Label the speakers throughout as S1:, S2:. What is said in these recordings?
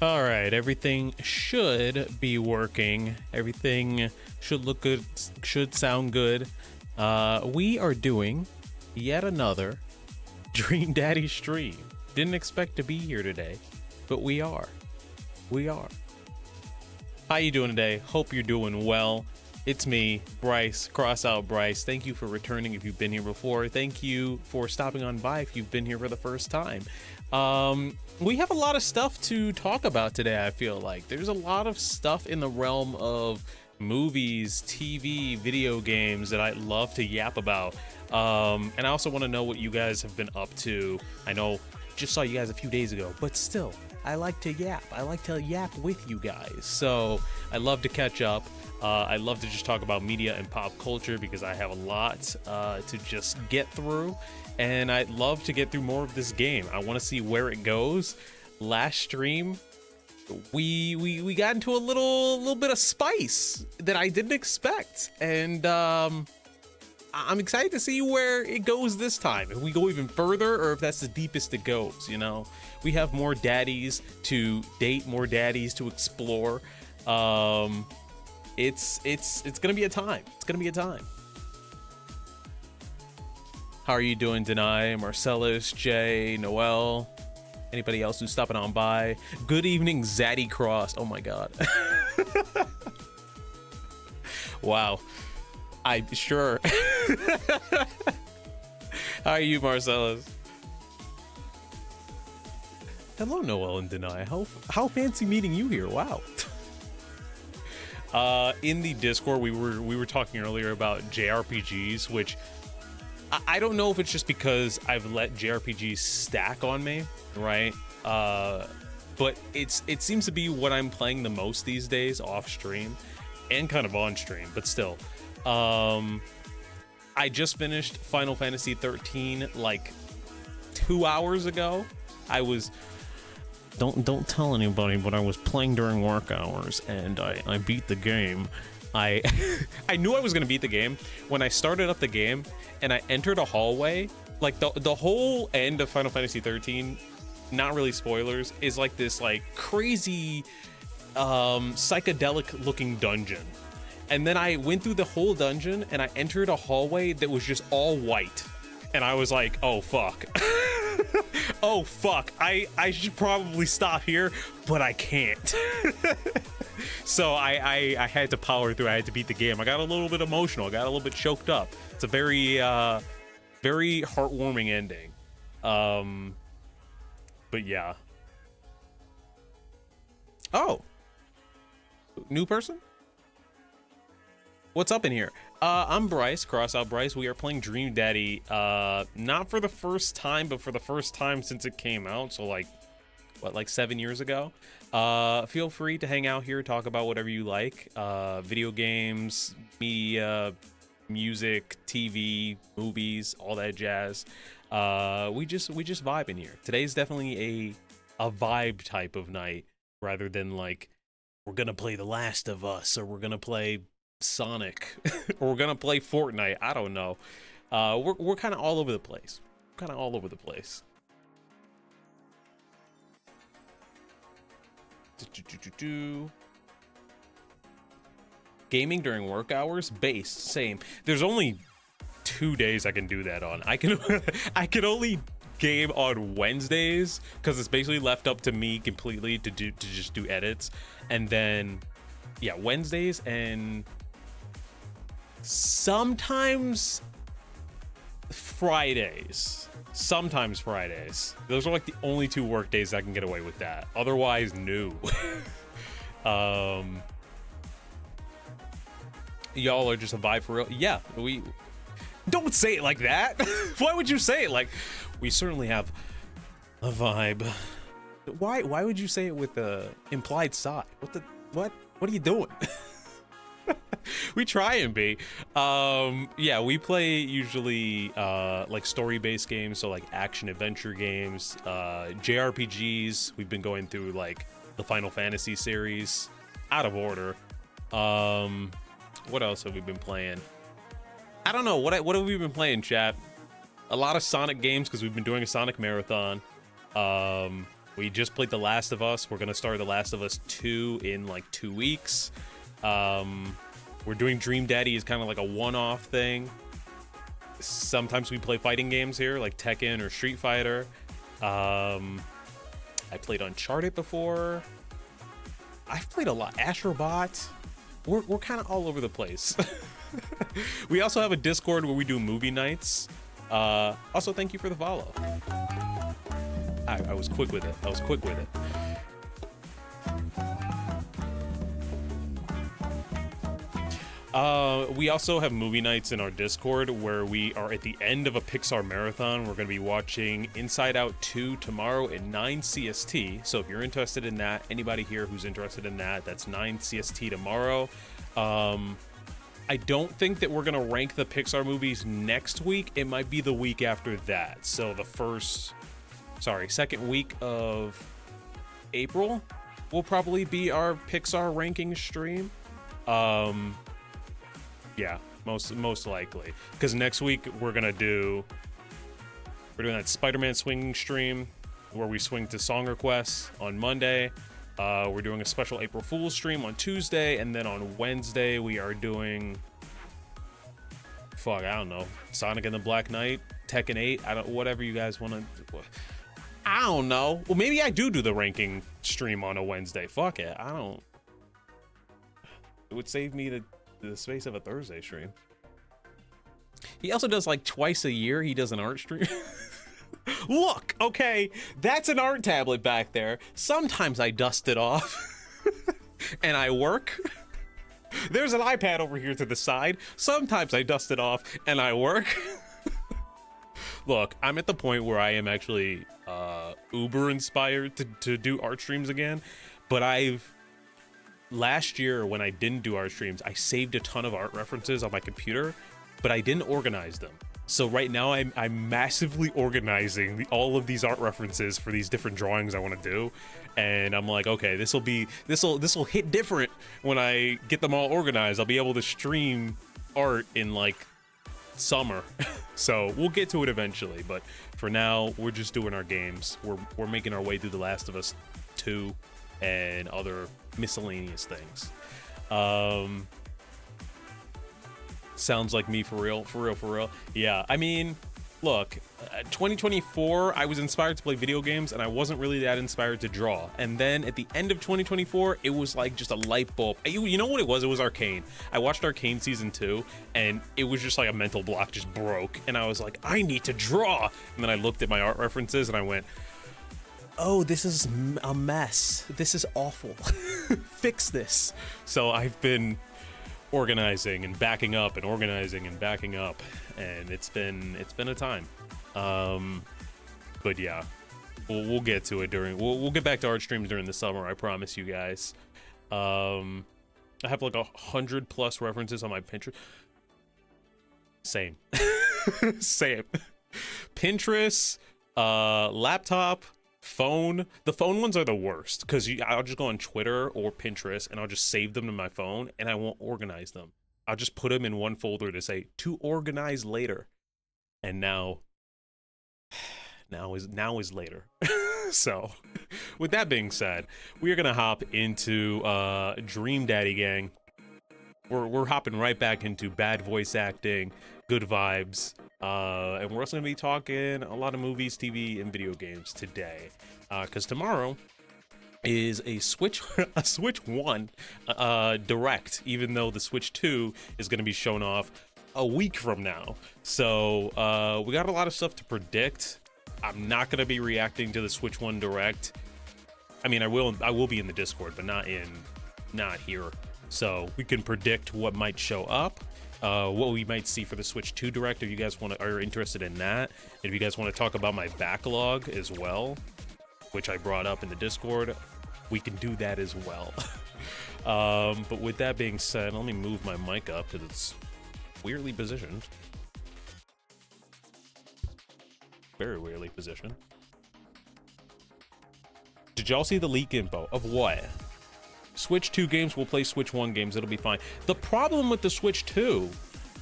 S1: All right, everything should be working. Everything should look good, should sound good. We are doing yet another Dream Daddy stream. Didn't expect to be here today, but we are. We are. How you doing today? Hope you're doing well. It's me, Bryce, CrossOutBryce. Thank you for returning if you've been here before. Thank you for stopping on by if you've been here for the first time. We have a lot of stuff to talk about today, I feel like. There's a lot of stuff in the realm of movies, TV, video games that I'd love to yap about. And I also want to know what you guys have been up to. I know just saw you guys a few days ago, but still, I like to yap. I like to yap with you guys. So I love to catch up. I love to just talk about media and pop culture because I have a lot to just get through. And I'd love to get through more of this game. I want to see where it goes. Last stream, we got into a little bit of spice that I didn't expect. And I'm excited to see where it goes this time. If we go even further or if that's the deepest it goes, you know. We have more daddies to date, more daddies to explore. It's gonna be a time. It's gonna be a time. How are you doing, Denai, Marcellus, Jay, Noel, anybody else who's stopping on by? Good evening, Zaddy Cross. Oh my god. Wow. I sure. How are you, Marcellus? Hello, Noel and Denai. How fancy meeting you here. Wow. In the Discord, we were talking earlier about JRPGs, which I don't know if it's just because I've let JRPGs stack on me, right? But it seems to be what I'm playing the most these days off stream and kind of on stream, but still. I just finished Final Fantasy 13 like 2 hours ago. I was don't tell anybody, but I was playing during work hours and I beat the game. I knew I was gonna beat the game when I started up the game and I entered a hallway. Like the whole end of Final Fantasy 13, not really spoilers, is like this like crazy psychedelic looking dungeon. And then I went through the whole dungeon and I entered a hallway that was just all white. And I was like, oh fuck. Oh fuck, I should probably stop here, but I can't. So I had to power through. I had to beat the game. I got a little bit emotional. I got a little bit choked up. It's a very very heartwarming ending. But yeah. Oh, new person? What's up in here? I'm Bryce, CrossOutBryce. We are playing Dream Daddy, not for the first time, but for the first time since it came out. So like, what, like 7 years ago? Feel free to hang out here, talk about whatever you like. Video games, media, music, TV, movies, all that jazz. We just vibe in here. Today's definitely a vibe type of night rather than like, we're gonna play The Last of Us or we're gonna play Sonic or we're gonna play Fortnite. I don't know. We're kind of all over the place. Gaming during work hours, based, same. There's only 2 days I can do that on. I can only game on Wednesdays because it's basically left up to me completely to just do edits, and then yeah, Wednesdays and sometimes Fridays. Those are like the only 2 work days I can get away with that. Otherwise, no. Y'all are just a vibe for real. Yeah, we don't say it like that. Why would you say it like we certainly have a vibe? Why would you say it with the implied sigh? What are you doing? We try and be. Yeah, we play usually like story-based games, so like action adventure games, JRPGs. We've been going through like the Final Fantasy series out of order. What else have we been playing? I don't know. What have we been playing, chat? A lot of Sonic games because we've been doing a Sonic marathon. We just played The Last of Us. We're gonna start The Last of Us 2 in like 2 weeks. We're doing Dream Daddy as kind of like a one-off thing. Sometimes we play fighting games here, like Tekken or Street Fighter. I played Uncharted before. I've played a lot. Astrobot. We're kind of all over the place. We also have a Discord where we do movie nights. Also, thank you for the follow. I was quick with it. We also have movie nights in our Discord where we are at the end of a Pixar marathon. We're going to be watching Inside Out 2 tomorrow at 9 CST. So if you're interested in that, anybody here who's interested in that, that's 9 CST tomorrow. I don't think that we're going to rank the Pixar movies next week. It might be the week after that. So the second week of April will probably be our Pixar ranking stream. Yeah, most likely, because next week we're doing that Spider-Man swinging stream where we swing to song requests on Monday. We're doing a special April Fool's stream on Tuesday, and then on Wednesday we are doing I don't know, Sonic and the Black Knight, Tekken 8, whatever you guys want to. I don't know. Well, maybe I do the ranking stream on a Wednesday. Fuck it. It would save me the space of a Thursday stream. He also does like twice a year. He does an art stream. Look, okay, that's an art tablet back there. Sometimes I dust it off and I work. There's an iPad over here to the side. Sometimes I dust it off and I work. Look, I'm at the point where I am actually uber inspired to do art streams again. But last year when I didn't do art streams, I saved a ton of art references on my computer, but I didn't organize them. So right now I'm massively organizing all of these art references for these different drawings I want to do. And I'm like, okay, this will hit different when I get them all organized. I'll be able to stream art in like summer. So we'll get to it eventually, but for now we're just doing our games. We're making our way through The Last of Us 2 and other miscellaneous things. Sounds like me for real. Yeah, I mean, look, 2024, I was inspired to play video games and I wasn't really that inspired to draw. And then at the end of 2024, it was like just a light bulb. You know what it was? It was Arcane. I watched Arcane season 2 and it was just like a mental block just broke. And I was like, I need to draw. And then I looked at my art references and I went, oh, this is a mess. This is awful. Fix this. So I've been organizing and backing up and organizing and backing up, and it's been a time. But yeah, we'll get to it we'll get back to art streams during the summer, I promise you guys. I have like 100+ references on my Pinterest. Same. Pinterest, laptop, phone. The phone ones are the worst because I'll just go on Twitter or Pinterest and I'll just save them to my phone and I won't organize them. I'll just put them in one folder to say to organize later. And now is later. So with that being said, we are gonna hop into Dream Daddy gang. We're hopping right back into bad voice acting, good vibes, and we're also gonna be talking a lot of movies, TV, and video games today, because tomorrow is a Switch 1 Direct, even though the Switch 2 is gonna be shown off a week from now. So we got a lot of stuff to predict. I'm not gonna be reacting to the Switch 1 Direct. I mean, I will be in the Discord, but not here. So we can predict what might show up, what we might see for the Switch 2 Direct if you guys are interested in that. If you guys want to talk about my backlog as well, which I brought up in the Discord, we can do that as well. But with that being said, let me move my mic up because it's weirdly positioned. Very weirdly positioned. Did y'all see the leak info of what? Switch 2 games will play Switch 1 games. It'll be fine. The problem with the Switch 2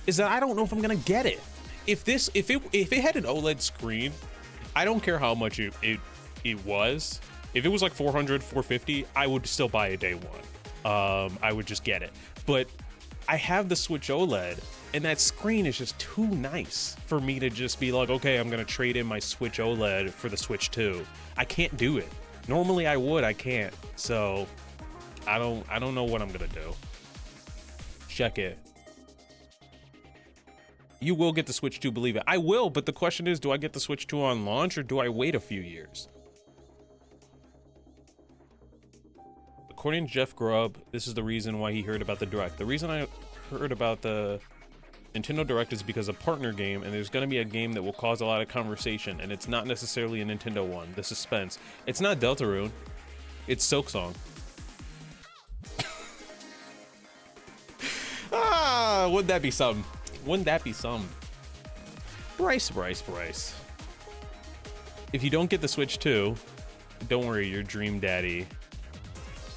S1: is that I don't know if I'm gonna get it. If it had an OLED screen, I don't care how much it was. If it was like 400, 450, I would still buy a day one. I would just get it. But I have the Switch OLED, and that screen is just too nice for me to just be like, okay, I'm gonna trade in my Switch OLED for the Switch 2. I can't do it. Normally I would, I can't. So I don't know what I'm gonna do. Check it. You will get the Switch 2, believe it. I will, but the question is, do I get the Switch 2 on launch, or do I wait a few years? According to Jeff Grubb, this is the reason why he heard about the Direct. The reason I heard about the Nintendo Direct is because a partner game, and there's going to be a game that will cause a lot of conversation, and it's not necessarily a Nintendo one. The suspense. It's not Deltarune. It's Silksong. Wouldn't that be something? Wouldn't that be something? Bryce. If you don't get the Switch 2, don't worry, your dream daddy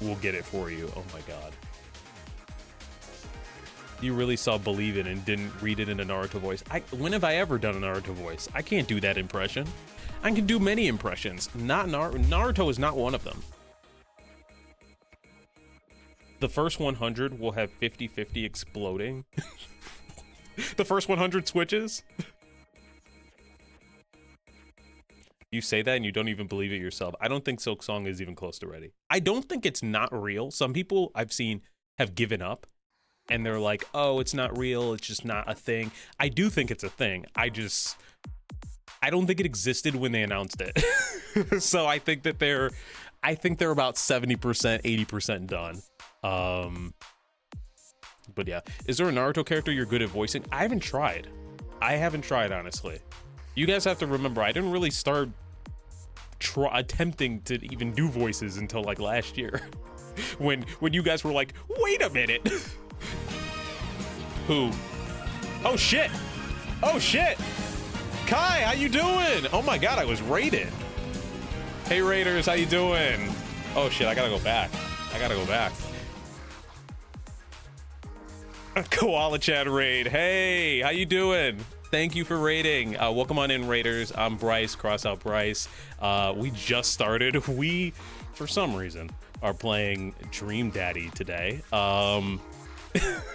S1: will get it for you. Oh my god. You really saw Believe It and didn't read it in a Naruto voice. When have I ever done a Naruto voice? I can't do that impression. I can do many impressions. Not Naruto is not one of them. The first 100 will have 50-50 exploding. The first 100 switches? You say that and you don't even believe it yourself. I don't think Silksong is even close to ready. I don't think it's not real. Some people I've seen have given up and they're like, oh, it's not real. It's just not a thing. I do think it's a thing. I don't think it existed when they announced it. So I think they're about 70%, 80% done. But yeah, is there a Naruto character you're good at voicing? I haven't tried, honestly. You guys have to remember, I didn't really start attempting to even do voices until like last year. when you guys were like, wait a minute. Who? Oh shit. Kai, how you doing? Oh my god, I was raided. Hey Raiders, how you doing? Oh shit, I gotta go back. Koala Chat raid. Hey, how you doing? Thank you for raiding. Welcome on in, Raiders. I'm Bryce, CrossOutBryce. We just started. We, for some reason, are playing Dream Daddy today.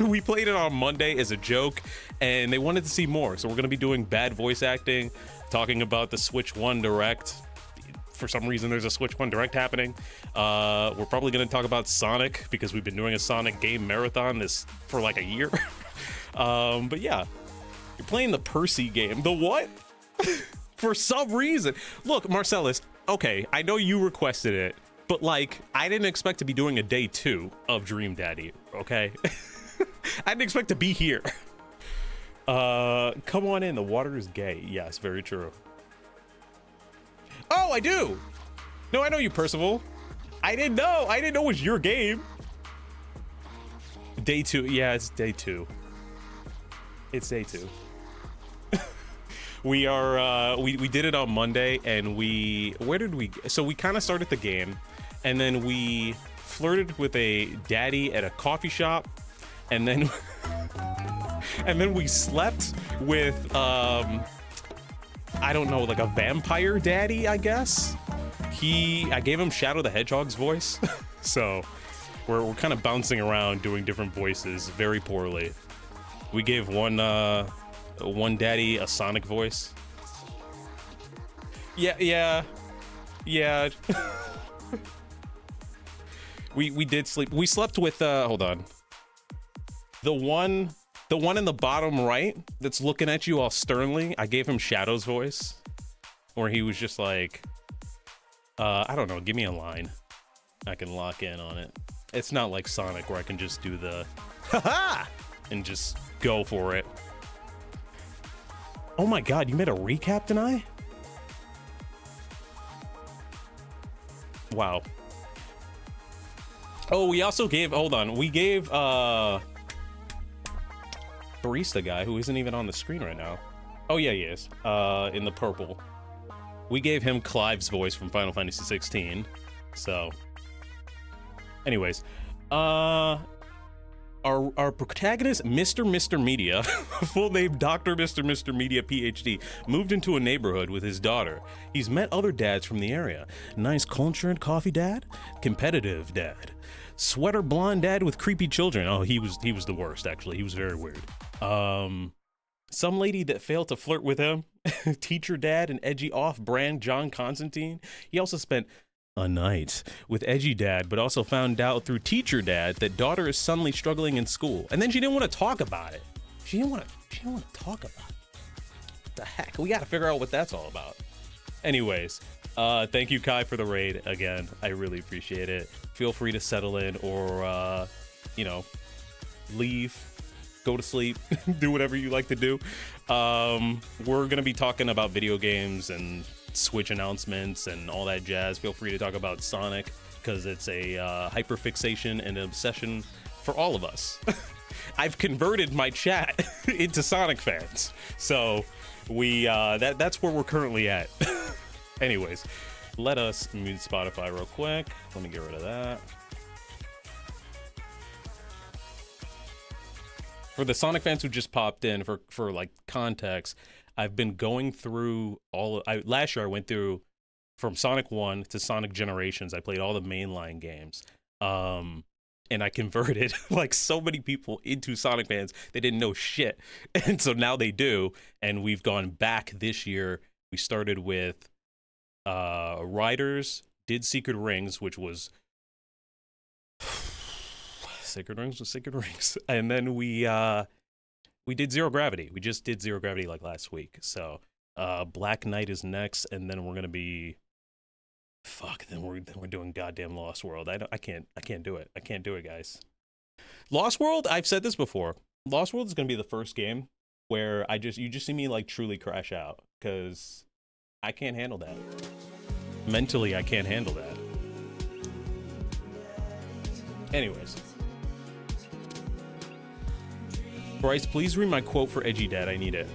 S1: We played it on Monday as a joke, and they wanted to see more. So we're going to be doing bad voice acting, talking about the Switch 1 Direct. For some reason, there's a Switch 1 Direct happening. We're probably going to talk about Sonic, because we've been doing a Sonic game marathon for like a year. But yeah, you're playing the Percy game. The what? For some reason. Look, Marcellus, okay, I know you requested it, but like, I didn't expect to be doing a day 2 of Dream Daddy, okay? I didn't expect to be here. Come on in, the water is gay. Yes, very true. Oh, I do. No, I know you, Percival. I didn't know it was your game. Day 2. Yeah, it's day 2. It's day 2. We are, we did it on Monday, and so we kind of started the game, and then we flirted with a daddy at a coffee shop, and then, and then we slept with, I don't know, like a vampire daddy, I guess. I gave him Shadow the Hedgehog's voice. So we're kind of bouncing around doing different voices very poorly. We gave one daddy a Sonic voice. Yeah. We did sleep. We slept with, hold on. The one in the bottom right that's looking at you all sternly, I gave him Shadow's voice, where he was just like, I don't know, give me a line. I can lock in on it. It's not like Sonic where I can just do the haha and just go for it. Oh my god, you made a recap tonight? Wow. Oh, we also gave, hold on, we gave barista guy, who isn't even on the screen right now. Oh yeah, he is. In the purple. We gave him Clive's voice from Final Fantasy 16. So anyways, are Our protagonist, Mr. Media, full name Dr. Mr. Media PhD, moved into a neighborhood with his daughter. He's met other dads from the area. Nice cultured coffee dad, competitive dad, sweater blonde dad with creepy children. Oh, he was the worst, actually. He was very weird. Some lady that failed to flirt with him, teacher dad, and edgy off-brand John Constantine. He also spent a night with edgy dad, but also found out through teacher dad that daughter is suddenly struggling in school. And then she didn't want to talk about it. She didn't want to talk about it. What the heck? We got to figure out what that's all about. Anyways, thank you, Kai, for the raid again. I really appreciate it. Feel free to settle in or, leave, go to sleep, do whatever you like to do. We're going to be talking about video games and Switch announcements and all that jazz. Feel free to talk about Sonic because it's a hyperfixation and an obsession for all of us. I've converted my chat into Sonic fans, so that's where we're currently at. Anyways, let us mute Spotify real quick. Let me get rid of that. For the Sonic fans who just popped in, for like context, I've been going through last year I went through from Sonic 1 to Sonic Generations. I played all the mainline games. And I converted like so many people into Sonic fans. They didn't know shit. And so now they do. And we've gone back this year. We started with Riders, did Secret Rings, which was Sacred Rings. And then we did Zero Gravity. We just did Zero Gravity like last week. So Black Knight is next, and then we're gonna be then we're doing goddamn Lost World. I can't do it. I can't do it, guys. Lost World, I've said this before. Lost World is gonna be the first game where you just see me like truly crash out because I can't handle that. Mentally, I can't handle that. Anyways. Bryce, please read my quote for Edgy Dad. I need it.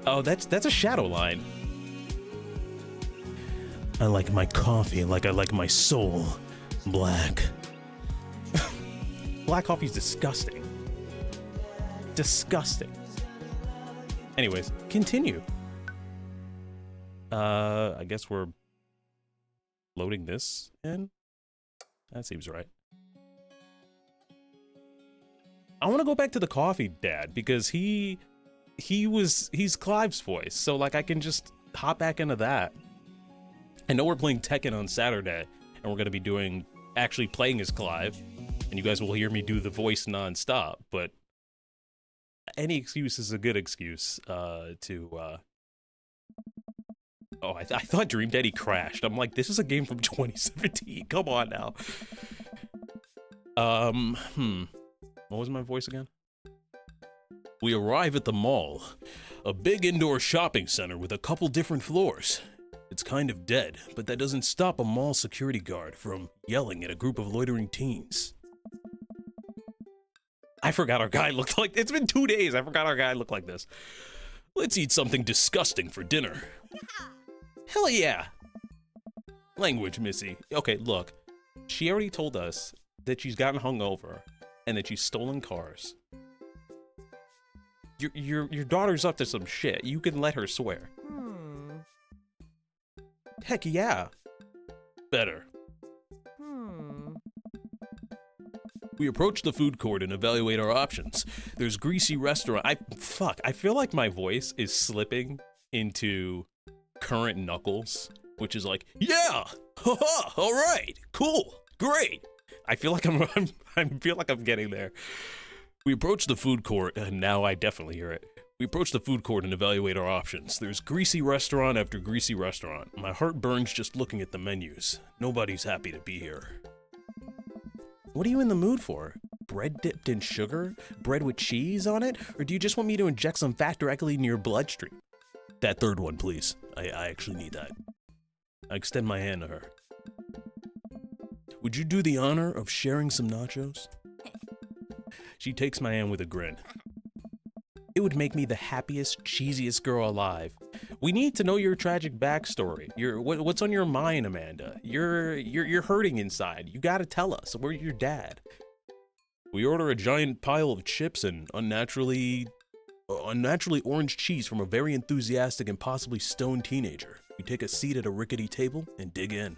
S1: Oh, that's a shadow line. I like my coffee like I like my soul black. Black coffee's disgusting. Disgusting. Anyways, continue. I guess we're loading this in. That seems right. I want to go back to the coffee dad because he's Clive's voice, so like I can just hop back into that. I know we're playing Tekken on Saturday, and we're gonna be actually playing as Clive, and you guys will hear me do the voice nonstop. But any excuse is a good excuse to. Oh, I thought Dream Daddy crashed. I'm like, this is a game from 2017. Come on now. What was my voice again? We arrive at the mall, a big indoor shopping center with a couple different floors. It's kind of dead, but that doesn't stop a mall security guard from yelling at a group of loitering teens. I forgot our guy looked like. It's been 2 days. I forgot our guy looked like this. Let's eat something disgusting for dinner. Hell yeah. Language, Missy. Okay, look. She already told us that she's gotten hungover and that she's stolen cars. Your daughter's up to some shit. You can let her swear. Heck yeah. Better. We approach the food court and evaluate our options. There's greasy restaurant. I feel like my voice is slipping into current Knuckles, which is like, yeah, haha, all right, cool, great. I feel like I'm getting there. We approach the food court, and now I definitely hear it. We approach the food court and evaluate our options. There's greasy restaurant after greasy restaurant. My heart burns just looking at the menus. Nobody's happy to be here. What are you in the mood for? Bread dipped in sugar? Bread with cheese on it? Or do you just want me to inject some fat directly into your bloodstream? That third one, please. I actually need that. I extend my hand to her. Would you do the honor of sharing some nachos? She takes my hand with a grin. It would make me the happiest, cheesiest girl alive. We need to know your tragic backstory. What's on your mind, Amanda? You're hurting inside. You gotta tell us. We're your dad. We order a giant pile of chips and unnaturally orange cheese from a very enthusiastic and possibly stoned teenager. We take a seat at a rickety table and dig in.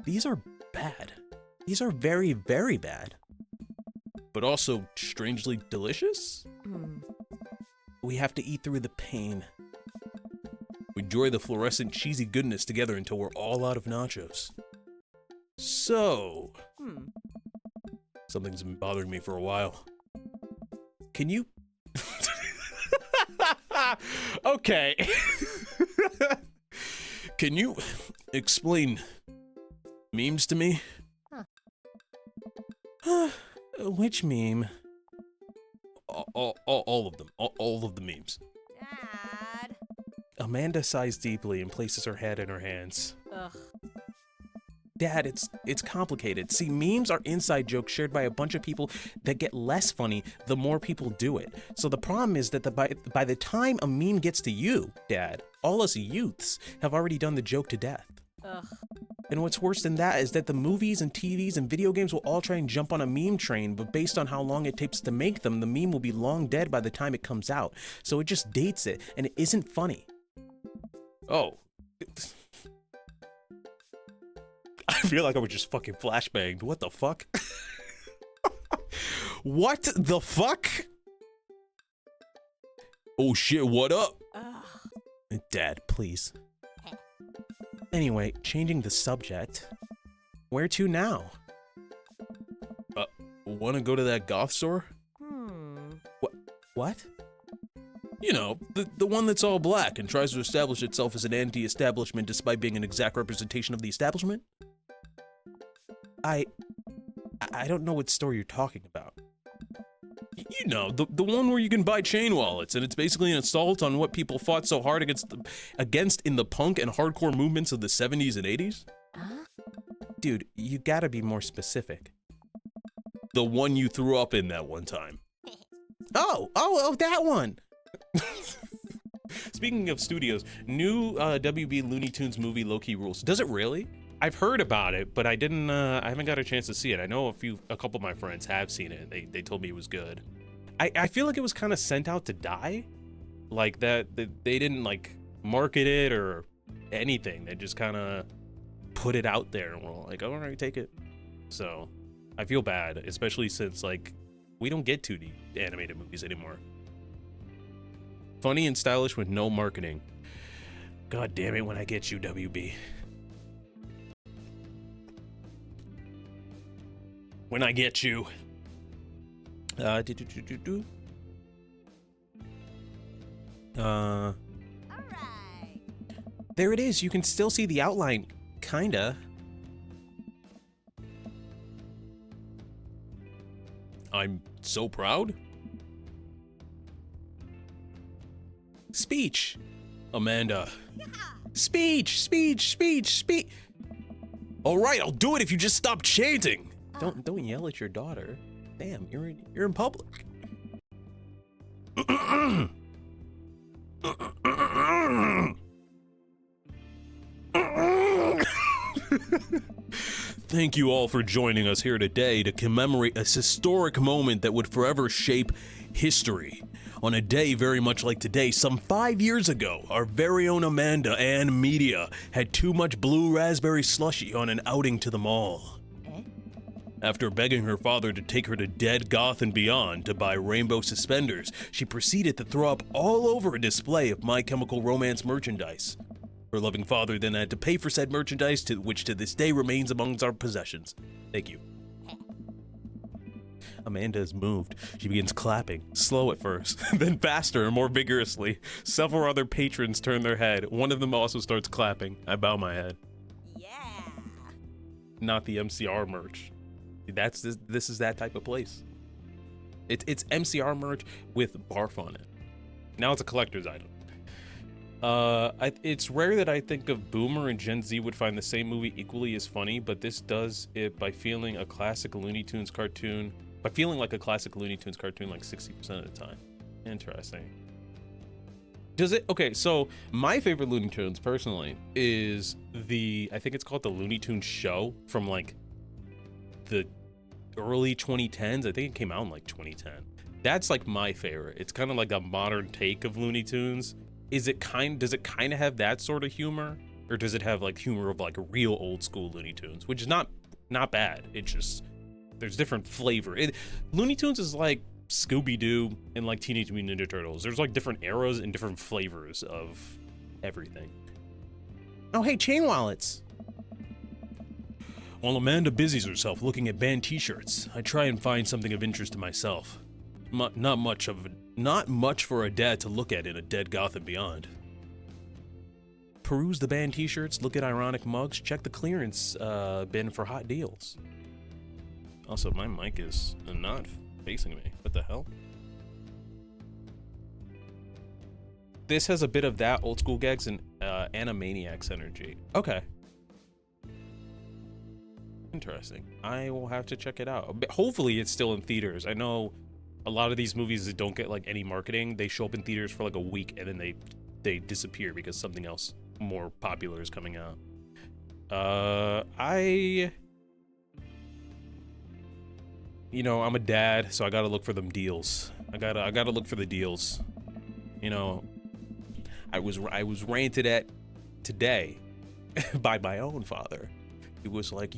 S1: These are bad. These are very, very bad. But also strangely delicious? We have to eat through the pain. We enjoy the fluorescent cheesy goodness together until we're all out of nachos. So, something's been bothering me for a while. Can you... Okay. Can you explain memes to me? Which meme? All of them. All of the memes.
S2: Dad.
S1: Amanda sighs deeply and places her head in her hands.
S2: Ugh.
S1: Dad, it's complicated. See, memes are inside jokes shared by a bunch of people that get less funny the more people do it. So the problem is that by the time a meme gets to you, Dad, all us youths have already done the joke to death.
S2: Ugh.
S1: And what's worse than that is that the movies and TVs and video games will all try and jump on a meme train, but based on how long it takes to make them, the meme will be long dead by the time it comes out. So it just dates it, and it isn't funny. Oh. I feel like I was just fucking flashbanged. What the fuck? What the fuck? Oh shit, what up?
S2: Ugh.
S1: Dad, please. Anyway, changing the subject. Where to now? Wanna go to that goth store? What? You know, the one that's all black and tries to establish itself as an anti-establishment despite being an exact representation of the establishment? I don't know what store you're talking about. You know, the one where you can buy chain wallets, and it's basically an assault on what people fought so hard against in the punk and hardcore movements of the 70s and 80s? Dude, you gotta be more specific. The one you threw up in that one time. Oh, that one! Speaking of studios, new WB Looney Tunes movie Low-Key Rules. Does it really? I've heard about it, but I haven't got a chance to see it. I know a couple of my friends have seen it. They told me it was good. I feel like it was kind of sent out to die. Like that they didn't like market it or anything. They just kind of put it out there and we're like, all right, take it. So I feel bad, especially since like we don't get 2D animated movies anymore. Funny and stylish with no marketing. God damn it when I get you, WB. When I get you.
S2: All right.
S1: There it is. You can still see the outline, kinda. I'm so proud. Speech. Amanda. Speech. All right, I'll do it if you just stop chanting. Don't yell at your daughter. Damn, you're in public. Thank you all for joining us here today to commemorate a historic moment that would forever shape history. On a day very much like today, some 5 years ago, our very own Amanda and media had too much blue raspberry slushy on an outing to the mall. After begging her father to take her to Dead Goth and Beyond to buy rainbow suspenders, she proceeded to throw up all over a display of My Chemical Romance merchandise. Her loving father then had to pay for said merchandise, which to this day remains amongst our possessions. Thank you. Amanda is moved. She begins clapping, slow at first, then faster and more vigorously. Several other patrons turn their head. One of them also starts clapping. I bow my head.
S2: Yeah.
S1: Not the MCR merch. This is that type of place. It's MCR merch with barf on it. Now it's a collector's item. It's rare that I think of Boomer and Gen Z would find the same movie equally as funny, but this does it by feeling like a classic Looney Tunes cartoon like 60% of the time. Interesting. Does it? Okay, so my favorite Looney Tunes personally is I think it's called the Looney Tunes show from like the early 2010s. I think it came out in like 2010. That's like my favorite. It's kind of like a modern take of Looney Tunes. Does it kind of have that sort of humor, or does it have like humor of like real old school Looney Tunes, which is not bad. It's just there's different flavor. Looney Tunes is like Scooby-Doo and like Teenage Mutant Ninja Turtles. There's like different eras and different flavors of everything. Oh, hey, chain wallets. While Amanda busies herself looking at band t-shirts, I try and find something of interest to myself. Not much for a dad to look at in a dead Gotham Beyond. Peruse the band t-shirts, look at ironic mugs, check the clearance bin for hot deals. Also, my mic is not facing me. What the hell? This has a bit of that old school gags and Animaniacs energy. Okay. Interesting. I will have to check it out. But hopefully it's still in theaters. I know a lot of these movies that don't get like any marketing, they show up in theaters for like a week and then they disappear because something else more popular is coming out. You know, I'm a dad, so I gotta look for them deals. I gotta look for the deals. You know, I was ranted at today by my own father. He was like,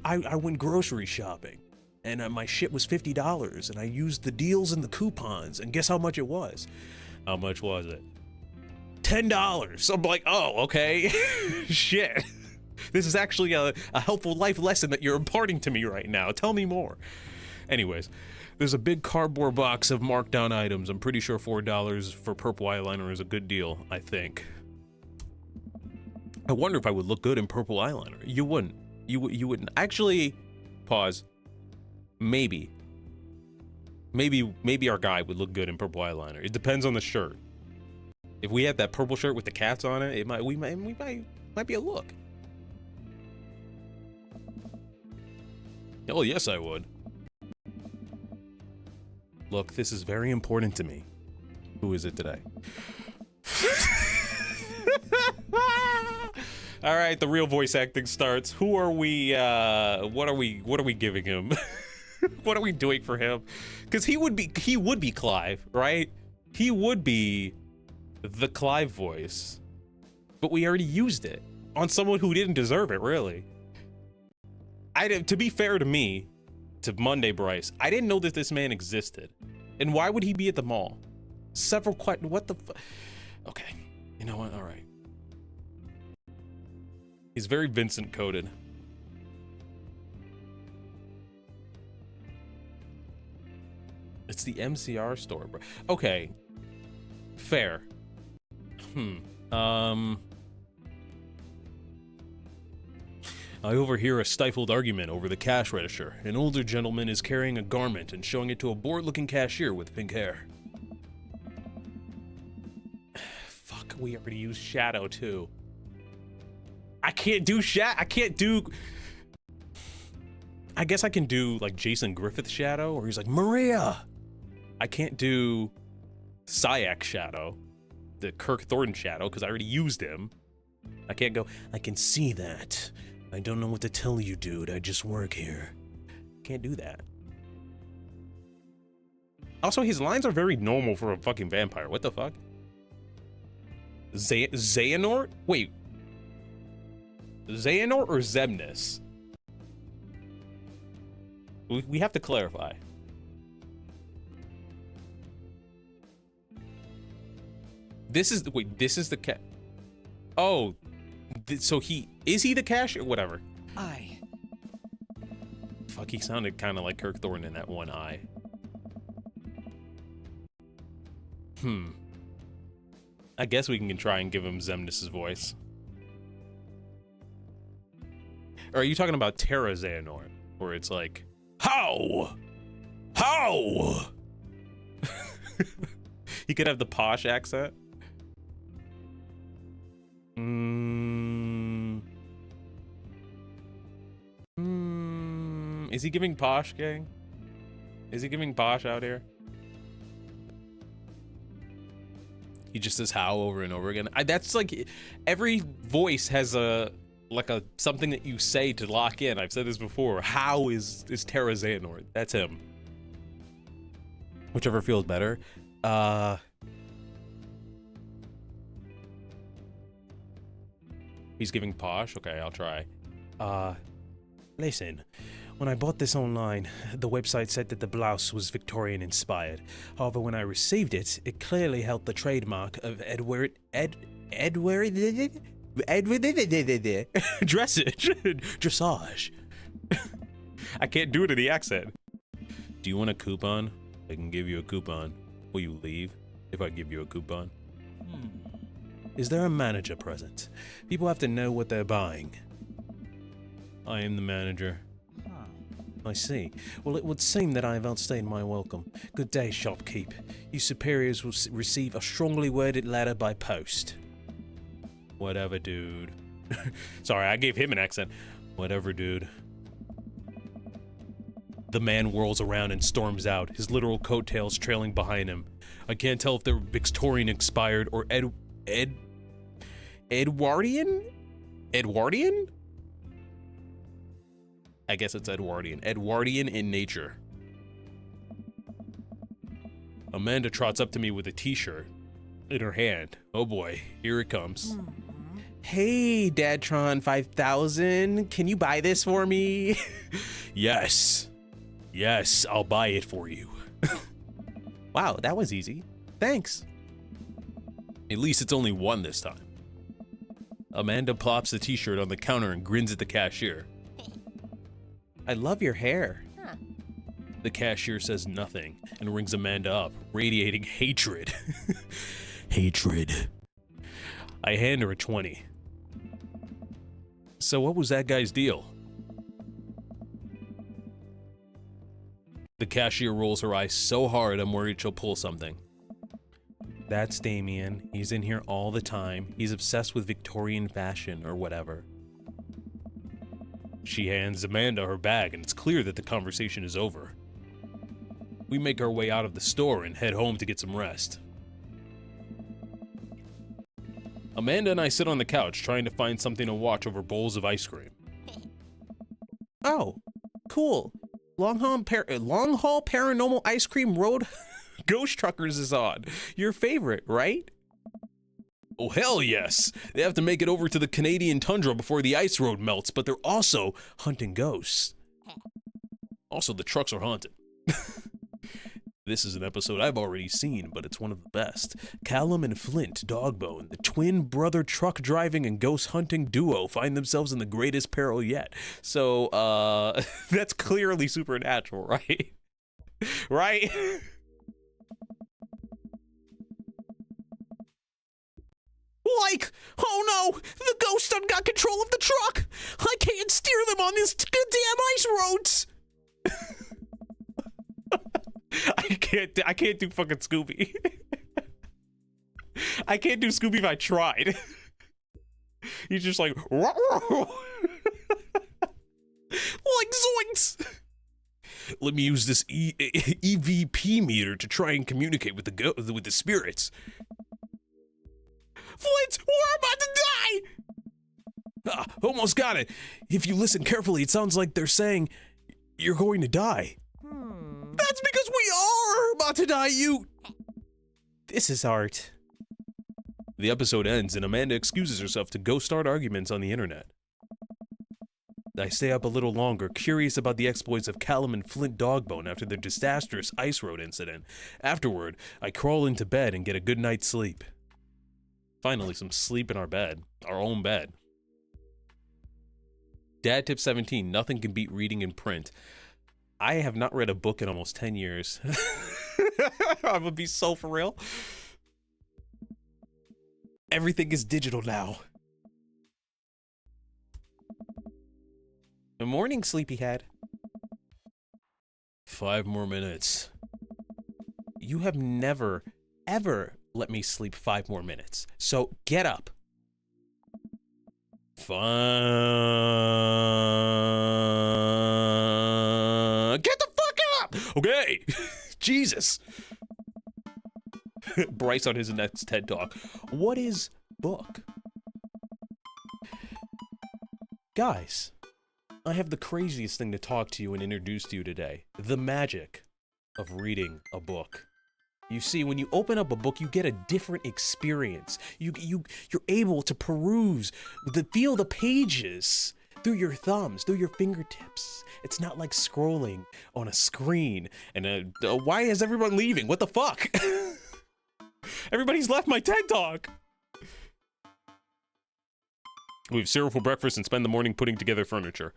S1: I went grocery shopping, and my shit was $50, and I used the deals and the coupons, and guess how much it was? How much was it? $10. I'm like, oh, okay. Shit. This is actually a helpful life lesson that you're imparting to me right now. Tell me more. Anyways, there's a big cardboard box of marked down items. I'm pretty sure $4 for purple eyeliner is a good deal, I think. I wonder if I would look good in purple eyeliner. You wouldn't. You wouldn't. Actually, pause. Maybe our guy would look good in purple eyeliner. It depends on the shirt. If we had that purple shirt with the cats on it, we might be a look. Oh, yes, I would. Look, this is very important to me. Who is it today? All right, the real voice acting starts. Who are we? What are we giving him? What are we doing for him? Because he would be Clive, right? He would be the Clive voice, but we already used it on someone who didn't deserve it, really. To be fair to me, to Monday Bryce, I didn't know that this man existed. And why would he be at the mall? What the okay, you know what, all right. He's very Vincent coded. It's the MCR store, bro. Okay, fair. I overhear a stifled argument over the cash register. An older gentleman is carrying a garment and showing it to a bored-looking cashier with pink hair. Fuck, we already used Shadow, too. I can't do I guess I can do, like, Jason Griffith Shadow, or he's like, Maria! I can't do Sayak Shadow, the Kirk Thornton Shadow, because I already used him. I can't go, I can see that. I don't know what to tell you, dude. I just work here. Can't do that. Also, his lines are very normal for a fucking vampire. What the fuck? Xehanort? Wait. Xehanort or Xemnas? We have to clarify. This is the cat. Oh. So is he the cashier? Whatever. Fuck, he sounded kind of like Kirk Thornton in that one eye. I guess we can try and give him Xemnas' voice. Or are you talking about Terra Xehanort? Where it's like, how? He could have the posh accent. Is he giving posh, gang? Is he giving posh out here? He just says how over and over again. That's like every voice has a something that you say to lock in. I've said this before. How is Terra Xehanort? That's him. Whichever feels better. He's giving posh. Okay, I'll try.
S3: Listen, when I bought this online, the website said that the blouse was Victorian inspired. However, when I received it, it clearly held the trademark of dressage. Dressage.
S1: I can't do it in the accent. Do you want a coupon? I can give you a coupon. Will you leave if I give you a coupon?
S3: Is there a manager present? People have to know what they're buying.
S1: I am the manager.
S3: I see. Well, it would seem that I have outstayed my welcome. Good day, shopkeep. You superiors will receive a strongly worded letter by post.
S1: Whatever, dude. Sorry, I gave him an accent. Whatever, dude. The man whirls around and storms out, his literal coattails trailing behind him. I can't tell if they're Victorian expired or Edwardian? Edwardian? I guess it's Edwardian. Edwardian in nature. Amanda trots up to me with a t-shirt in her hand. Oh boy, here it comes.
S3: Hey, Dadtron 5000, can you buy this for me?
S1: Yes. Yes, I'll buy it for you.
S3: Wow, that was easy. Thanks.
S1: At least it's only one this time. Amanda plops the t-shirt on the counter and grins at the cashier.
S3: I love your hair.
S1: The cashier says nothing and rings Amanda up, radiating hatred. Hatred. I hand her a 20. So what was that guy's deal? The cashier rolls her eyes so hard I'm worried she'll pull something.
S3: That's Damien. He's in here all the time. He's obsessed with Victorian fashion or whatever.
S1: She hands Amanda her bag and it's clear that the conversation is over. We make our way out of the store and head home to get some rest. Amanda and I sit on the couch trying to find something to watch over bowls of ice cream.
S3: Oh, cool. Long haul paranormal ice cream road Ghost Truckers is on. Your favorite, right?
S1: Oh, hell yes. They have to make it over to the Canadian tundra before the ice road melts, but they're also hunting ghosts. Also, the trucks are haunted. This is an episode I've already seen, but it's one of the best. Callum and Flint Dogbone, the twin brother truck driving and ghost hunting duo, find themselves in the greatest peril yet. So, that's clearly supernatural, right? Right?
S3: Like, oh no, the ghost done got control of the truck. I can't steer them on these goddamn ice roads.
S1: I can't do fucking Scooby. I can't do Scooby if I tried. He's just like
S3: zoinks.
S1: Let me use this EVP meter to try and communicate with the spirits.
S3: Flint, we're about to die.
S1: Almost got it. If you listen carefully, it sounds like they're saying you're going to die.
S3: That's because we are about to die, This is art.
S1: The episode ends and Amanda excuses herself to go start arguments on the internet. I stay up a little longer, curious about the exploits of Callum and Flint Dogbone after their disastrous ice road incident. Afterward, I crawl into bed and get a good night's sleep. Finally, some sleep in our bed. Our own bed. Dad tip 17, nothing can beat reading in print. I have not read a book in almost 10 years. I'm gonna be so for real. Everything is digital now.
S3: Good morning, sleepyhead.
S1: 5 more minutes.
S3: You have never, ever let me sleep 5 more minutes. So get up.
S1: Fine. Get the fuck up! Okay. Jesus.
S3: Bryce on his next TED Talk. What is book? Guys, I have the craziest thing to talk to you and introduce to you today. The magic of reading a book. You see, when you open up a book, you get a different experience. You're able to peruse, feel the pages through your thumbs, through your fingertips. It's not like scrolling on a screen. And why is everyone leaving? What the fuck? Everybody's left my TED Talk. We have cereal for breakfast and spend the morning putting together furniture.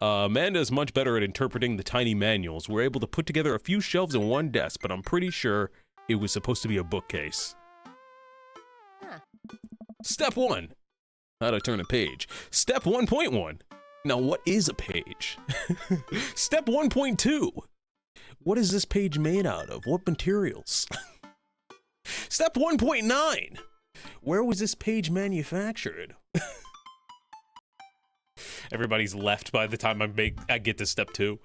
S3: Amanda is much better at interpreting the tiny manuals. We're able to put together a few shelves and one desk, but I'm pretty sure it was supposed to be a bookcase.
S2: Huh.
S3: Step 1. How to turn a page. Step 1.1. Now, what is a page? Step 1.2. What is this page made out of? What materials? Step 1.9. Where was this page manufactured? Everybody's left by the time I get to step 2.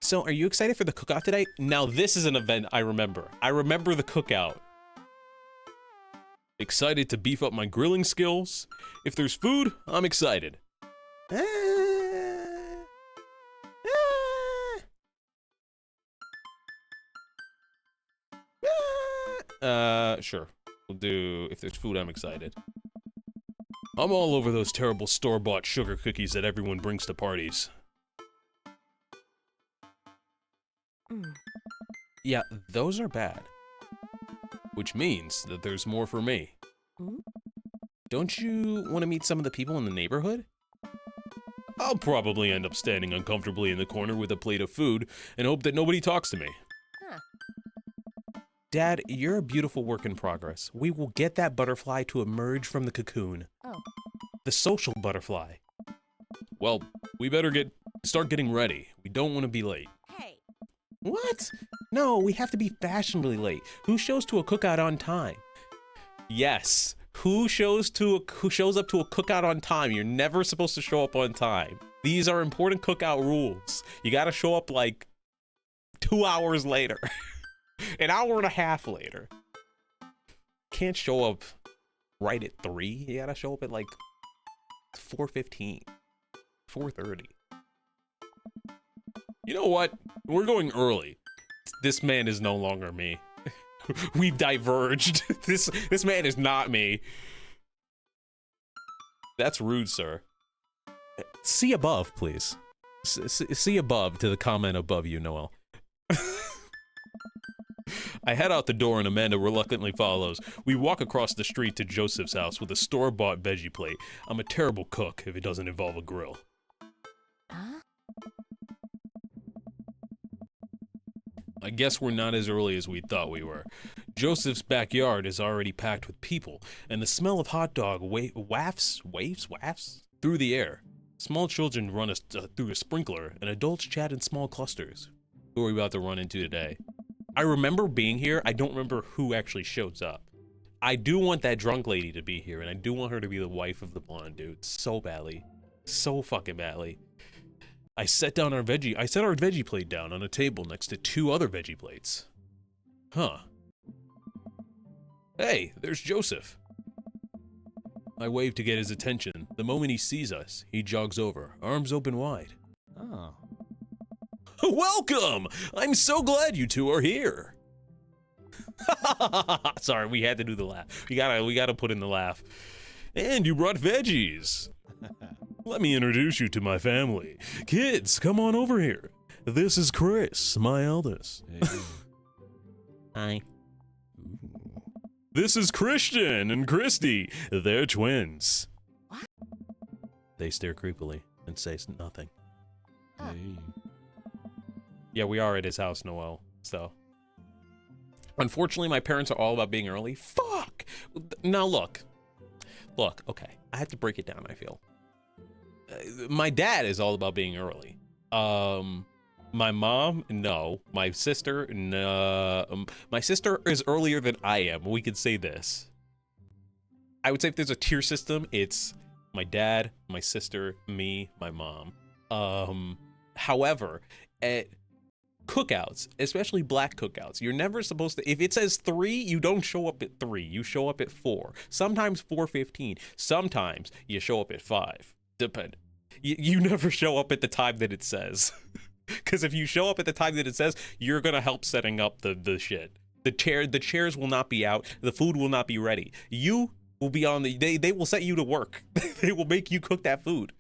S3: So, are you excited for the cookout today? Now, this is an event I remember. I remember the cookout. Excited to beef up my grilling skills. If there's food, I'm excited. Sure. We'll do, if there's food, I'm excited. I'm all over those terrible store-bought sugar cookies that everyone brings to parties. Yeah, those are bad. Which means that there's more for me. Don't you want to meet some of the people in the neighborhood? I'll probably end up standing uncomfortably in the corner with a plate of food and hope that nobody talks to me.
S2: Huh.
S3: Dad, you're a beautiful work in progress. We will get that butterfly to emerge from the cocoon.
S2: Oh.
S3: The social butterfly. Well, we better start getting ready. We don't want to be late.
S2: Hey.
S3: What? No, we have to be fashionably late. Who shows to a cookout on time? Yes. Who shows up to a cookout on time? You're never supposed to show up on time. These are important cookout rules. You gotta show up like 2 hours later. An hour and a half later. Can't show up right at 3. You gotta show up at like 4:15. 4:30. You know what? We're going early. This man is no longer me. We've diverged. This man is not me. That's rude, sir. See above, please. See above to the comment above you, Noel. I head out the door and Amanda reluctantly follows. We walk across the street to Joseph's house with a store-bought veggie plate. I'm a terrible cook if it doesn't involve a grill.
S2: Huh?
S3: I guess we're not as early as we thought we were. Joseph's backyard is already packed with people, and the smell of hot dog wafts through the air. Small children run through a sprinkler, and adults chat in small clusters. Who are we about to run into today? I remember being here. I don't remember who actually shows up. I do want that drunk lady to be here, and I do want her to be the wife of the blonde dude so badly. So fucking badly. I set our veggie plate down on a table next to 2 other veggie plates. Huh. Hey, there's Joseph. I wave to get his attention. The moment he sees us, he jogs over, arms open wide.
S1: Oh.
S3: Welcome! I'm so glad you 2 are here. Sorry, we had to do the laugh. We gotta put in the laugh. And you brought veggies. Let me introduce you to my family. Kids, come on over here. This is Chris, my eldest.
S1: Hey.
S3: Hi. This is Christian and Christy. They're twins.
S2: What?
S3: They stare creepily and say nothing.
S1: Hey.
S3: Yeah, we are at his house, Noel, so. Unfortunately, my parents are all about being early. Fuck! Now look, okay, I have to break it down, I feel. My dad is all about being early. My mom, no. My sister, no. My sister is earlier than I am. We could say this. I would say if there's a tier system, it's my dad, my sister, me, my mom. However, cookouts, especially black cookouts, you're never supposed to, if it says 3, you don't show up at 3, you show up at 4, sometimes 4:15, sometimes you show up at 5, depend. You never show up at the time that it says, because if you show up at the time that it says, you're gonna help setting up the shit. The chairs will not be out, the food will not be ready, you will be on they will set you to work. They will make you cook that food.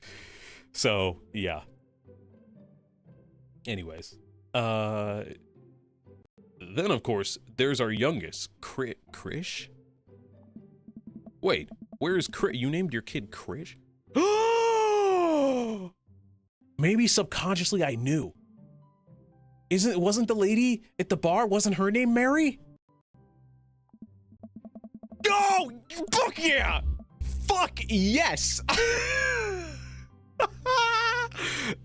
S3: So yeah, anyways, then of course there's our youngest, Krish. Wait, where's Krish? You named your kid Krish? Maybe subconsciously I knew. Wasn't the lady at the bar, wasn't her name Mary? Oh, fuck yeah! Fuck yes!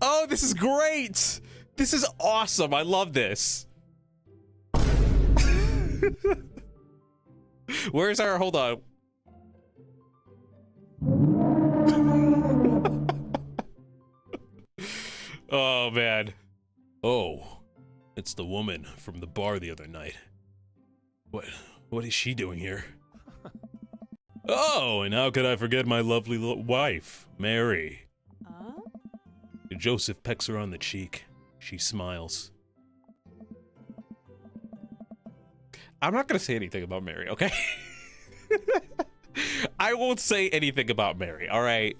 S3: Oh, this is great! This is awesome, I love this. Where's our, hold on. Oh, man. Oh, it's the woman from the bar the other night. What is she doing here? Oh, and how could I forget my lovely wife, Mary? Joseph pecks her on the cheek. She smiles. I'm not gonna say anything about Mary, okay? I won't say anything about Mary, all right?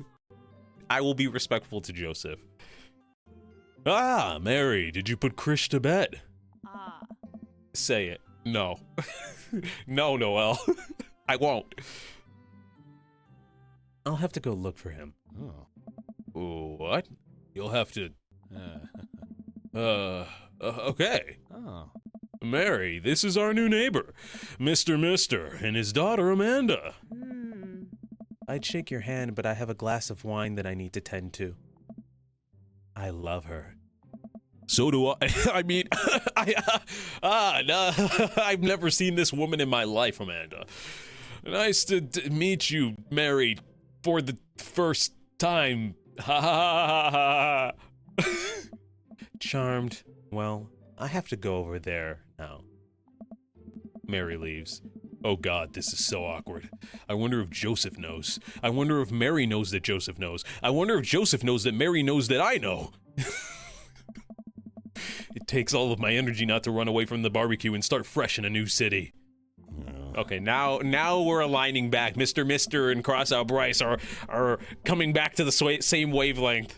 S3: I will be respectful to Joseph. Ah, Mary, did you put Krish to bed? Say it. No. No, Noel. I won't. I'll have to go look for him. Oh. What? You'll have to... okay.
S1: Oh.
S3: Mary, this is our new neighbor, Mr. and his daughter, Amanda.
S1: I'd shake your hand, but I have a glass of wine that I need to tend to. I love her.
S3: So do I. I mean, no, I've never seen this woman in my life, Amanda. Nice to meet you, Mary, for the first time. Ha ha ha ha.
S1: Charmed. Well, I have to go over there now.
S3: Mary leaves. Oh God, this is so awkward. I wonder if Joseph knows. I wonder if Mary knows that Joseph knows. I wonder if Joseph knows that Mary knows that I know. It takes all of my energy not to run away from the barbecue and start fresh in a new city. Okay, now we're aligning back. Mr. and CrossOutBryce are coming back to the same wavelength.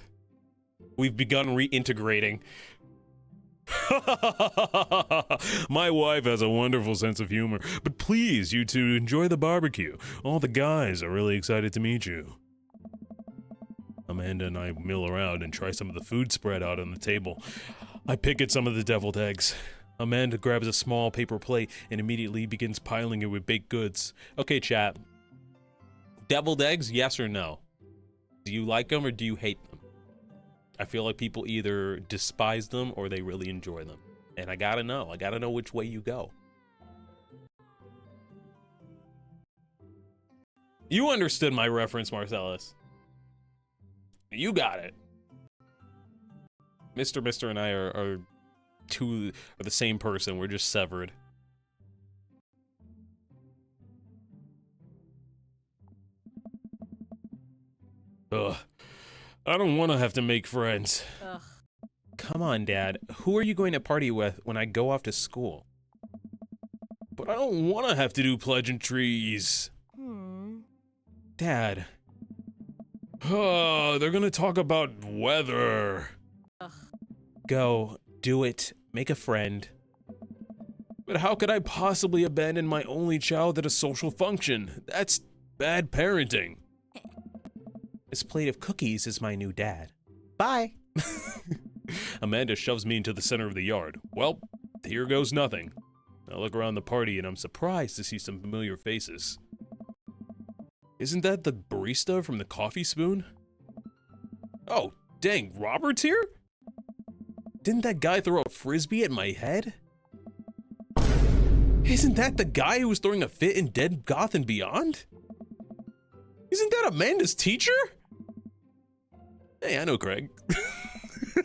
S3: We've begun reintegrating. My wife has a wonderful sense of humor, but please, you two, enjoy the barbecue. All the guys are really excited to meet you. Amanda and I mill around and try some of the food spread out on the table. I pick at some of the deviled eggs. Amanda grabs a small paper plate and immediately begins piling it with baked goods. Okay, chat. Deviled eggs, yes or no? Do you like them or do you hate them? I feel like people either despise them or they really enjoy them. And I gotta know. I gotta know which way you go. You understood my reference, Marcellus. You got it. Mr. and I are the same person. We're just severed. Ugh. I don't want to have to make friends.
S2: Ugh.
S1: Come on, Dad. Who are you going to party with when I go off to school?
S3: But I don't want to have to do pleasantries.
S1: Dad.
S3: Oh, they're gonna talk about weather.
S2: Ugh.
S1: Go. Do it. Make a friend.
S3: But how could I possibly abandon my only child at a social function? That's bad parenting.
S1: This plate of cookies is my new dad. Bye.
S3: Amanda shoves me into the center of the yard. Well, here goes nothing. I look around the party and I'm surprised to see some familiar faces. Isn't that the barista from the Coffee Spoon? Oh, dang, Robert's here? Didn't that guy throw a frisbee at my head? Isn't that the guy who was throwing a fit in Dead Goth and Beyond? Isn't that Amanda's teacher? Hey, I know Craig.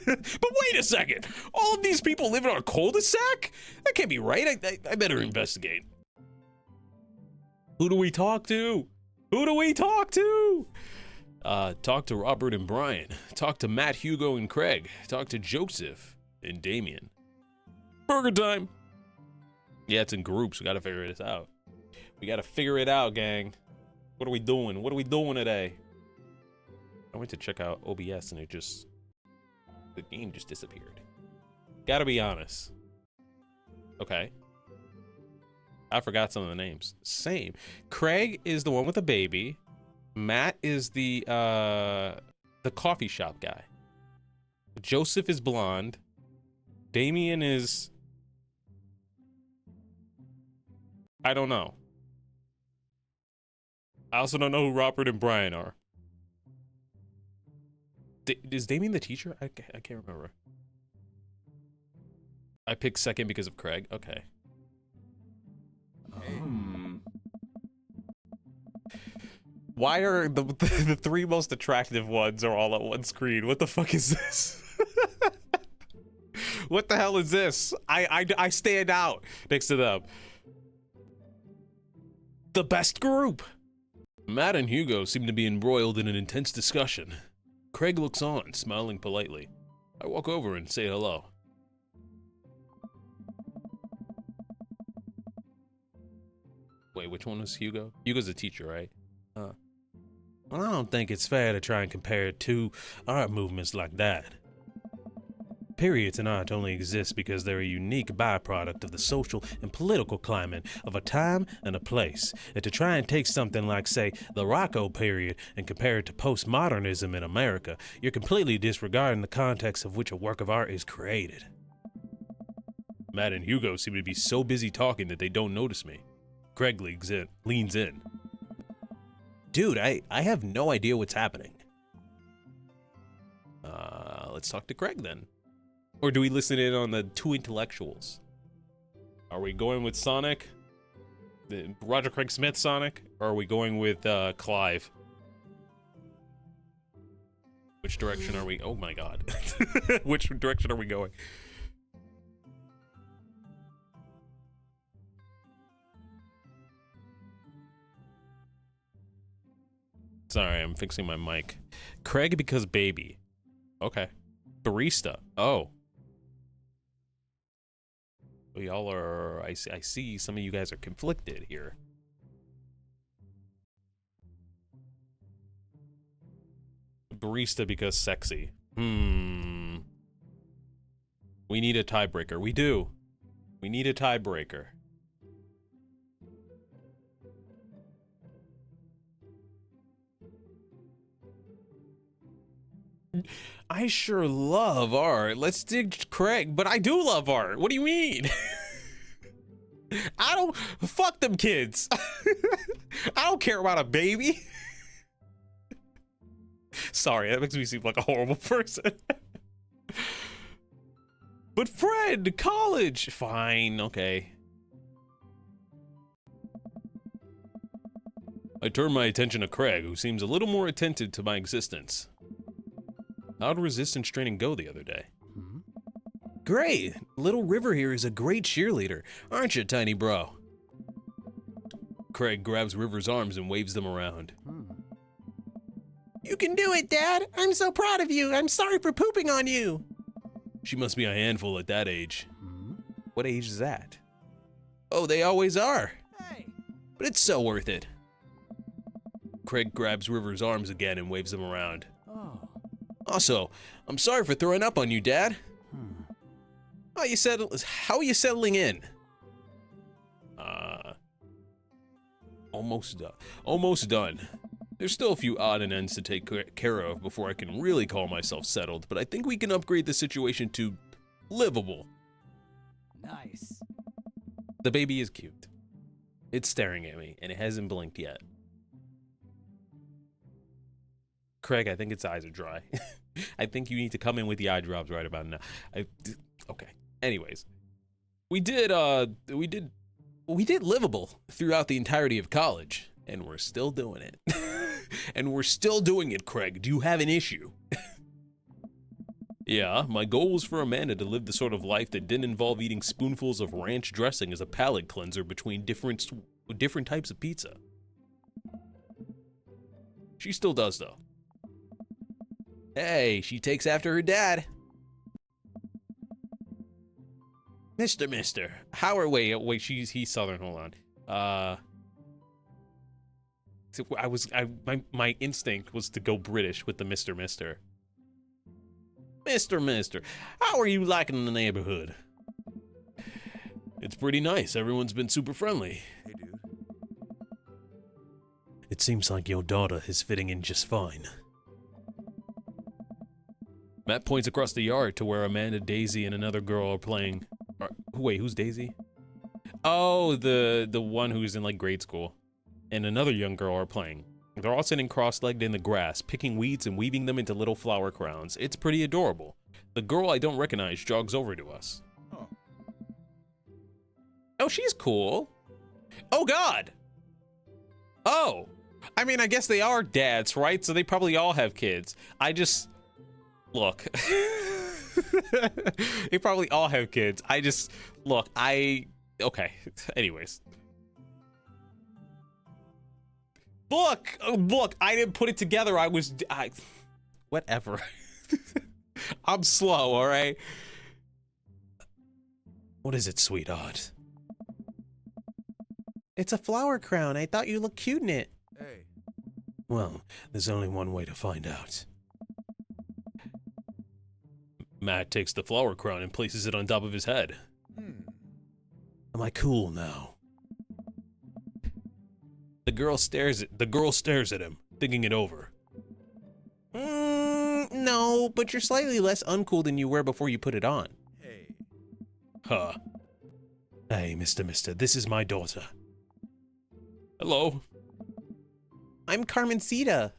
S3: But wait a second. All of these people live in a cul-de-sac? That can't be right. I better investigate. Who do we talk to? Who do we talk to? Talk to Robert and Brian. Talk to Matt, Hugo, and Craig. Talk to Joseph and Damien. Burger time. Yeah, it's in groups. We gotta figure this out. We gotta figure it out, gang. What are we doing? What are we doing today? I went to check out OBS and the game just disappeared. Gotta be honest. Okay. I forgot some of the names. Same. Craig is the one with the baby. Matt is the coffee shop guy. Joseph is blonde. Damien is... I don't know. I also don't know who Robert and Brian are. Is Damien the teacher? I can't remember. I picked second because of Craig. Okay. Why are the three most attractive ones are all at one screen? What the fuck is this? What the hell is this? I stand out next to them. The best group. Matt and Hugo seem to be embroiled in an intense discussion. Craig looks on, smiling politely. I walk over and say hello. Wait, which one was Hugo? Hugo's a teacher, right? Well, I don't think it's fair to try and compare two art movements like that. Periods in art only exist because they're a unique byproduct of the social and political climate of a time and a place. And to try and take something like, say, the Rococo period and compare it to postmodernism in America, you're completely disregarding the context of which a work of art is created. Matt and Hugo seem to be so busy talking that they don't notice me. Craig leans in. Dude, I have no idea what's happening. Let's talk to Craig then. Or do we listen in on the two intellectuals? Are we going with Sonic? The Roger Craig Smith Sonic? Or are we going with Clive? Which direction are we? Oh my god. Which direction are we going? Sorry, I'm fixing my mic. Craig because baby. Okay. Barista. Oh. Well, y'all are... I see some of you guys are conflicted here. Barista because sexy. We need a tiebreaker. We do. We need a tiebreaker. I sure love art. Let's dig Craig, but I do love art. What do you mean? I don't... Fuck them kids. I don't care about a baby. Sorry, that makes me seem like a horrible person. But friend, college. Fine, okay. I turn my attention to Craig, who seems a little more attentive to my existence. How'd resistance training go the other day? Great! Little River here is a great cheerleader, aren't you, tiny bro? Craig grabs River's arms and waves them around. You can do it, Dad! I'm so proud of you! I'm sorry for pooping on you! She must be a handful at that age. What age is that? Oh, they always are! Hey. But it's so worth it. Craig grabs River's arms again and waves them around. Also, I'm sorry for throwing up on you, Dad. How are you settling in? Almost done. Almost done. There's still a few odd and ends to take care of before I can really call myself settled, but I think we can upgrade the situation to livable.
S4: Nice.
S3: The baby is cute. It's staring at me, and it hasn't blinked yet. Craig, I think its eyes are dry. I think you need to come in with the eye drops right about now. Okay. Anyways, we did livable throughout the entirety of college, and we're still doing it. And we're still doing it, Craig. Do you have an issue? Yeah, my goal was for Amanda to live the sort of life that didn't involve eating spoonfuls of ranch dressing as a palate cleanser between different types of pizza. She still does, though. Hey, she takes after her dad. Mister. How are, wait, he's Southern, hold on. So my instinct was to go British with the Mister. Mister, how are you liking the neighborhood? It's pretty nice. Everyone's been super friendly.
S5: Hey, dude.
S3: It seems like your daughter is fitting in just fine. Matt points across the yard to where Amanda, Daisy, and another girl are playing. Wait, who's Daisy? Oh, the one who's in like grade school. And another young girl are playing. They're all sitting cross-legged in the grass, picking weeds and weaving them into little flower crowns. It's pretty adorable. The girl I don't recognize jogs over to us.
S5: Oh.
S3: Oh, she's cool. Oh, God. Oh. I mean, I guess they are dads, right? So they probably all have kids. I just... Look. They probably all have kids. I just... Look, okay. Anyways. Look, I didn't put it together. Whatever. I'm slow, all right? What is it, sweetheart? It's a flower crown. I thought you looked cute in it.
S5: Hey.
S3: Well, there's only one way to find out. Matt takes the flower crown and places it on top of his head. Am I cool now? The girl stares at him, thinking it over. No, but you're slightly less uncool than you were before you put it on.
S5: Hey.
S3: Huh. Hey, Mister, this is my daughter. Hello. I'm Carmencita.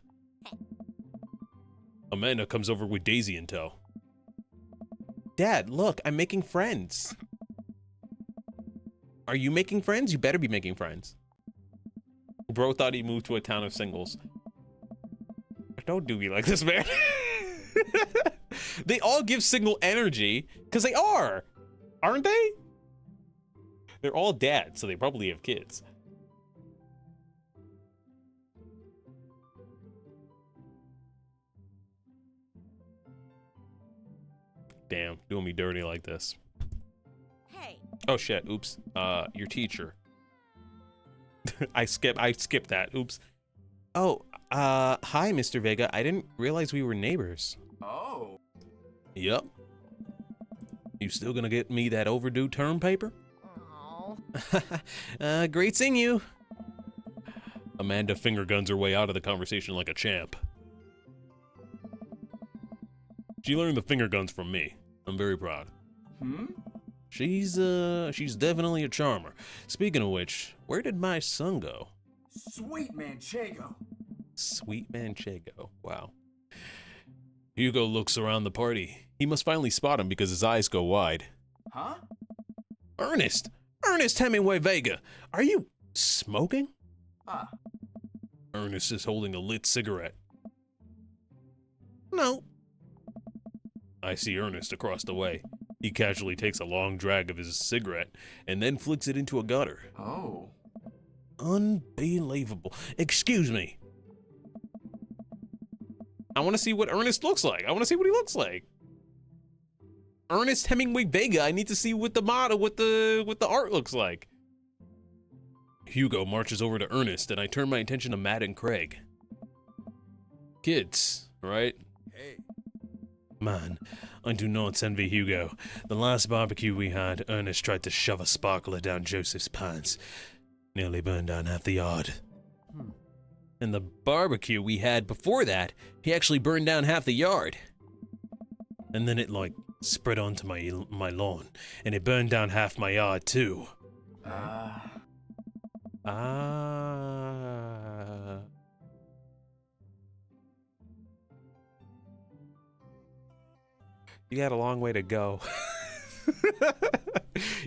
S3: Amanda comes over with Daisy in tow. Dad, look, I'm making friends. Are you making friends? You better be making friends. Bro thought he moved to a town of singles. Don't do me like this, man. They all give single energy, because they are. Aren't they? They're all dads, so they probably have kids. Damn, doing me dirty like this.
S2: Hey.
S3: Oh shit, oops. Your teacher. I skipped that. Oops. Oh, hi, Mr. Vega. I didn't realize we were neighbors.
S5: Oh.
S3: Yup. You still gonna get me that overdue term paper?
S2: Oh.
S3: Great seeing you. Amanda finger guns her way out of the conversation like a champ. She learned the finger guns from me. I'm very proud. She's definitely a charmer. Speaking of which, where did my son go?
S5: Sweet Manchego.
S3: Sweet Manchego. Wow. Hugo looks around the party. He must finally spot him because his eyes go wide.
S5: Huh?
S3: Ernest Hemingway Vega. Are you smoking?
S5: Ah.
S3: Ernest is holding a lit cigarette.
S1: No.
S3: I see Ernest across the way. He casually takes a long drag of his cigarette and then flicks it into a gutter.
S5: Oh.
S3: Unbelievable. Excuse me. I want to see what Ernest looks like. I want to see what he looks like. Ernest Hemingway Vega. I need to see what the model, what the art looks like. Hugo marches over to Ernest, and I turn my attention to Matt and Craig. Kids, right?
S5: Hey.
S3: Man, I do not envy Hugo. The last barbecue we had, Ernest tried to shove a sparkler down Joseph's pants. Nearly burned down half the yard. And the barbecue we had before that, he actually burned down half the yard. And then it, like, spread onto my lawn, and it burned down half my yard, too. You got a long way to go.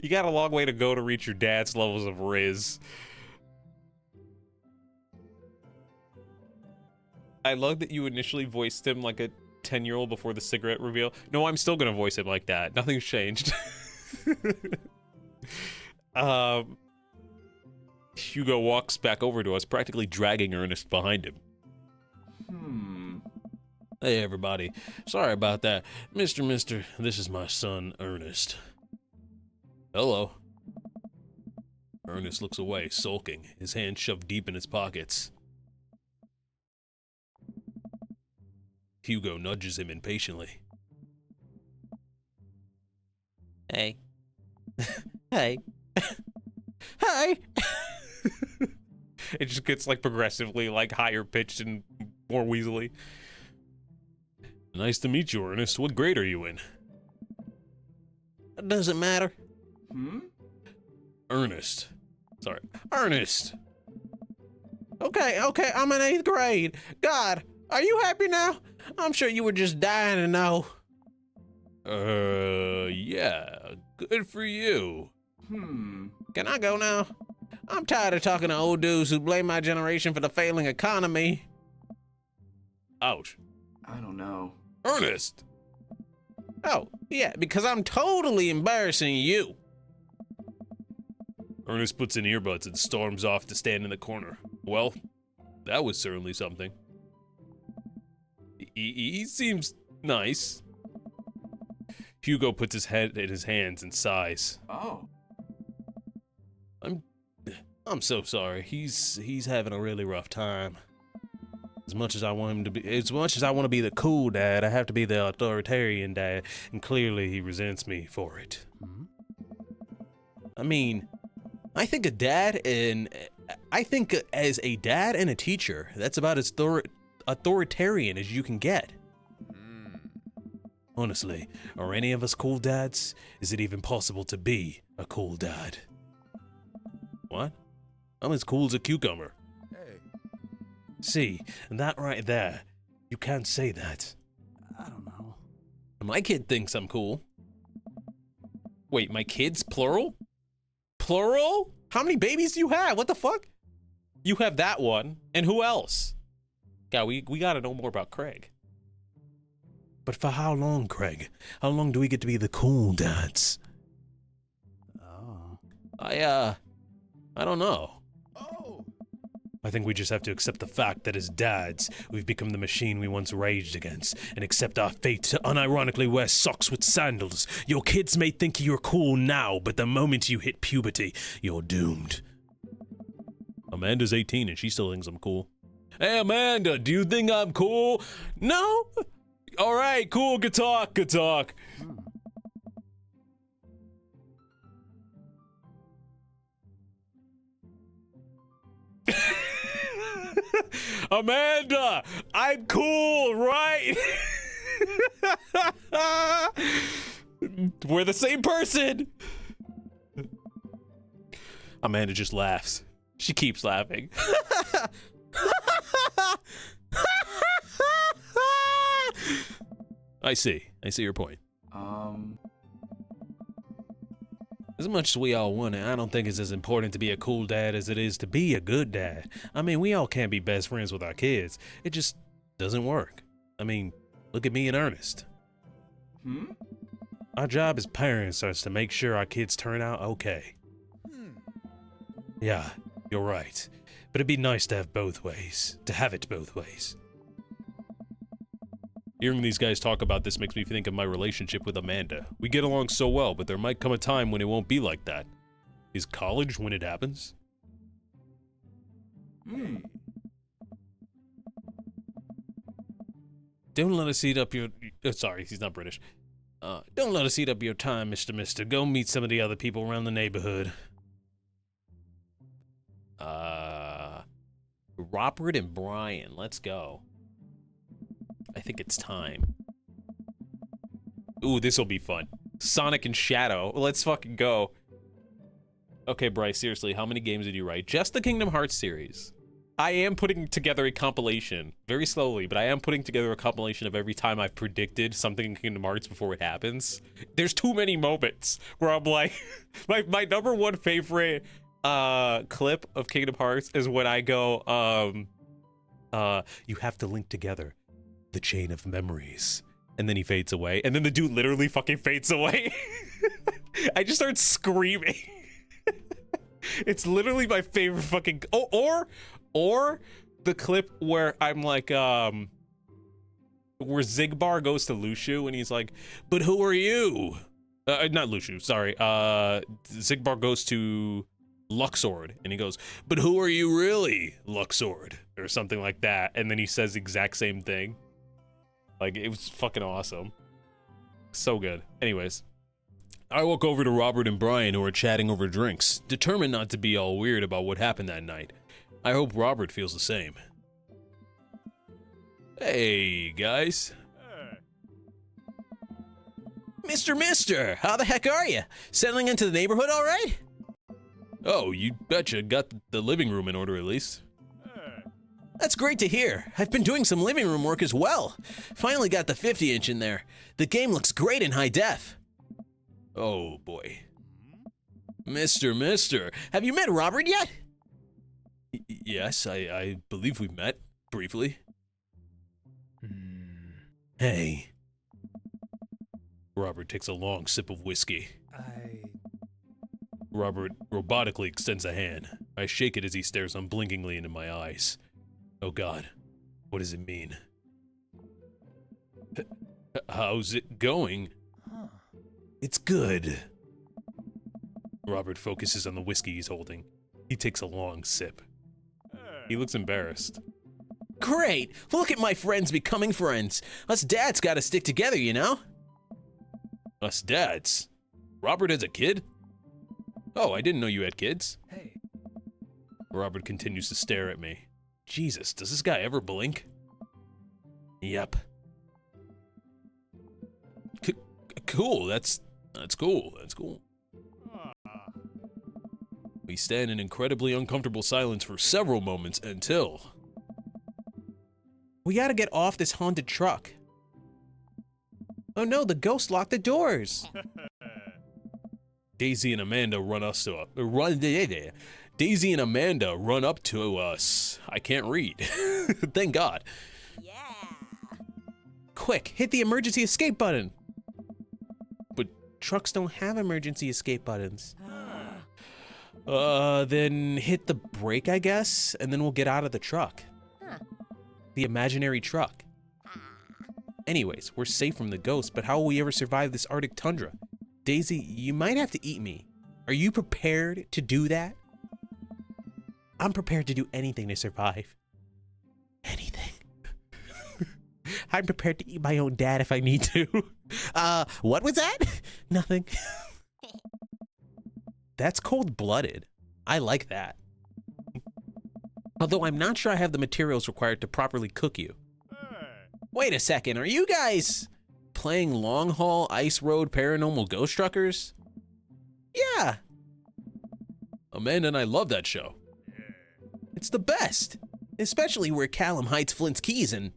S3: You got a long way to go to reach your dad's levels of riz. I love that you initially voiced him like a 10-year-old before the cigarette reveal. No, I'm still gonna voice him like that. Nothing's changed. Hugo walks back over to us, practically dragging Ernest behind him. Hey, everybody. Sorry about that. Mister, this is my son, Ernest. Hello. Ernest looks away, sulking, his hands shoved deep in his pockets. Hugo nudges him impatiently. Hey. Hey. Hey! It just gets, like, progressively, like, higher pitched and more weaselly. Nice to meet you, Ernest. What grade are you in? It doesn't matter. Ernest. Sorry. Ernest! Okay, I'm in 8th grade. God, are you happy now? I'm sure you were just dying to know. Yeah. Good for you. Can I go now? I'm tired of talking to old dudes who blame my generation for the failing economy. Ouch.
S5: I don't know.
S3: Ernest! Oh, yeah, because I'm totally embarrassing you. Ernest puts in earbuds and storms off to stand in the corner. Well, that was certainly something. He seems nice. Hugo puts his head in his hands and sighs.
S5: Oh.
S3: I'm so sorry. He's having a really rough time. As much as I want him to be, as much as I want to be the cool dad, I have to be the authoritarian dad, and clearly he resents me for it. I mean, I think as a dad and a teacher, that's about as authoritarian as you can get. Honestly, are any of us cool dads? Is it even possible to be a cool dad? What? I'm as cool as a cucumber. See, that right there, you can't say that.
S4: I don't know.
S3: My kid thinks I'm cool. Wait, my kids, plural? Plural? How many babies do you have? What the fuck? You have that one, and who else? God, we gotta know more about Craig. But for how long, Craig? How long do we get to be the cool dads?
S4: Oh.
S3: I don't know. I think we just have to accept the fact that as dads, we've become the machine we once raged against, and accept our fate to unironically wear socks with sandals. Your kids may think you're cool now, but the moment you hit puberty, you're doomed. Amanda's 18 and she still thinks I'm cool. Hey, Amanda, do you think I'm cool? No? All right, cool, good talk, good talk. Amanda, I'm cool, right? We're the same person. Amanda just laughs. She keeps laughing. I see your point. As much as we all want it, I don't think it's as important to be a cool dad as it is to be a good dad. I mean, we all can't be best friends with our kids. It just doesn't work. I mean, look at me and Ernest. Our job as parents is to make sure our kids turn out okay. Yeah, you're right. But it'd be nice to have both ways. To have it both ways. Hearing these guys talk about this makes me think of my relationship with Amanda. We get along so well, but there might come a time when it won't be like that. Is college when it happens? Don't let us eat up your... sorry, he's not British. Don't let us eat up your time, Mr. Go meet some of the other people around the neighborhood. Robert and Brian, let's go. I think it's time. Ooh, this'll be fun. Sonic and Shadow. Let's fucking go. Okay, Bryce, seriously, how many games did you write? Just the Kingdom Hearts series. I am putting together a compilation, very slowly, but I am putting together a compilation of every time I've predicted something in Kingdom Hearts before it happens. There's too many moments where I'm like, my number one favorite clip of Kingdom Hearts is when I go, you have to link together The chain of memories. And then he fades away. And then the dude literally fucking fades away. I just start screaming. It's literally my favorite fucking... Oh, or the clip where I'm like, where Zigbar goes to Lushu and he's like, but who are you? Not Lushu, sorry. Zigbar goes to Luxord and he goes, but who are you really, Luxord? Or something like that. And then he says the exact same thing. Like, it was fucking awesome. So good. Anyways, I walk over to Robert and Brian, who are chatting over drinks, determined not to be all weird about what happened that night. I hope Robert feels the same. Hey, guys. Mister, how the heck are you? Settling into the neighborhood all right? Oh, you betcha. Got the living room in order at least. That's great to hear. I've been doing some living room work as well. Finally got the 50-inch in there. The game looks great in high def. Oh boy. Mister, have you met Robert yet? Yes, I believe we met, briefly. Hey. Robert takes a long sip of whiskey. Robert robotically extends a hand. I shake it as he stares unblinkingly into my eyes. Oh God, what does it mean? How's it going? It's good. Robert focuses on the whiskey he's holding. He takes a long sip. He looks embarrassed. Great! Look at my friends becoming friends. Us dads gotta stick together, you know? Us dads? Robert has a kid? Oh, I didn't know you had kids. Hey. Robert continues to stare at me. Jesus, does this guy ever blink? Yep. Cool, that's cool. We stand in incredibly uncomfortable silence for several moments until... We gotta get off this haunted truck. Oh no, the ghost locked the doors. Daisy and Amanda run up to us. I can't read. Thank God.
S2: Yeah.
S1: Quick, hit the emergency escape button. But trucks don't have emergency escape buttons. Then hit the brake, I guess, and then we'll get out of the truck. The imaginary truck. Anyways, we're safe from the ghost, but how will we ever survive this Arctic tundra? Daisy, you might have to eat me. Are you prepared to do that? I'm prepared to do anything to survive. Anything. I'm prepared to eat my own dad if I need to. What was that? Nothing. That's cold-blooded. I like that. Although I'm not sure I have the materials required to properly cook you. Wait a second, are you guys playing Long Haul Ice Road Paranormal Ghost Truckers? Yeah. Amanda and I love that show. It's the best. Especially where Callum hides Flint's keys and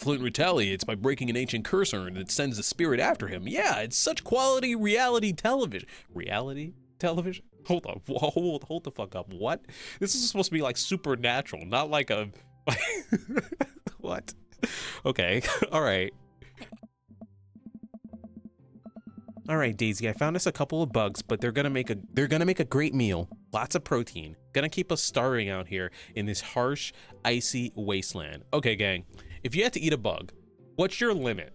S1: Flint retaliates by breaking an ancient cursor and it sends the spirit after him. Yeah, it's such quality reality television. Reality television? Hold on, hold the fuck up. What? This is supposed to be like Supernatural, not like a... What? Okay, all right. All right, Daisy, I found us a couple of bugs, but they're gonna make a great meal. Lots of protein. Gonna keep us starving out here in this harsh, icy wasteland. Okay, gang, if you had to eat a bug, what's your limit?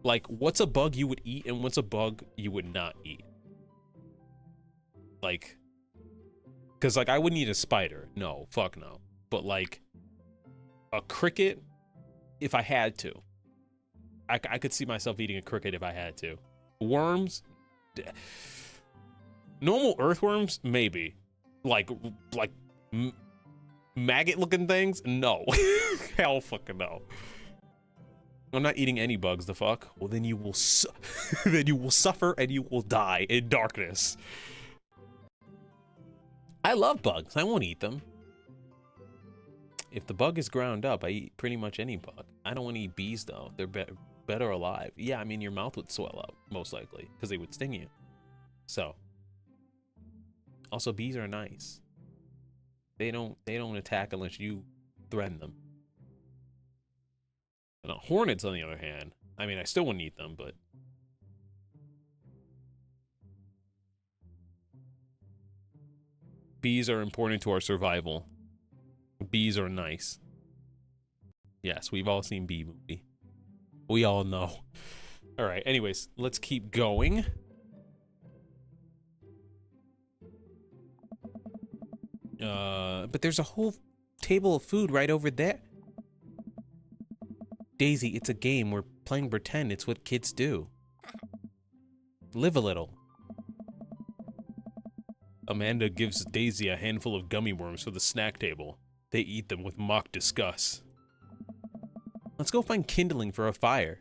S1: Like, what's a bug you would eat and what's a bug you would not eat? Like, cause like I wouldn't eat a spider. No, fuck no. But like a cricket, if I had to. I could see myself eating a cricket if I had to. Worms, normal earthworms, maybe. Like maggot-looking things, no. Hell, fucking no. I'm not eating any bugs. The fuck? Well, then you will, then you will suffer and you will die in darkness. I love bugs. I won't eat them. If the bug is ground up, I eat pretty much any bug. I don't want to eat bees though. They're better alive. Yeah, I mean your mouth would swell up most likely because they would sting you. So, also bees are nice. They don't attack unless you threaten them.
S3: Now, hornets, on the other hand, I mean, I still wouldn't eat them, but... Bees are important to our survival. Bees are nice. Yes, we've all seen Bee Movie. We all know. All right, anyways, let's keep going. But there's a whole table of food right over there. Daisy, it's a game. We're playing pretend. It's what kids do. Live a little. Amanda gives Daisy a handful of gummy worms for the snack table. They eat them with mock disgust. Let's go find kindling for a fire.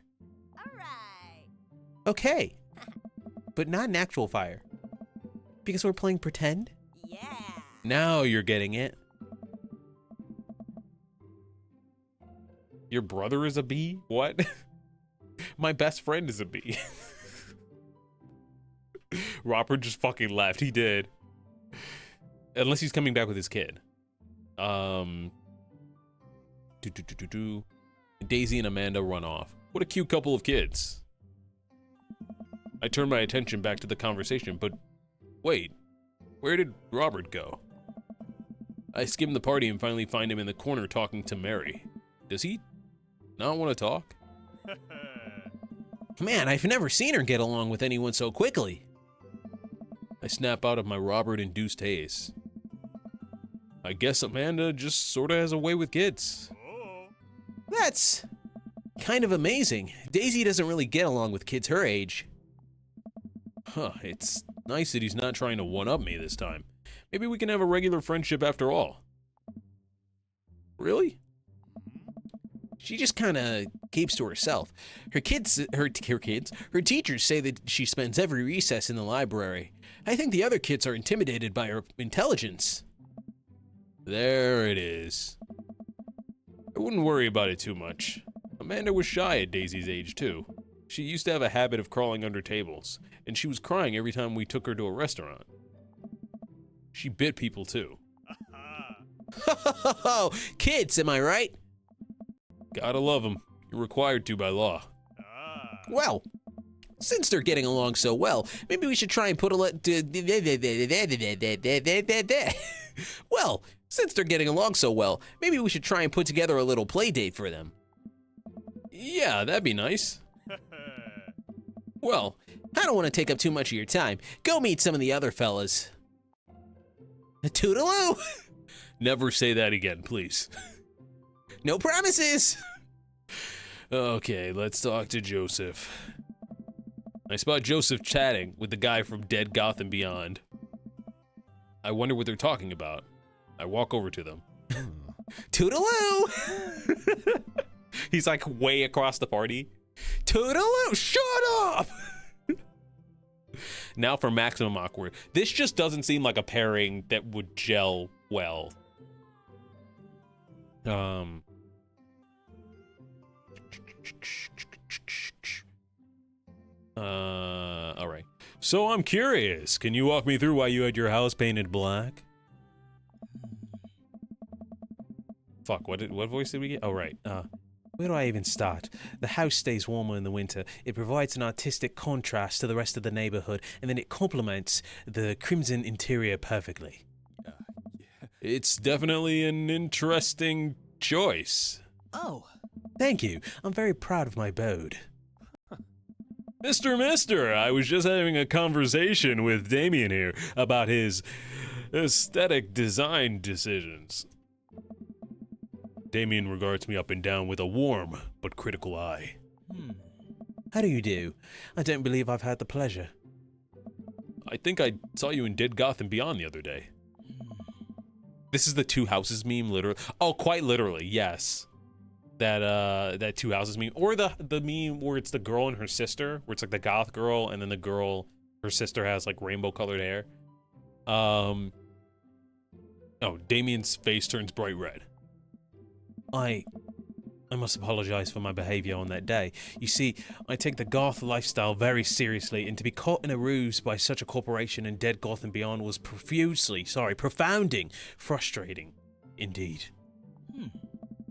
S2: Alright.
S1: Okay. But not an actual fire. Because we're playing pretend?
S2: Yeah.
S1: Now you're getting it.
S3: Your brother is a bee? What? My best friend is a bee. Robert just fucking left. He did. Unless he's coming back with his kid. Daisy and Amanda run off. What a cute couple of kids. I turn my attention back to the conversation, but wait, where did Robert go? I skim the party and finally find him in the corner talking to Mary. Does he not want to talk?
S1: Man, I've never seen her get along with anyone so quickly.
S3: I snap out of my Robert-induced haze. I guess Amanda just sorta has a way with kids.
S1: That's kind of amazing. Daisy doesn't really get along with kids her age.
S3: Huh, it's nice that he's not trying to one-up me this time. Maybe we can have a regular friendship after all. Really?
S1: She just kind of keeps to herself. Her teachers say that she spends every recess in the library. I think the other kids are intimidated by her intelligence.
S3: There it is. I wouldn't worry about it too much. Amanda was shy at Daisy's age, too. She used to have a habit of crawling under tables, and she was crying every time we took her to a restaurant. She bit people, too.
S1: Kids, am I right?
S3: Gotta love them. You're required to by law.
S1: Well, since they're getting along so well, maybe we should try and put a Well, since they're getting along so well, maybe we should try and put together a little play date for them.
S3: Yeah, that'd be nice.
S1: Well, I don't want to take up too much of your time. Go meet some of the other fellas. Toodaloo!
S3: Never say that again, please.
S1: No promises!
S3: Okay, let's talk to Joseph. I spot Joseph chatting with the guy from Dead Gotham Beyond. I wonder what they're talking about. I walk over to them.
S1: Toodaloo!
S3: He's like way across the party.
S1: Toodaloo! Shut up!
S3: Now for maximum awkward. This just doesn't seem like a pairing that would gel well. All right. So I'm curious. Can you walk me through why you had your house painted black? Fuck, what voice did we get? Oh, right.
S1: Where do I even start? The house stays warmer in the winter. It provides an artistic contrast to the rest of the neighborhood, and then it complements the crimson interior perfectly.
S3: It's definitely an interesting choice.
S1: Oh, thank you. I'm very proud of my abode.
S3: Mister, I was just having a conversation with Damien here about his aesthetic design decisions. Damien regards me up and down with a warm but critical eye.
S1: How do you do? I don't believe I've had the pleasure.
S3: I think I saw you in Dead Gotham Beyond the other day. This is the two houses meme, literally. Oh, quite literally, yes. That two houses meme, or the meme where it's the girl and her sister, where it's like the goth girl, and then the girl, her sister has like rainbow colored hair. Oh, Damien's face turns bright red.
S1: I must apologize for my behavior on that day. You see, I take the goth lifestyle very seriously, and to be caught in a ruse by such a corporation in Dead Gotham Beyond was profounding frustrating, indeed.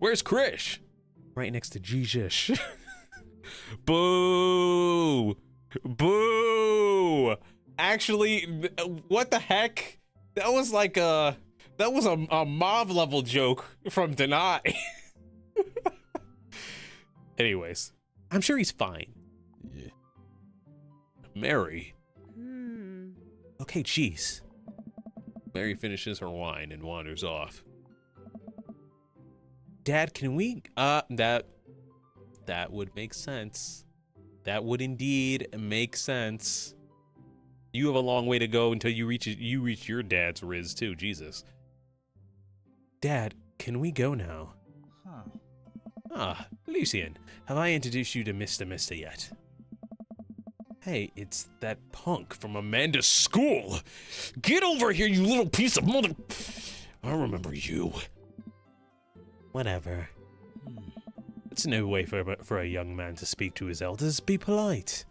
S3: Where's Krish?
S1: Right next to Jesus.
S3: Boo! Boo! Actually, what the heck? That was like a mob level joke from Deny. Anyways,
S1: I'm sure he's fine.
S4: Yeah.
S3: Mary.
S1: Okay, jeez.
S3: Mary finishes her wine and wanders off.
S1: Dad, can we
S3: That would make sense. That would indeed make sense. You have a long way to go until you reach your dad's riz too, Jesus.
S1: Dad, can we go now?
S4: Huh.
S1: Ah, Lucien, have I introduced you to Mr. yet?
S3: Hey, it's that punk from Amanda's school. Get over here, you little piece of mother... I remember you.
S1: Whatever. It's no way for a young man to speak to his elders. Be polite.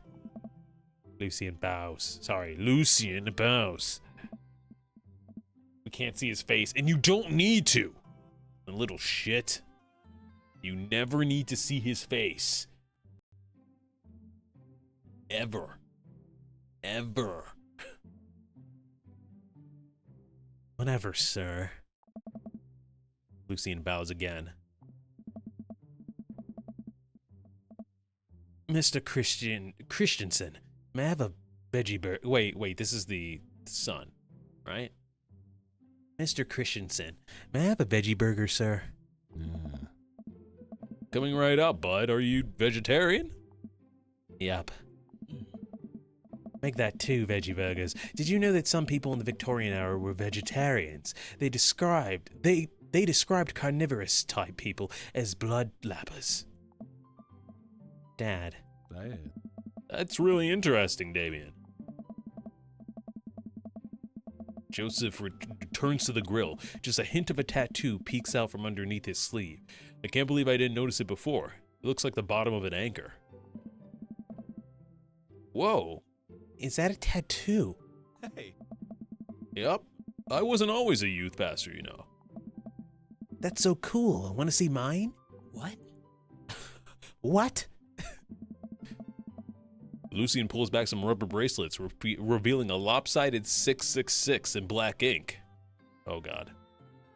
S3: Lucien bows. Sorry, Lucien bows. We can't see his face, and you don't need to. A little shit. You never need to see his face. Ever. Ever.
S1: Whatever, sir.
S3: Lucien bows again.
S1: Mr. Christensen, may I have a veggie burger?
S3: Wait, this is the son, right?
S1: Mr. Christensen, may I have a veggie burger, sir?
S3: Coming right up, bud. Are you vegetarian?
S1: Yup. Make that 2 veggie burgers. Did you know that some people in the Victorian era were vegetarians? They described carnivorous type people as blood lappers. Dad.
S3: That's really interesting, Damien. Joseph returns to the grill. Just a hint of a tattoo peeks out from underneath his sleeve. I can't believe I didn't notice it before. It looks like the bottom of an anchor. Whoa.
S1: Is that a tattoo?
S4: Hey.
S3: Yep. I wasn't always a youth pastor, you know.
S1: That's so cool. Want to see mine?
S2: What?
S1: What?
S3: Lucien pulls back some rubber bracelets, revealing a lopsided 666 in black ink. Oh god.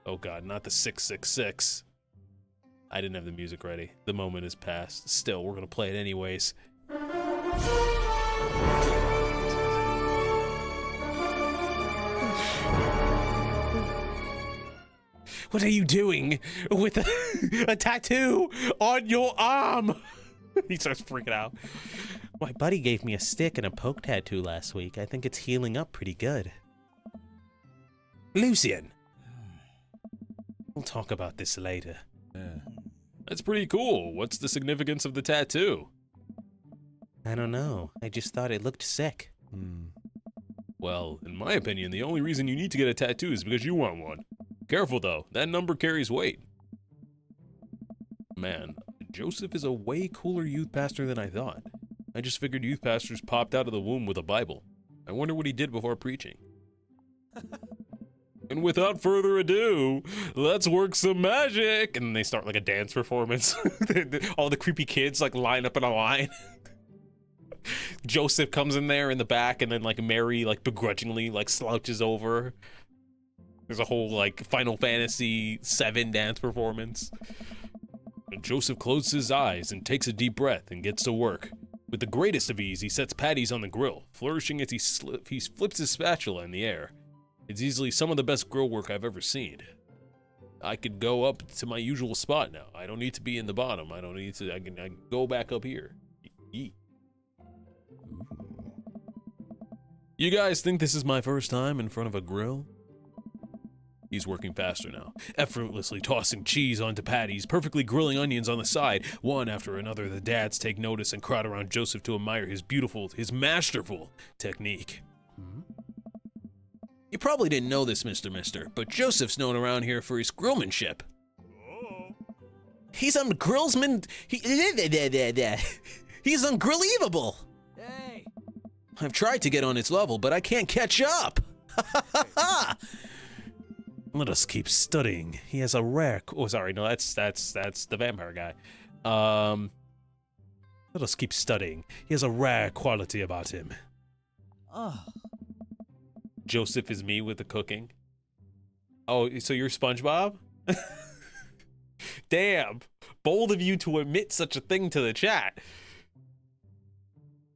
S3: Oh god, not the 666. I didn't have the music ready. The moment has passed. Still, we're gonna play it anyways.
S1: What are you doing with a tattoo on your arm? He starts freaking out. My buddy gave me a stick and a poke tattoo last week. I think it's healing up pretty good. Lucien. We'll talk about this later.
S3: That's pretty cool. What's the significance of the tattoo?
S1: I don't know. I just thought it looked sick.
S3: Well, in my opinion, the only reason you need to get a tattoo is because you want one. Careful though, that number carries weight. Man, Joseph is a way cooler youth pastor than I thought. I just figured youth pastors popped out of the womb with a Bible. I wonder what he did before preaching. And without further ado, let's work some magic! And they start like a dance performance. All the creepy kids like line up in a line. Joseph comes in there in the back, and then like Mary like begrudgingly like slouches over. There's a whole like Final Fantasy VII dance performance. And Joseph closes his eyes and takes a deep breath and gets to work. With the greatest of ease, he sets patties on the grill, flourishing as he flips his spatula in the air. It's easily some of the best grill work I've ever seen. I could go up to my usual spot now. I don't need to be in the bottom. I can go back up here. Yeet. You guys think this is my first time in front of a grill? He's working faster now, effortlessly tossing cheese onto patties, perfectly grilling onions on the side. One after another, the dads take notice and crowd around Joseph to admire his masterful technique. You probably didn't know this, Mr. Mister, but Joseph's known around here for his grillmanship. He's ungrillsman. He's ungrillevable.
S2: Hey!
S3: I've tried to get on his level, but I can't catch up. Let us keep studying. He has a rare. Oh, sorry, no, that's the vampire guy. Let us keep studying. He has a rare quality about him.
S2: Ugh.
S3: Joseph is me with the cooking. Oh, so you're SpongeBob? Damn, bold of you to admit such a thing to the chat.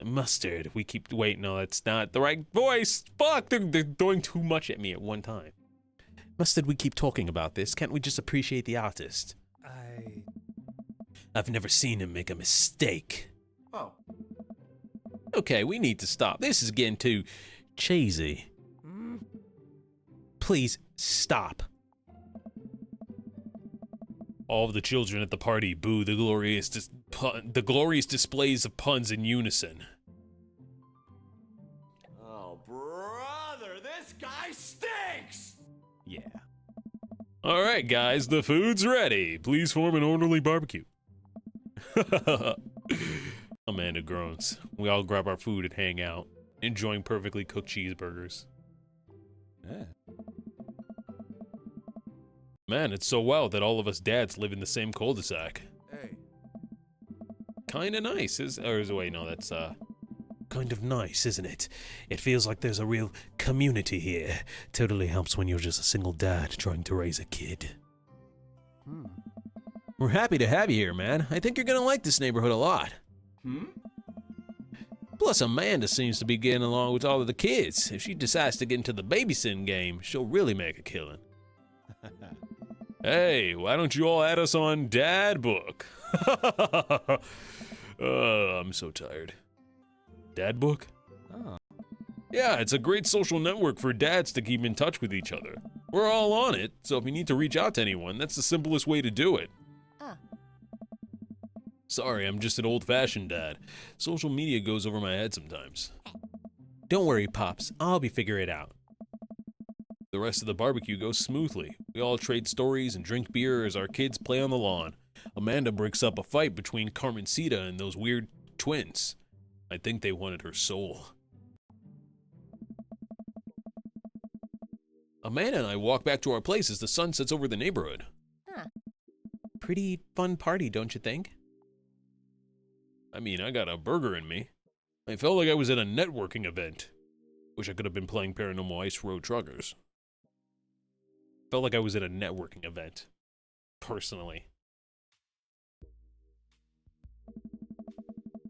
S3: Mustard, we keep. Wait, no, that's not the right voice. Fuck, they're throwing too much at me at one time. Mustard, we keep talking about this. Can't we just appreciate the artist? I've never seen him make a mistake.
S5: Oh.
S3: Okay, we need to stop. This is getting too cheesy. Please stop. All of the children at the party boo the glorious displays of puns in unison.
S5: Oh, brother, this guy stinks!
S3: Yeah. All right, guys, the food's ready. Please form an orderly barbecue. Amanda groans. We all grab our food and hang out, enjoying perfectly cooked cheeseburgers.
S4: Yeah.
S3: Man, it's so wild that all of us dads live in the same cul-de-sac.
S4: Hey.
S3: Kinda nice, wait, no, that's, kind of nice, isn't it? It feels like there's a real community here. Totally helps when you're just a single dad trying to raise a kid. We're happy to have you here, man. I think you're gonna like this neighborhood a lot. Plus, Amanda seems to be getting along with all of the kids. If she decides to get into the babysitting game, she'll really make a killing. Hey, why don't you all add us on Dad Book? I'm so tired. Dad Book?
S4: Oh.
S3: Yeah, it's a great social network for dads to keep in touch with each other. We're all on it, so if you need to reach out to anyone, that's the simplest way to do it. Sorry, I'm just an old-fashioned dad. Social media goes over my head sometimes. Don't worry, Pops. I'll be figuring it out. The rest of the barbecue goes smoothly. We all trade stories and drink beer as our kids play on the lawn. Amanda breaks up a fight between Carmencita and those weird twins. I think they wanted her soul. Amanda and I walk back to our place as the sun sets over the neighborhood. Pretty fun party, don't you think? I mean, I got a burger in me. I felt like I was at a networking event. Wish I could have been playing Paranormal Ice Road Truckers. Felt like I was at a networking event. Personally.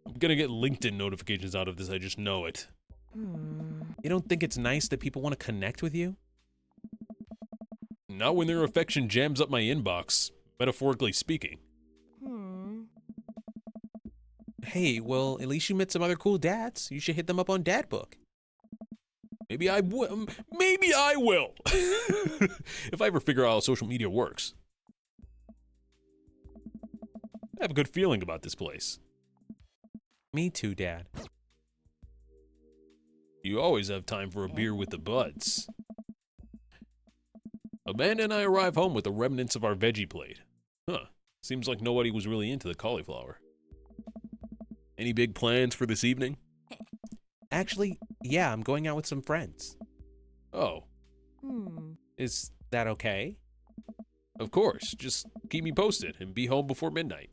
S3: I'm gonna get LinkedIn notifications out of this, I just know it. You don't think it's nice that people want to connect with you? Not when their affection jams up my inbox, metaphorically speaking. Hey, well, at least you met some other cool dads. You should hit them up on Dad Book. Maybe I will. Maybe I will. If I ever figure out how social media works. I have a good feeling about this place. Me too, Dad. You always have time for a beer with the buds. Amanda and I arrive home with the remnants of our veggie plate. Huh. Seems like nobody was really into the cauliflower. Any big plans for this evening? Actually, yeah, I'm going out with some friends. Oh. Is that okay? Of course. Just keep me posted and be home before midnight.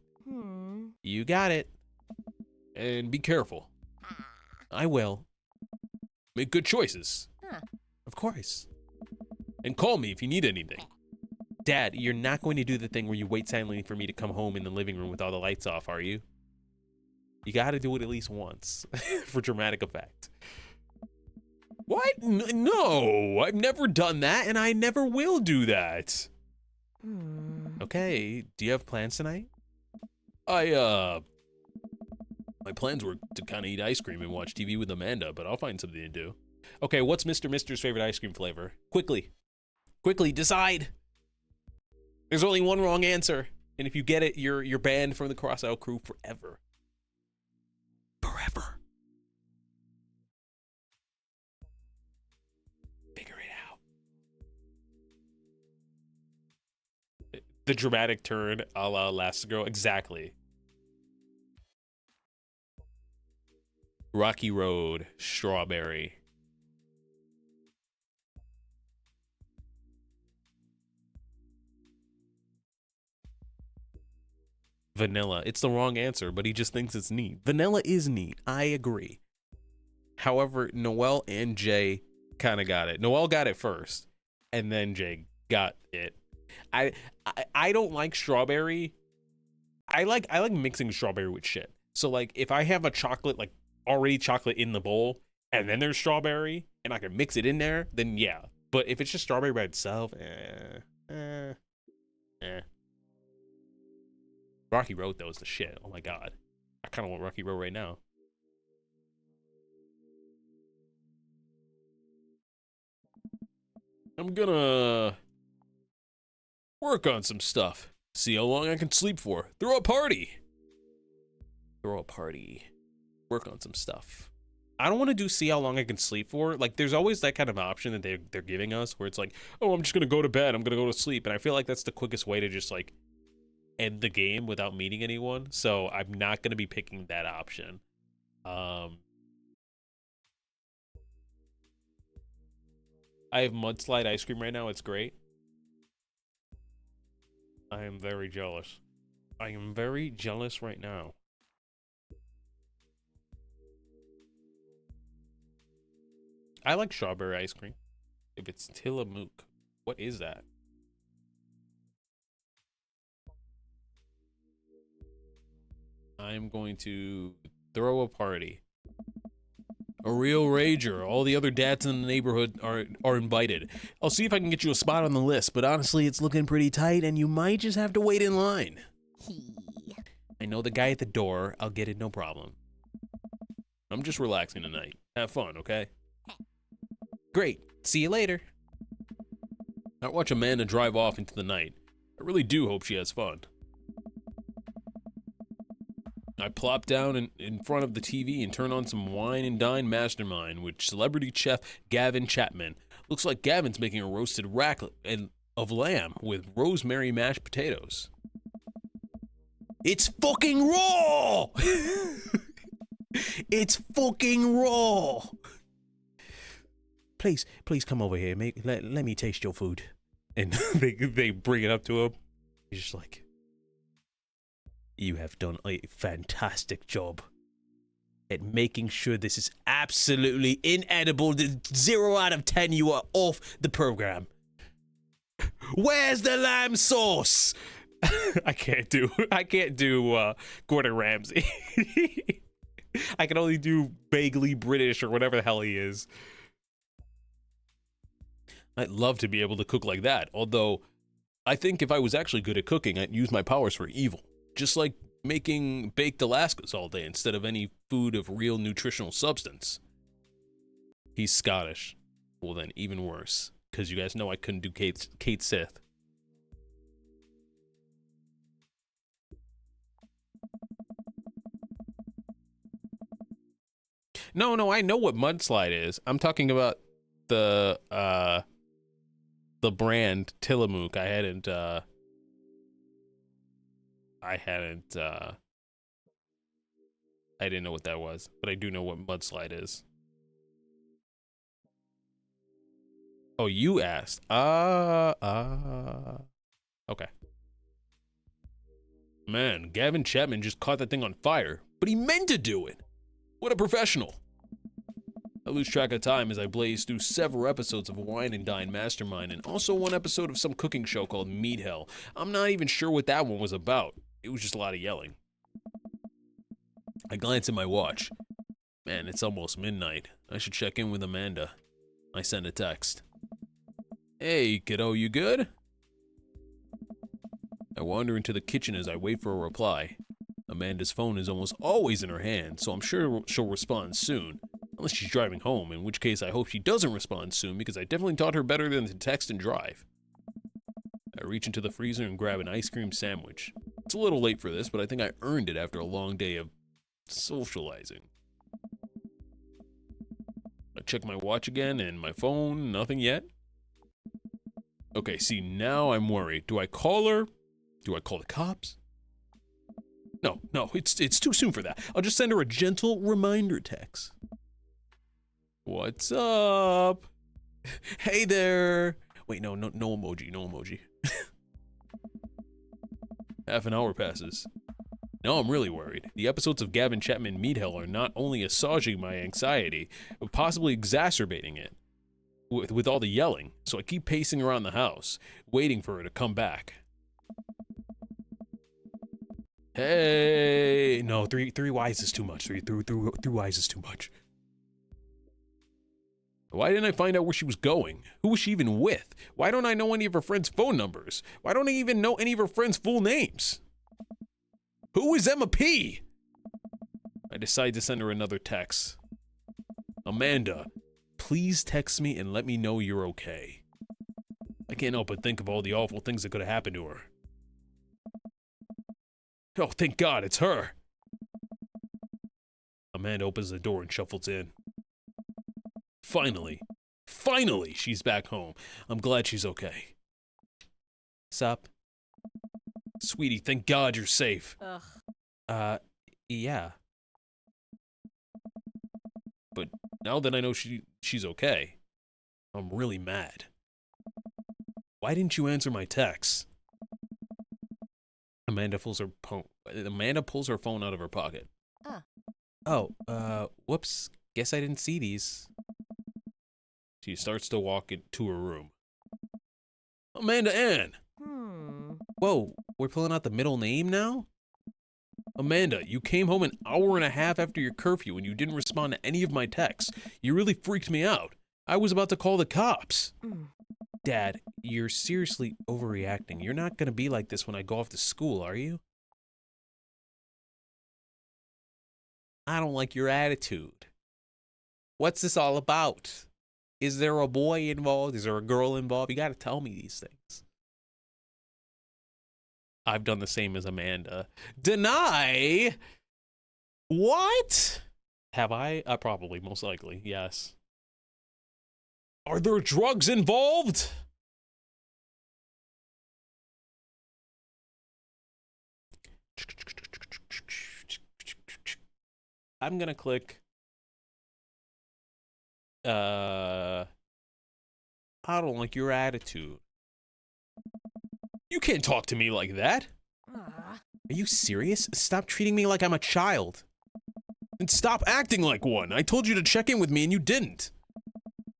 S3: You got it. And be careful. I will. Make good choices. Of course. And call me if you need anything. Dad, you're not going to do the thing where you wait silently for me to come home in the living room with all the lights off, are you? You gotta do it at least once for dramatic effect. What? No, I've never done that and I never will do that. Okay, do you have plans tonight? My plans were to kind of eat ice cream and watch TV with Amanda, but I'll find something to do. Okay, what's Mr. Mister's favorite ice cream flavor? Quickly, decide. There's only one wrong answer, and if you get it, you're banned from the Crossout crew forever. Forever. Figure it out. The dramatic turn a la Elastigirl, exactly. Rocky Road, strawberry.
S1: vanilla. It's the wrong answer, but he just thinks it's neat. Vanilla is neat. I agree. However, Noel and Jay kind of got it. Noel got it first, and then Jay got it. I don't like strawberry. I like mixing strawberry with shit. So like if I have a chocolate, like already chocolate in the bowl, and then there's strawberry, and I can mix it in there, then yeah. But if it's just strawberry by itself, Rocky Road though is the shit. Oh my god, I kind of want Rocky Road right now. I'm gonna work on some stuff. See how long I can sleep for. Throw a party. Work on some stuff. I don't want to do see how long I can sleep for. Like, there's always that kind of option that they're giving us where it's like, oh, I'm just gonna go to bed. I'm gonna go to sleep. And I feel like that's the quickest way to just like end the game without meeting anyone. So I'm not gonna be picking that option. I have mudslide ice cream right now. It's great. I am very jealous. I am very jealous right now. I like strawberry ice cream. If it's Tillamook. What is that? I'm going to throw a party. A real rager. All the other dads in the neighborhood are invited. I'll see if I can get you a spot on the list, but honestly, it's looking pretty tight, and you might just have to wait in line. I know the guy at the door. I'll get it, no problem. I'm just relaxing tonight. Have fun, okay? Great. See you later. I watch Amanda drive off into the night. I really do hope she has fun. I plop down in front of the TV and turn on some Wine and Dine Mastermind with celebrity chef Gavin Chapman. Looks like Gavin's making a roasted rack of lamb with rosemary mashed potatoes. It's fucking raw! It's fucking raw! Please come over here. Let me taste your food. And they bring it up to him. He's just like, you have done a fantastic job at making sure this is absolutely inedible. 0 out of 10, you are off the program. Where's the lamb sauce? I can't do Gordon Ramsay. I can only do vaguely British or whatever the hell he is. I'd love to be able to cook like that, although I think if I was actually good at cooking, I'd use my powers for evil. Just like making baked Alaskas all day instead of any food of real nutritional substance. He's Scottish. Well then, even worse. Because you guys know I couldn't do Kate Sith. No, I know what mudslide is. I'm talking about the brand Tillamook. I didn't know what that was, but I do know what mudslide is. Oh, you asked. Okay. Man, Gavin Chapman just caught that thing on fire, but he meant to do it. What a professional. I lose track of time as I blaze through several episodes of Wine and Dine Mastermind and also one episode of some cooking show called Meat Hell. I'm not even sure what that one was about. It was just a lot of yelling. I glance at my watch. Man, it's almost midnight. I should check in with Amanda. I send a text. Hey, kiddo, you good? I wander into the kitchen as I wait for a reply. Amanda's phone is almost always in her hand, so I'm sure she'll respond soon. Unless she's driving home, in which case I hope she doesn't respond soon because I definitely taught her better than to text and drive. I reach into the freezer and grab an ice cream sandwich. It's a little late for this, but I think I earned it after a long day of socializing. I check my watch again and my phone, nothing yet. Okay, see, now I'm worried. Do I call her? Do I call the cops? No, it's too soon for that. I'll just send her a gentle reminder text. What's up? Hey there. Wait, no emoji, no emoji. Half an hour passes.
S3: Now I'm really worried. The episodes of Gavin Chapman Meat Hell are not only assuaging my anxiety, but possibly exacerbating it with all the yelling. So I keep pacing around the house, waiting for her to come back. Hey, no, three Ys is too much. Three Ys is too much. Why didn't I find out where she was going? Who was she even with? Why don't I know any of her friends' phone numbers? Why don't I even know any of her friends' full names? Who is Emma P? I decide to send her another text. Amanda, please text me and let me know you're okay. I can't help but think of all the awful things that could have happened to her. Oh, thank God, it's her. Amanda opens the door and shuffles in. Finally, she's back home. I'm glad she's okay. Sup? Sweetie, thank God you're safe.
S2: Ugh.
S3: Yeah. But now that I know she's okay, I'm really mad. Why didn't you answer my texts? Amanda pulls her phone out of her pocket. Oh, whoops. Guess I didn't see these. She starts to walk into her room. Amanda Ann! Whoa, we're pulling out the middle name now? Amanda, you came home an hour and a half after your curfew and you didn't respond to any of my texts. You really freaked me out. I was about to call the cops. Dad, you're seriously overreacting. You're not gonna be like this when I go off to school, are you? I don't like your attitude. What's this all about? Is there a boy involved? Is there a girl involved? You gotta tell me these things. I've done the same as Amanda. Deny? What? Have I? Probably, most likely, yes. Are there drugs involved? I'm gonna click. I don't like your attitude. You can't talk to me like that. Are you serious? Stop treating me like I'm a child. And stop acting like one. I told you to check in with me and you didn't.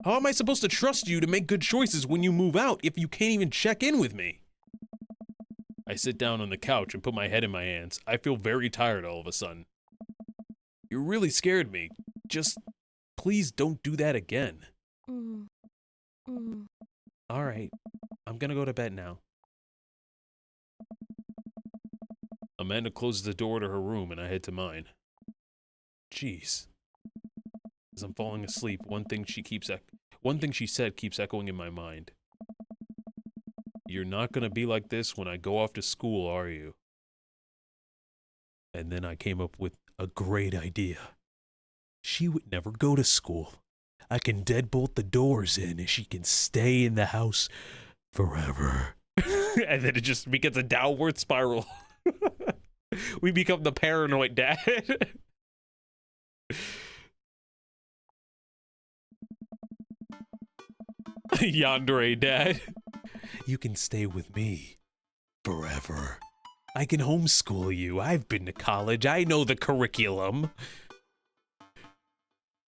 S3: How am I supposed to trust you to make good choices when you move out if you can't even check in with me? I sit down on the couch and put my head in my hands. I feel very tired all of a sudden. You really scared me. Just please don't do that again. All right. I'm gonna go to bed now. Amanda closes the door to her room and I head to mine. Jeez. As I'm falling asleep, one thing she said keeps echoing in my mind. You're not gonna be like this when I go off to school, are you? And then I came up with a great idea. She would never go to school. I can deadbolt the doors in and she can stay in the house forever. And then it just begins a downward spiral. We become the paranoid dad. Yandere dad. You can stay with me forever. I can homeschool you. I've been to college. I know the curriculum.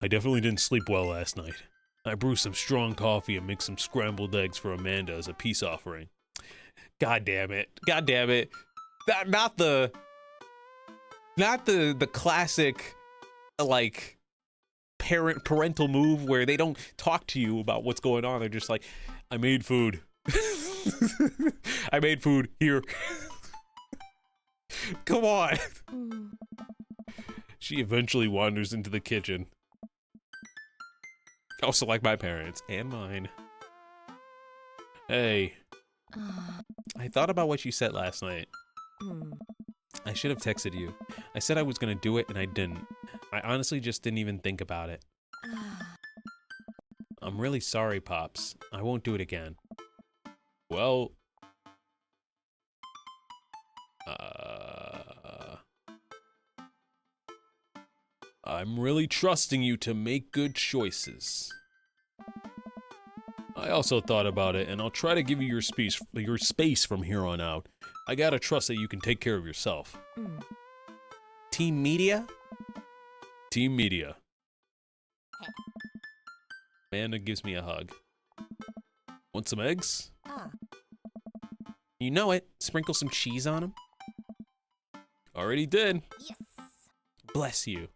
S3: I definitely didn't sleep well last night. I brewed some strong coffee and mixed some scrambled eggs for Amanda as a peace offering. God damn it. God damn it. Not the classic, like, parental move where they don't talk to you about what's going on. They're just like, I made food. I made food. Here. Come on. She eventually wanders into the kitchen. Also like my parents and mine. Hey. I thought about what you said last night. I should have texted you. I said I was gonna do it and I didn't. I honestly just didn't even think about it. I'm really sorry, Pops. I won't do it again. Well... I'm really trusting you to make good choices. I also thought about it, and I'll try to give you your space from here on out. I gotta trust that you can take care of yourself.
S1: Team Media?
S3: Team Media. Amanda gives me a hug. Want some eggs?
S1: You know it. Sprinkle some cheese on them.
S3: Already did.
S2: Yes.
S1: Bless you.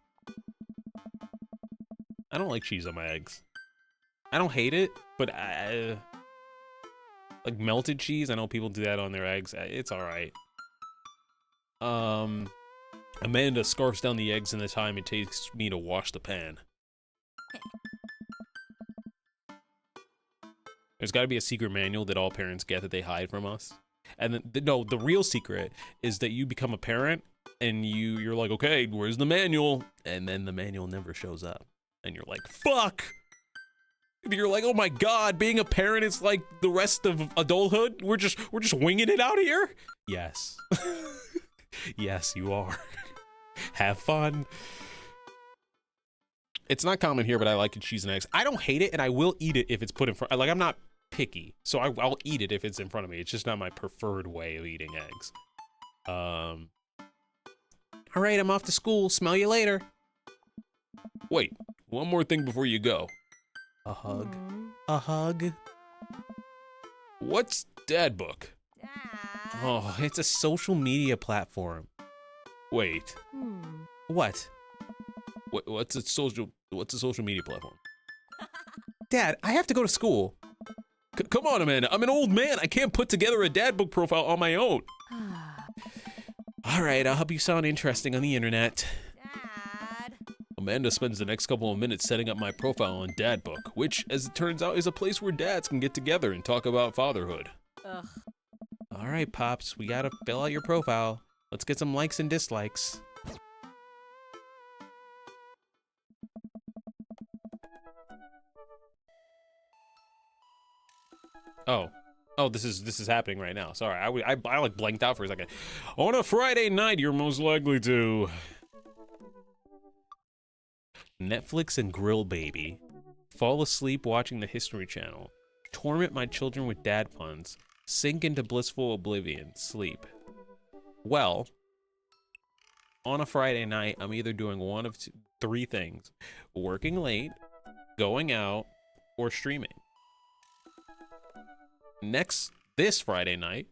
S3: I don't like cheese on my eggs.
S1: I don't hate it, but like melted cheese, I know people do that on their eggs. It's all right.
S3: Amanda scarfs down the eggs in the time it takes me to wash the pan.
S1: There's got to be a secret manual that all parents get that they hide from us. And then, no, the real secret is that you become a parent and you're like, okay, where's the manual? And then the manual never shows up. And you're like, fuck! And you're like, oh my god, being a parent is like the rest of adulthood? We're just winging it out here? Yes. Yes, you are. Have fun. It's not common here, but I like cheese and eggs. I don't hate it, and I will eat it if it's put in front. Like, I'm not picky, so I'll eat it if it's in front of me. It's just not my preferred way of eating eggs. All right, I'm off to school. Smell you later.
S3: Wait, one more thing before you go.
S1: A hug. A hug.
S3: What's Dad Book?
S2: Dad.
S1: Oh, it's a social media platform.
S3: Wait,
S1: What?
S3: what's a social media platform?
S1: Dad, I have to go to school.
S3: Come on, Amanda. I'm an old man. I can't put together a Dad Book profile on my own.
S1: All right, I'll help you sound interesting on the internet.
S2: Dad.
S3: Amanda spends the next couple of minutes setting up my profile on Dad Book, which, as it turns out, is a place where dads can get together and talk about fatherhood.
S2: Ugh.
S1: All right, Pops, we gotta fill out your profile. Let's get some likes and dislikes. Oh, this is happening right now. Sorry, I like blanked out for a second.
S3: On a Friday night, you're most likely to...
S1: Netflix and grill baby. Fall asleep watching the History Channel. Torment my children with dad puns. Sink into blissful oblivion. Sleep. Well, on a Friday night, I'm either doing one of three things. Working late, going out, or streaming. This Friday night,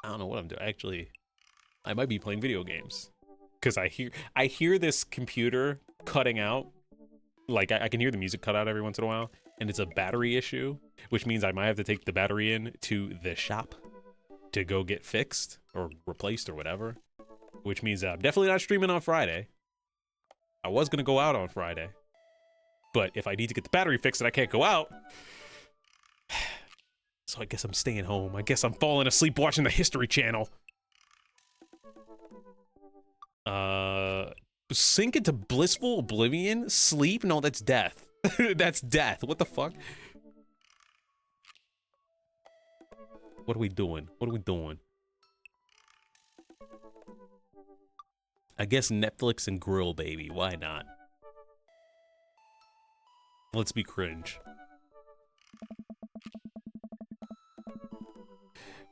S1: I don't know what I'm doing. Actually, I might be playing video games. Because I hear this computer cutting out. Like, I can hear the music cut out every once in a while. And it's a battery issue, which means I might have to take the battery in to the shop to go get fixed or replaced or whatever. Which means I'm definitely not streaming on Friday. I was going to go out on Friday. But if I need to get the battery fixed and I can't go out... So I guess I'm staying home. I guess I'm falling asleep watching the History Channel. Sink into blissful oblivion? Sleep? No, that's death. That's death. What the fuck? What are we doing? What are we doing? I guess Netflix and grill baby. Why not? Let's be cringe.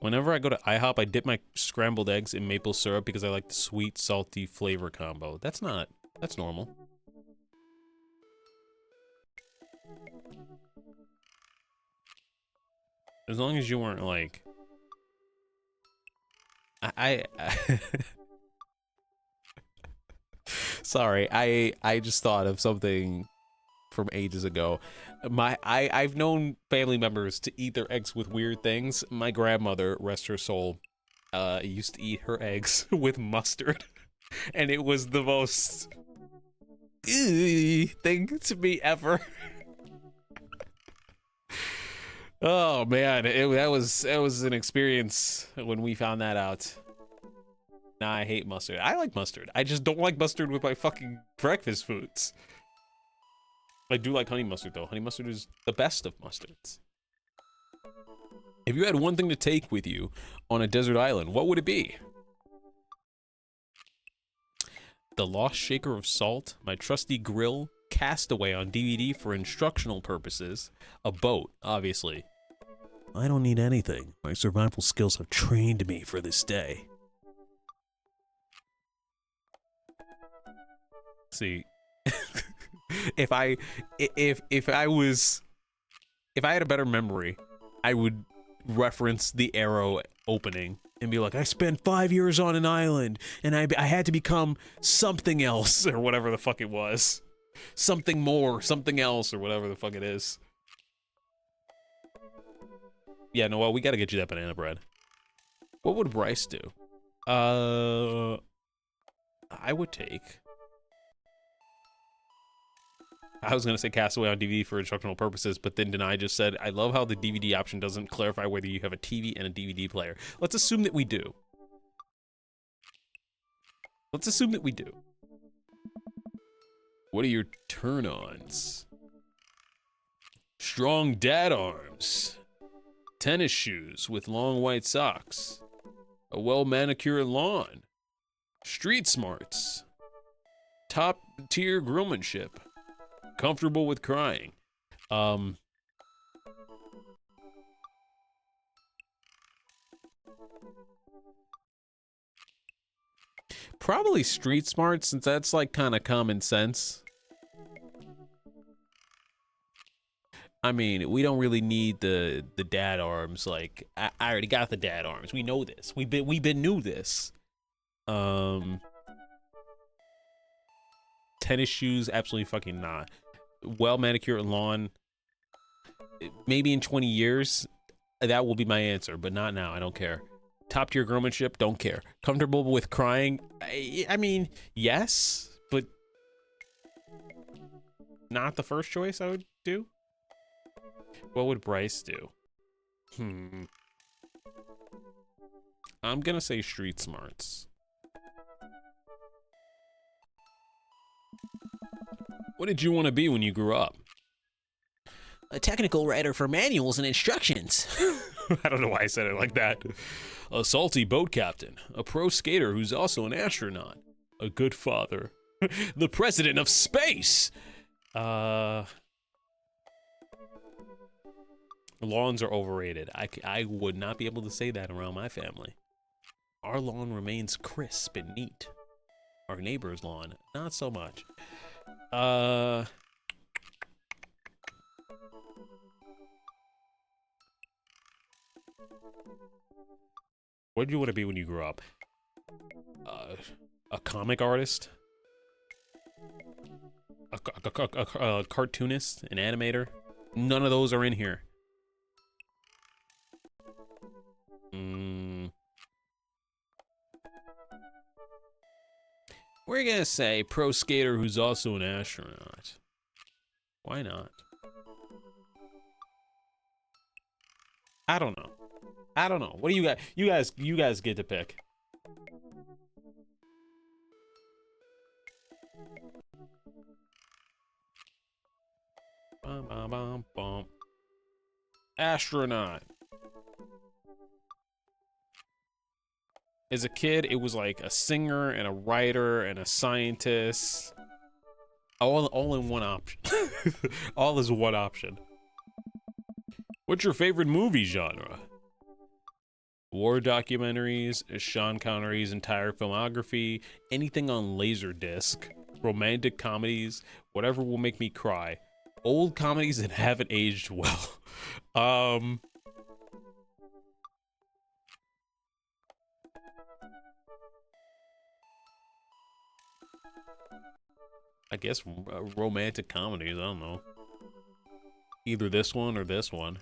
S1: Whenever I go to IHOP, I dip my scrambled eggs in maple syrup because I like the sweet, salty flavor combo. That's normal. As long as you weren't like... Sorry, I just thought of something from ages ago. I've known family members to eat their eggs with weird things. My grandmother, rest her soul, used to eat her eggs with mustard, and it was the most thing to me ever. Oh man, that was an experience when we found that out. Nah, I hate mustard. I like mustard. I just don't like mustard with my fucking breakfast foods. I do like honey mustard, though. Honey mustard is the best of mustards.
S3: If you had one thing to take with you on a desert island, what would it be?
S1: The Lost Shaker of Salt, my trusty grill, Castaway on DVD for instructional purposes, a boat, obviously.
S3: I don't need anything. My survival skills have trained me for this day.
S1: See, if I had a better memory, I would reference the Arrow opening and be like, I spent 5 years on an island and I had to become something else or whatever the fuck it was. Something more, something else, or whatever the fuck it is. Yeah, Noel, we gotta get you that banana bread. What would Bryce do? I would take... I was gonna say Castaway on DVD for instructional purposes, but then Denai just said, I love how the DVD option doesn't clarify whether you have a TV and a DVD player. Let's assume that we do. Let's assume that we do. What are your turn-ons? Strong dad arms. Tennis shoes with long white socks. A well-manicured lawn. Street smarts. Top-tier grillmanship. Comfortable with crying. Probably street smart, since that's like kind of common sense. I mean, we don't really need the dad arms. Like, I already got the dad arms. We know this. We've been knew this. Tennis shoes, absolutely fucking not. Well manicured lawn. Maybe in 20 years, that will be my answer, but not now. I don't care. Top tier grillmanship, don't care. Comfortable with crying. I mean, yes, but not the first choice I would do. What would Bryce do? I'm gonna say street smarts. What did you want to be when you grew up?
S2: A technical writer for manuals and instructions.
S3: I don't know why I said it like that. A salty boat captain, a pro skater who's also an astronaut, a good father, the president of space. Lawns are overrated. I would not be able to say that around my family. Our lawn remains crisp and neat. Our neighbor's lawn, not so much. What did you want to be when you grew up? A comic artist? A cartoonist? An animator? None of those are in here. We're gonna say pro skater who's also an astronaut. Why not? I don't know. I don't know. What do you guys? You guys get to pick. Bum, bum, bum, bum. Astronaut. As a kid, it was like a singer and a writer and a scientist. All in one option. All is one option. What's your favorite movie genre? War documentaries, Sean Connery's entire filmography, anything on Laserdisc, romantic comedies, whatever will make me cry. Old comedies that haven't aged well. I guess romantic comedies, I don't know. Either this one or this one.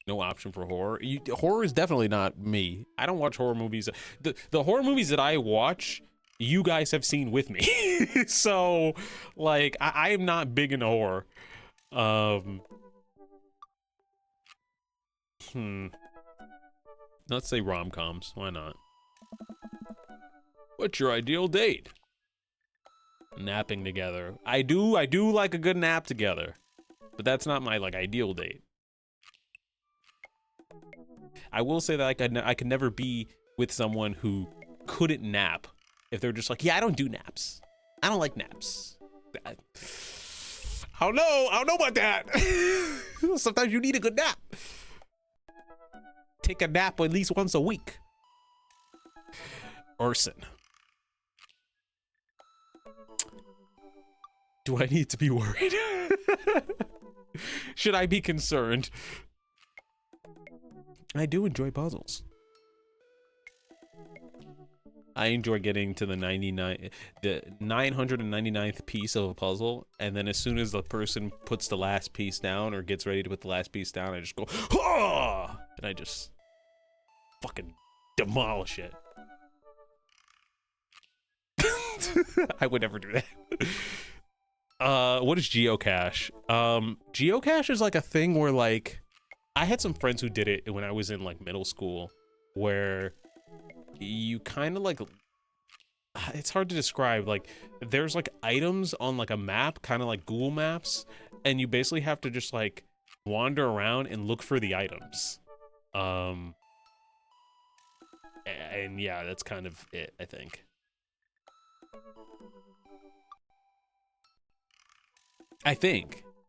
S3: No option for horror. Horror is definitely not me. I don't watch horror movies. The horror movies that I watch, you guys have seen with me. So, like, I am not big into horror. Let's say rom-coms. Why not? What's your ideal date? Napping together. I do like a good nap together. But that's not my, like, ideal date. I will say that I could never be with someone who couldn't nap if they're just like, yeah, I don't do naps. I don't like naps. I don't know about that. Sometimes you need a good nap. Take a nap at least once a week. Urson. Do I need to be worried? Should I be concerned? I do enjoy puzzles. I enjoy getting to the 999th piece of a puzzle, and then as soon as the person puts the last piece down or gets ready to put the last piece down, I just go, "Ah!" and I just fucking demolish it. I would never do that. What is geocache? Geocache is like a thing where, like, I had some friends who did it when I was in like middle school, where you kind of like, it's hard to describe, like there's like items on like a map, kind of like Google Maps, and you basically have to just like wander around and look for the items. And yeah, that's kind of it, I think.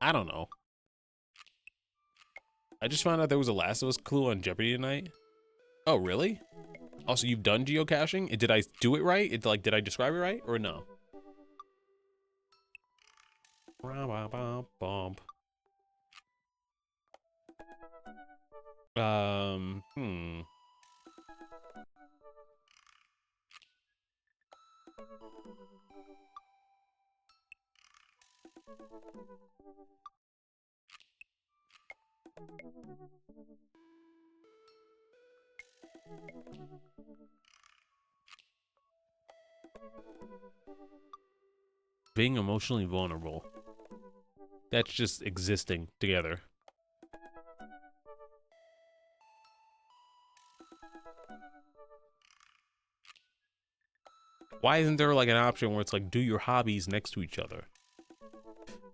S3: I don't know. I just found out there was a Last of Us clue on Jeopardy tonight. Oh, really? Also, you've done geocaching? Did I do it right? Did I describe it right or no? Hmm. Being emotionally vulnerable. That's just existing together. Why isn't there like an option where it's like, do your hobbies next to each other?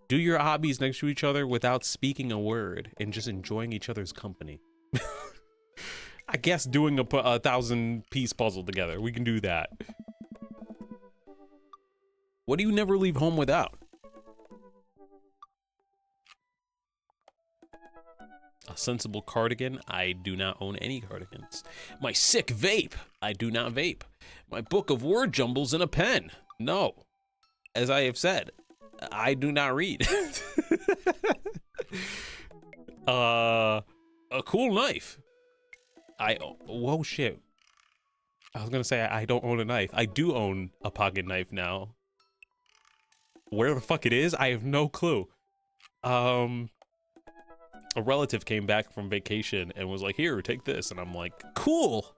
S3: Do your hobbies next to each other without speaking a word and just enjoying each other's company. I guess doing a 1,000-piece puzzle together. We can do that. What do you never leave home without? A sensible cardigan? I do not own any cardigans. My sick vape? I do not vape. My book of word jumbles and a pen? No. As I have said, I do not read. A cool knife. Whoa, shit. I was gonna say I don't own a knife. I do own a pocket knife now. Where the fuck it is, I have no clue. A relative came back from vacation and was like, here, take this. And I'm like, cool.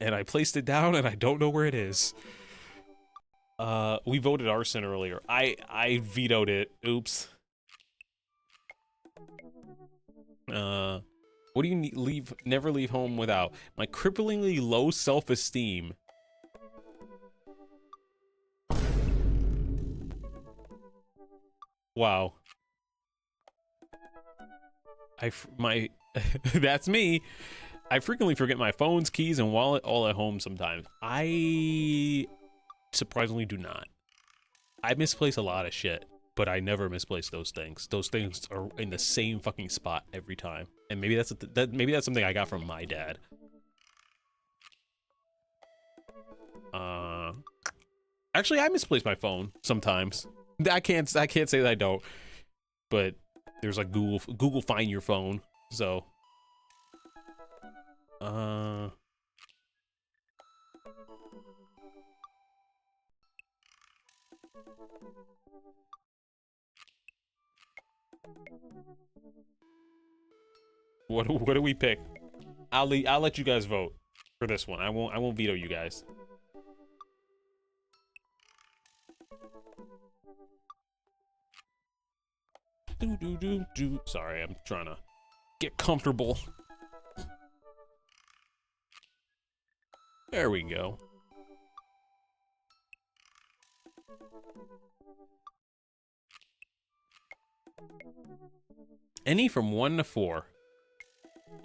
S3: And I placed it down and I don't know where it is. We voted arson earlier. I vetoed it. Oops. What do you never leave home without? My cripplingly low self-esteem. Wow. That's me. I frequently forget my phone's keys and wallet all at home sometimes. I surprisingly do not. I misplace a lot of shit, but I never misplace those things. Those things are in the same fucking spot every time. And maybe that's something I got from my dad. Actually, I misplace my phone sometimes. I can't say that I don't. But there's like Google Find Your Phone. So what do we pick? I'll let you guys vote for this one. I won't veto you guys. Sorry, I'm trying to get comfortable. There we go. Any from 1 to 4.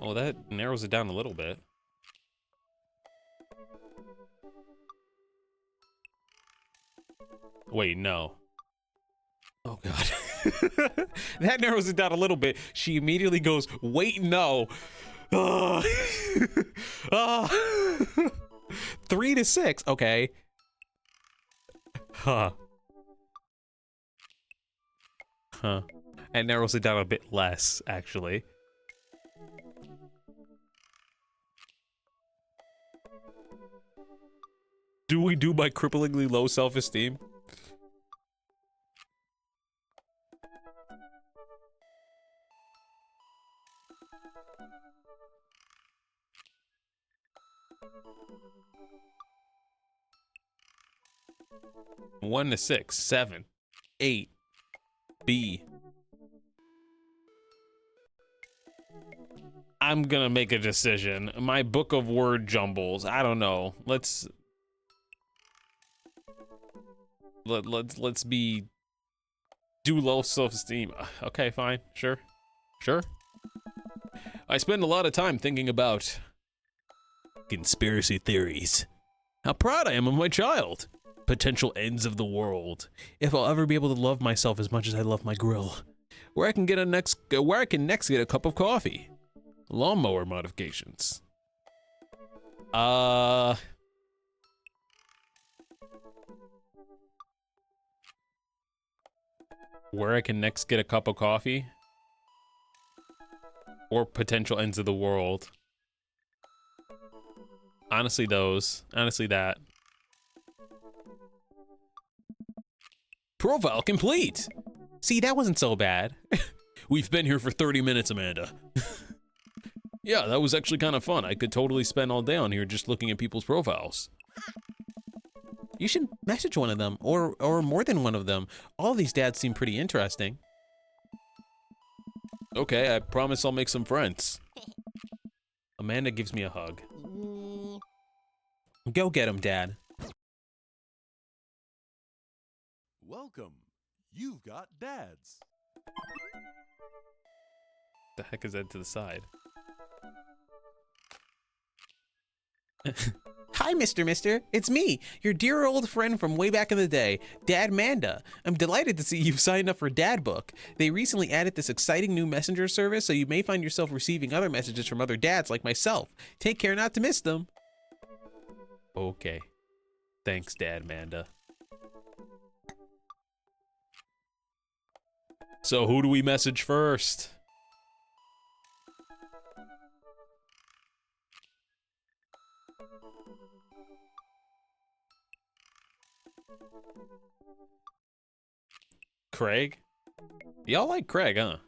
S3: Oh, that narrows it down a little bit. Wait, no. Oh, God. That narrows it down a little bit. She immediately goes, wait, no. 3 to 6. Okay. Huh.
S1: Huh. It narrows it down a bit less, actually. Do we do my cripplingly low self-esteem? One to 6, 7, 8, B. I'm gonna make a decision. My book of word jumbles. I don't know. Let's be do low self-esteem. Okay, fine. Sure. I spend a lot of time thinking about conspiracy theories. How proud I am of my child. Potential ends of the world. If I'll ever be able to love myself as much as I love my grill. Where I can next get a cup of coffee. Lawnmower modifications. Where I can next get a cup of coffee? Or potential ends of the world. Honestly, those. Honestly, that. Profile complete! See, that wasn't so bad. We've been here for 30 minutes, Amanda. Yeah, that was actually kind of fun. I could totally spend all day on here just looking at people's profiles. You should message one of them, or more than one of them. All of these dads seem pretty interesting. Okay, I promise I'll make some friends. Amanda gives me a hug. Go get him, Dad.
S6: Welcome. You've got dads.
S1: The heck is that to the side?
S2: Hi, Mister. It's me, your dear old friend from way back in the day, Dad Manda. I'm delighted to see you've signed up for Dad Book. They recently added this exciting new messenger service, so you may find yourself receiving other messages from other dads like myself. Take care not to miss them.
S1: Okay. Thanks, Dad Manda. So who do we message first? Craig? Y'all like Craig, huh?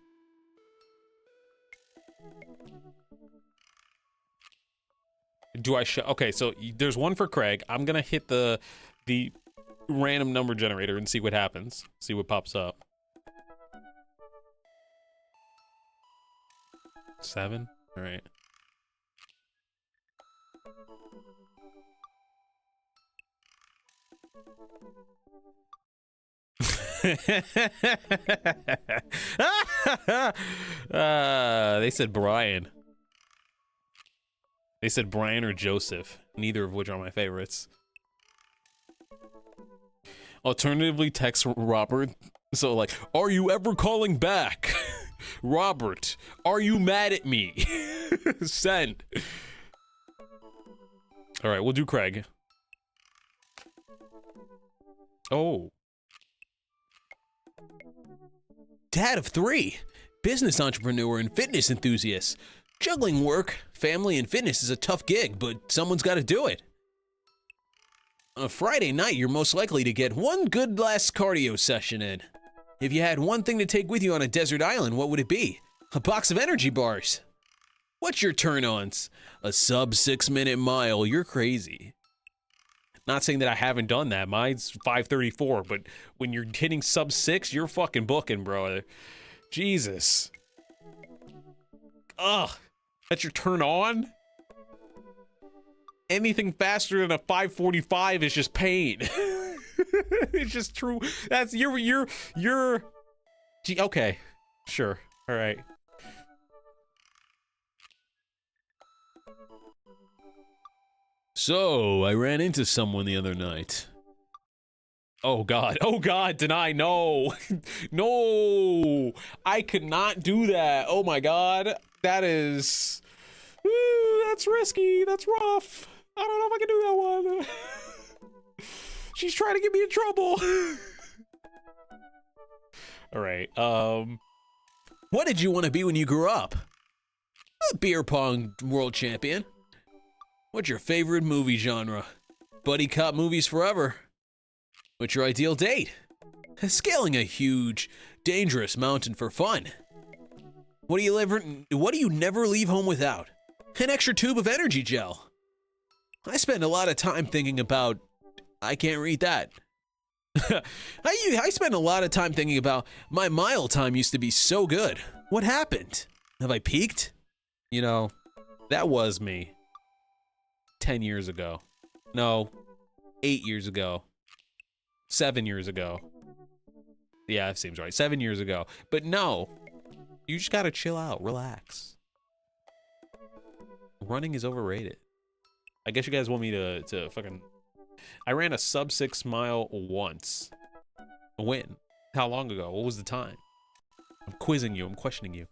S1: Do I show? Okay, so there's one for Craig. I'm gonna hit the random number generator and see what happens. See what pops up. 7? All right. They said Brian. They said Brian or Joseph, neither of which are my favorites. Alternatively, text Robert. So like, are you ever calling back? Robert, are you mad at me? Send. All right, we'll do Craig. Oh.
S2: Dad of 3, business entrepreneur and fitness enthusiast. Juggling work, family, and fitness is a tough gig, but someone's got to do it. On a Friday night, you're most likely to get one good last cardio session in. If you had one thing to take with you on a desert island, what would it be? A box of energy bars. What's your turn-ons? A sub 6-minute mile, you're crazy.
S1: Not saying that I haven't done that. Mine's 5:34, but when you're hitting sub 6, you're fucking booking, bro. Jesus. Ugh. That's your turn on? Anything faster than a 5:45 is just pain. It's just true. That's you're gee, okay. Sure. All right.
S3: So, I ran into someone the other night.
S1: Oh god, deny, no. No, I could not do that. Oh my god, that is, that's risky, that's rough. I don't know if I can do that one. She's trying to get me in trouble.
S3: All right.
S2: What did you want to be when you grew up? A beer pong world champion. What's your favorite movie genre? Buddy cop movies forever. What's your ideal date? Scaling a huge, dangerous mountain for fun. What do you never leave home without? An extra tube of energy gel. I spend a lot of time thinking about... I can't read that. I spend a lot of time thinking about my mile time used to be so good. What happened? Have I peaked?
S3: You know, that was me 10 years ago. No, 8 years ago. 7 years ago. Yeah, that seems right. 7 years ago. But no, you just gotta chill out, relax. Running is overrated. I guess you guys want me to fucking... I ran a sub 6 mile once. When? How long ago? What was the time? I'm quizzing you. I'm questioning you.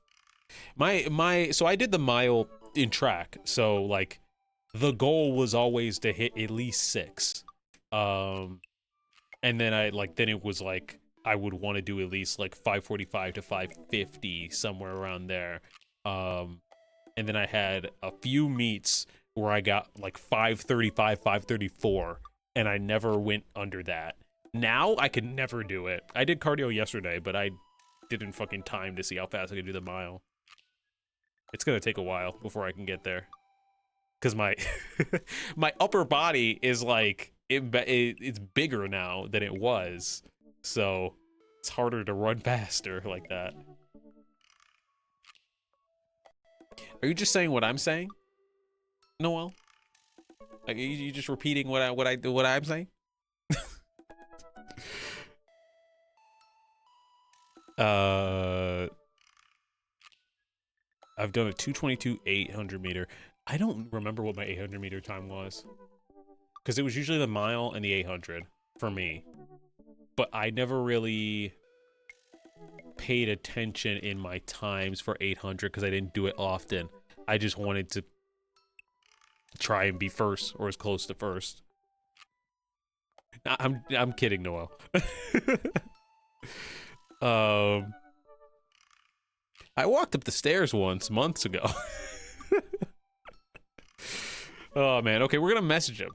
S3: So I did the mile in track. So like the goal was always to hit at least 6. And then it was like, I would want to do at least like 5:45 to 5:50, somewhere around there. And then I had a few meets where I got like 5:35, 5:34, and I never went under that. Now I could never do it. I did cardio yesterday, but I didn't fucking time to see how fast I could do the mile. It's gonna take a while before I can get there, cause my my upper body is like it's bigger now than it was, so it's harder to run faster like that. Are you just saying what I'm saying, Noel? Like, are you just repeating what I'm saying? I've done a 2:22 800 meter. I don't remember what my 800 meter time was, because it was usually the mile and the 800 for me. But I never really paid attention in my times for 800 because I didn't do it often. I just wanted to try and be first or as close to first. I'm kidding, Noel. I walked up the stairs once months ago. Oh man, okay, we're gonna message him.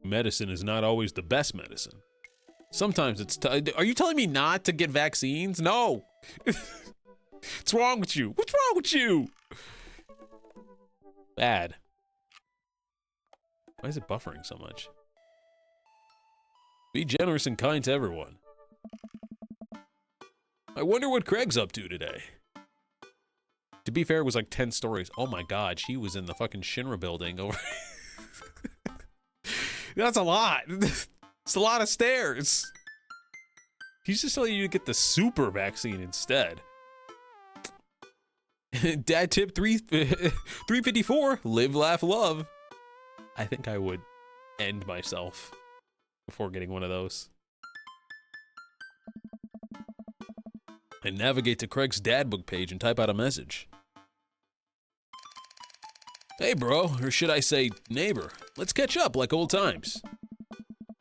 S3: Medicine is not always the best medicine. Sometimes it's are you telling me not to get vaccines? No. What's wrong with you? What's wrong with you? Bad. Why is it buffering so much? Be generous and kind to everyone. I wonder what Craig's up to today. To be fair, it was like 10 stories. Oh my god, she was in the fucking Shinra building over. That's a lot. It's a lot of stairs. He's just telling you to get the super vaccine instead. Dad tip 354. Live, laugh, love. I think I would end myself before getting one of those. And navigate to Craig's dad book page and type out a message. Hey bro, or should I say neighbor, let's catch up like old times.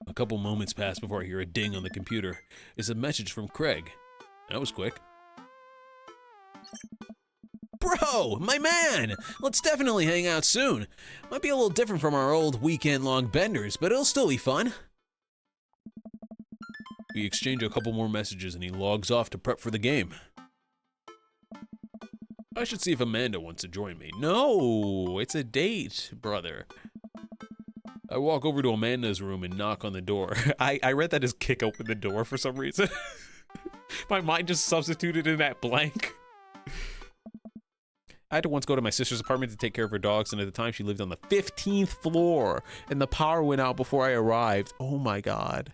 S3: A couple moments pass before I hear a ding on the computer. It's a message from Craig. That was quick. Bro, my man! Let's definitely hang out soon. Might be a little different from our old weekend-long benders, but it'll still be fun. We exchange a couple more messages and he logs off to prep for the game. I should see if Amanda wants to join me. No, it's a date, brother. I walk over to Amanda's room and knock on the door. I read that as kick open the door for some reason. My mind just substituted in that blank. I had to once go to my sister's apartment to take care of her dogs, and at the time she lived on the 15th floor, and the power went out before I arrived. Oh my god.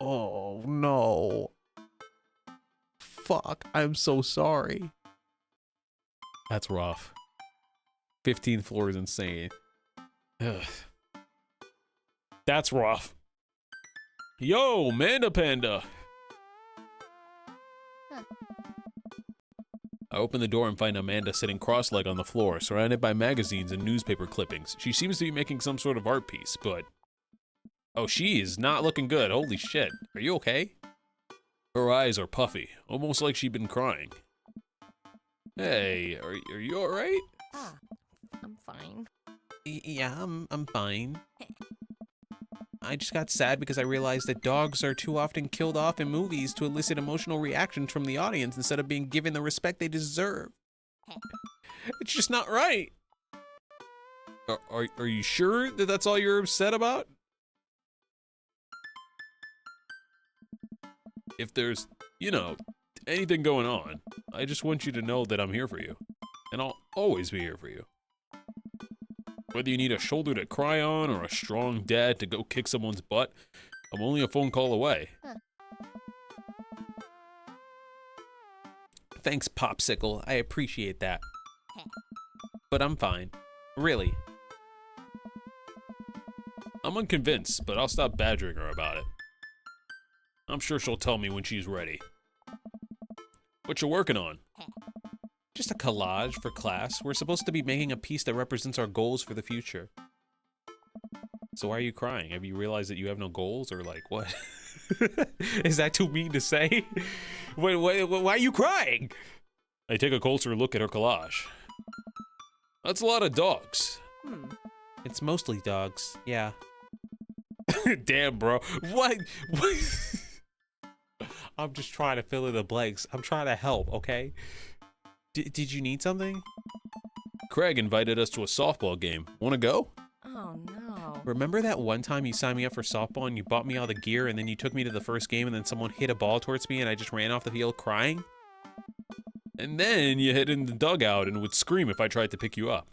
S3: Oh no. Fuck, I'm so sorry. That's rough. 15th floor is insane. Ugh. That's rough. Yo, Manda Panda. I open the door and find Amanda sitting cross-legged on the floor, surrounded by magazines and newspaper clippings. She seems to be making some sort of art piece, but Oh, she is not looking good. Holy shit. Are you okay? Her eyes are puffy, almost like she'd been crying. Hey, are you alright?
S7: I'm fine.
S1: Yeah, I'm fine. I just got sad because I realized that dogs are too often killed off in movies to elicit emotional reactions from the audience instead of being given the respect they deserve. It's just not right.
S3: Are you sure that that's all you're upset about? If there's, anything going on, I just want you to know that I'm here for you. And I'll always be here for you. Whether you need a shoulder to cry on or a strong dad to go kick someone's butt, I'm only a phone call away.
S1: Thanks, Popsicle. I appreciate that. But I'm fine. Really.
S3: I'm unconvinced, but I'll stop badgering her about it. I'm sure she'll tell me when she's ready. What you working on?
S1: Just a collage for class. We're supposed to be making a piece that represents our goals for the future. So why are you crying? Have you realized that you have no goals, or like what? Is that too mean to say? Why are you crying?
S3: I take a closer look at her collage. That's a lot of dogs.
S1: It's mostly dogs, yeah.
S3: Damn, bro.
S1: What? I'm just trying to fill in the blanks. I'm trying to help, okay? Did you need something?
S3: Craig invited us to a softball game. Want to go?
S7: Oh no.
S1: Remember that one time you signed me up for softball and you bought me all the gear and then you took me to the first game and then someone hit a ball towards me and I just ran off the field crying?
S3: And then you hid in the dugout and would scream if I tried to pick you up.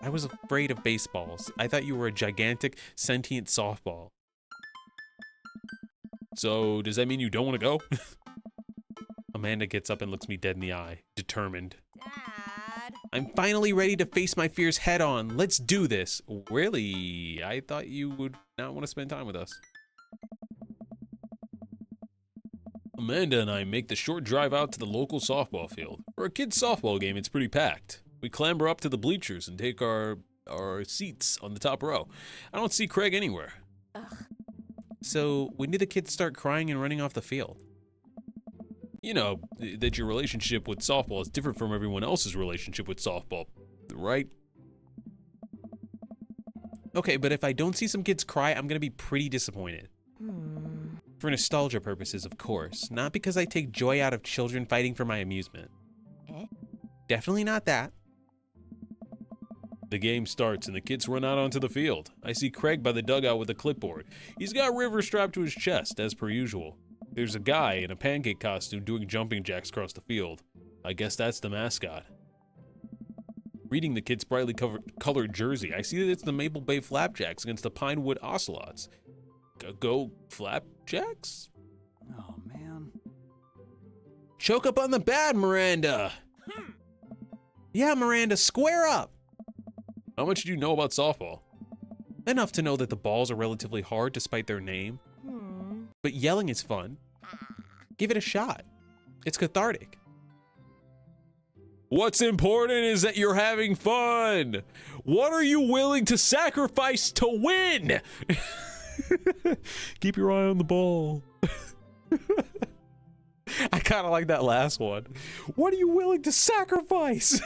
S1: I was afraid of baseballs. I thought you were a gigantic, sentient softball.
S3: So, does that mean you don't want to go?
S1: Amanda gets up and looks me dead in the eye, determined.
S7: Dad.
S1: I'm finally ready to face my fears head on. Let's do this. Really? I thought you would not want to spend time with us.
S3: Amanda and I make the short drive out to the local softball field. For a kid's softball game, it's pretty packed. We clamber up to the bleachers and take our seats on the top row. I don't see Craig anywhere.
S1: So, when did the kids start crying and running off the field?
S3: You know, that your relationship with softball is different from everyone else's relationship with softball, right?
S1: Okay, but if I don't see some kids cry, I'm gonna be pretty disappointed. For nostalgia purposes, of course. Not because I take joy out of children fighting for my amusement. Definitely not that.
S3: The game starts and the kids run out onto the field. I see Craig by the dugout with a clipboard. He's got River strapped to his chest, as per usual. There's a guy in a pancake costume doing jumping jacks across the field. I guess that's the mascot. Reading the kid's brightly colored jersey, I see that it's the Maple Bay Flapjacks against the Pinewood Ocelots. Go Flapjacks?
S4: Oh, man.
S1: Choke up on the bat, Miranda! Yeah, Miranda, square up!
S3: How much do you know about softball?
S1: Enough to know that the balls are relatively hard despite their name. But yelling is fun. Give it a shot. It's cathartic.
S3: What's important is that you're having fun. What are you willing to sacrifice to win?
S1: Keep your eye on the ball. I kind of like that last one. What are you willing to sacrifice?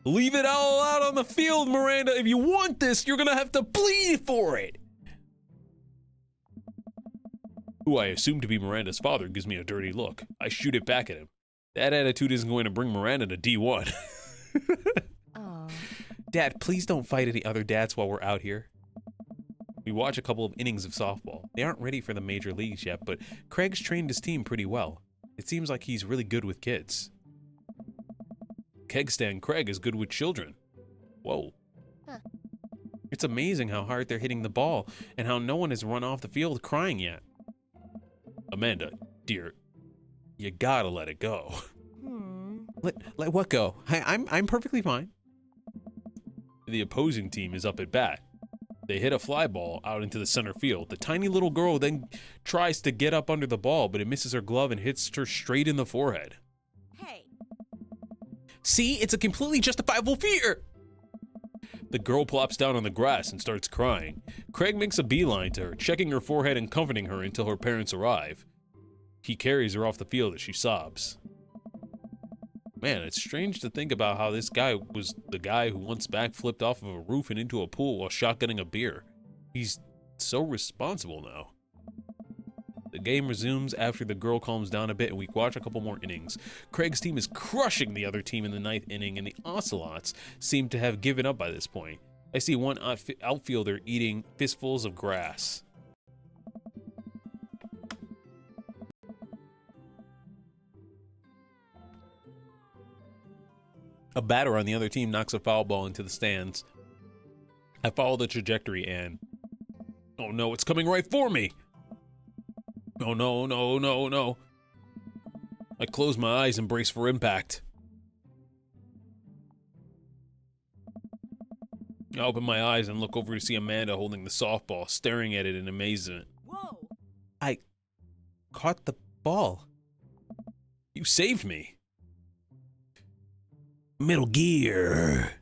S3: Leave it all out on the field, Miranda. If you want this, you're gonna have to bleed for it. Who I assume to be Miranda's father gives me a dirty look. I shoot it back at him. That attitude isn't going to bring Miranda to D1.
S1: Dad, please don't fight any other dads while we're out here. We watch a couple of innings of softball. They aren't ready for the major leagues yet, but Craig's trained his team pretty well. It seems like he's really good with kids.
S3: Kegstand Craig is good with children. Whoa.
S1: It's amazing how hard they're hitting the ball and how no one has run off the field crying yet.
S3: Amanda, dear, you gotta let it go.
S1: Let what go? I'm perfectly fine.
S3: The opposing team is up at bat. They hit a fly ball out into the center field. The tiny little girl then tries to get up under the ball, but it misses her glove and hits her straight in the forehead.
S7: Hey.
S2: See, it's a completely justifiable fear.
S3: The girl plops down on the grass and starts crying. Craig makes a beeline to her, checking her forehead and comforting her until her parents arrive. He carries her off the field as she sobs. Man, it's strange to think about how this guy was the guy who once backflipped off of a roof and into a pool while shotgunning a beer. He's so responsible now. The game resumes after the girl calms down a bit and we watch a couple more innings. Craig's team is crushing the other team in the 9th inning and the Ocelots seem to have given up by this point. I see one outfielder eating fistfuls of grass. A batter on the other team knocks a foul ball into the stands. I follow the trajectory and... oh no, it's coming right for me! Oh no, no, no, no. I close my eyes and brace for impact. I open my eyes and look over to see Amanda holding the softball, staring at it in amazement.
S7: Whoa.
S2: I caught the ball.
S3: You saved me.
S2: Metal Gear.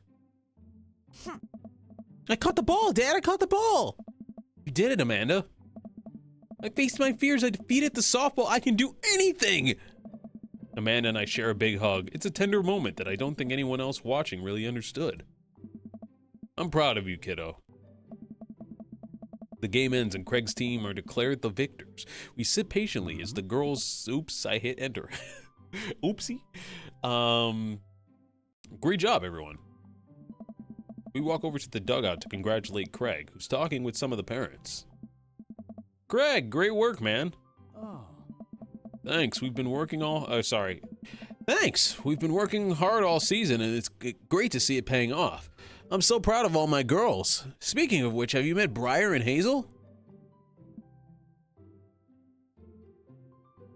S2: I caught the ball, Dad. I caught the ball.
S3: You did it, Amanda.
S2: I faced my fears. I defeated the softball. I can do anything.
S3: Amanda and I share a big hug. It's a tender moment that I don't think anyone else watching really understood. I'm proud of you, kiddo. The game ends and Craig's team are declared the victors. We sit patiently as the girls... oops, I hit enter. Oopsie. Great job, everyone. We walk over to the dugout to congratulate Craig, who's talking with some of the parents. Craig, great work, man.
S4: Oh.
S3: Thanks, we've been working
S2: Thanks. We've been working hard all season, and it's great to see it paying off. I'm so proud of all my girls. Speaking of which, have you met Briar and Hazel?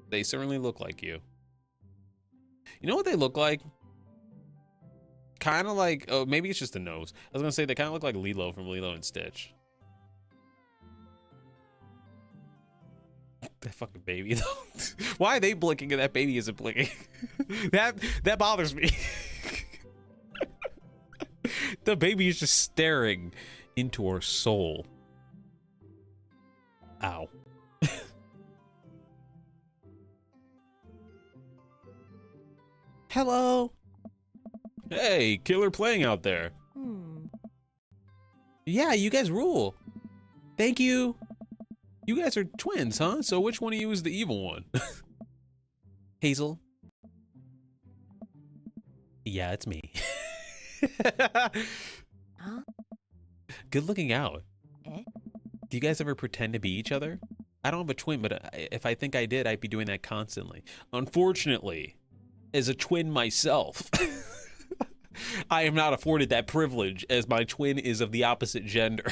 S3: They certainly look like you. You know what they look like? Kind of like, oh, maybe it's just the nose. I was gonna say they kind of look like Lilo from Lilo and Stitch. That fucking baby though. Why are they blinking and that baby isn't blinking? that bothers me. The baby is just staring into her soul. Ow.
S2: Hello.
S3: Hey, killer playing out there.
S2: Yeah, you guys rule. Thank you.
S3: You guys are twins, huh? So which one of you is the evil one?
S2: Hazel. Yeah, it's me.
S7: Huh?
S2: Good looking out.
S7: Eh?
S2: Do you guys ever pretend to be each other? I don't have a twin, but if I think I did, I'd be doing that constantly.
S3: Unfortunately, as a twin myself, I am not afforded that privilege as my twin is of the opposite gender.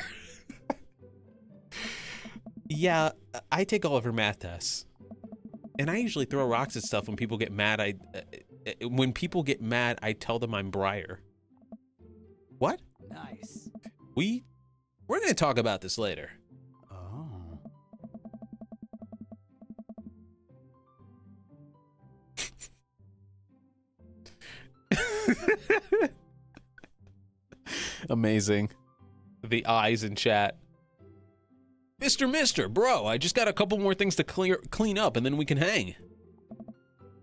S2: Yeah, I take all of her math tests. And I usually throw rocks at stuff when people get mad. When people get mad, I tell them I'm Briar. What?
S4: Nice.
S2: We're gonna talk about this later.
S4: Oh.
S2: Amazing.
S3: The eyes in chat. Mister, bro, I just got a couple more things to clean up and then we can hang.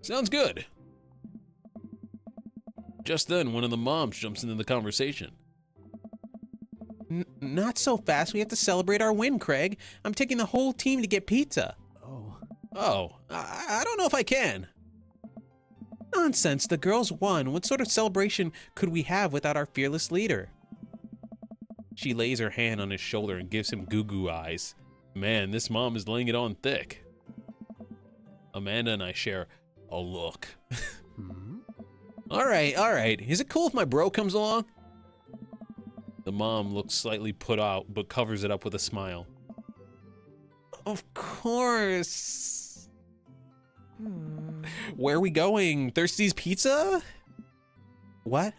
S3: Sounds good. Just then, one of the moms jumps into the conversation.
S2: Not so fast. We have to celebrate our win, Craig. I'm taking the whole team to get pizza.
S4: Oh.
S3: Oh, I don't know if I can.
S2: Nonsense. The girls won. What sort of celebration could we have without our fearless leader?
S3: She lays her hand on his shoulder and gives him goo-goo eyes. Man, this mom is laying it on thick. Amanda and I share a look.
S2: All right. Is it cool if my bro comes along?
S3: The mom looks slightly put out, but covers it up with a smile.
S2: Of course.
S7: Hmm.
S2: Where are we going? Thirsty's Pizza? What?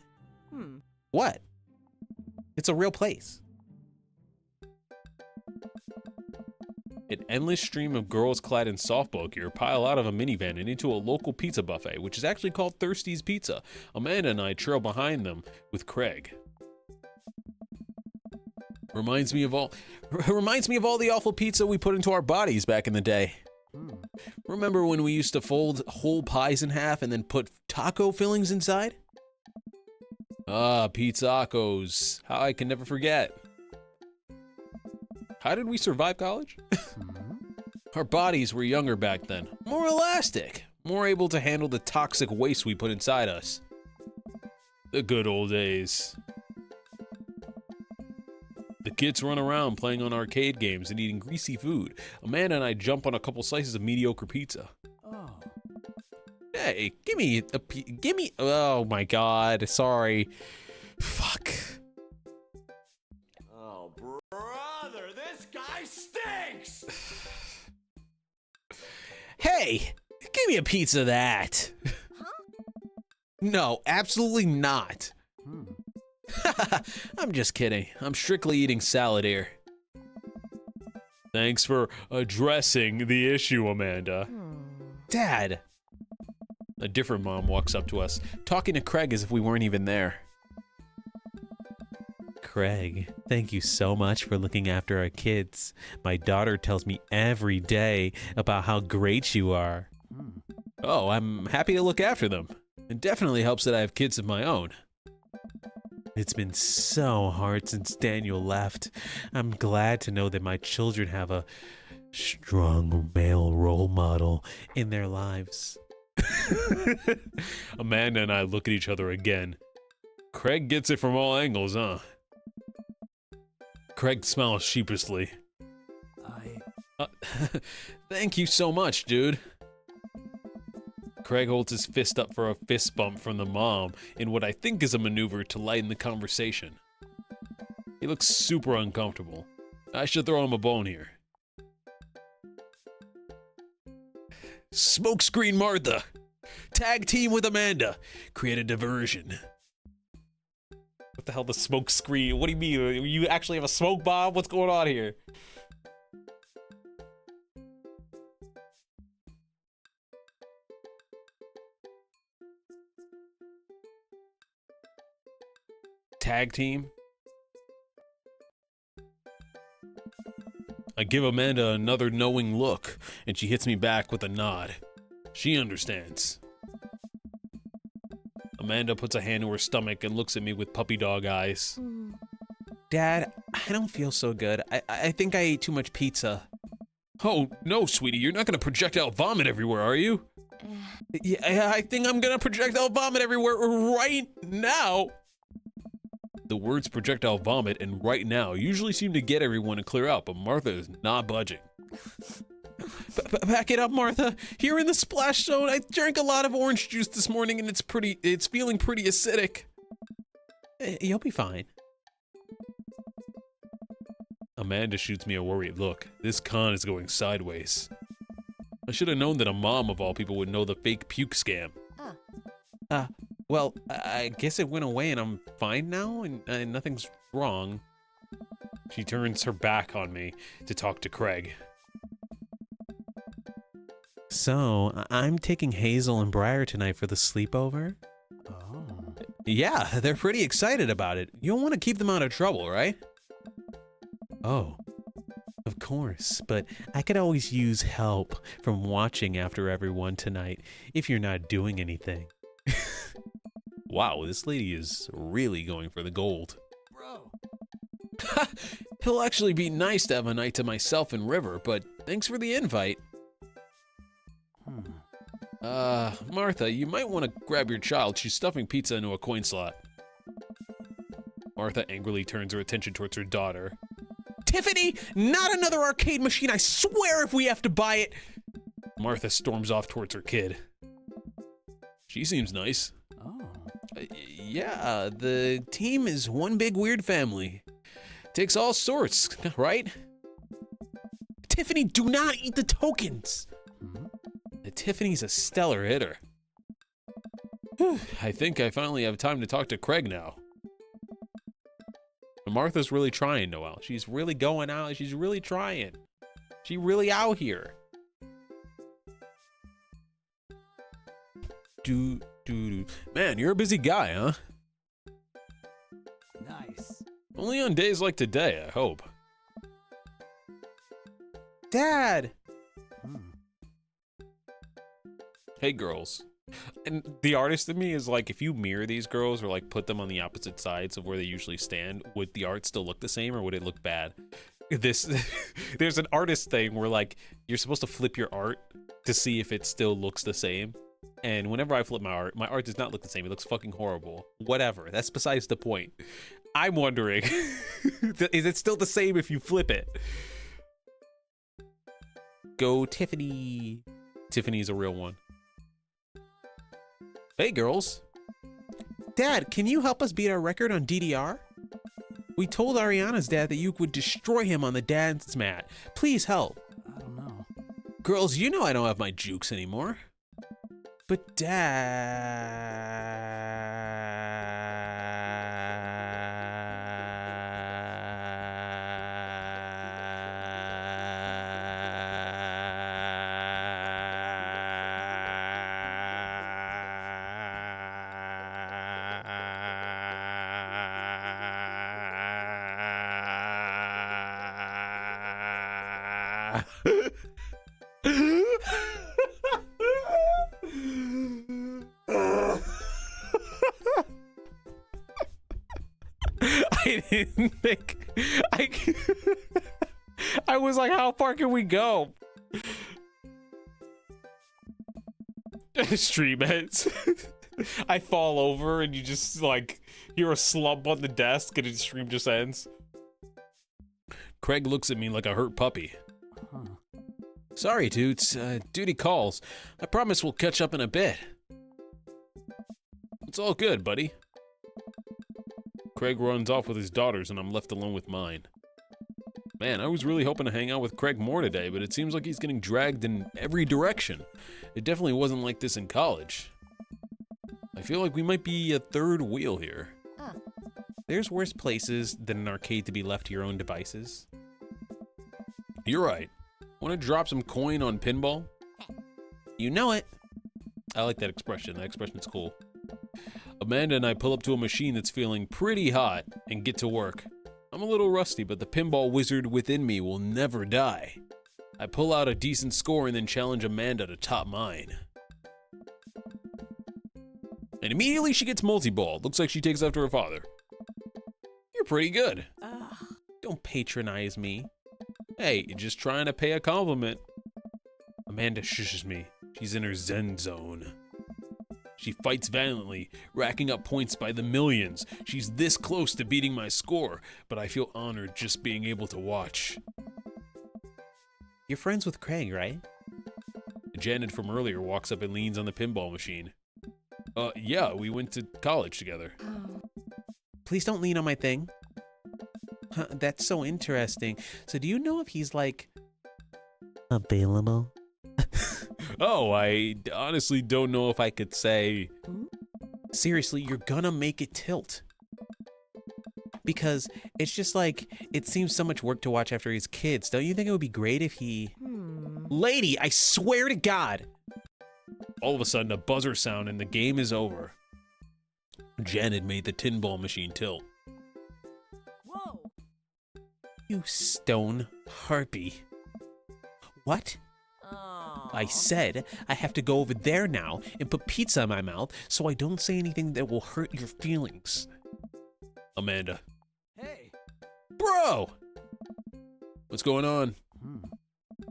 S2: What? It's a real place.
S3: An endless stream of girls clad in softball gear pile out of a minivan and into a local pizza buffet, which is actually called Thirsty's Pizza. Amanda and I trail behind them with Craig. Reminds me of all the awful pizza we put into our bodies back in the day. Remember when we used to fold whole pies in half and then put taco fillings inside? Ah, pizzacos. How I can never forget. How did we survive college? Our bodies were younger back then, more elastic, more able to handle the toxic waste we put inside us. The good old days. The kids run around playing on arcade games and eating greasy food. Amanda and I jump on a couple slices of mediocre pizza.
S4: Oh.
S3: Hey, give me, oh my god, sorry. Fuck.
S5: Oh, brother, this guy stinks!
S2: Hey, give me a piece of that. No, absolutely not. I'm just kidding. I'm strictly eating salad here.
S3: Thanks for addressing the issue, Amanda.
S2: Dad.
S3: A different mom walks up to us, talking to Craig as if we weren't even there.
S1: Craig, thank you so much for looking after our kids. My daughter tells me every day about how great you are.
S3: Oh, I'm happy to look after them. It definitely helps that I have kids of my own.
S1: It's been so hard since Daniel left. I'm glad to know that my children have a strong male role model in their lives.
S3: Amanda and I look at each other again. Craig gets it from all angles, huh? Craig smiles sheepishly. Thank you so much, dude. Craig holds his fist up for a fist bump from the mom in what I think is a maneuver to lighten the conversation. He looks super uncomfortable. I should throw him a bone here. Smokescreen Martha! Tag team with Amanda! Create a diversion.
S1: What the hell, the smoke screen? What do you mean? You actually have a smoke bomb? What's going on here?
S3: Tag team? I give Amanda another knowing look, and she hits me back with a nod. She understands. Amanda puts a hand to her stomach and looks at me with puppy dog eyes.
S2: Dad, I don't feel so good. I think I ate too much pizza.
S3: Oh, no, sweetie, you're not gonna projectile vomit everywhere, are you?
S2: Yeah, I think I'm gonna projectile vomit everywhere right now.
S3: The words projectile vomit and right now usually seem to get everyone to clear out, but Martha is not budging.
S2: Back it up, Martha. Here in the splash zone, I drank a lot of orange juice this morning and it's feeling pretty acidic. You'll be fine.
S3: Amanda shoots me a worried look. This con is going sideways. I should have known that a mom of all people would know the fake puke scam.
S2: Well, I guess it went away and I'm fine now and nothing's wrong.
S3: She turns her back on me to talk to Craig.
S1: So, I'm taking Hazel and Briar tonight for the sleepover?
S4: Oh.
S2: Yeah, they're pretty excited about it. You'll want to keep them out of trouble, right?
S1: Oh, of course, but I could always use help from watching after everyone tonight if you're not doing anything.
S3: Wow, this lady is really going for the gold.
S4: Bro.
S3: It'll actually be nice to have a night to myself and River, but thanks for the invite. Martha, you might want to grab your child. She's stuffing pizza into a coin slot. Martha angrily turns her attention towards her daughter.
S2: Tiffany, not another arcade machine. I swear if we have to buy it.
S3: Martha storms off towards her kid. She seems nice.
S4: Oh.
S2: Yeah, the team is one big weird family.
S3: Takes all sorts, right?
S2: Tiffany, do not eat the tokens.
S3: Tiffany's a stellar hitter. I think I finally have time to talk to Craig now.
S1: Martha's really trying, Noelle. She's really going out. She's really trying.
S3: She really out here. Man, you're a busy guy, huh?
S4: Nice.
S3: Only on days like today, I hope.
S1: Dad!
S4: Hmm.
S3: Hey, girls. And the artist in me is like, if you mirror these girls or like put them on the opposite sides of where they usually stand, would the art still look the same or would it look bad? There's an artist thing where like you're supposed to flip your art to see if it still looks the same. And whenever I flip my art does not look the same. It looks fucking horrible. Whatever. That's besides the point. I'm wondering, is it still the same if you flip it? Go Tiffany. Tiffany's a real one. Hey, girls.
S1: Dad, can you help us beat our record on DDR? We told Ariana's dad that you would destroy him on the dance mat. Please help.
S4: I don't know.
S3: Girls, you know I don't have my jukes anymore.
S1: But
S3: I didn't think I was like, how far can we go? Stream heads. I fall over and you just like hear a slump on the desk and the stream just ends. Craig looks at me like a hurt puppy.
S4: Huh.
S3: Sorry, dudes. Duty calls. I promise we'll catch up in a bit. It's all good, buddy. Craig runs off with his daughters and I'm left alone with mine. Man, I was really hoping to hang out with Craig more today, but it seems like he's getting dragged in every direction. It definitely wasn't like this in college. I feel like we might be a third wheel here.
S1: there's worse places than an arcade to be left to your own devices.
S3: You're right. Want to drop some coin on pinball?
S1: You know it.
S3: I like that expression. That expression's cool. Amanda and I pull up to a machine that's feeling pretty hot and get to work. I'm a little rusty, but the pinball wizard within me will never die. I pull out a decent score and then challenge Amanda to top mine. And immediately she gets multi-ball. Looks like she takes after her father. You're pretty good.
S1: Don't patronize me.
S3: Hey, just trying to pay a compliment. Amanda shushes me. She's in her zen zone. She fights valiantly, racking up points by the millions. She's this close to beating my score, but I feel honored just being able to watch.
S1: You're friends with Craig, right?
S3: Janet from earlier walks up and leans on the pinball machine. Yeah, we went to college together.
S1: Please don't lean on my thing. Huh, that's so interesting. So do you know if he's like available?
S3: Oh, I honestly don't know if I could say.
S1: Seriously, you're gonna make it tilt. Because it's just like, it seems so much work to watch after his kids. Don't you think it would be great if he... Lady, I swear to God!
S3: All of a sudden, a buzzer sound and the game is over. Janet made the pinball machine tilt.
S7: Whoa!
S1: You stone harpy. What? I said I have to go over there now and put pizza in my mouth so I don't say anything that will hurt your feelings.
S3: Amanda.
S4: Hey.
S3: Bro! What's going on?
S4: Hmm.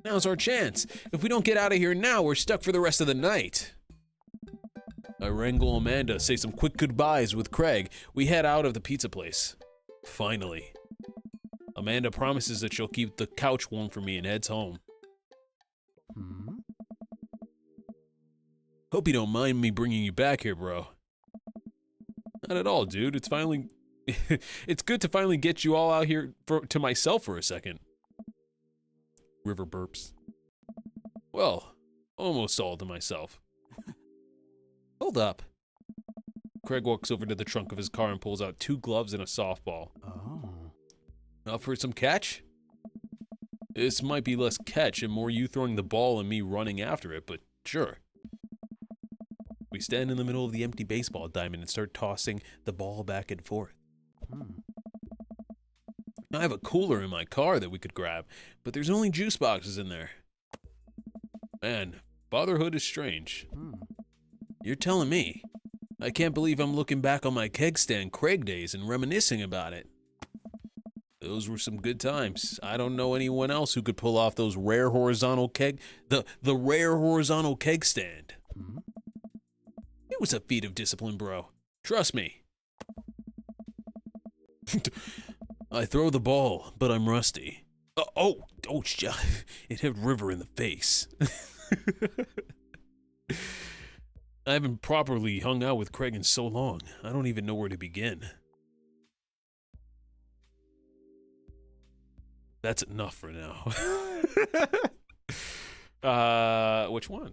S3: Now's our chance. If we don't get out of here now, we're stuck for the rest of the night. I wrangle Amanda, say some quick goodbyes with Craig. We head out of the pizza place. Finally. Amanda promises that she'll keep the couch warm for me and heads home.
S4: Hmm.
S3: Hope you don't mind me bringing you back here, bro. Not at all, dude. It's finally... it's good to finally get you all out here to myself for a second. River burps. Well, almost all to myself.
S1: Hold up.
S3: Craig walks over to the trunk of his car and pulls out 2 gloves and a softball.
S4: Oh.
S3: Up for some catch? This might be less catch and more you throwing the ball and me running after it, but sure. We stand in the middle of the empty baseball diamond and start tossing the ball back and forth. I have a cooler in my car that we could grab, but there's only juice boxes in there. Man, fatherhood is strange.
S2: You're telling me. I can't believe I'm looking back on my keg stand Craig days and reminiscing about it.
S3: Those were some good times. I don't know anyone else who could pull off those rare horizontal keg, the rare horizontal keg stand.
S2: It was a feat of discipline, bro. Trust me. I throw the ball, but I'm rusty. It hit River in the face.
S3: I haven't properly hung out with Craig in so long. I don't even know where to begin. That's enough for now. Which one?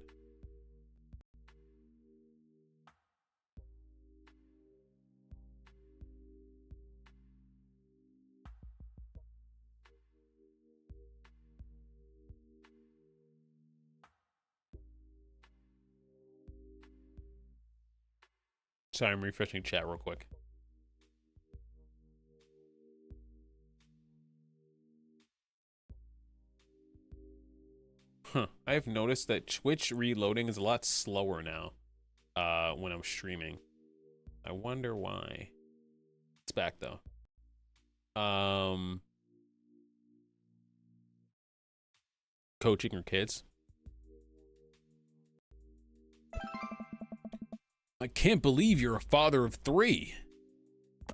S3: Sorry, I'm refreshing chat real quick. I've noticed that Twitch reloading is a lot slower now when I'm streaming. I wonder why. It's back though. Coaching your kids.
S2: I can't believe you're a father of 3.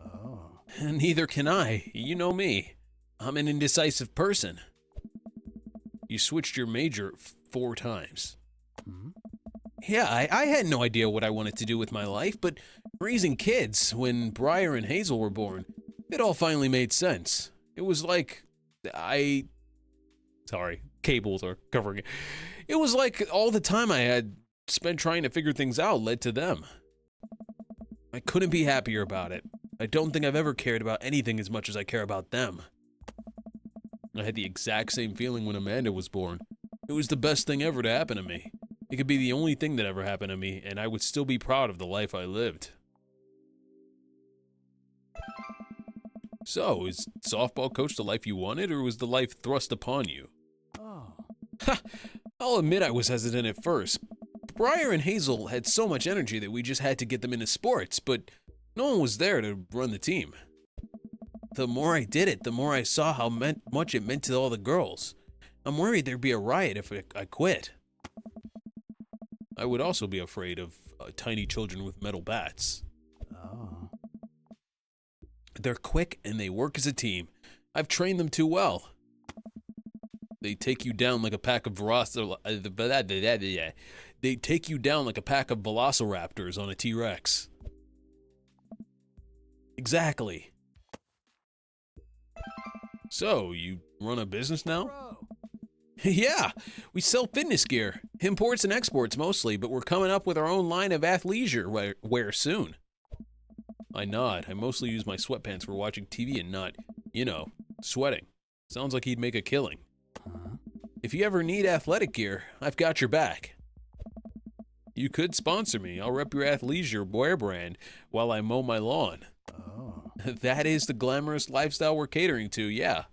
S4: Oh.
S2: Neither can I. You know me. I'm an indecisive person. You switched your major 4 times. Yeah, I had no idea what I wanted to do with my life, but raising kids, when Briar and Hazel were born, it all finally made sense. It was like
S3: Sorry, cables are covering it.
S2: It was like all the time I had spent trying to figure things out led to them. I couldn't be happier about it. I don't think I've ever cared about anything as much as I care about them.
S3: I had the exact same feeling when Amanda was born. It was the best thing ever to happen to me. It could be the only thing that ever happened to me, and I would still be proud of the life I lived. So, is softball coach the life you wanted, or was the life thrust upon you?
S4: Oh.
S2: I'll admit I was hesitant at first. Briar and Hazel had so much energy that we just had to get them into sports, but no one was there to run the team. The more I did it, the more I saw how much it meant to all the girls. I'm worried there'd be a riot if I quit.
S3: I would also be afraid of tiny children with metal bats.
S4: Oh.
S2: They're quick and they work as a team. I've trained them too well.
S3: They take you down like a pack of They take you down like a pack of velociraptors on a T-Rex.
S2: Exactly.
S3: So, you run a business now?
S4: Bro.
S2: Yeah, we sell fitness gear. Imports and exports mostly, but we're coming up with our own line of athleisure wear soon.
S3: I nod. I mostly use my sweatpants for watching TV and not, sweating. Sounds like he'd make a killing.
S2: If you ever need athletic gear, I've got your back.
S3: You could sponsor me. I'll rep your athleisure wear brand while I mow my lawn.
S4: Oh.
S2: That is the glamorous lifestyle we're catering to, yeah.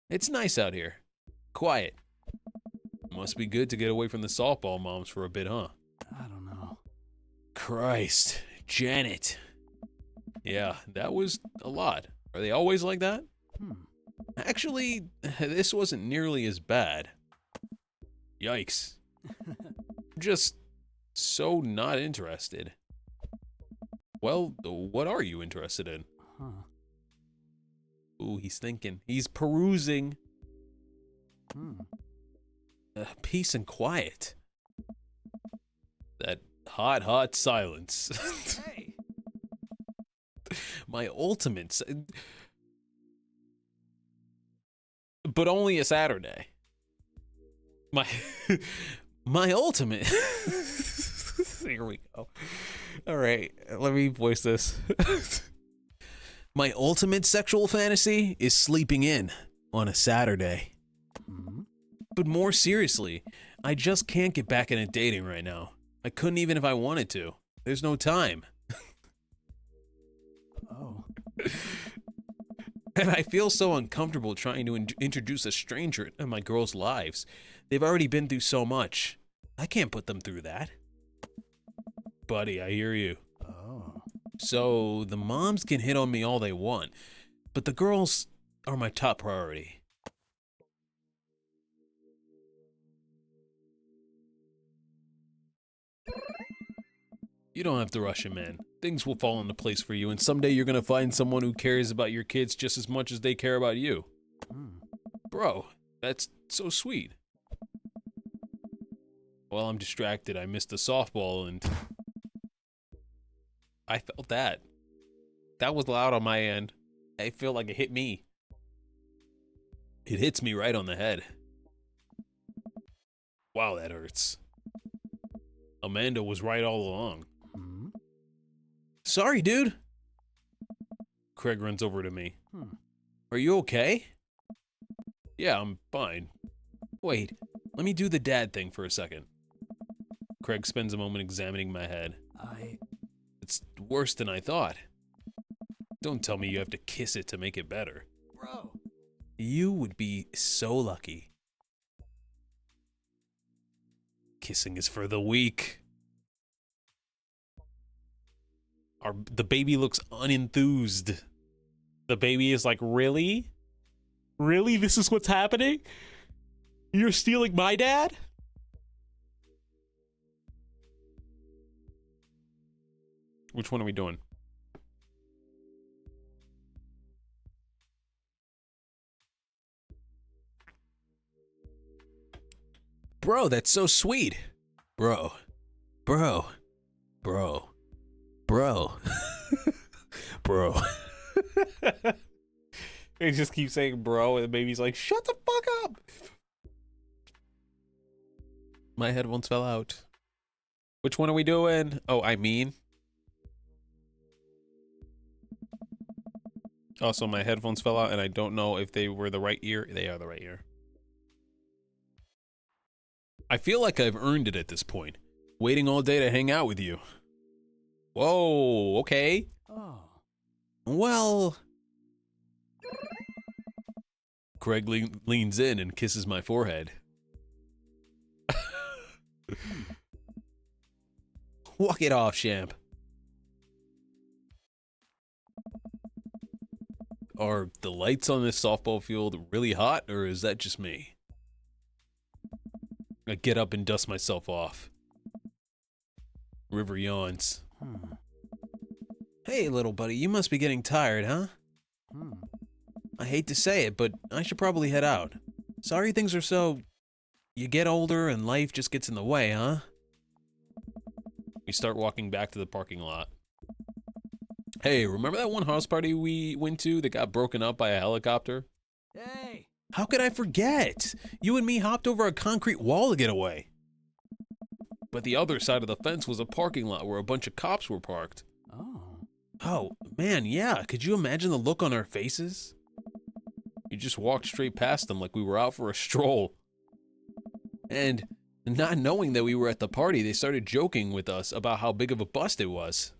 S2: It's nice out here. Quiet.
S3: Must be good to get away from the softball moms for a bit, huh?
S4: I don't know.
S2: Christ, Janet.
S3: Yeah, that was a lot. Are they always like that?
S2: Actually, this wasn't nearly as bad.
S3: Yikes. Just so not interested. Well, what are you interested in?
S2: Ooh, he's thinking. He's perusing. Peace and quiet.
S3: That hot silence.
S4: Hey.
S2: My ultimates.
S3: But only a Saturday.
S2: My ultimate.
S3: Here we go. All right, let me voice this.
S2: My ultimate sexual fantasy is sleeping in on a Saturday. But more seriously, I just can't get back into dating right now. I couldn't even if I wanted to. There's no time.
S4: Oh.
S2: And I feel so uncomfortable trying to introduce a stranger in my girls' lives. They've already been through so much. I can't put them through that.
S3: Buddy, I hear you.
S4: Oh.
S2: So the moms can hit on me all they want, but the girls are my top priority.
S3: You don't have to rush it, man. Things will fall into place for you, and someday you're gonna find someone who cares about your kids just as much as they care about you.
S4: Hmm.
S3: Bro, that's so sweet. While I'm distracted, I missed the softball, and I felt that. That was loud on my end. I feel like it hit me. It hits me right on the head. Wow, that hurts. Amanda was right all along.
S4: Hmm.
S2: Sorry, dude.
S3: Craig runs over to me.
S2: Are you okay?
S3: Yeah, I'm fine.
S2: Wait, let me do the dad thing for a second.
S3: Craig spends a moment examining my head.
S2: It's worse than I thought.
S3: Don't tell me you have to kiss it to make it better.
S4: Bro.
S2: You would be so lucky.
S3: Kissing is for the weak. The baby looks unenthused. The baby is like, really? Really? This is what's happening? You're stealing my dad? Which one are we doing?
S2: Bro, that's so sweet. Bro. Bro. Bro. Bro. Bro.
S3: They just keep saying bro, and the baby's like, shut the fuck up.
S2: My headphones fell out.
S3: Which one are we doing? Oh, I mean. Also, my headphones fell out, and I don't know if they were the right ear. They are the right ear.
S2: I feel like I've earned it at this point. Waiting all day to hang out with you.
S3: Whoa, okay.
S4: Oh.
S2: Well,
S3: Craig leans in and kisses my forehead.
S2: walk it off, champ.
S3: Are the lights on this softball field really hot, or is that just me? I get up and dust myself off. River yawns.
S2: Hey, little buddy, you must be getting tired, huh? I hate to say it, but I should probably head out. Sorry things are so... You get older and life just gets in the way, huh?
S3: We start walking back to the parking lot. Hey, remember that one house party we went to that got broken up by a helicopter?
S4: Hey.
S2: How could I forget? You and me hopped over a concrete wall to get away.
S3: But the other side of the fence was a parking lot where a bunch of cops were parked.
S4: Oh.
S2: Oh, man, yeah. Could you imagine the look on our faces?
S3: You just walked straight past them like we were out for a stroll.
S2: And not knowing that we were at the party, they started joking with us about how big of a bust it was.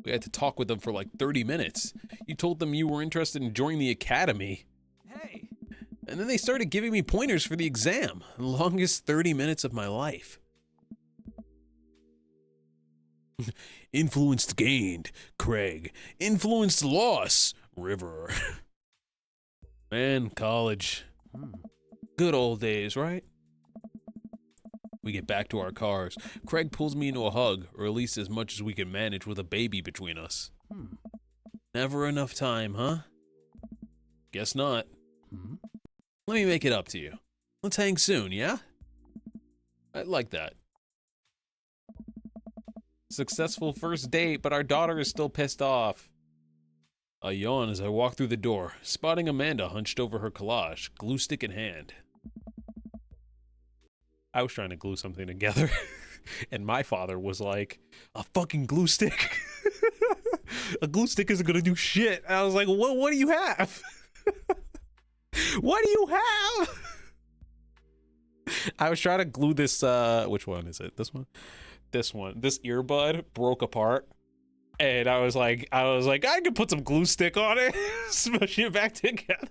S3: We had to talk with them for like 30 minutes. You told them you were interested in joining the academy.
S4: Hey.
S2: And then they started giving me pointers for the exam. The longest 30 minutes of my life.
S3: Influenced gained, Craig. Influenced loss, River. Man, college.
S2: Good old days, right?
S3: We get back to our cars. Craig pulls me into a hug, or at least as much as we can manage with a baby between us.
S2: Never enough time, huh?
S3: Guess not.
S2: Let me make it up to you. Let's hang soon, yeah?
S3: I like that. Successful first date, but our daughter is still pissed off. I yawn as I walk through the door, spotting Amanda hunched over her collage, glue stick in hand. I was trying to glue something together, and my father was like, a fucking glue stick? A glue stick isn't gonna do shit. And I was like, what do you have? What do you have?
S1: I was trying to glue this, which one is it? This one? This one. This earbud broke apart. And I was like, I could put some glue stick on it, smush it back together.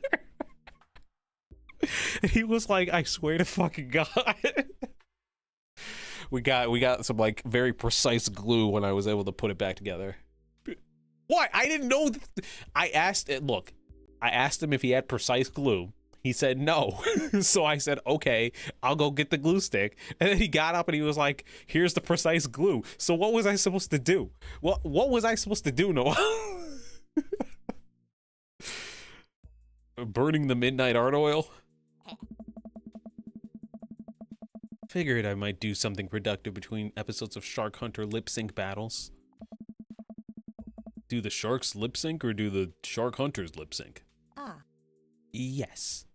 S1: And he was like, I swear to fucking God. We got some like very precise glue when I was able to put it back together. What? I didn't know. I asked him if he had precise glue. He said no. So I said, okay, I'll go get the glue stick. And then he got up and he was like, here's the precise glue. So what was I supposed to do? What was I supposed to do, Noah? Burning the midnight art oil? Figured I might do something productive between episodes of Shark Hunter lip sync battles.
S3: Do the sharks lip sync or do the shark hunters lip sync?
S7: Ah.
S1: Yes.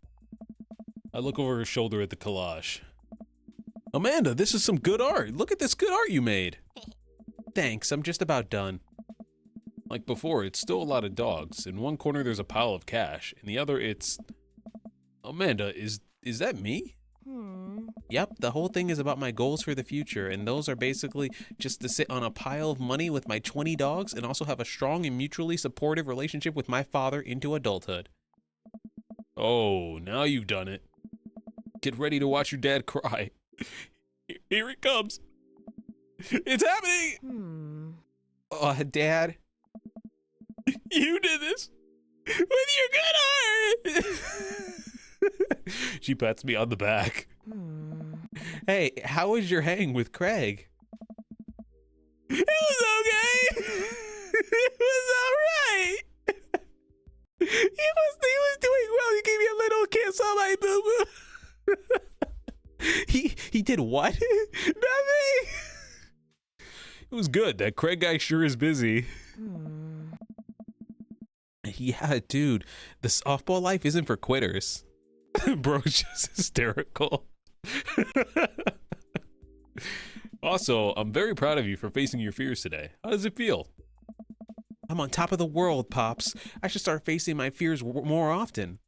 S3: I look over her shoulder at the collage.
S2: Amanda, this is some good art. Look at this good art you made.
S1: Thanks, I'm just about done.
S3: Like before, it's still a lot of dogs. In one corner there's a pile of cash. In the other it's... Amanda, is that me?
S1: Yep, the whole thing is about my goals for the future, and those are basically just to sit on a pile of money with my 20 dogs and also have a strong and mutually supportive relationship with my father into adulthood.
S3: Oh, now you've done it. Get ready to watch your dad cry. Here it comes. It's happening.
S1: Dad?
S3: You did this with your good art. She pats me on the back.
S1: Hey, how was your hang with Craig?
S3: It was okay. It was all right. He was doing well. He gave me a little kiss on my boo-boo.
S1: He did what?
S3: Nothing. It was good. That Craig guy sure is busy.
S1: Yeah, dude, the softball life isn't for quitters.
S3: Bro's just hysterical. Also, I'm very proud of you for facing your fears today. How does it feel?
S1: I'm on top of the world, Pops. I should start facing my fears more often.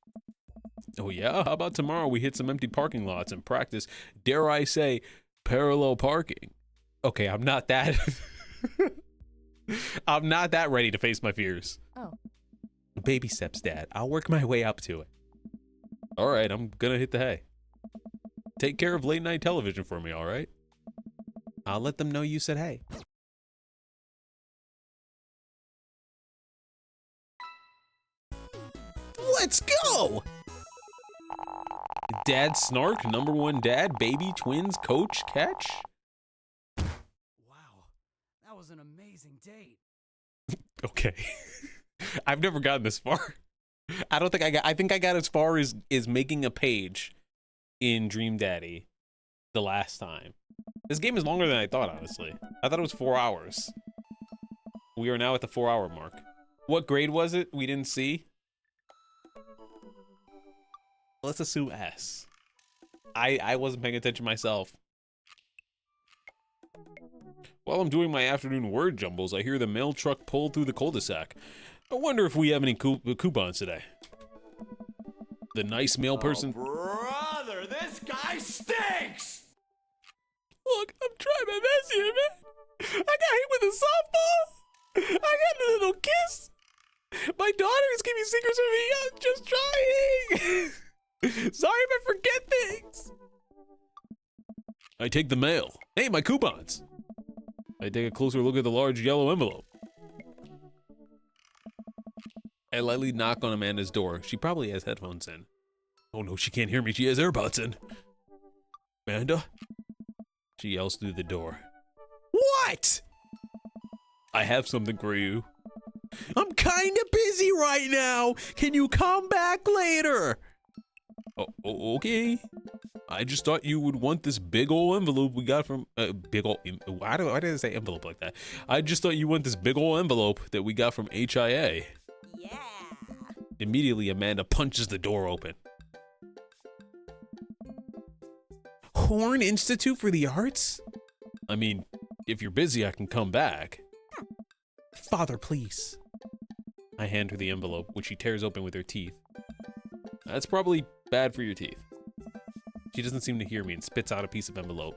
S3: Oh yeah? How about tomorrow we hit some empty parking lots and practice, dare I say, parallel parking?
S1: Okay, I'm not that... I'm not that ready to face my fears.
S7: Oh.
S1: Baby steps, Dad. I'll work my way up to it.
S3: All right, I'm gonna hit the hay. Take care of late night television for me, all right?
S1: I'll let them know you said hey.
S2: Let's go!
S3: Dad Snark, number one dad, baby, twins, coach, catch.
S4: Wow. That was an amazing date.
S1: Okay. I've never gotten this far. I think I got as far as making a page in Dream Daddy the last time. This game is longer than I thought, honestly. I thought it was 4 hours. We are now at the 4-hour mark. What grade was it? We didn't see. Let's assume S. I wasn't paying attention myself.
S3: While I'm doing my afternoon word jumbles, I hear the mail truck pull through the cul-de-sac. I wonder if we have any coupons today. The nice mail person...
S5: Brother, this guy stinks!
S3: Look, I'm trying my best here, man. I got hit with a softball. I got a little kiss. My daughter is keeping secrets from me. I'm just trying. Sorry if I forget things. I take the mail. Hey, my coupons. I take a closer look at the large yellow envelope.
S1: I lightly knock on Amanda's door. She probably has headphones in.
S3: Oh no, she can't hear me. She has AirPods in. Amanda?
S1: She yells through the door.
S2: What?
S3: I have something for you.
S2: I'm kinda busy right now. Can you come back later?
S3: Oh, okay. I just thought you would want this big ol' envelope we got from why did I say envelope like that? I just thought you want this big ol' envelope that we got from HIA.
S7: Yeah.
S1: Immediately, Amanda punches the door open. Horn Institute for the Arts?
S3: I mean, if you're busy, I can come back.
S1: Father, please. I hand her the envelope, which she tears open with her teeth.
S3: That's probably bad for your teeth. She doesn't seem to hear me and spits out a piece of envelope.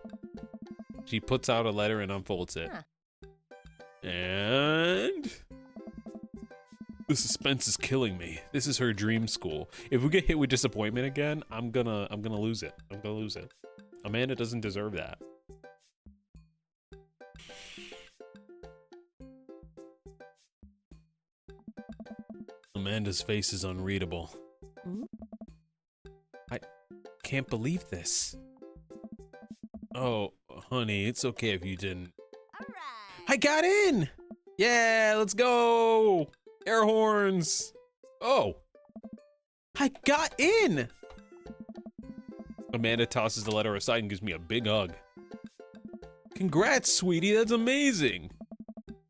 S3: She puts out a letter and unfolds it.
S7: Huh.
S3: And the suspense is killing me. This is her dream school. If we get hit with disappointment again, I'm gonna lose it. I'm gonna lose it. Amanda doesn't deserve that. Amanda's face is unreadable.
S7: Mhm.
S3: I can't believe this. Oh, honey, it's okay if you didn't.
S7: Alright.
S3: I got in! Yeah, let's go! Air horns! Oh! I got in! Amanda tosses the letter aside and gives me a big hug. Congrats, sweetie, that's amazing!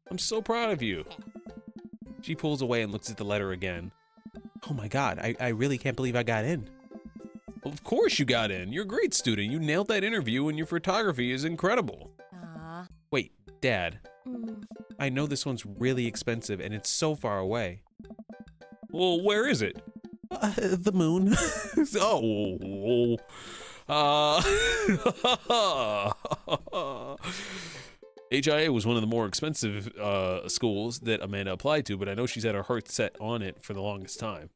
S3: I'm so proud of you. She pulls away and looks at the letter again.
S2: Oh my god, I really can't believe I got in.
S3: Well, of course you got in. You're a great student. You nailed that interview and your photography is incredible.
S7: Aw.
S2: Wait, Dad,
S7: Mm.
S2: I know this one's really expensive and it's so far away.
S3: Well, where is it?
S2: The moon.
S3: Oh. HIA was one of the more expensive schools that Amanda applied to, but I know she's had her heart set on it for the longest time.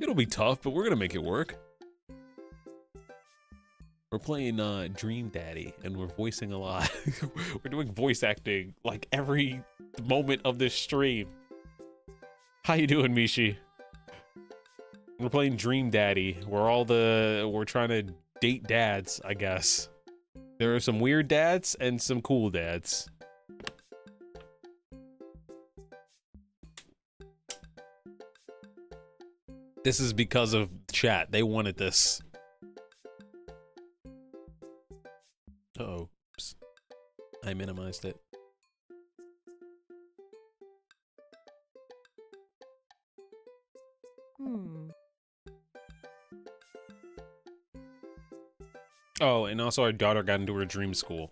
S3: It'll be tough, but we're gonna make it work. We're playing Dream Daddy, and we're voicing a lot. We're doing voice acting like every moment of this stream. How you doing, Mishi? We're playing Dream Daddy. We're trying to date dads, I guess. There are some weird dads and some cool dads. This is because of chat. They wanted this. Uh-oh. Oops. I minimized it.
S7: Hmm.
S3: Oh, and also our daughter got into her dream school.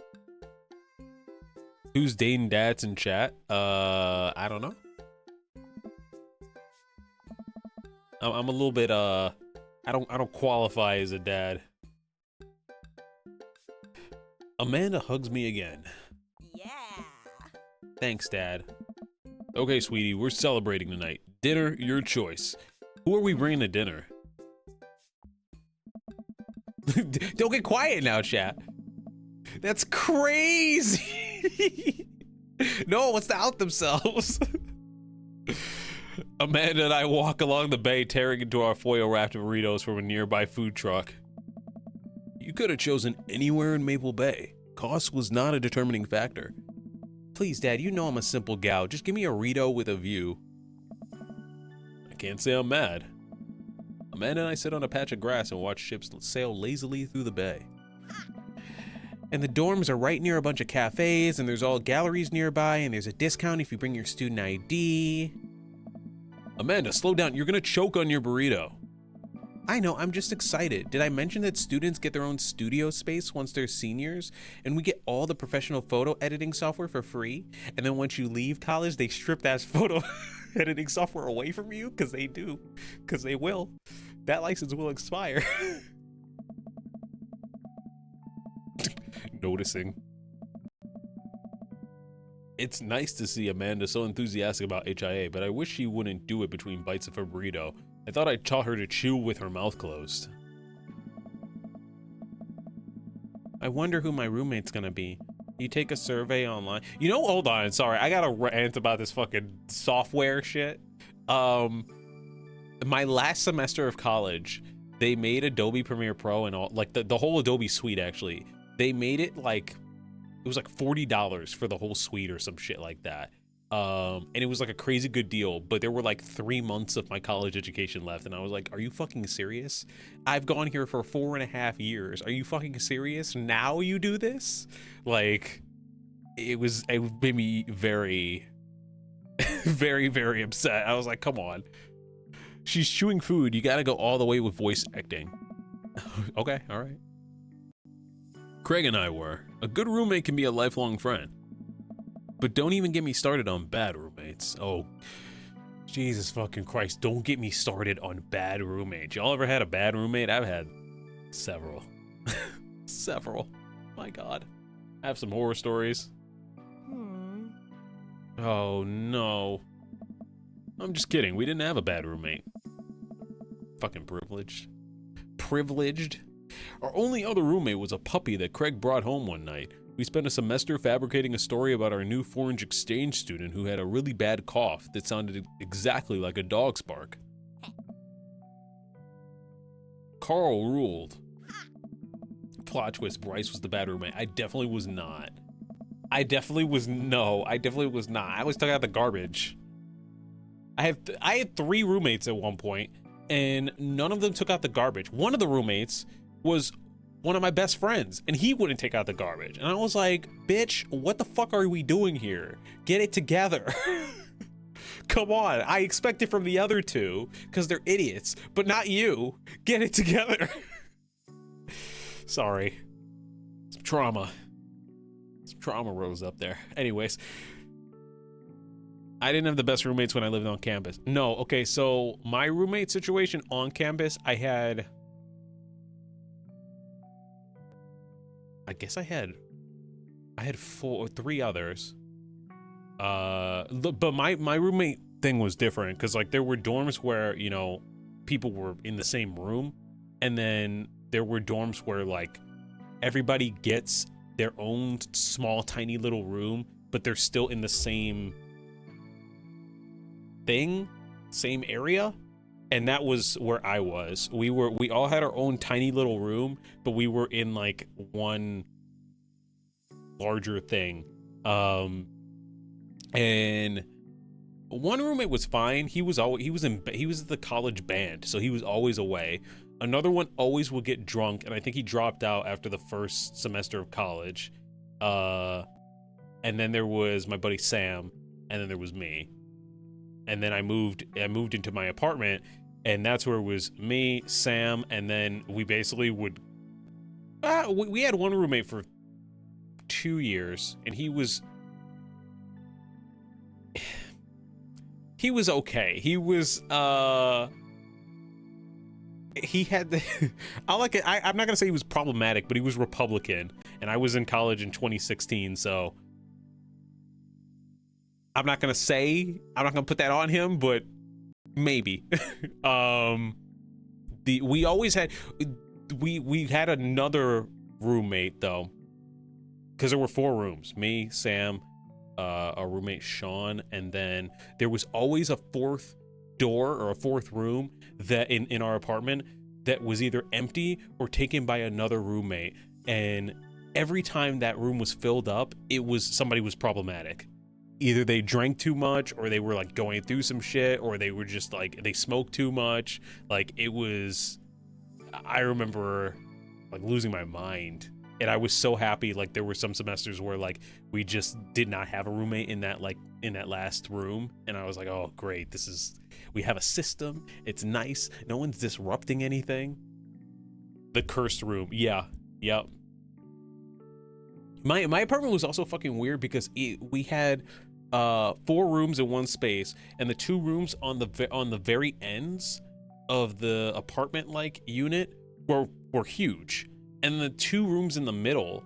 S3: Who's dating dads in chat? I don't know. I'm a little bit I don't qualify as a dad. Amanda hugs me again.
S7: Yeah.
S3: Thanks, Dad. Okay, sweetie, we're celebrating tonight. Dinner, your choice. Who are we bringing to dinner?
S2: Don't get quiet now, chat. That's crazy. No one's to out themselves.
S3: Amanda and I walk along the bay, tearing into our foil wrapped burritos from a nearby food truck. You could have chosen anywhere in Maple Bay. Cost was not a determining factor.
S2: Please, Dad, you know I'm a simple gal. Just give me a Rito with a view.
S3: I can't say I'm mad. Amanda and I sit on a patch of grass and watch ships sail lazily through the bay.
S2: And the dorms are right near a bunch of cafes, and there's all galleries nearby, and there's a discount if you bring your student ID.
S3: Amanda, slow down. You're gonna choke on your burrito.
S2: I know, I'm just excited. Did I mention that students get their own studio space once they're seniors? And we get all the professional photo editing software for free? And then once you leave college, they strip that photo editing software away from you? Because they do. Because they will. That license will expire.
S3: Noticing. It's nice to see Amanda so enthusiastic about HIA, but I wish she wouldn't do it between bites of her burrito. I thought I taught her to chew with her mouth closed.
S2: I wonder who my roommate's gonna be. You take a survey online.
S3: You know, hold on, sorry, I gotta rant about this fucking software shit. My last semester of college, they made Adobe Premiere Pro and all, like the whole Adobe suite actually. They made it like, it was like $40 for the whole suite or some shit like that. And it was like a crazy good deal, but there were like 3 months of my college education left, and I was like, are you fucking serious? I've gone here for 4.5 years. Are you fucking serious? Now you do this? Like, it made me very, very, very upset. I was like, come on. She's chewing food. You gotta go all the way with voice acting. Okay, all right. Craig and I were. A good roommate can be a lifelong friend. But don't even get me started on bad roommates. Oh, Jesus fucking Christ, don't get me started on bad roommates. Y'all ever had a bad roommate? I've had Several. Several. My God. I have some horror stories. Oh, no. I'm just kidding. We didn't have a bad roommate. Fucking privileged. Privileged? Our only other roommate was a puppy that Craig brought home one night. We spent a semester fabricating a story about our new foreign exchange student who had a really bad cough that sounded exactly like a dog's bark. Carl ruled. Plot twist, Bryce was the bad roommate. I definitely was not. I definitely was not. I always took out the garbage. I had 3 roommates at one point, and none of them took out the garbage. One of the roommates was one of my best friends, and he wouldn't take out the garbage. And I was like, bitch, what the fuck are we doing here? Get it together. Come on, I expect it from the other 2, because they're idiots, but not you. Get it together. Sorry. Some trauma. Some trauma rose up there. Anyways. I didn't have the best roommates when I lived on campus. No, okay, so my roommate situation on campus, I had 3 others. But my roommate thing was different because like there were dorms where, you know, people were in the same room, and then there were dorms where like everybody gets their own small tiny little room, but they're still in the same thing, same area. And that was where I was. We all had our own tiny little room, but we were in like one larger thing. And one roommate was fine. He was in the college band, so he was always away. Another one always would get drunk, and I think he dropped out after the first semester of college. And then there was my buddy Sam, and then there was me. And then I moved into my apartment, and that's where it was me, Sam, and then we basically would we had one roommate for 2 years, and he was okay. He was he had the I'm not gonna say he was problematic, but he was Republican, and I was in college in 2016, so I'm not gonna put that on him, but maybe. We had another roommate though, because there were 4 rooms, me, Sam, our roommate Sean, and then there was always a 4th door or a 4th room that in our apartment that was either empty or taken by another roommate. And every time that room was filled up, somebody was problematic. Either they drank too much, or they were like going through some shit, or they were just like they smoked too much. Like I remember like losing my mind. And I was so happy. Like there were some semesters where like we just did not have a roommate in that last room, and I was like, oh great, we have a system. It's nice. No one's disrupting anything. The cursed room. Yeah. Yep. My apartment was also fucking weird because we had 4 rooms in one space, and the 2 rooms on the very ends of the apartment like unit were huge. And the 2 rooms in the middle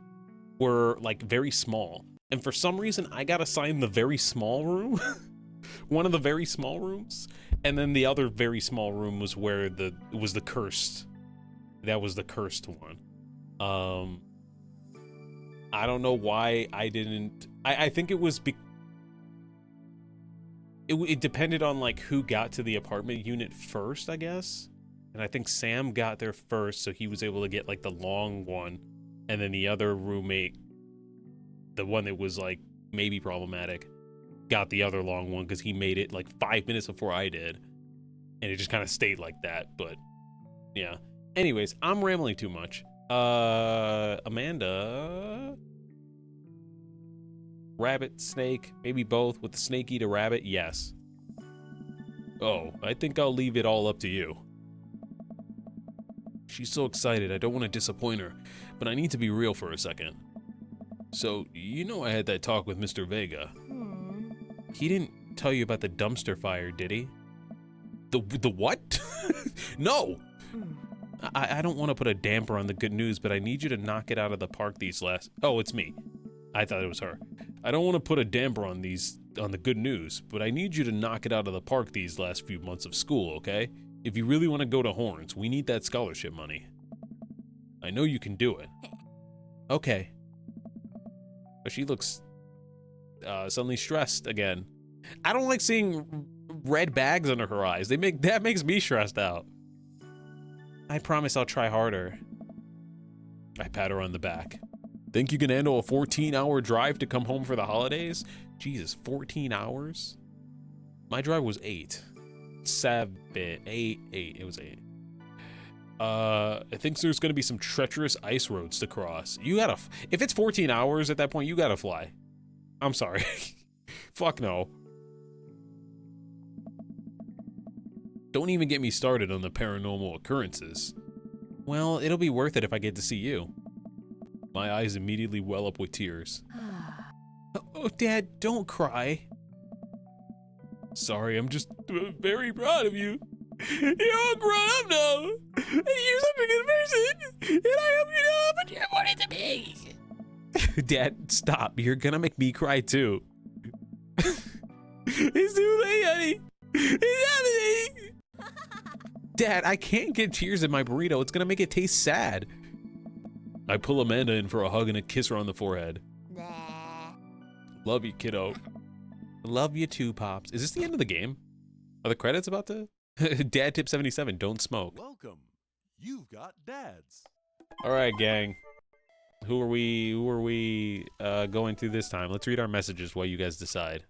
S3: were like very small. And for some reason, I got assigned the very small room, one of the very small rooms. And then the other very small room was where it was the cursed. That was the cursed one. I don't know why I didn't. I think it was it depended on like who got to the apartment unit first, I guess. And I think Sam got there first, so he was able to get like the long one, and then the other roommate, the one that was like maybe problematic, got the other long one because he made it like 5 minutes before I did, and it just kind of stayed like that. But yeah. Anyways, I'm rambling too much. Amanda, rabbit, snake, maybe both. With the snake eat a rabbit? Yes. Oh, I think I'll leave it all up to you. She's so excited, I don't want to disappoint her, but I need to be real for a second. So, you know I had that talk with Mr. Vega. He didn't tell you about the dumpster fire, did he? The what? No! I don't want to put a damper on the good news, but I need you to knock it out of the park these last... Oh, it's me. I thought it was her. I don't want to put a damper on the good news, but I need you to knock it out of the park these last few months of school, okay? If you really want to go to Horns, we need that scholarship money. I know you can do it.
S1: Okay.
S3: But she looks suddenly stressed again.
S1: I don't like seeing red bags under her eyes. That makes me stressed out. I promise I'll try harder.
S3: I pat her on the back. Think you can handle a 14-hour drive to come home for the holidays?
S1: Jesus, 14 hours?
S3: My drive was 8. 7, 8. It was 8. I think there's gonna be some treacherous ice roads to cross. You gotta, if it's 14 hours at that point, you gotta fly. I'm sorry. Fuck no. Don't even get me started on the paranormal occurrences.
S1: Well, it'll be worth it if I get to see you.
S3: My eyes immediately well up with tears.
S1: Oh, Dad, don't cry.
S3: Sorry, I'm just very proud of you. You're all grown up now. And you're such a good person. And I hope you know how much you wanted to be.
S1: Dad, stop. You're gonna make me cry too.
S3: It's too late, honey. It's happening.
S1: Dad, I can't get tears in my burrito. It's gonna make it taste sad.
S3: I pull Amanda in for a hug and a kiss her on the forehead.
S7: Nah.
S3: Love you, kiddo.
S1: Love you too, Pops. Is this the end of the game? Are the credits about to? Dad tip 77, don't smoke.
S6: Welcome. You've got dads.
S1: All right, gang. Who are we going through this time? Let's read our messages while you guys decide.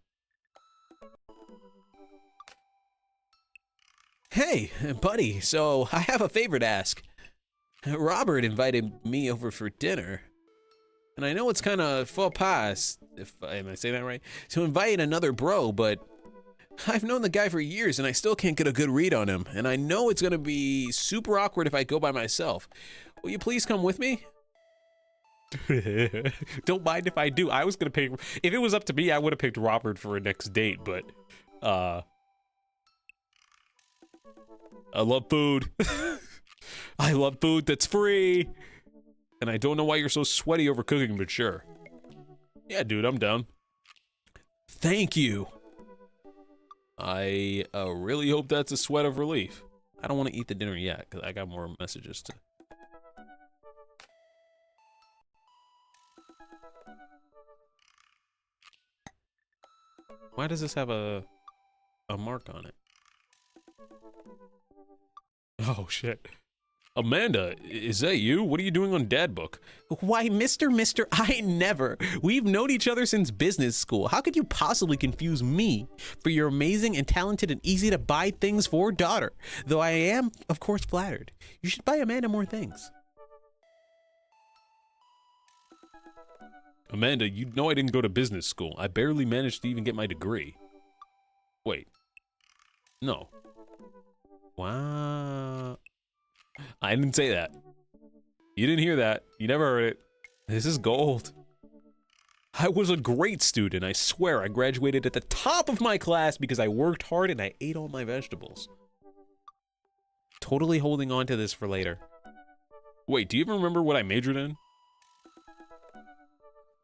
S2: Hey, buddy, so I have a favor to ask. Robert invited me over for dinner. And I know it's kind of faux pas, am I saying that right? To invite another bro, but I've known the guy for years and I still can't get a good read on him. And I know it's gonna be super awkward if I go by myself. Will you please come with me?
S1: Don't mind if I do. I was gonna pick, if it was up to me, I would have picked Robert for a next date, but
S3: I love food. I love food that's free. And I don't know why you're so sweaty over cooking, but sure. Yeah, dude, I'm down.
S2: Thank you.
S3: I really hope that's a sweat of relief.
S1: I don't want to eat the dinner yet, because I got more messages to... Why does this have a mark on it?
S3: Oh, shit. Amanda, is that you? What are you doing on Dad Book?
S2: Why, Mister, I never. We've known each other since business school. How could you possibly confuse me for your amazing and talented and easy to buy things for daughter? Though I am, of course, flattered. You should buy Amanda more things.
S3: Amanda, you know I didn't go to business school. I barely managed to even get my degree. Wait. No.
S1: Wow.
S3: I didn't say that. You didn't hear that. You never heard it.
S1: This is gold.
S3: I was a great student. I swear I graduated at the top of my class because I worked hard and I ate all my vegetables.
S1: Totally holding on to this for later.
S3: Wait, do you even remember what I majored in?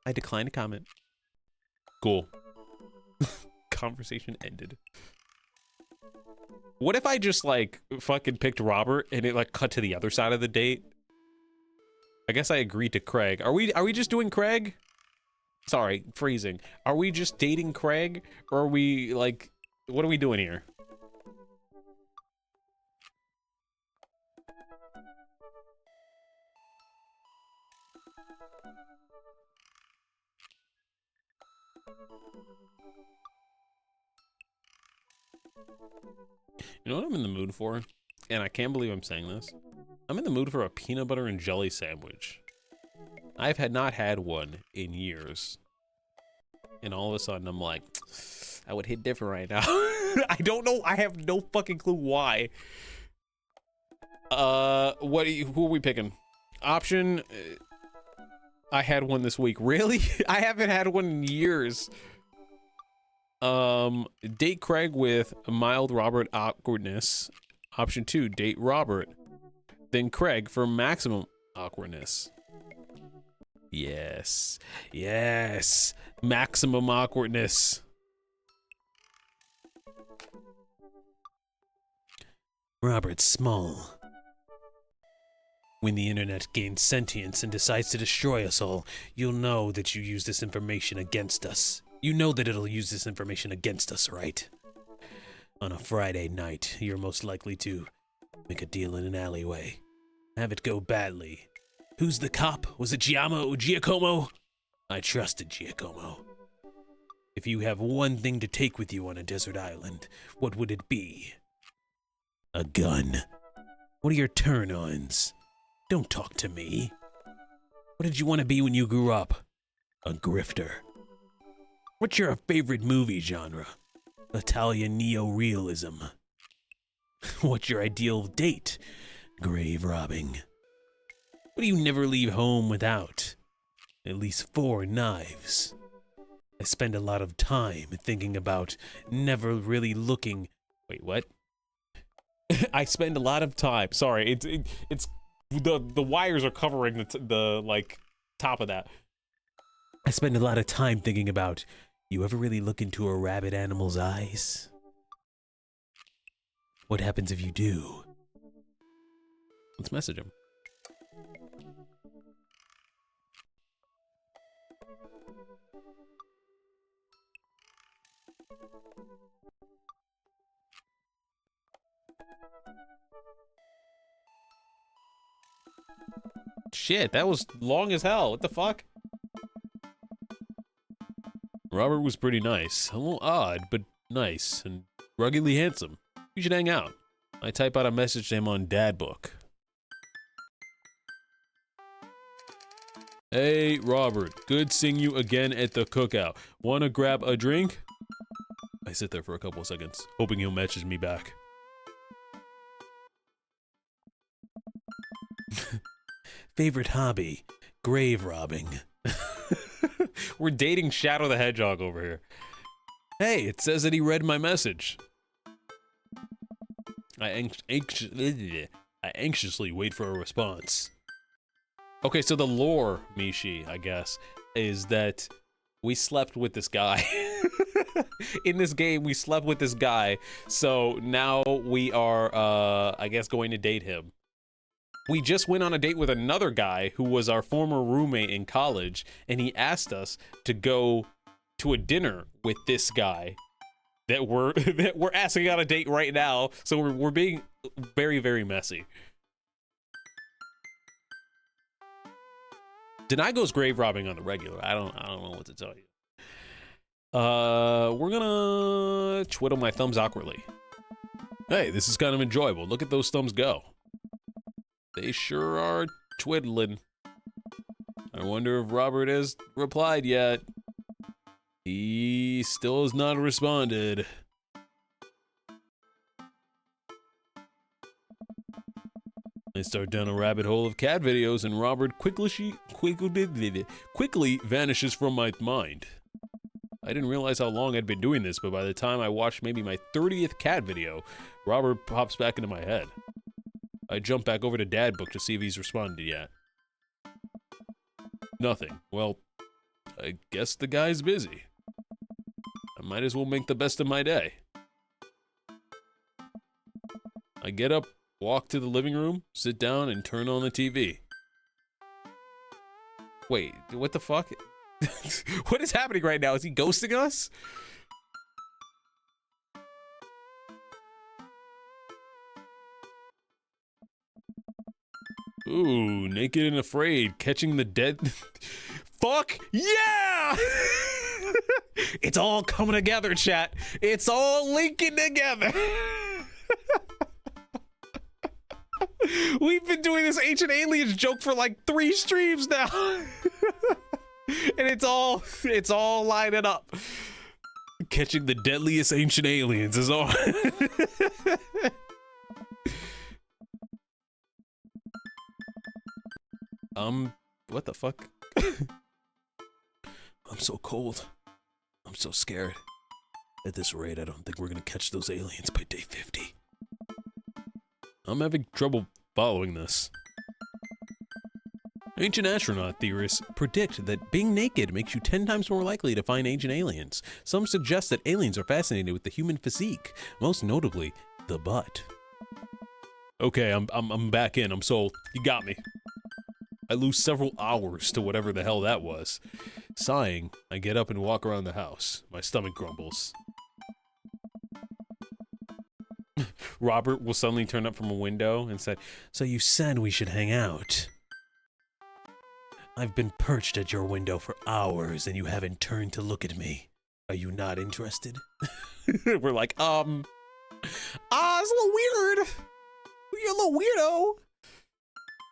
S1: I declined to comment.
S3: Cool.
S1: Conversation ended. What if I just, like, fucking picked Robert and it, like, cut to the other side of the date? I guess I agreed to Craig. Are we just doing Craig? Sorry, freezing. Are we just dating Craig? Or are we, like, what are we doing here?
S3: You know what I'm in the mood for? And I can't believe I'm saying this. I'm in the mood for a peanut butter and jelly sandwich.
S1: I've not had one in years. And all of a sudden I'm like, I would hit different right now. I don't know. I have no fucking clue why.
S3: Who are we picking?
S1: Option. I had one this week. Really? I haven't had one in years.
S3: Date Craig with mild Robert awkwardness. Option 2, date Robert. then Craig for maximum awkwardness. Yes. Yes. Maximum awkwardness.
S2: Robert Small. When the internet gains sentience and decides to destroy us all, you'll know that you use this information against us. You know that it'll use this information against us, right? On a Friday night, you're most likely to make a deal in an alleyway. Have it go badly. Who's the cop? Was it Giacomo? I trusted Giacomo. If you have one thing to take with you on a desert island, what would it be? A gun. What are your turn-ons? Don't talk to me. What did you want to be when you grew up? A grifter. What's your favorite movie genre? Italian neo-realism. What's your ideal date? Grave robbing. What do you never leave home without? At least 4 knives. I spend a lot of time thinking about never really looking...
S3: Wait, what? I spend a lot of time. Sorry, it's the wires are covering the like top of that.
S2: I spend a lot of time thinking about, you ever really look into a rabid animal's eyes? What happens if you do?
S3: Let's message him. Shit, that was long as hell. What the fuck? Robert was pretty nice. A little odd, but nice and ruggedly handsome. We should hang out. I type out a message to him on Dadbook. Hey, Robert. Good seeing you again at the cookout. Wanna grab a drink? I sit there for a couple of seconds, hoping he'll message me back.
S2: Favorite hobby? Grave robbing.
S3: We're dating Shadow the Hedgehog over here. Hey, it says that he read my message. I anxiously wait for a response. Okay, so the lore, Mishi, I guess, is that we slept with this guy. In this game, we slept with this guy, so now we are, I guess, going to date him. We just went on a date with another guy who was our former roommate in college, and he asked us to go to a dinner with this guy that we're asking on a date right now. So we're being very, very messy. Denai grave robbing on the regular. I don't know what to tell you. We're gonna twiddle my thumbs awkwardly. Hey, this is kind of enjoyable. Look at those thumbs go. They sure are twiddling. I wonder if Robert has replied yet. He still has not responded. I start down a rabbit hole of cat videos, and Robert quickly vanishes from my mind. I didn't realize how long I'd been doing this, but by the time I watched maybe my 30th cat video, Robert pops back into my head. I jump back over to Dadbook to see if he's responded yet. Nothing. Well, I guess the guy's busy. I might as well make the best of my day. I get up, walk to the living room, sit down, and turn on the TV. Wait, what the fuck? What is happening right now? Is he ghosting us? Ooh, Naked and Afraid, catching the dead. Fuck yeah! It's all coming together, chat. It's all linking together. We've been doing this Ancient Aliens joke for like 3 streams now. And it's all lining up. Catching the deadliest ancient aliens is all. What the fuck?
S2: I'm so cold. I'm so scared. At this rate, I don't think we're gonna catch those aliens by day 50.
S3: I'm having trouble following this.
S2: Ancient astronaut theorists predict that being naked makes you 10 times more likely to find ancient aliens. Some suggest that aliens are fascinated with the human physique, most notably the butt.
S3: Okay, I'm back in. I'm sold. You got me. I lose several hours to whatever the hell that was. Sighing, I get up and walk around the house. My stomach grumbles. Robert will suddenly turn up from a window and say,
S2: So you said we should hang out. I've been perched at your window for hours and you haven't turned to look at me. Are you not interested?
S3: we're like, it's a little weird. You're a little weirdo.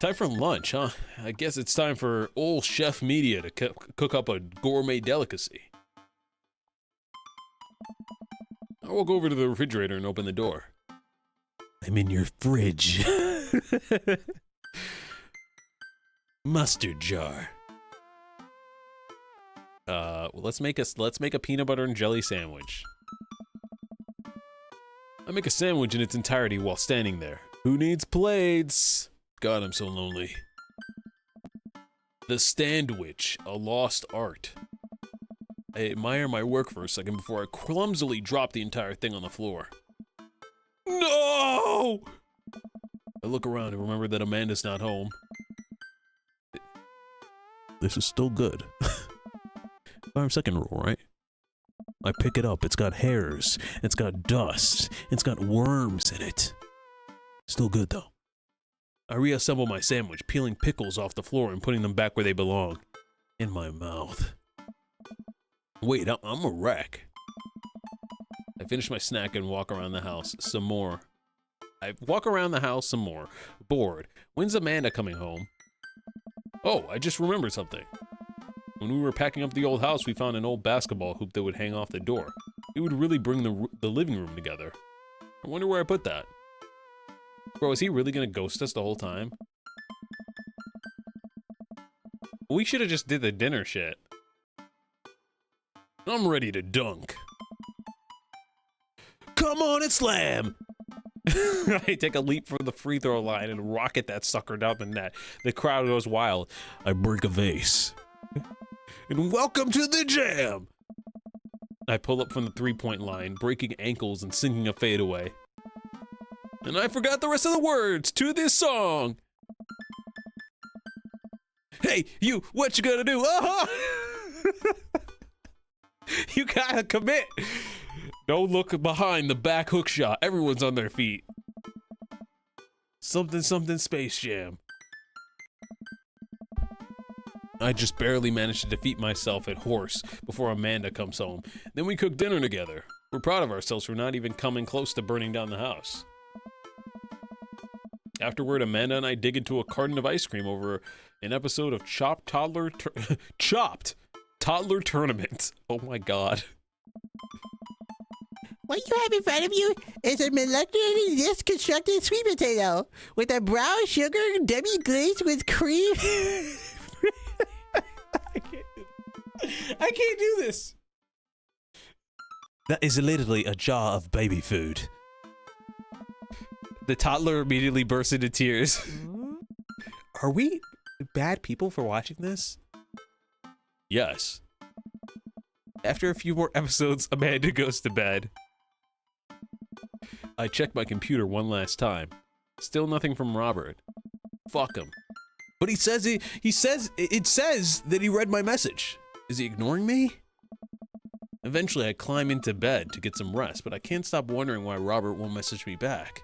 S3: Time for lunch, huh? I guess it's time for old Chef Media to cook up a gourmet delicacy. I walk over to the refrigerator and open the door.
S2: I'm in your fridge. Mustard jar.
S3: Well, let's make a peanut butter and jelly sandwich. I make a sandwich in its entirety while standing there. Who needs plates? God, I'm so lonely. The Standwich, a lost art. I admire my work for a second before I clumsily drop the entire thing on the floor. No! I look around and remember that Amanda's not home.
S2: This is still good. 5-second rule, right? I pick it up, it's got hairs, it's got dust, it's got worms in it. Still good though.
S3: I reassemble my sandwich, peeling pickles off the floor and putting them back where they belong.
S2: In my mouth.
S3: Wait, I'm a wreck. I finish my snack and walk around the house some more. Bored. When's Amanda coming home? Oh, I just remembered something. When we were packing up the old house, we found an old basketball hoop that would hang off the door. It would really bring the living room together. I wonder where I put that. Bro, is he really gonna ghost us the whole time? We should have just did the dinner shit. I'm ready to dunk.
S2: Come on and slam!
S3: I take a leap from the free throw line and rocket that sucker down the net. The crowd goes wild.
S2: I break a vase.
S3: And welcome to the jam! I pull up from the three-point line, breaking ankles and singing a fadeaway. And I forgot the rest of the words to this song. Hey, you, what you gonna do? You gotta commit. No look behind the back hook shot. Everyone's on their feet. Something, something, Space Jam. I just barely managed to defeat myself at horse before Amanda comes home. Then we cook dinner together. We're proud of ourselves for not even coming close to burning down the house. Afterward, Amanda and I dig into a carton of ice cream over an episode of Chopped Toddler Tournament. Oh my god.
S8: What you have in front of you is a molecularly disc constructed sweet potato with a brown sugar demi-glaze with cream.
S3: I can't do this.
S2: That is literally a jar of baby food.
S3: The toddler immediately bursts into tears.
S1: Are we bad people for watching this?
S3: Yes.
S1: After a few more episodes, Amanda goes to bed.
S3: I check my computer one last time. Still nothing from Robert. Fuck him.
S2: But it says that he read my message. Is he ignoring me?
S3: Eventually, I climb into bed to get some rest, but I can't stop wondering why Robert won't message me back.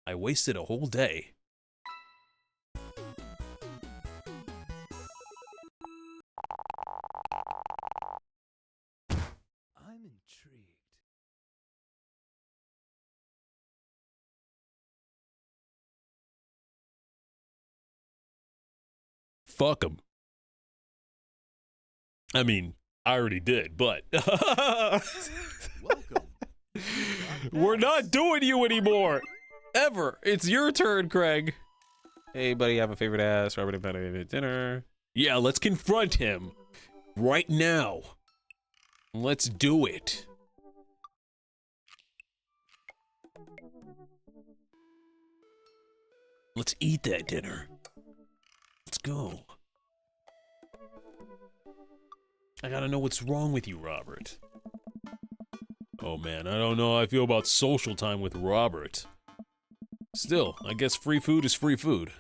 S3: I wasted a whole day.
S4: I'm intrigued.
S3: Fuck him. I mean, I already did, but
S6: Welcome.
S3: we're not doing you anymore. Ever. It's your turn, Craig.
S1: Hey, buddy, have a favorite ass. Robert and Patty at dinner.
S3: Yeah, let's confront him. Right now. Let's do it.
S2: Let's eat that dinner. Let's go. I gotta know what's wrong with you, Robert.
S3: Oh man, I don't know how I feel about social time with Robert. Still, I guess free food is free food.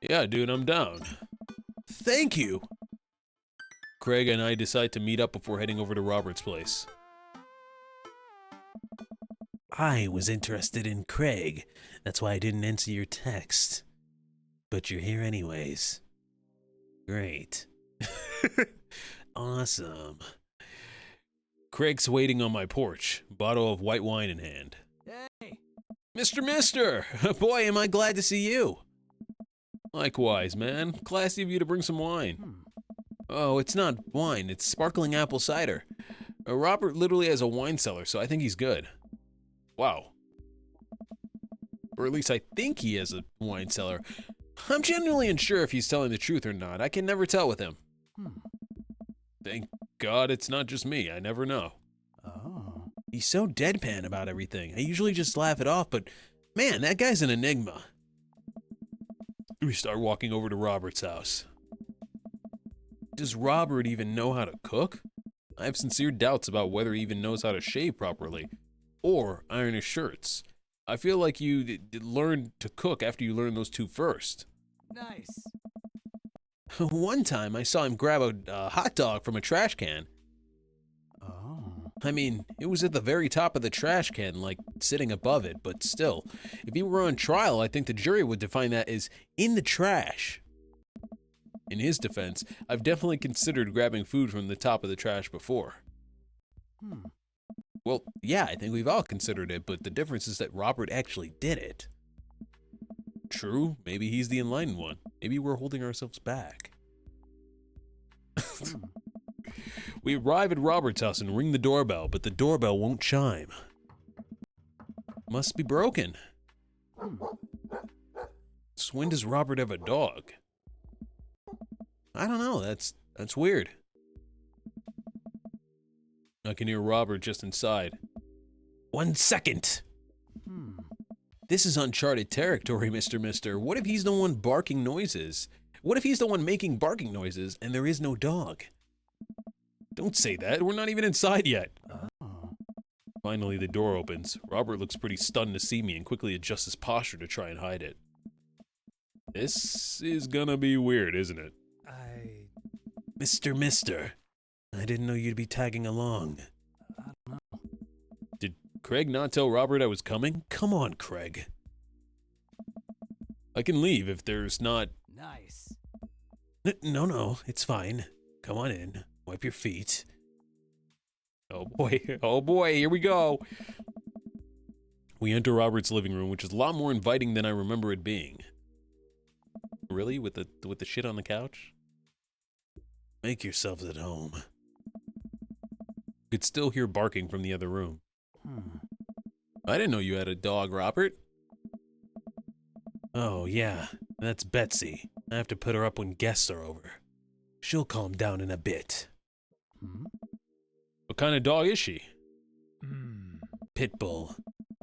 S3: Yeah, dude, I'm down.
S2: Thank you.
S3: Craig and I decide to meet up before heading over to Robert's place.
S2: I was interested in Craig. That's why I didn't answer your text. But you're here anyways. Great. Awesome.
S3: Craig's waiting on my porch, bottle of white wine in hand.
S4: Hey,
S2: Mister! Boy, am I glad to see you.
S3: Likewise, man. Classy of you to bring some wine.
S2: Oh, it's not wine. It's sparkling apple cider.
S3: Robert literally has a wine cellar, so I think he's good. Wow. Or at least I think he has a wine cellar. I'm genuinely unsure if he's telling the truth or not. I can never tell with him. Thank God it's not just me. I never know.
S4: oh,
S2: He's so deadpan about everything. I usually just laugh it off, but man, that guy's an enigma.
S3: We start walking over to Robert's house.
S2: Does Robert even know how to cook?
S3: I have sincere doubts about whether he even knows how to shave properly or iron his shirts. I feel like you learned to cook after you learned those two first.
S4: nice.
S2: One time I saw him grab a hot dog from a trash can.
S4: Oh,
S2: I mean, it was at the very top of the trash can, like sitting above it, but still, if he were on trial, I think the jury would define that as in the trash.
S3: In his defense, I've definitely considered grabbing food from the top of the trash before.
S2: Well, yeah, I think we've all considered it, but the difference is that Robert actually did it.
S3: True, maybe he's the enlightened one. Maybe we're holding ourselves back. We arrive at Robert's house and ring the doorbell, but the doorbell won't chime.
S2: Must be broken.
S3: So when does Robert have a dog?
S2: I don't know, that's weird.
S3: I can hear Robert just inside.
S2: 1 second. This is uncharted territory, Mister. What if he's the one barking noises? What if he's the one making barking noises and there is no dog?
S3: Don't say that, we're not even inside yet.
S4: oh,
S3: Finally, the door opens. Robert looks pretty stunned to see me and quickly adjusts his posture to try and hide it. This is gonna be weird, isn't it?
S2: Mister, I didn't know you'd be tagging along.
S3: Did Craig not tell Robert I was coming?
S2: Come on, Craig.
S3: I can leave if there's not...
S4: nice.
S2: No, it's fine. Come on in. Wipe your feet.
S3: Oh boy, here we go. We enter Robert's living room, which is a lot more inviting than I remember it being. Really? With the shit on the couch?
S2: Make yourselves at home.
S3: Could still hear barking from the other room.
S2: I didn't know you had a dog, Robert. Oh, yeah, that's Betsy. I have to put her up when guests are over. She'll calm down in a bit.
S3: What kind of dog is she?
S2: Pitbull.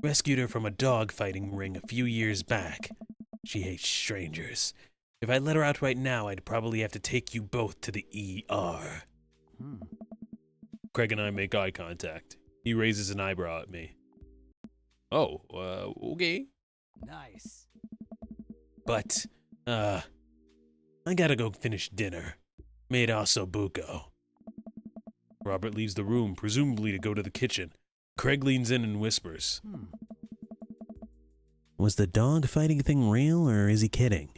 S2: Rescued her from a dog fighting ring a few years back. She hates strangers. If I let her out right now, I'd probably have to take you both to the ER.
S3: Craig and I make eye contact. He raises an eyebrow at me. Oh, okay.
S4: Nice.
S2: But, I gotta go finish dinner. Made osso buco.
S3: Robert leaves the room, presumably to go to the kitchen. Craig leans in and whispers.
S2: Was the dog fighting thing real, or is he kidding?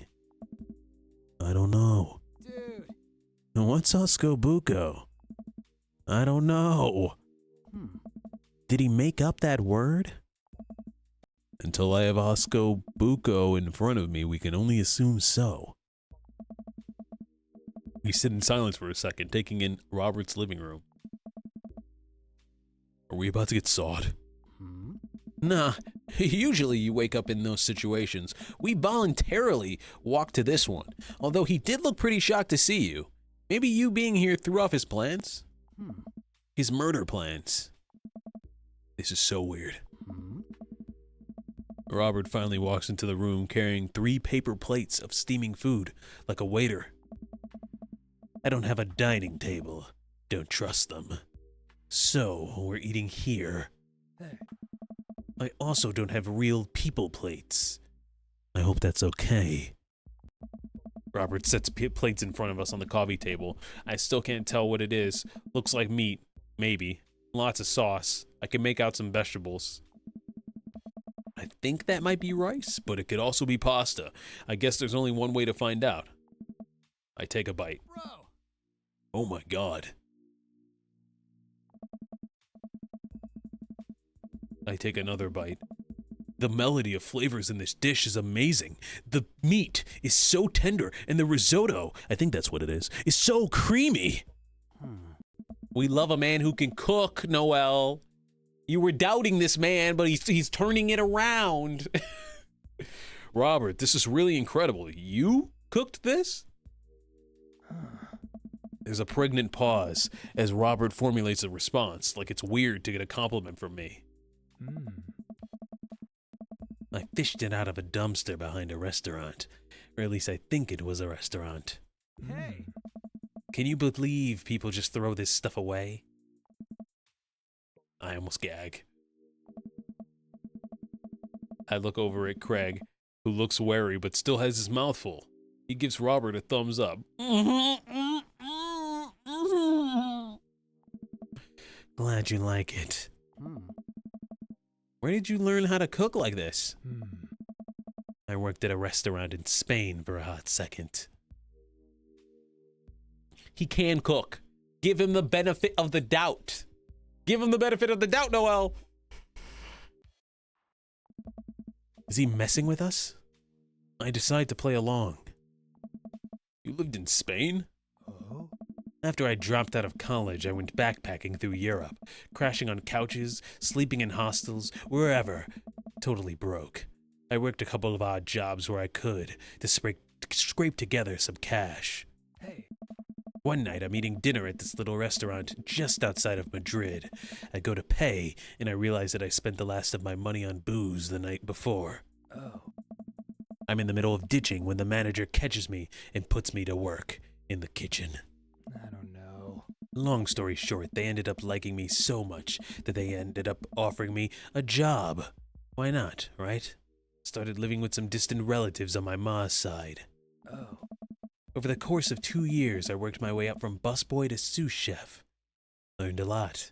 S2: I don't know.
S4: Dude.
S2: What's Oscobuco? I don't know. Did he make up that word? Until I have Oscobuco in front of me, we can only assume so.
S3: We sit in silence for a second, taking in Robert's living room. Are we about to get sawed?
S2: Nah, usually you wake up in those situations. We voluntarily walked to this one, although he did look pretty shocked to see you. Maybe you being here threw off his plans? His murder plans. This is so weird.
S3: Robert finally walks into the room carrying 3 paper plates of steaming food, like a waiter. I don't have a dining table. Don't trust them. So, we're eating here.
S4: Hey.
S3: I also don't have real people plates. I hope that's okay. Robert sets plates in front of us on the coffee table. I still can't tell what it is. Looks like meat, maybe. Lots of sauce. I can make out some vegetables. I think that might be rice, but it could also be pasta. I guess there's only one way to find out. I take a bite.
S4: Bro.
S3: Oh my god. I take another bite. The melody of flavors in this dish is amazing. The meat is so tender, and the risotto, I think that's what it is so creamy. We love a man who can cook, Noel. You were doubting this man, but he's turning it around. Robert, this is really incredible. You cooked this? There's a pregnant pause as Robert formulates a response, like it's weird to get a compliment from me. I fished it out of a dumpster behind a restaurant. Or at least I think it was a restaurant.
S4: Hey.
S3: Can you believe people just throw this stuff away? I almost gag. I look over at Craig, who looks wary but still has his mouth full. He gives Robert a thumbs up. Glad you like it. Where did you learn how to cook like this? I worked at a restaurant in Spain for a hot second. He can cook. Give him the benefit of the doubt. Give him the benefit of the doubt, Noel. Is he messing with us? I decide to play along. You lived in Spain?
S4: Oh.
S3: After I dropped out of college, I went backpacking through Europe, crashing on couches, sleeping in hostels, wherever. Totally broke. I worked a couple of odd jobs where I could to scrape together some cash.
S4: Hey.
S3: One night, I'm eating dinner at this little restaurant just outside of Madrid. I go to pay, and I realize that I spent the last of my money on booze the night before.
S4: Oh.
S3: I'm in the middle of ditching when the manager catches me and puts me to work in the kitchen.
S4: I don't know.
S3: Long story short, they ended up liking me so much that they ended up offering me a job. Why not, right? Started living with some distant relatives on my ma's side.
S4: Oh.
S3: Over the course of 2 years, I worked my way up from busboy to sous chef. Learned a lot.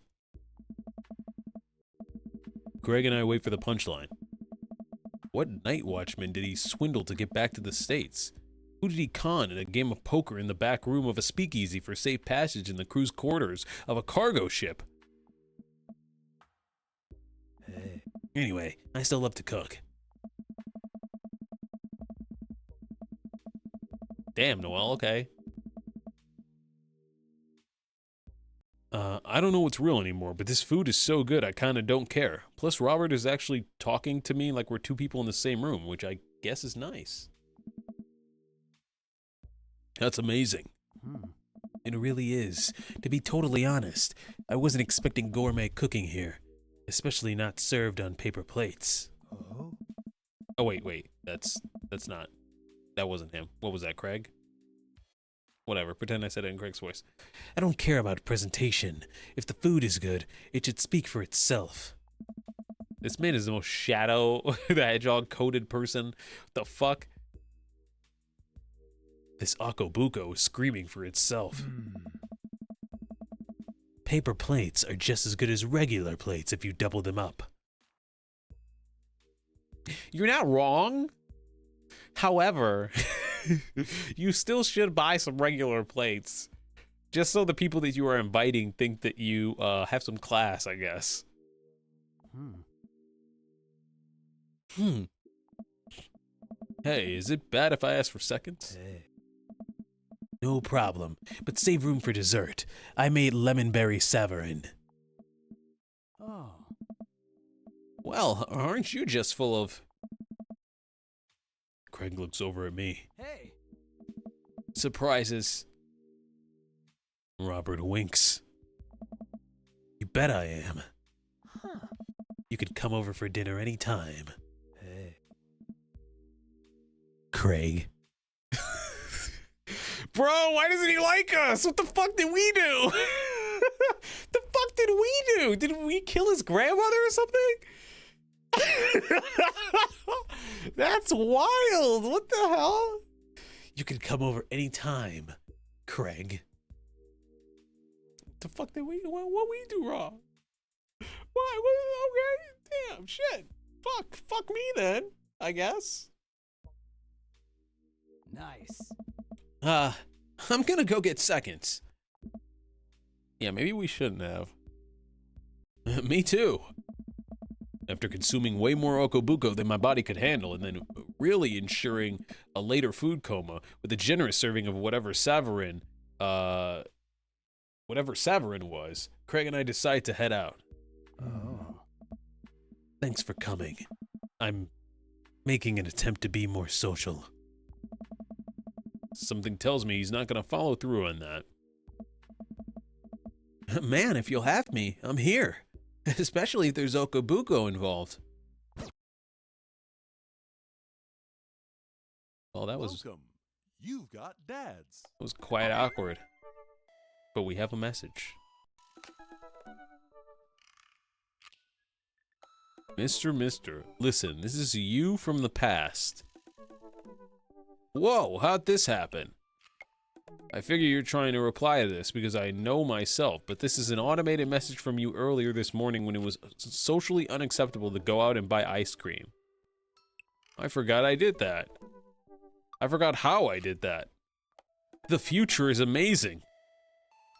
S3: Greg and I wait for the punchline. What night watchman did he swindle to get back to the States? Who did he con in a game of poker in the back room of a speakeasy for safe passage in the crew's quarters of a cargo ship?
S4: Hey.
S3: Anyway, I still love to cook. Damn, Noel, okay. I don't know what's real anymore, but this food is so good I kind of don't care. Plus, Robert is actually talking to me like we're 2 people in the same room, which I guess is nice. That's amazing. It really is. To be totally honest, I wasn't expecting gourmet cooking here, especially not served on paper plates.
S4: Oh.
S3: Oh, wait, that's not, that wasn't him. What was that, Craig? Whatever, pretend I said it in Craig's voice. I don't care about presentation. If the food is good, it should speak for itself. This man is the most Shadow the Hedgehog-coded person. What the fuck? This Akabuko is screaming for itself. Paper plates are just as good as regular plates if you double them up. You're not wrong. However, you still should buy some regular plates. Just so the people that you are inviting think that you have some class, I guess. Hey, is it bad if I ask for seconds?
S4: Hey.
S3: No problem, but save room for dessert. I made lemonberry savarin.
S4: Oh.
S3: Well, aren't you just full of... Craig looks over at me.
S4: Hey.
S3: Surprises. Robert winks. You bet I am.
S4: Huh.
S3: You could come over for dinner anytime.
S4: Hey.
S2: Craig.
S3: Bro, why doesn't he like us? What the fuck did we do? The fuck did we do? Did we kill his grandmother or something? That's wild. What the hell?
S2: You can come over anytime, Craig.
S3: The fuck did we? What we do wrong? What? Okay, damn, shit. Fuck me then. I guess.
S4: Nice.
S2: I'm gonna go get seconds.
S3: Yeah, maybe we shouldn't have.
S2: Me too.
S3: After consuming way more Okobuko than my body could handle, and then really ensuring a later food coma with a generous serving of whatever Savarin was, Craig and I decide to head out.
S4: Oh.
S2: Thanks for coming. I'm making an attempt to be more social.
S3: Something tells me he's not gonna follow through on that.
S2: Man, if you'll have me, I'm here. Especially if there's Okobuko involved.
S3: Well, that was
S6: Welcome. You've got dads.
S3: quite awkward. But we have a message. Mister, listen, this is you from the past. Whoa, how'd this happen? I figure you're trying to reply to this because I know myself, but this is an automated message from you earlier this morning when it was socially unacceptable to go out and buy ice cream. I forgot I did that. I forgot how I did that. The future is amazing.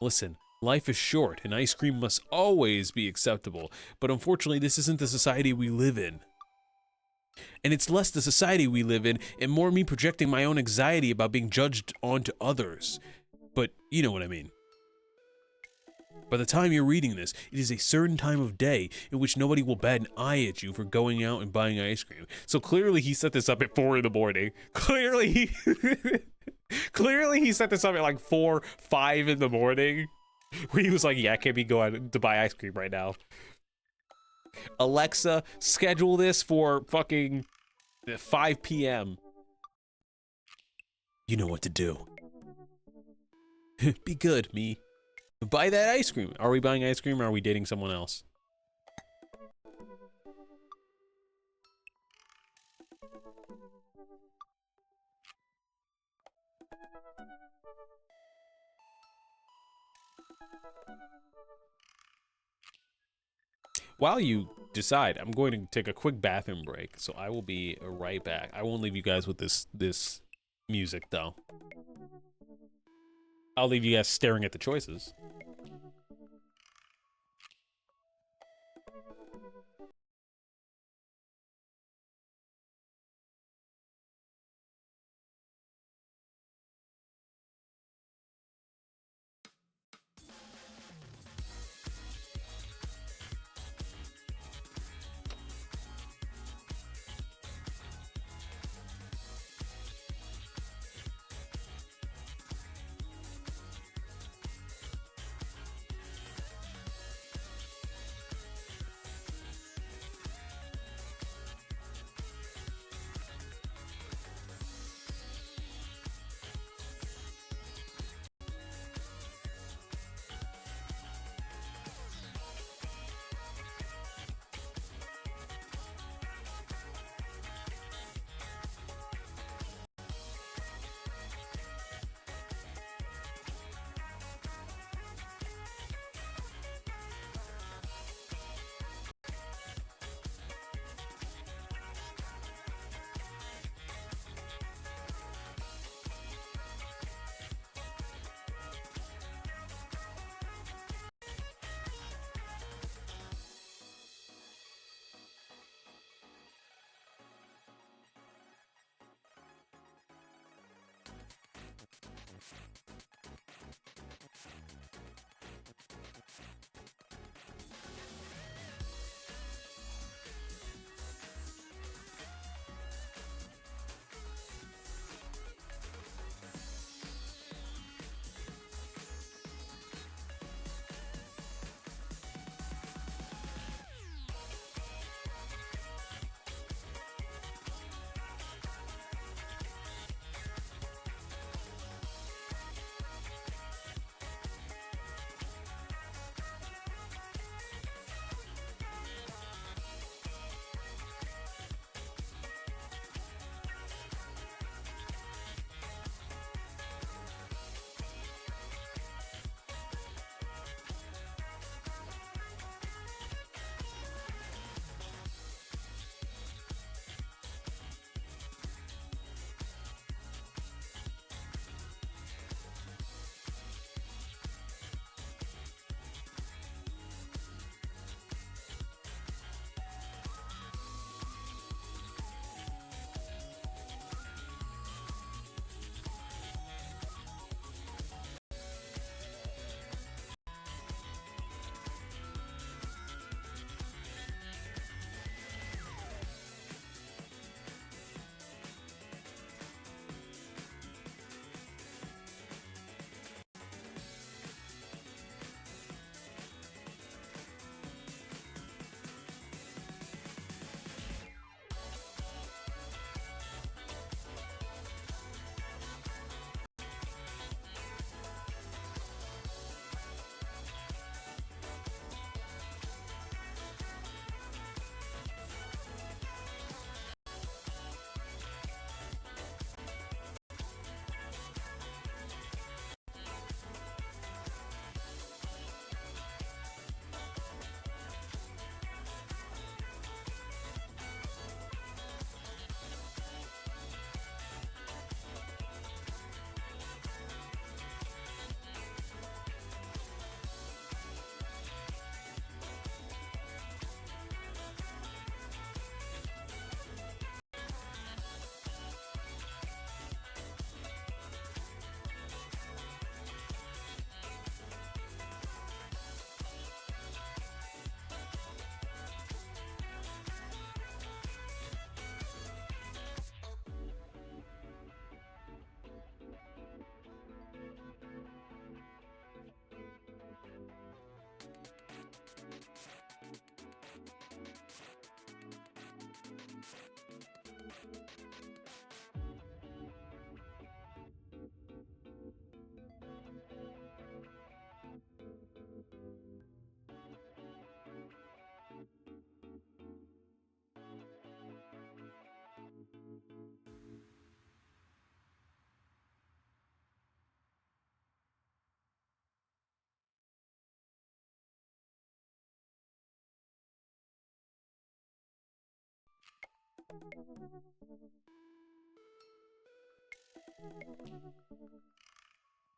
S3: Listen, life is short and ice cream must always be acceptable, but unfortunately this isn't the society we live in. And it's less the society we live in and more me projecting my own anxiety about being judged onto others. But you know what I mean. By the time you're reading this, it is a certain time of day in which nobody will bat an eye at you for going out and buying ice cream. So clearly he set this up at 4 in the morning. Clearly he set this up at like 4, 5 in the morning. Where he was like, yeah, I can't be going to buy ice cream right now. Alexa, schedule this for fucking 5 p.m.
S2: You know what to do. Be good, me.
S3: Buy that ice cream. Are we buying ice cream or are we dating someone else? While you decide, I'm going to take a quick bathroom break, so I will be right back. I won't leave you guys with this music, though. I'll leave you guys staring at the choices.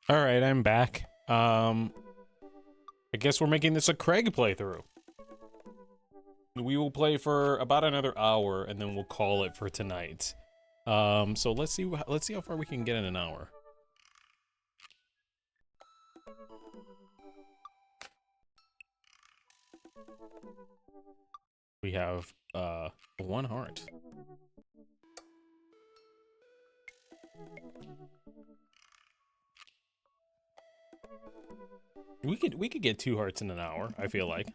S1: All right, I'm back. I guess we're making this a Craig playthrough. We will play for about another hour, and then we'll call it for tonight. So let's see how far we can get in an hour. We have 1 heart. We could get 2 hearts in an hour, I feel like.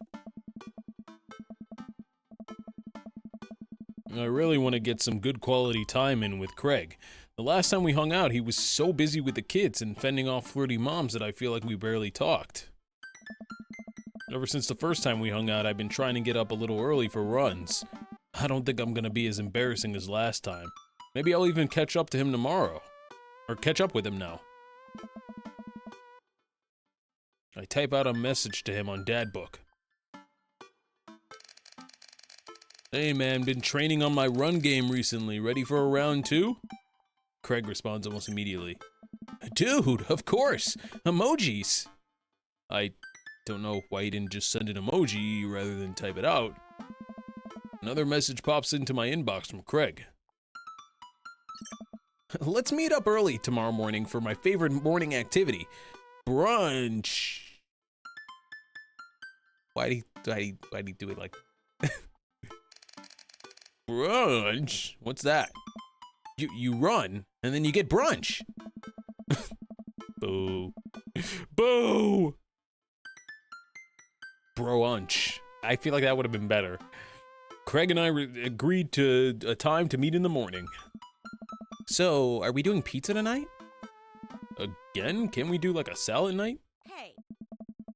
S3: I really want to get some good quality time in with Craig. The last time we hung out, he was so busy with the kids and fending off flirty moms that I feel like we barely talked. Ever since the first time we hung out, I've been trying to get up a little early for runs. I don't think I'm gonna be as embarrassing as last time. Maybe I'll even catch up to him tomorrow. Or catch up with him now. I type out a message to him on Dadbook. Hey man, been training on my run game recently. Ready for a round 2? Craig responds almost immediately. Dude, of course! Emojis! I don't know why he didn't just send an emoji rather than type it out. Another message pops into my inbox from Craig. Let's meet up early tomorrow morning for my favorite morning activity. Brunch. Why'd he do it like brunch? What's that? You run and then you get brunch. Boo. Boo. Brunch. I feel like that would have been better. Craig and I agreed to a time to meet in the morning.
S2: So, are we doing pizza tonight?
S3: Again? Can we do like a salad night?
S7: Hey.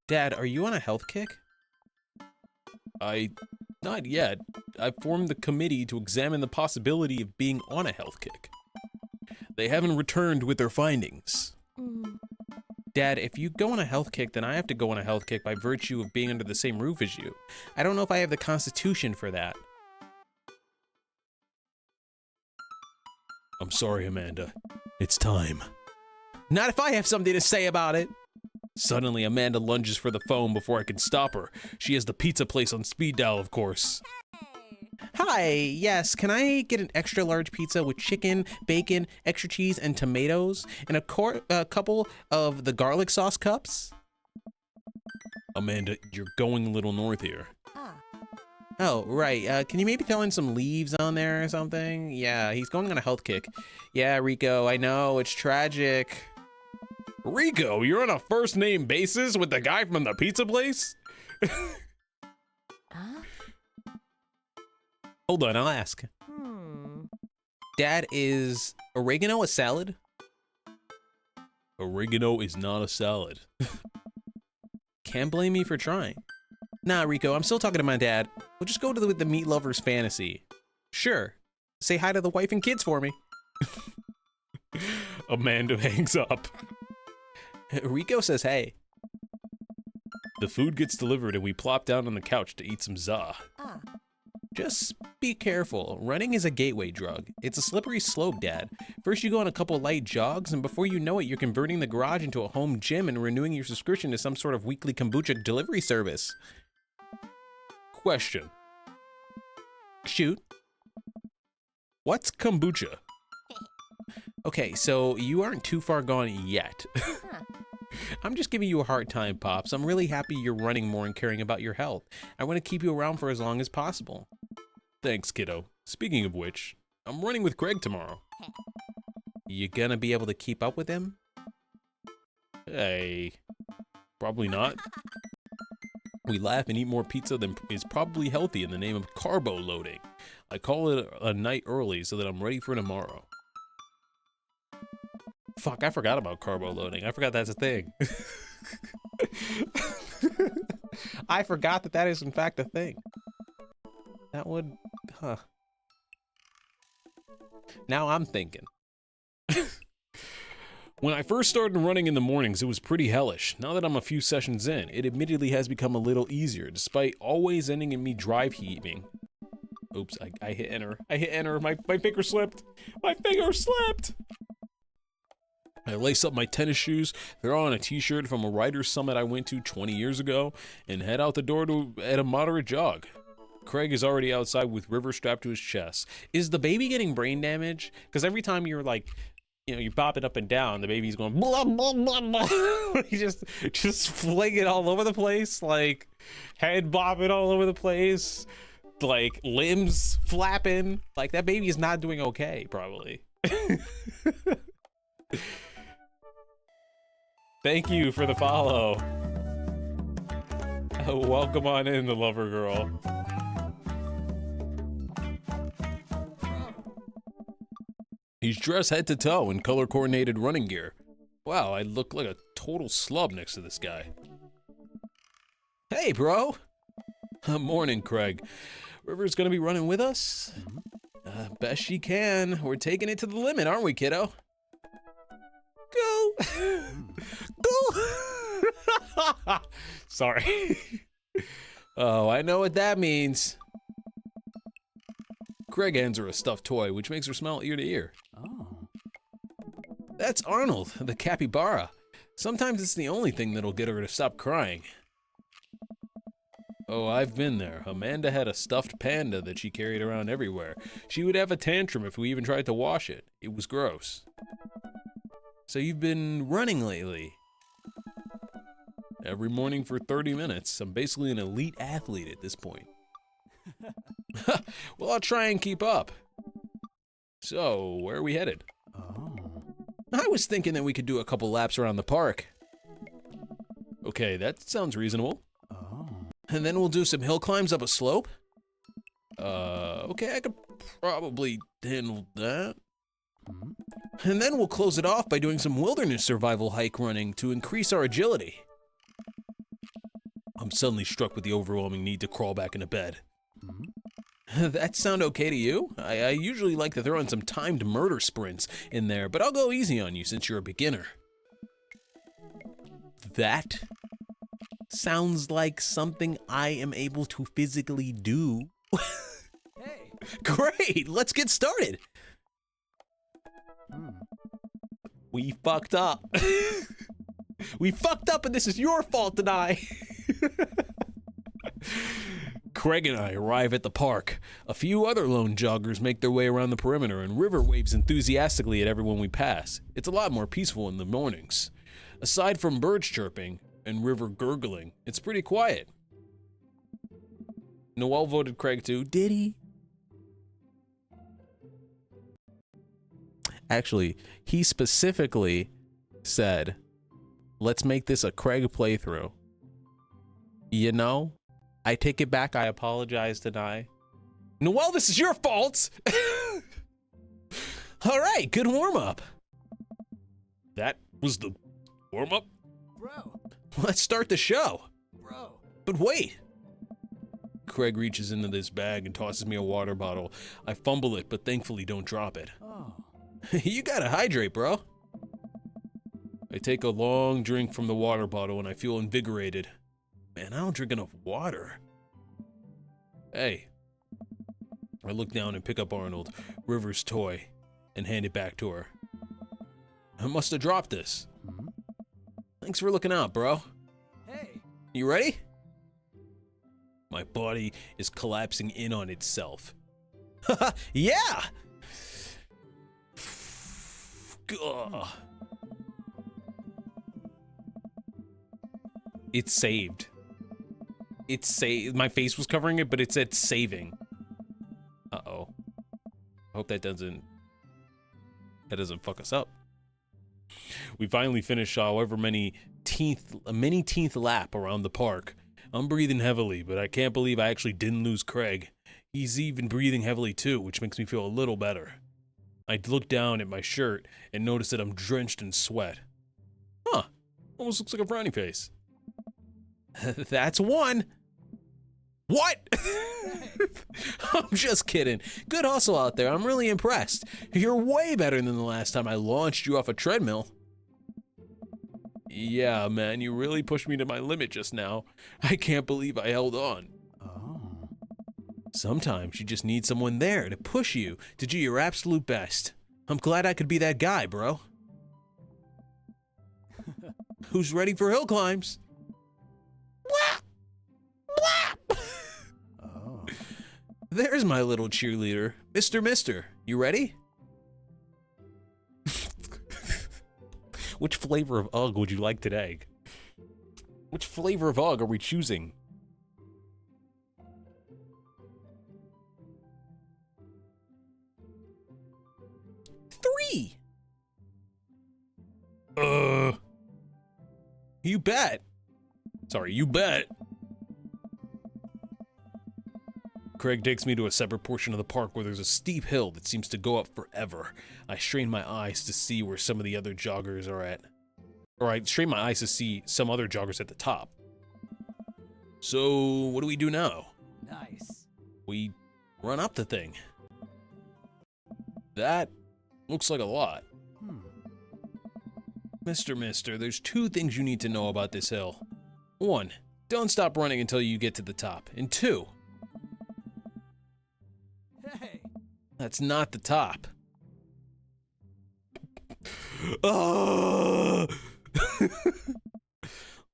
S2: Dad, are you on a health kick?
S3: Not yet. I formed the committee to examine the possibility of being on a health kick. They haven't returned with their findings.
S2: Dad, if you go on a health kick, then I have to go on a health kick by virtue of being under the same roof as you. I don't know if I have the constitution for that.
S3: I'm sorry, Amanda. It's time.
S2: Not if I have something to say about it.
S3: Suddenly, Amanda lunges for the phone before I can stop her. She has the pizza place on speed dial, of course.
S2: Hi, yes, can I get an extra large pizza with chicken, bacon, extra cheese, and tomatoes, and a couple of the garlic sauce cups?
S3: Amanda, you're going a little north here.
S2: Oh, right. Can you maybe throw in some leaves on there or something? Yeah, he's going on a health kick. Yeah, Rico, I know, it's tragic.
S3: Rico, you're on a first name basis with the guy from the pizza place?
S2: Hold on, I'll ask. Dad, is oregano a salad?
S3: Oregano is not a salad.
S2: Can't blame me for trying. Nah, Rico, I'm still talking to my dad. We'll just go to the meat lover's fantasy. Sure. Say hi to the wife and kids for me.
S3: Amanda hangs up.
S2: Rico says hey.
S3: The food gets delivered and we plop down on the couch to eat some za.
S2: Just be careful. Running is a gateway drug. It's a slippery slope, Dad. First you go on a couple light jogs, and before you know it, you're converting the garage into a home gym and renewing your subscription to some sort of weekly kombucha delivery service.
S3: Question.
S2: Shoot.
S3: What's kombucha?
S2: Okay, so you aren't too far gone yet. I'm just giving you a hard time, Pops. I'm really happy you're running more and caring about your health. I want to keep you around for as long as possible.
S3: Thanks, kiddo. Speaking of which, I'm running with Craig tomorrow.
S2: You gonna be able to keep up with him?
S3: Hey, probably not. We laugh and eat more pizza than is probably healthy in the name of carbo loading. I call it a night early so that I'm ready for tomorrow.
S2: Fuck, I forgot about carbo loading. I forgot that's a thing. I forgot that is in fact a thing. That would, huh. Now I'm thinking.
S3: When I first started running in the mornings, it was pretty hellish. Now that I'm a few sessions in, it admittedly has become a little easier, despite always ending in me drive heaving. Oops, I hit enter. I hit enter. My finger slipped. My finger slipped. I lace up my tennis shoes, throw on a t-shirt from a writer's summit I went to 20 years ago, and head out the door at a moderate jog. Craig is already outside with River strapped to his chest.
S1: Is the baby getting brain damage? Because every time you're like, you bop it up and down, the baby's going blah blah blah blah. You just fling it all over the place, like head bopping all over the place, like limbs flapping. Like that baby is not doing okay, probably. Thank you for the follow. Welcome on in, the lover girl.
S3: He's dressed head to toe in color-coordinated running gear. Wow, I look like a total slub next to this guy. Hey, bro. Morning, Craig. River's gonna be running with us? Best she can. We're taking it to the limit, aren't we, kiddo? Go!
S1: Go! Sorry.
S3: Oh, I know what that means. Craig hands her a stuffed toy, which makes her smile ear to ear.
S4: Oh.
S3: That's Arnold, the capybara. Sometimes it's the only thing that'll get her to stop crying. Oh, I've been there. Amanda had a stuffed panda that she carried around everywhere. She would have a tantrum if we even tried to wash it. It was gross. So you've been running lately? Every morning for 30 minutes. I'm basically an elite athlete at this point. Well, I'll try and keep up. So, where are we headed?
S4: Oh.
S3: I was thinking that we could do a couple laps around the park. Okay, that sounds reasonable.
S4: Oh.
S3: And then we'll do some hill climbs up a slope? Okay, I could probably handle that. And then we'll close it off by doing some wilderness survival hike running to increase our agility. I'm suddenly struck with the overwhelming need to crawl back into bed. That sound okay to you? I usually like to throw in some timed murder sprints in there, but I'll go easy on you since you're a beginner.
S1: That sounds like something I am able to physically do.
S4: Hey.
S1: Great, let's get started. We fucked up. We fucked up and this is your fault, Denai.
S3: Craig and I arrive at the park. A few other lone joggers make their way around the perimeter, and River waves enthusiastically at everyone we pass. It's a lot more peaceful in the mornings. Aside from birds chirping and River gurgling, it's pretty quiet. Noel voted Craig too. Did he?
S1: Actually, he specifically said, let's make this a Craig playthrough. You know, I take it back. I apologize, Denai.
S3: Noel, this is your fault! All right, good warm-up. That was the warm-up?
S4: Bro.
S3: Let's start the show.
S4: Bro.
S3: But wait. Craig reaches into this bag and tosses me a water bottle. I fumble it, but thankfully don't drop it.
S4: Oh.
S3: You gotta hydrate, bro. I take a long drink from the water bottle and I feel invigorated. Man, I don't drink enough water. Hey. I look down and pick up Arnold, River's toy, and hand it back to her. I must have dropped this. Thanks for looking out, bro.
S4: Hey.
S3: You ready? My body is collapsing in on itself. Yeah! Ugh.
S1: It's saved. It's saved. My face was covering it, but it said saving. Uh-oh. I hope that doesn't fuck us up. We finally finished however many many-teenth lap around the park. I'm breathing heavily, but I can't believe I actually didn't lose Craig. He's even breathing heavily too, which makes me feel a little better. I look down at my shirt and notice that I'm drenched in sweat. Huh, almost looks like a frowny face. That's one. What? I'm just kidding. Good hustle out there. I'm really impressed. You're way better than the last time I launched you off a treadmill. Yeah, man, you really pushed me to my limit just now. I can't believe I held on.
S4: Oh.
S2: Sometimes you just need someone there to push you to do your absolute best. I'm glad I could be that guy, bro. Who's ready for hill climbs?
S4: Oh.
S2: There's my little cheerleader, Mr. Mister. You ready?
S1: Which flavor of UGG would you like today? Which flavor of UGG are we choosing?
S2: Three. You bet.
S3: Sorry, you bet. Craig takes me to a separate portion of the park where there's a steep hill that seems to go up forever. I strain my eyes to see where some of the other joggers are at. Or I strain my eyes to see some other joggers at the top. So, what do we do now?
S4: Nice.
S3: We run up the thing. That looks like a lot. Mister, there's two things you need to know about this hill. One, don't stop running until you get to the top. And two,
S4: Hey.
S3: that's not the top. Ah!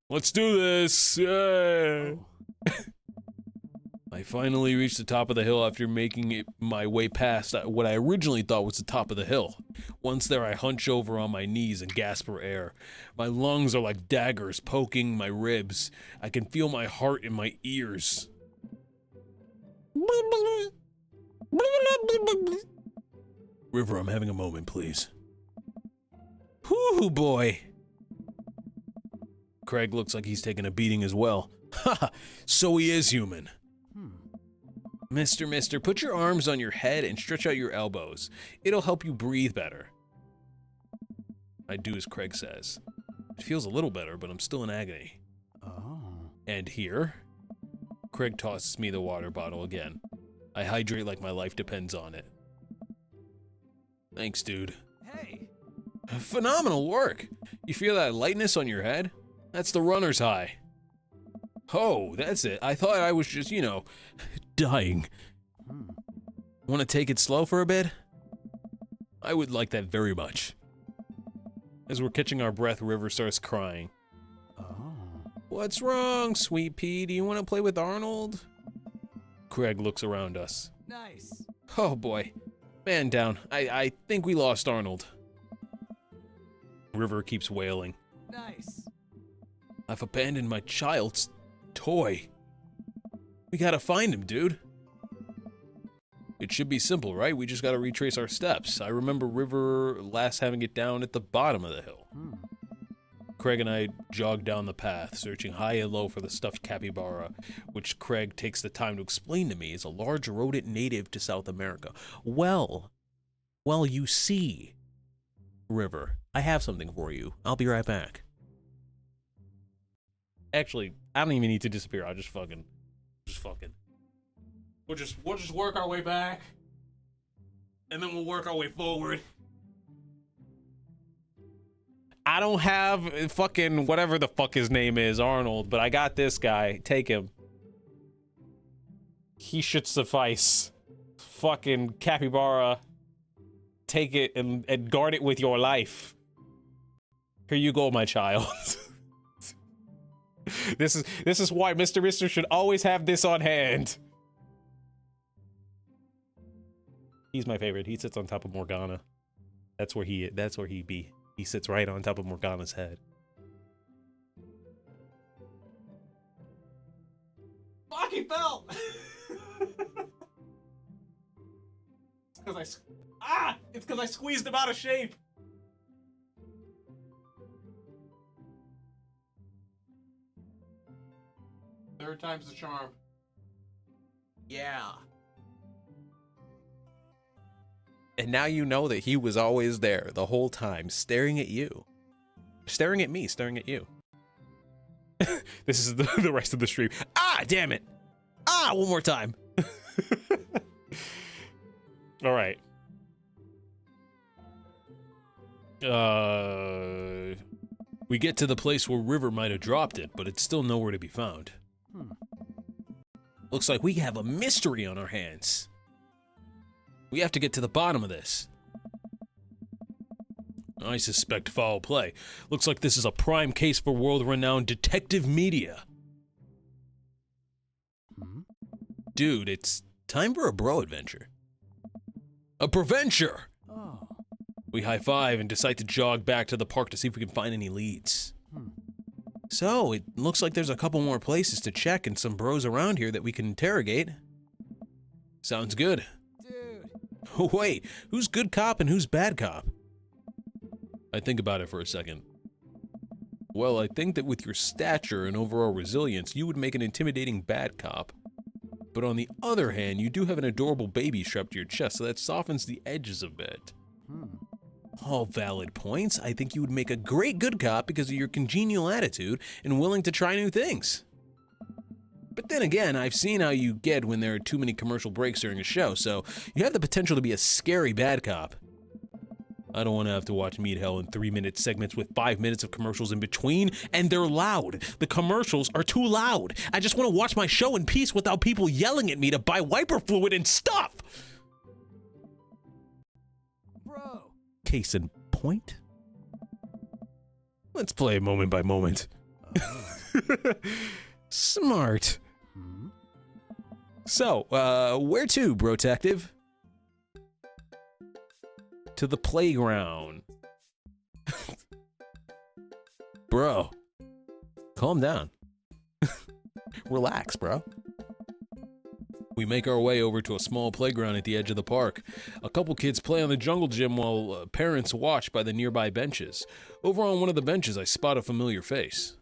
S3: Let's do this. Yeah.
S4: Oh.
S3: I finally reached the top of the hill after making it my way past what I originally thought was the top of the hill. Once there, I hunch over on my knees and gasp for air. My lungs are like daggers poking my ribs. I can feel my heart in my ears. River, I'm having a moment, please.
S2: Whoo, boy.
S3: Craig looks like he's taking a beating as well. Ha! So he is human.
S2: Mister, put your arms on your head and stretch out your elbows. It'll help you breathe better.
S3: I do as Craig says. It feels a little better, but I'm still in agony.
S4: Oh.
S3: And here, Craig tosses me the water bottle again. I hydrate like my life depends on it. Thanks, dude.
S4: Hey.
S2: Phenomenal work. You feel that lightness on your head?
S3: That's the runner's high.
S2: Oh, that's it. I thought I was just, dying. Want to take it slow for a bit?
S3: I would like that very much. As we're catching our breath, River starts crying.
S4: Oh.
S2: What's wrong, sweet pea? Do you want to play with Arnold?
S3: Craig looks around us.
S4: Nice.
S2: Oh boy. Man down. I think we lost Arnold.
S3: River keeps wailing.
S4: Nice.
S2: I've abandoned my child's toy. We gotta find him, dude.
S3: It should be simple, right? We just gotta retrace our steps. I remember River last having it down at the bottom of the hill. Craig and I jog down the path, searching high and low for the stuffed capybara, which Craig takes the time to explain to me is a large rodent native to South America.
S2: Well, you see, River, I have something for you. I'll be right back.
S1: Actually, I don't even need to disappear. I'll just fucking. We'll just work our way back, and then we'll work our way forward. I don't have fucking whatever the fuck his name is, Arnold, but I got this guy. Take him. He should suffice. Fucking capybara. Take it and guard it with your life. Here you go, my child. This is why Mr. Mister should always have this on hand. He's my favorite. He sits on top of Morgana. That's where he be. He sits right on top of Morgana's head. Fuck, he fell. It's because I squeezed him out of shape. Third time's the charm.
S2: Yeah. And now you know that he was always there the whole time, staring at you. Staring at me, staring at you.
S1: This is the rest of the stream.
S2: Ah, damn it. Ah, one more time.
S1: All right.
S3: We get to the place where River might have dropped it, but it's still nowhere to be found.
S2: Looks like we have a mystery on our hands. We have to get to the bottom of this.
S3: I suspect foul play. Looks like this is a prime case for world-renowned detective media.
S4: Hmm?
S2: Dude, it's time for a bro adventure. A proventure!
S4: Oh.
S3: We high-five and decide to jog back to the park to see if we can find any leads.
S2: So, it looks like there's a couple more places to check and some bros around here that we can interrogate. Sounds good.
S4: Dude.
S2: Wait, who's good cop and who's bad cop?
S3: I think about it for a second. Well, I think that with your stature and overall resilience, you would make an intimidating bad cop. But on the other hand, you do have an adorable baby strapped to your chest, so that softens the edges a bit.
S2: All valid points. I think you would make a great good cop because of your congenial attitude and willing to try new things. But then again, I've seen how you get when there are too many commercial breaks during a show, so you have the potential to be a scary bad cop.
S3: I don't want to have to watch Meat Hell in 3-minute segments with 5 minutes of commercials in between,
S2: And they're loud. The commercials are too loud. I just want to watch my show in peace without people yelling at me to buy wiper fluid and stuff.
S4: Bro.
S2: Case in point.
S3: let's play moment by moment.
S2: Smart.
S4: Hmm?
S2: So, where to, Brotective?
S3: To the playground.
S2: Bro, calm down. Relax, bro.
S3: We make our way over to a small playground at the edge of the park. A couple kids play on the jungle gym while parents watch by the nearby benches. Over on one of the benches, I spot a familiar face.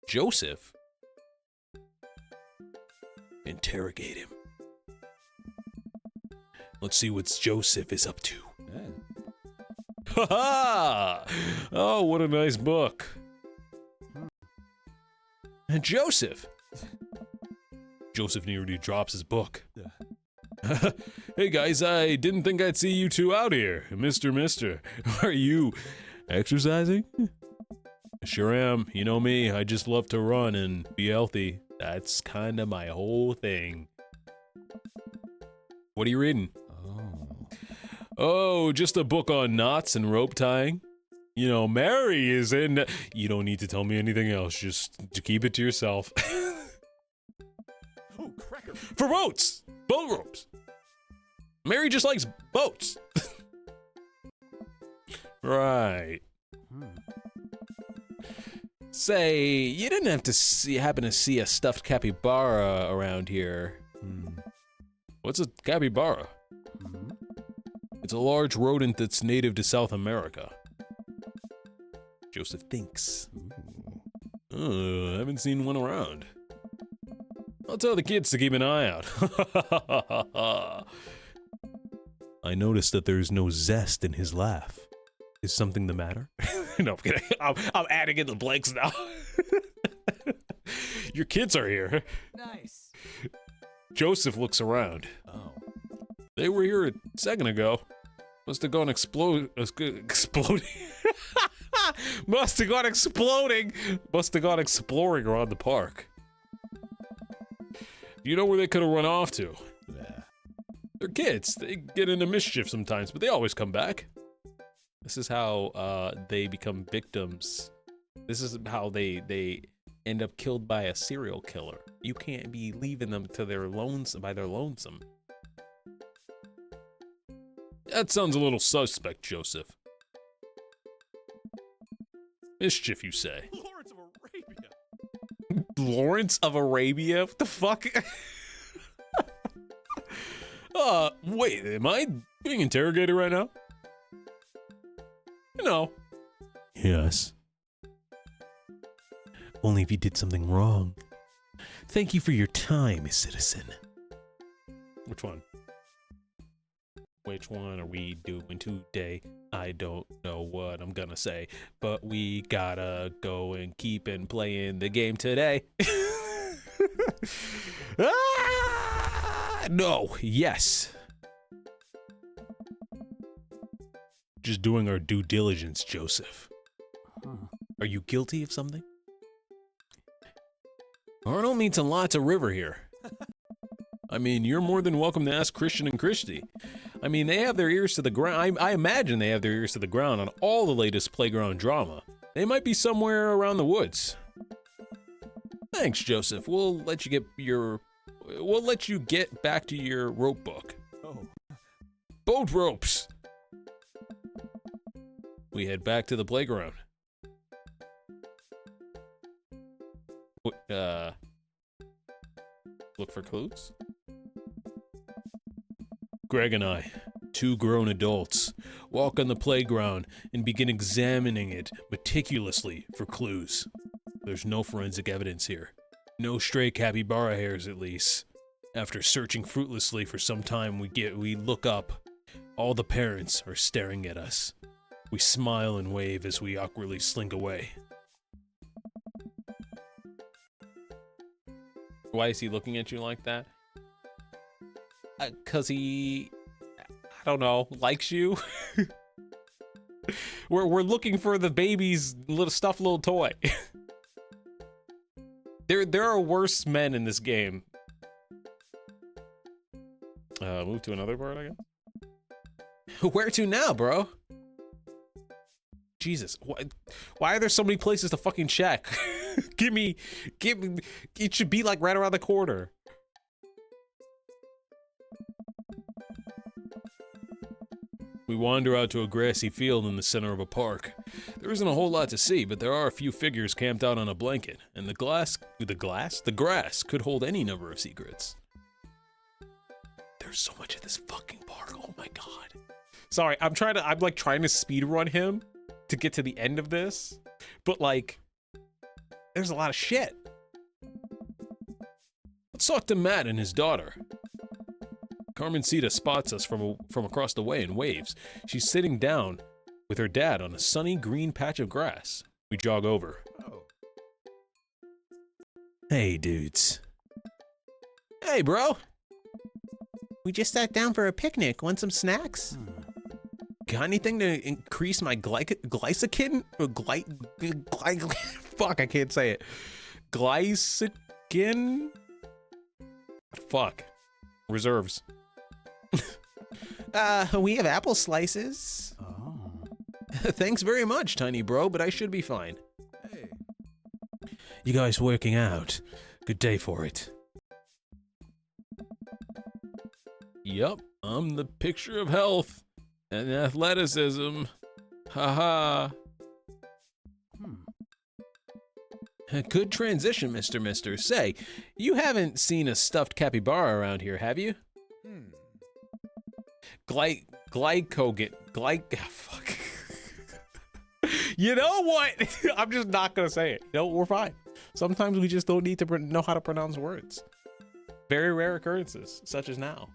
S2: Joseph? Interrogate him. Let's see what Joseph is up to.
S3: Ha ha! Oh, what a nice book.
S2: Joseph!
S3: Joseph nearly drops his book. Hey guys, I didn't think I'd see you two out here. Mister, are you exercising? Sure am. You know me, I just love to run and be healthy. That's kinda my whole thing. What are you reading? Oh, just a book on knots and rope tying. You know, Mary is in... You don't need to tell me anything else, just to keep it to yourself.
S6: Oh, cracker.
S3: For boats! Boat ropes! Mary just likes boats! Right.
S2: Say, you didn't have to happen to see a stuffed capybara around here.
S3: What's a capybara? It's a large rodent that's native to South America.
S2: Joseph thinks.
S3: I haven't seen one around. I'll tell the kids to keep an eye out. I noticed that there's no zest in his laugh. Is something the matter? No, I'm kidding. I'm adding in the blanks now. Your kids are here.
S4: Nice.
S3: Joseph looks around.
S6: Oh.
S3: They were here a second ago. Must have gone exploding. Must have gone exploding. Must have gone exploring around the park. Do you know where they could have run off to?
S6: Yeah.
S3: They're kids. They get into mischief sometimes, but they always come back.
S2: This is how they become victims. This is how they end up killed by a serial killer. You can't be leaving them to their lonesome.
S3: That sounds a little suspect, Joseph. Mischief, you say?
S6: Lawrence of Arabia.
S2: Lawrence of Arabia? What the fuck?
S3: Wait, am I being interrogated right now? No.
S2: Yes. Only if you did something wrong. Thank you for your time, citizen.
S3: Which one?
S2: Which one are we doing today? I don't know what I'm gonna say, but we gotta go and keep and playing the game today. No, yes.
S3: Just doing our due diligence, Joseph.
S2: Are you guilty of something?
S3: Arnold meets a lot to River here. I mean, you're more than welcome to ask Christian and Christy. I mean, they have their ears to the ground. I imagine they have their ears to the ground on all the latest playground drama. They might be somewhere around the woods. Thanks, Joseph. We'll let you get back to your rope book.
S6: Oh.
S3: Boat ropes! We head back to the playground. Look for clues? Greg and I, two grown adults, walk on the playground and begin examining it meticulously for clues. There's no forensic evidence here. No stray capybara hairs, at least. After searching fruitlessly for some time, we look up. All the parents are staring at us. We smile and wave as we awkwardly slink away.
S1: Why is he looking at you like that? 'Cause he, I don't know, likes you. We're looking for the baby's little toy. There are worse men in this game. Move to another part, I guess.
S2: Where to now, bro?
S1: Jesus, why are there so many places to fucking check? give me, it should be like right around the corner.
S3: We wander out to a grassy field in the center of a park. There isn't a whole lot to see, but there are a few figures camped out on a blanket, and the grass could hold any number of secrets.
S1: There's so much of this fucking park. Oh my god. Sorry, I'm like trying to speed run him to get to the end of this, but like, there's a lot of shit.
S3: Let's talk to Matt and his daughter. Carmencita spots us from across the way and waves. She's sitting down with her dad on a sunny green patch of grass. We jog over.
S6: Oh.
S2: Hey, dudes.
S3: Hey, bro.
S8: We just sat down for a picnic. Want some snacks?
S2: Got anything to increase my glycogen?
S1: Fuck, I can't say it. Glycogen? Fuck. Reserves.
S2: We have apple slices.
S6: Oh.
S2: Thanks very much, tiny bro, but I should be fine.
S6: Hey.
S2: You guys working out? Good day for it.
S3: Yup, I'm the picture of health and athleticism. Haha.
S2: Good transition, Mr. Say, you haven't seen a stuffed capybara around here, have you?
S1: Fuck. You know what? I'm just not gonna say it. No, we're fine. Sometimes we just don't need to know how to pronounce words. Very rare occurrences, such as now.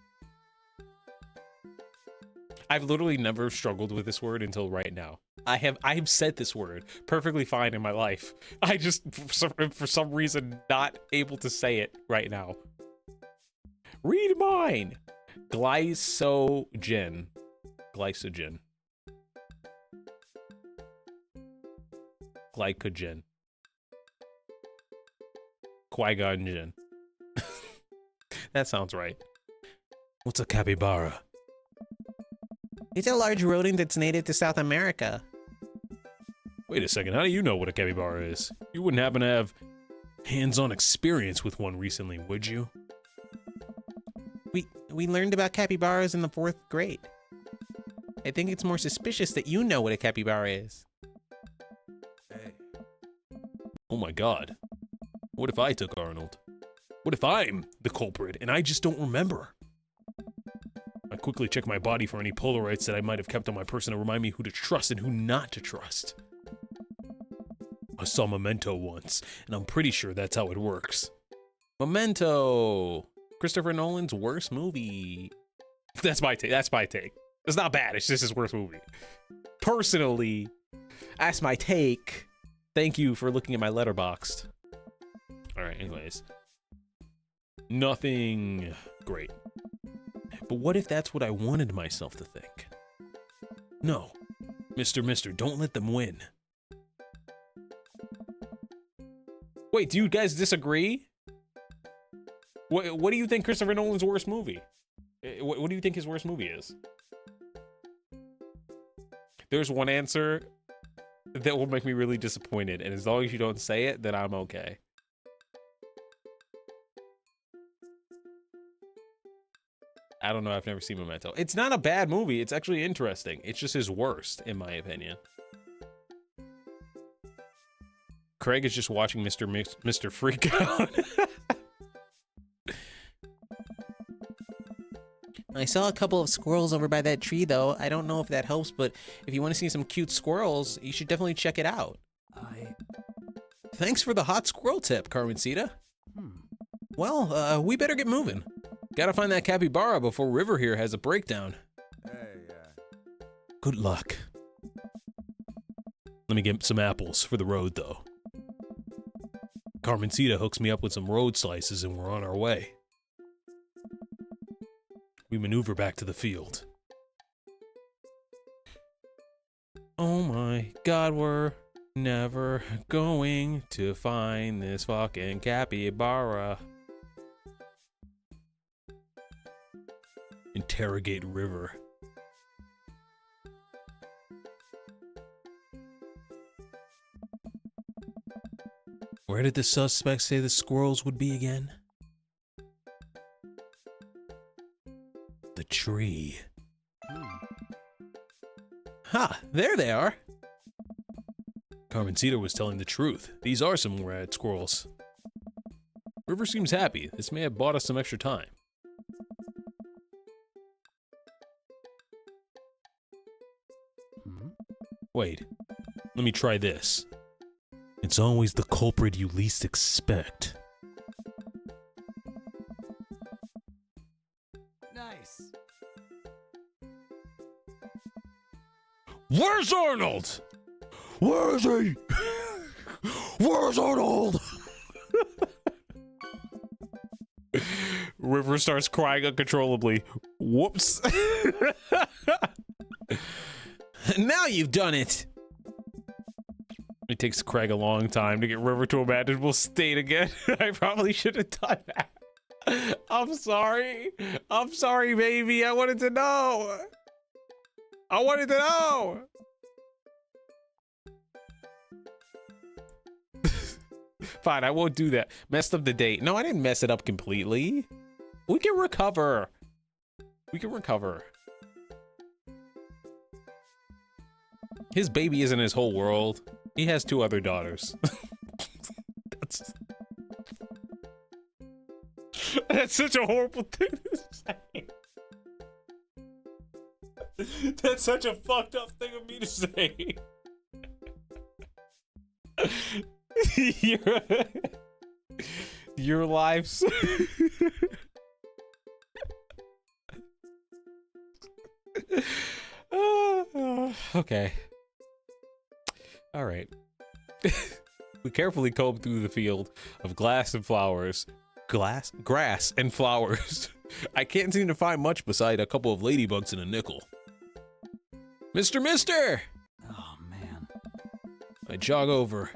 S1: I've literally never struggled with this word until right now. I have said this word perfectly fine in my life. I just, for some reason, not able to say it right now. Read mine. Glycogen. Glycogen. Glycogen. Qui-Gon Jinn. That sounds right.
S2: What's a capybara?
S8: It's a large rodent that's native to South America.
S3: Wait a second, how do you know what a capybara is? You wouldn't happen to have hands-on experience with one recently, would you?
S8: We learned about capybaras in the 4th grade. I think it's more suspicious that you know what a capybara is.
S6: Hey.
S3: Oh my god. What if I took Arnold? What if I'm the culprit and I just don't remember? I quickly check my body for any Polaroids that I might have kept on my person to remind me who to trust and who not to trust. I saw Memento once, and I'm pretty sure that's how it works.
S1: Memento. Christopher Nolan's worst movie. That's my take. It's not bad. It's just his worst movie. Personally, that's my take. Thank you for looking at my letterboxd. All right, anyways. Nothing great.
S3: But what if that's what I wanted myself to think? No. Mister, don't let them win.
S1: Wait, do you guys disagree?
S3: What do you think Christopher Nolan's worst movie? What do you think his worst movie is? There's one answer that will make me really disappointed, and as long as you don't say it, then I'm okay. I don't know. I've never seen Memento. It's not a bad movie. It's actually interesting. It's just his worst, in my opinion. Craig is just watching Mr. Freak Out.
S2: I saw a couple of squirrels over by that tree, though. I don't know if that helps, but if you want to see some cute squirrels, you should definitely check it out. Thanks for the hot squirrel tip, Carmencita. Well, we better get moving. Gotta find that capybara before River here has a breakdown. Good luck. Let me get some apples for the road, though. Carmencita hooks me up with some road slices and we're on our way. We maneuver back to the field. Oh my god, we're never going to find this fucking capybara. Interrogate River. Where did the suspects say the squirrels would be again? The tree. Ha! There they are! Carmencita was telling the truth. These are some rad squirrels. River seems happy. This may have bought us some extra time. Wait, let me try this. It's always the culprit you least expect.
S4: Nice.
S3: Where's Arnold? Where is he? Where's Arnold? River starts crying uncontrollably. Whoops.
S2: Now you've done it!
S3: It takes Craig a long time to get River to a manageable state again. I probably should have done that. I'm sorry. I'm sorry, baby. I wanted to know. I wanted to know. Fine, I won't do that. Messed up the date. No, I didn't mess it up completely. We can recover. We can recover. His baby isn't his whole world. He has 2 other daughters. That's such a horrible thing to say. That's such a fucked up thing of me to say. Your lives. Okay. All right. We carefully comb through the field of grass and flowers. Grass and flowers. I can't seem to find much beside a couple of ladybugs and a nickel. Mister!
S4: Oh, man.
S3: I jog over.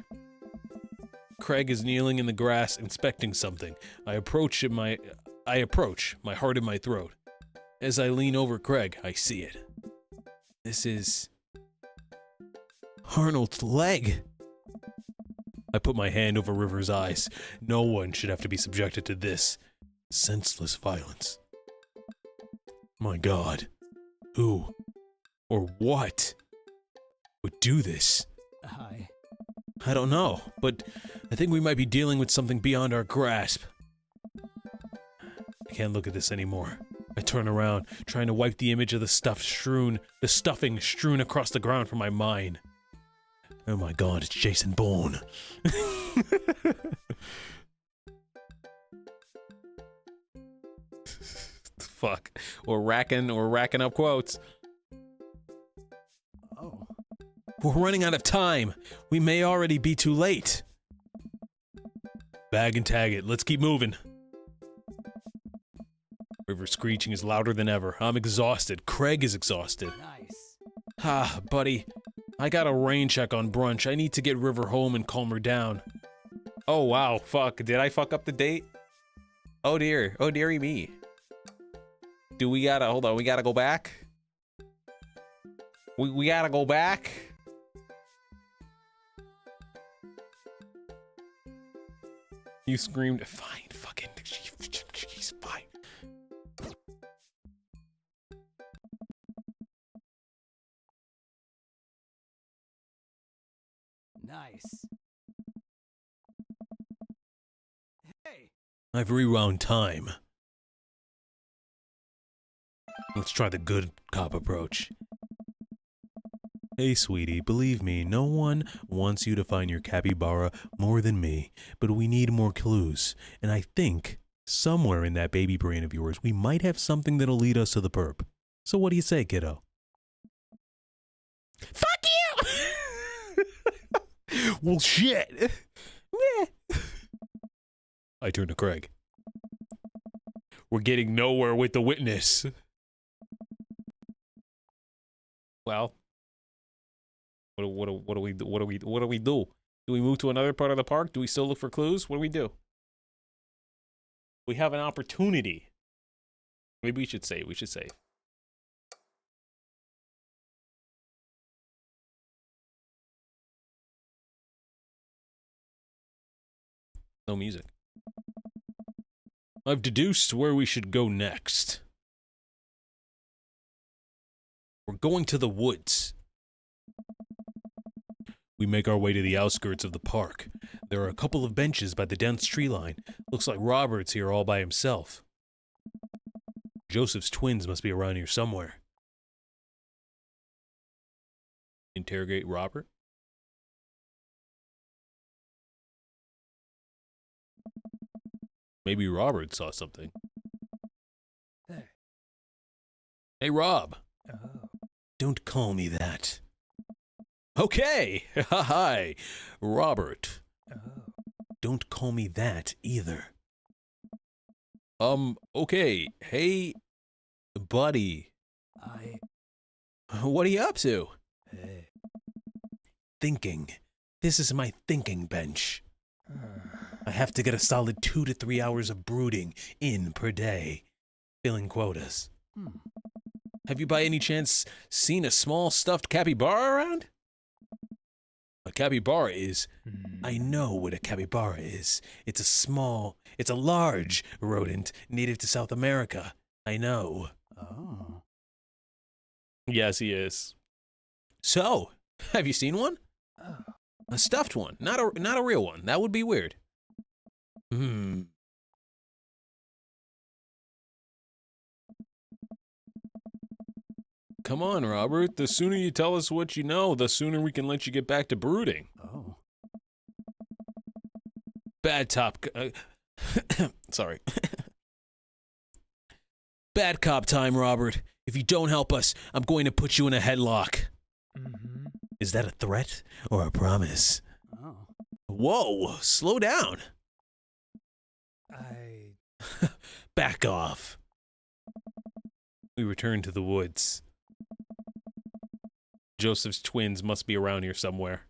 S3: Craig is kneeling in the grass inspecting something. I approach, my heart in my throat. As I lean over Craig, I see it. This is Arnold's leg. I put my hand over River's eyes. No one should have to be subjected to this senseless violence. My God, who or what would do this? I don't know, but I think we might be dealing with something beyond our grasp. I can't look at this anymore. I turn around, trying to wipe the image of the stuffing strewn across the ground from my mind. Oh my God, it's Jason Bourne. Fuck. We're racking up quotes.
S4: Oh.
S3: We're running out of time. We may already be too late. Bag and tag it. Let's keep moving. River screeching is louder than ever. I'm exhausted. Craig is exhausted.
S4: Nice.
S3: Ah, buddy. I got a rain check on brunch. I need to get River home and calm her down. Oh, wow. Fuck. Did I fuck up the date? Oh dear. Oh dearie me. Do we gotta, hold on, we gotta go back? We gotta go back? You screamed, fine, fucking, she's fine.
S4: Nice. Hey.
S3: I've rewound time. Let's try the good cop approach. Hey, sweetie, believe me, no one wants you to find your capybara more than me, but we need more clues. And I think, somewhere in that baby brain of yours, we might have something that'll lead us to the perp. So what do you say, kiddo?
S8: Fuck you!
S3: Well, shit! I turn to Craig. We're getting nowhere with the witness. Well, what do we do? Do we move to another part of the park? Do we still look for clues? What do we do? We have an opportunity. Maybe we should save. We should save. No music. I've deduced where we should go next. We're going to the woods. We make our way to the outskirts of the park. There are a couple of benches by the dense tree line. Looks like Robert's here all by himself. Joseph's twins must be around here somewhere. Interrogate Robert? Maybe Robert saw something.
S4: Hey.
S3: Hey, Rob.
S4: Oh.
S3: Don't call me that. Okay. Hi, Robert.
S4: Oh.
S3: Don't call me that either. Okay. Hey, buddy. What are you up to?
S4: Hey.
S3: Thinking. This is my thinking bench. I have to get a solid 2 to 3 hours of brooding in per day. Filling quotas. Have you by any chance seen a small stuffed capybara around? A capybara is... I know what a capybara is. It's a large rodent native to South America. I know.
S4: Oh.
S3: Yes, he is. So, have you seen one?
S4: Oh.
S3: A stuffed one, not a real one. That would be weird. Come on, Robert. The sooner you tell us what you know, the sooner we can let you get back to brooding.
S4: Oh.
S3: Bad top... sorry. Bad cop time, Robert. If you don't help us, I'm going to put you in a headlock.
S4: Mm-hmm.
S3: Is that a threat or a promise?
S4: Oh.
S3: Whoa, slow down. Back off. We return to the woods. Joseph's twins must be around here somewhere.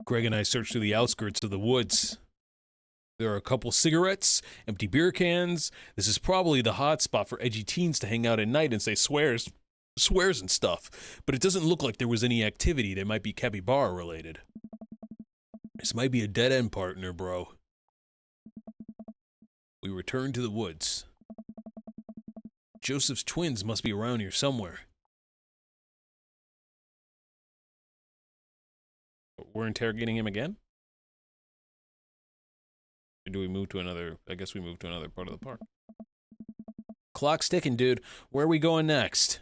S3: Greg and I search through the outskirts of the woods. There are a couple cigarettes, empty beer cans. This is probably the hot spot for edgy teens to hang out at night and say swears and stuff. But it doesn't look like there was any activity that might be capybara related. This might be a dead end, partner, bro. We return to the woods. Joseph's twins must be around here somewhere. We're interrogating him again? Or do we move to another... I guess we move to another part of the park. Clock's ticking, dude. Where are we going next?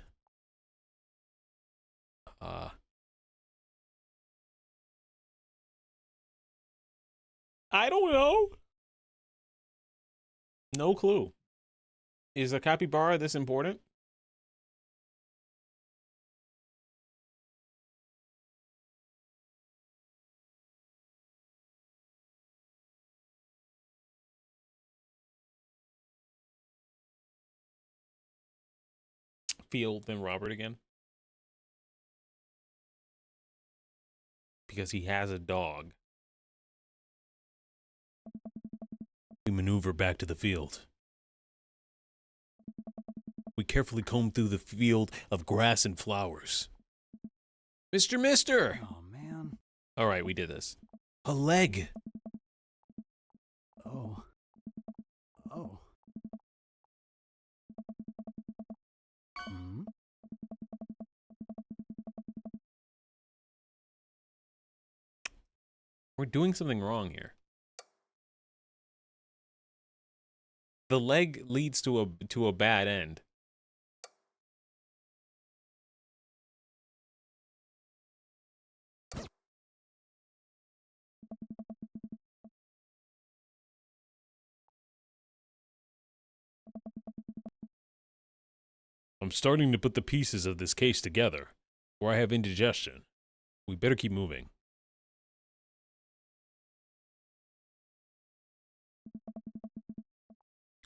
S3: I don't know. No clue. Is a capybara this important? Feel than Robert again? Because he has a dog. We maneuver back to the field. We carefully comb through the field of grass and flowers. Mister!
S4: Oh, man.
S3: All right, we did this.
S2: A leg.
S4: Oh. Oh. Hmm?
S3: We're doing something wrong here. The leg leads to a bad end. I'm starting to put the pieces of this case together, where I have indigestion. We better keep moving.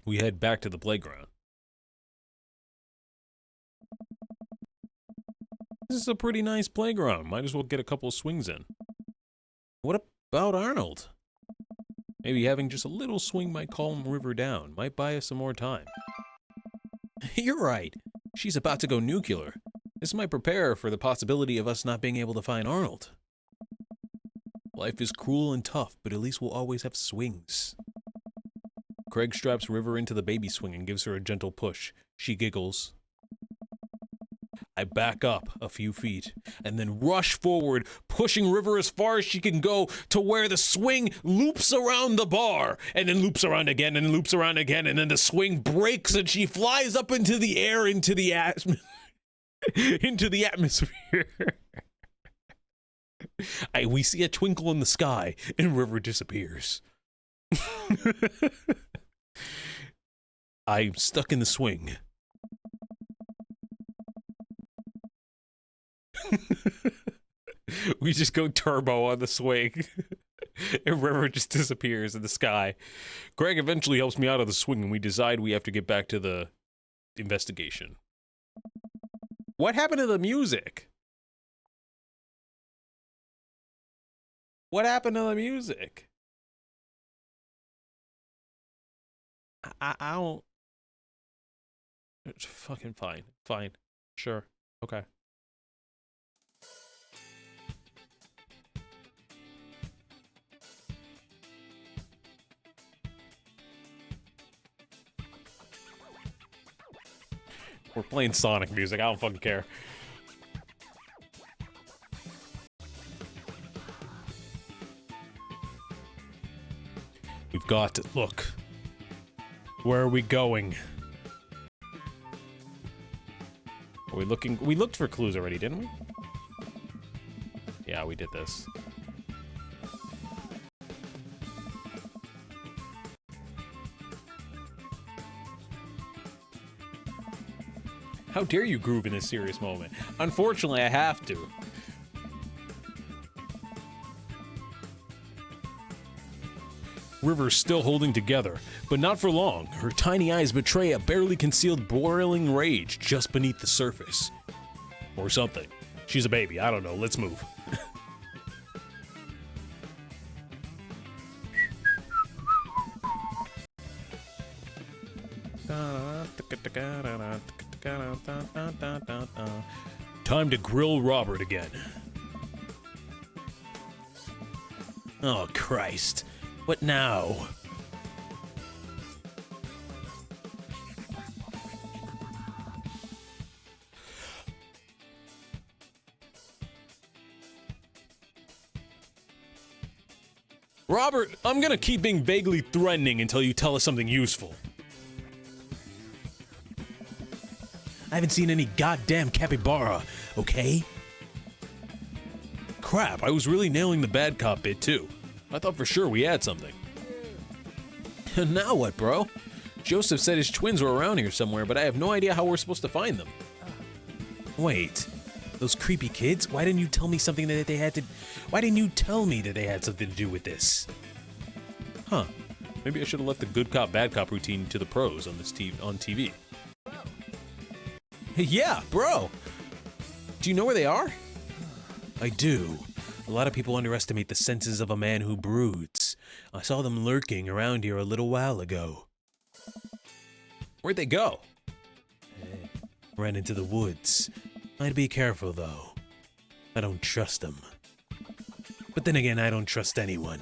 S3: We head back to the playground. This is a pretty nice playground. Might as well get a couple of swings in. What about Arnold? Maybe having just a little swing might calm River down. Might buy us some more time.
S2: You're right. She's about to go nuclear. This might prepare her for the possibility of us not being able to find Arnold. Life is cruel and tough, but at least we'll always have swings.
S3: Craig straps River into the baby swing and gives her a gentle push. She giggles. I back up a few feet and then rush forward, pushing River as far as she can go to where the swing loops around the bar and then loops around again and loops around again, and then the swing breaks and she flies up into the air, into the atmosphere. We see a twinkle in the sky and River disappears. I'm stuck in the swing. We just go turbo on the swing. And River just disappears in the sky. Greg eventually helps me out of the swing, and we decide we have to get back to the investigation. What happened to the music? What happened to the music? I don't... It's fucking fine. Fine. Sure. Okay. We're playing Sonic music. I don't fucking care. We've got to look. Where are we going? Are we looking? We looked for clues already, didn't we? Yeah, we did this. How dare you groove in this serious moment? Unfortunately, I have to. River's still holding together, but not for long. Her tiny eyes betray a barely concealed boiling rage just beneath the surface. Or something. She's a baby, I don't know. Let's move. Time to grill Robert again.
S2: Oh, Christ. What now?
S3: Robert, I'm gonna keep being vaguely threatening until you tell us something useful.
S2: I haven't seen any goddamn capybara, okay?
S3: Crap, I was really nailing the bad cop bit too. I thought for sure we had something.
S2: Now what, bro? Joseph said his twins were around here somewhere, but I have no idea how we're supposed to find them. Wait, those creepy kids? Why didn't you tell me something that they had to... Why didn't you tell me that they had something to do with this?
S3: Huh. Maybe I should have left the good cop, bad cop routine to the pros on this on TV.
S2: Yeah, bro! Do you know where they are? I do. A lot of people underestimate the senses of a man who broods. I saw them lurking around here a little while ago.
S3: Where'd they go?
S4: Hey.
S2: Ran into the woods. I'd be careful, though. I don't trust them. But then again, I don't trust anyone.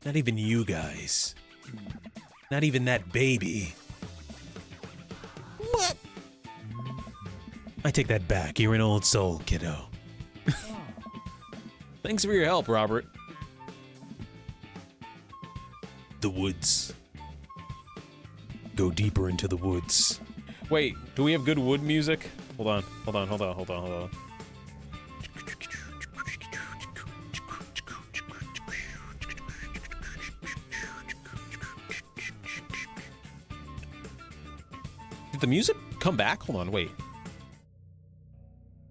S2: Not even you guys. Not even that baby. What? I take that back. You're an old soul, kiddo.
S3: Thanks for your help, Robert.
S2: The woods. Go deeper into the woods.
S3: Wait, do we have good wood music? Hold on. Did the music come back? Hold on, wait.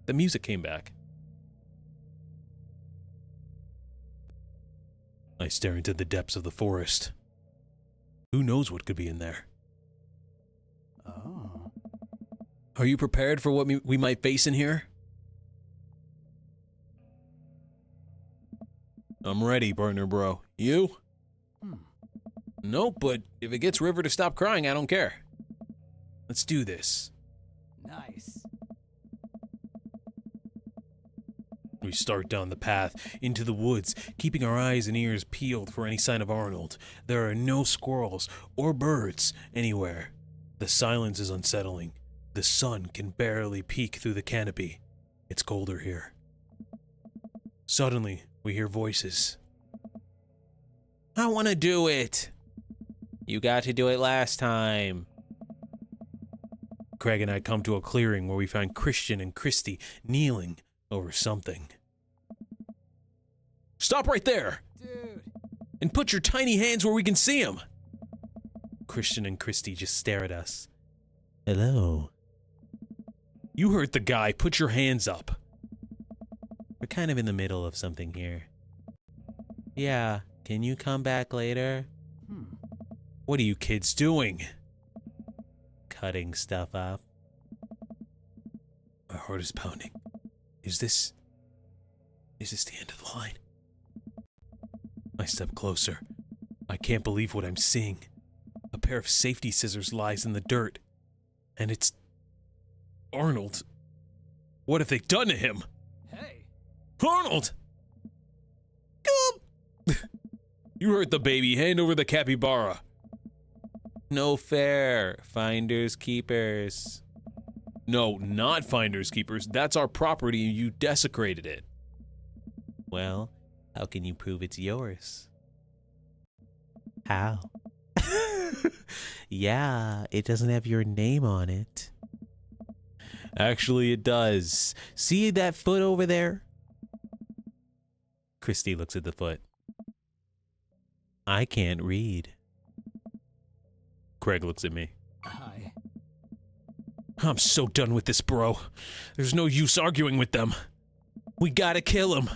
S3: The music came back.
S2: I stare into the depths of the forest. Who knows what could be in there?
S4: Oh.
S2: Are you prepared for what we might face in here? I'm ready, partner bro. You?
S3: Nope, but if it gets River to stop crying, I don't care.
S2: Let's do this.
S4: Nice.
S2: We start down the path into the woods, keeping our eyes and ears peeled for any sign of Arnold. There are no squirrels or birds anywhere. The silence is unsettling. The sun can barely peek through the canopy. It's colder here. Suddenly, we hear voices. I want to do it.
S3: You got to do it last time.
S2: Craig and I come to a clearing where we find Christian and Christy kneeling over something. Stop right there!
S4: Dude.
S2: And put your tiny hands where we can see them! Christian and Christy just stare at us. Hello. You heard the guy. Put your hands up. We're kind of in the middle of something here. Yeah, can you come back later? What are you kids doing? Cutting stuff up. My heart is pounding. Is this the end of the line? I step closer. I can't believe what I'm seeing. A pair of safety scissors lies in the dirt. And it's Arnold. What have they done to him?
S4: Hey.
S2: Arnold! Come! You hurt the baby. Hand over the capybara. No fair. Finders keepers. No, not finders keepers. That's our property and you desecrated it. Well, how can you prove it's yours? How? Yeah, it doesn't have your name on it. Actually, it does. See that foot over there? Christy looks at the foot. I can't read. Craig looks at me.
S4: Hi.
S2: I'm so done with this, bro. There's no use arguing with them. We gotta kill him.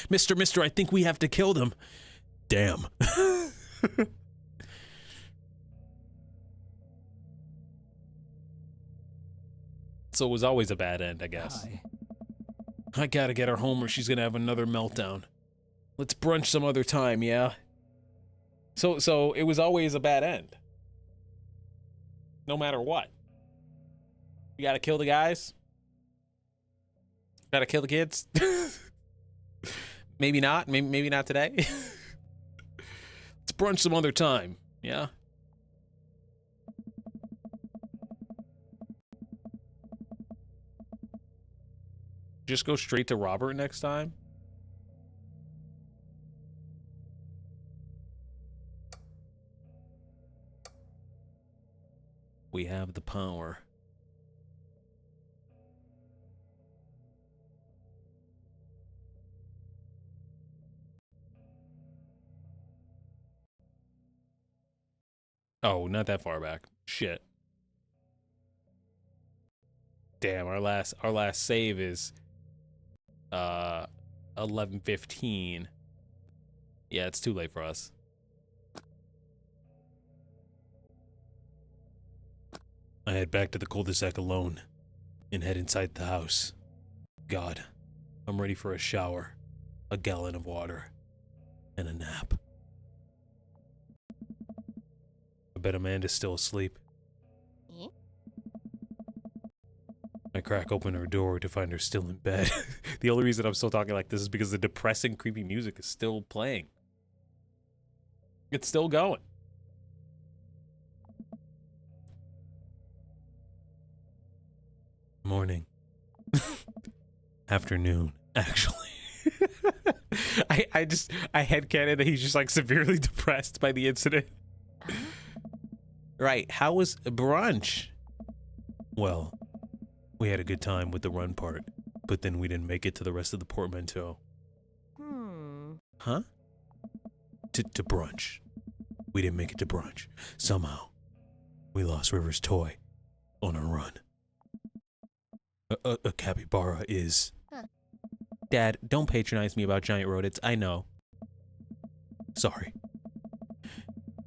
S2: Mister, I think we have to kill them. Damn.
S3: So it was always a bad end, I guess.
S4: Hi.
S2: I gotta get her home or she's gonna have another meltdown. Let's brunch some other time, yeah?
S3: So it was always a bad end. No matter what. You gotta kill the guys. Gotta kill the kids. Maybe not. Maybe not today.
S2: Let's brunch some other time, yeah?
S3: Just go straight to Robert next time.
S2: We have the power.
S3: Oh, not that far back. Shit. Damn, our last save is 11:15. Yeah, it's too late for us.
S2: I head back to the cul-de-sac alone and head inside the house. God, I'm ready for a shower, a gallon of water, and a nap.
S3: I bet Amanda's still asleep.
S7: Eh?
S3: I crack open her door to find her still in bed. The only reason I'm still talking like this is because the depressing, creepy music is still playing. It's still going. Morning. Afternoon, actually. I headcanon that he's just like severely depressed by the incident.
S2: Right, how was brunch?
S3: Well, we had a good time with the run part, but then we didn't make it to the rest of the portmanteau.
S2: Huh?
S3: To brunch. We didn't make it to brunch. Somehow, we lost River's toy on a run. A capybara is...
S2: Dad, don't patronize me about giant rodents. I know.
S3: Sorry.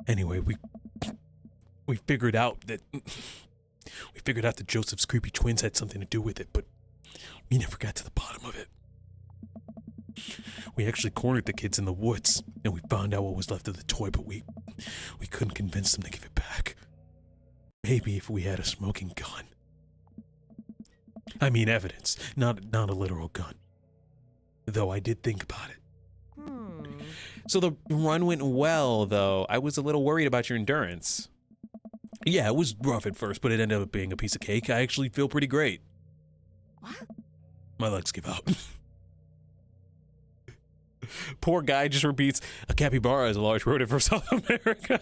S3: Anyway, we figured out that Joseph's creepy twins had something to do with it, but we never got to the bottom of it. We actually cornered the kids in the woods, and we found out what was left of the toy, but we couldn't convince them to give it back. Maybe if we had a smoking gun. I mean evidence, not a literal gun. Though I did think about it.
S2: So the run went well, though. I was a little worried about your endurance.
S3: Yeah, it was rough at first, but it ended up being a piece of cake. I actually feel pretty great.
S7: What?
S3: My legs give out.
S2: Poor guy just repeats,
S3: A capybara is a large rodent from South America.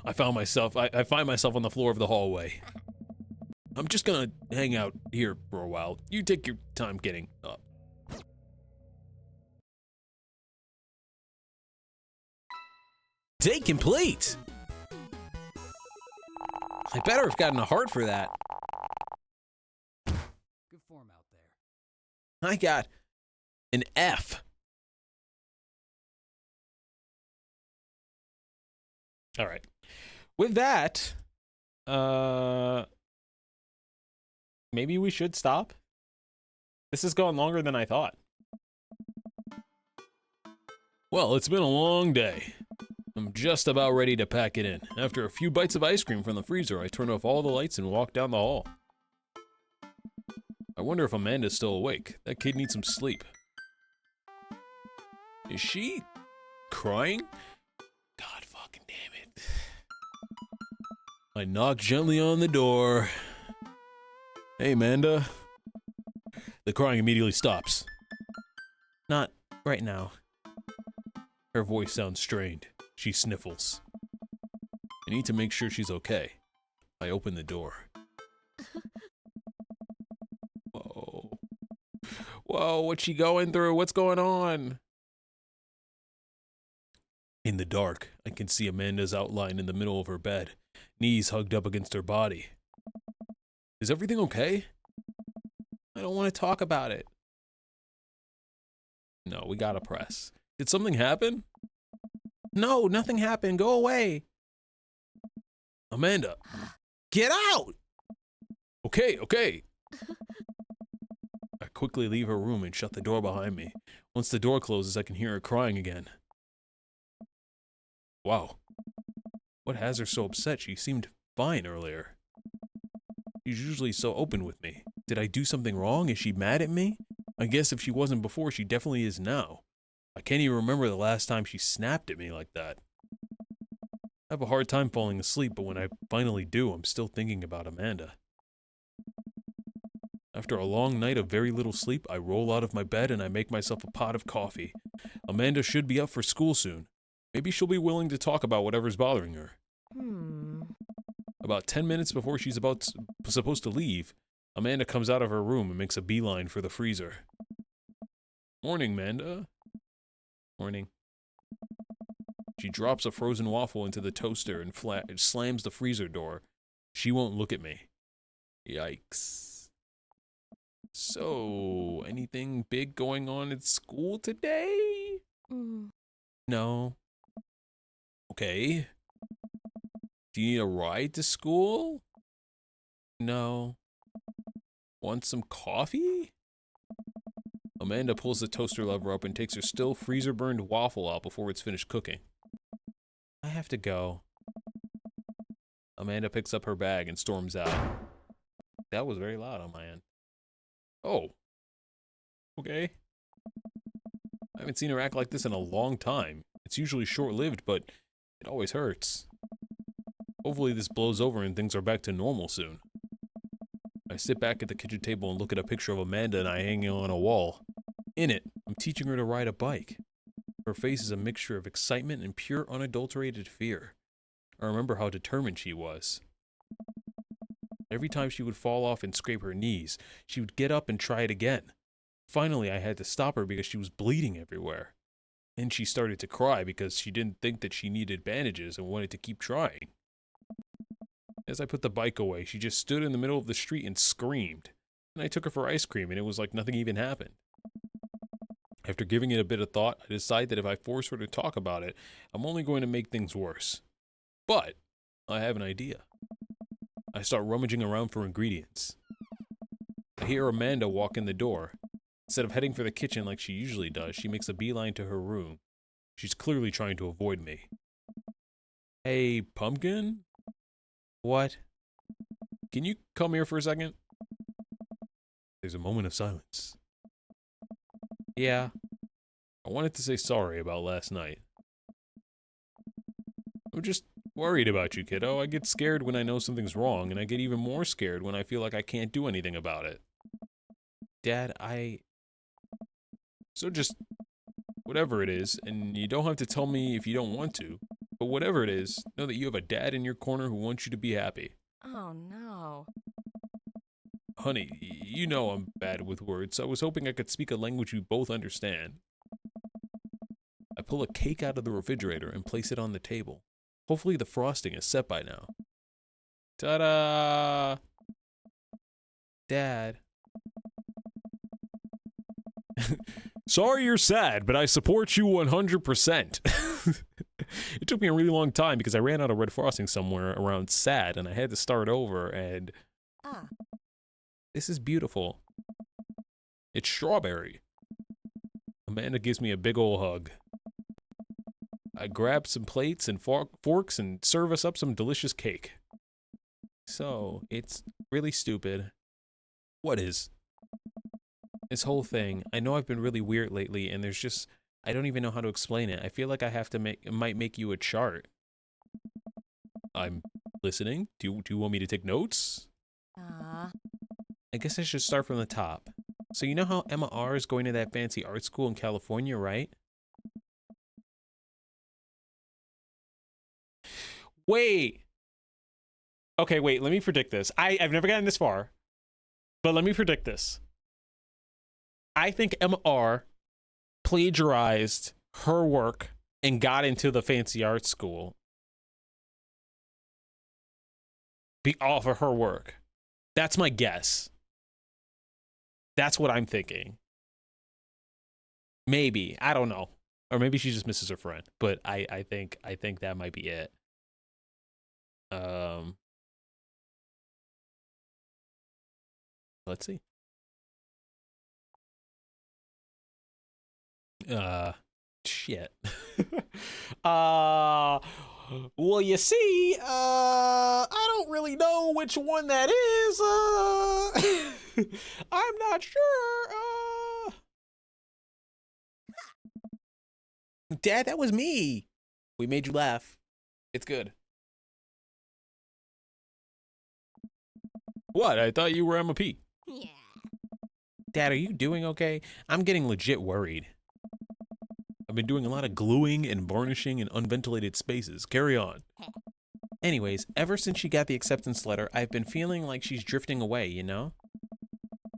S3: I find myself on the floor of the hallway. I'm just gonna hang out here for a while. You take your time getting up.
S2: day complete! I better have gotten a heart for that.
S4: Good form out there.
S2: I got an F.
S3: All right.
S1: With that, maybe we should stop. This is going longer than I thought.
S3: Well, it's been a long day. I'm just about ready to pack it in. After a few bites of ice cream from the freezer, I turn off all the lights and walk down the hall. I wonder if Amanda's still awake. That kid needs some sleep. Is she crying? God fucking damn it. I knock gently on the door. Hey, Amanda. The crying immediately stops.
S2: Not right now.
S3: Her voice sounds strained. She sniffles. I need to make sure she's okay. I open the door. Whoa. Whoa, what's she going through? What's going on? In the dark, I can see Amanda's outline in the middle of her bed, knees hugged up against her body. Is everything okay?
S2: I don't want to talk about it.
S3: No, we gotta press. Did something happen?
S2: No, nothing happened. Go away.
S3: Amanda.
S2: Get out!
S3: Okay, okay. I quickly leave her room and shut the door behind me. Once the door closes, I can hear her crying again. Wow. What has her so upset? She seemed fine earlier. She's usually so open with me. Did I do something wrong? Is she mad at me? I guess if she wasn't before, she definitely is now. I can't even remember the last time she snapped at me like that. I have a hard time falling asleep, but when I finally do, I'm still thinking about Amanda. After a long night of very little sleep, I roll out of my bed and I make myself a pot of coffee. Amanda should be up for school soon. Maybe she'll be willing to talk about whatever's bothering her. About 10 minutes before she's supposed to leave, Amanda comes out of her room and makes a beeline for the freezer. Morning, Amanda. Morning. She drops a frozen waffle into the toaster and slams the freezer door. She won't look at me. Yikes. So, anything big going on at school today?
S2: No.
S3: Okay. Do you need a ride to school?
S2: No.
S3: Want some coffee? Amanda pulls the toaster lever up and takes her still freezer-burned waffle out before it's finished cooking. I have to go. Amanda picks up her bag and storms out. That was very loud on my end. Oh. Okay. I haven't seen her act like this in a long time. It's usually short-lived, but it always hurts. Hopefully this blows over and things are back to normal soon. I sit back at the kitchen table and look at a picture of Amanda and I hanging on a wall. In it, I'm teaching her to ride a bike. Her face is a mixture of excitement and pure unadulterated fear. I remember how determined she was. Every time she would fall off and scrape her knees, she would get up and try it again. Finally, I had to stop her because she was bleeding everywhere. Then she started to cry because she didn't think that she needed bandages and wanted to keep trying. As I put the bike away, she just stood in the middle of the street and screamed. And I took her for ice cream and it was like nothing even happened. After giving it a bit of thought, I decide that if I force her to talk about it, I'm only going to make things worse. But I have an idea. I start rummaging around for ingredients. I hear Amanda walk in the door. Instead of heading for the kitchen like she usually does, she makes a beeline to her room. She's clearly trying to avoid me. Hey, Pumpkin? What? Can you come here for a second? There's a moment of silence. Yeah. I wanted to say sorry about last night. I'm just worried about you, kiddo. I get scared when I know something's wrong, and I get even more scared when I feel like I can't do anything about it. Dad, So just, whatever it is, and you don't have to tell me if you don't want to, but whatever it is, know that you have a dad in your corner who wants you to be happy.
S7: Oh no.
S3: Honey, you know I'm bad with words, so I was hoping I could speak a language we both understand. I pull a cake out of the refrigerator and place it on the table. Hopefully the frosting is set by now. Ta-da! Dad. Sorry you're sad, but I support you 100%. It took me a really long time because I ran out of red frosting somewhere around sad and I had to start over and... This is beautiful. It's strawberry. Amanda gives me a big ol' hug. I grab some plates and forks and serve us up some delicious cake. So, it's really stupid. What is? This whole thing. I know I've been really weird lately and there's just... I don't even know how to explain it. I feel like I have to might make you a chart. I'm listening. Do you want me to take notes? I guess I should start from the top. So you know how Emma R is going to that fancy art school in California, right? Wait. Okay, wait, let me predict this. I've never gotten this far, but let me predict this. I think Emma R plagiarized her work and got into the fancy art school off of her work. That's my guess. That's what I'm thinking. Maybe. I don't know. Or maybe she just misses her friend. But I think that might be it. Let's see. Shit. Well, you see, I don't really know which one that is. I'm not sure. Dad, that was me. We made you laugh. It's good. What? I thought you were Emma P.
S7: Yeah.
S3: Dad, are you doing okay? I'm getting legit worried. I've been doing a lot of gluing and varnishing in unventilated spaces. Carry on. Anyways, ever since she got the acceptance letter, I've been feeling like she's drifting away, you know?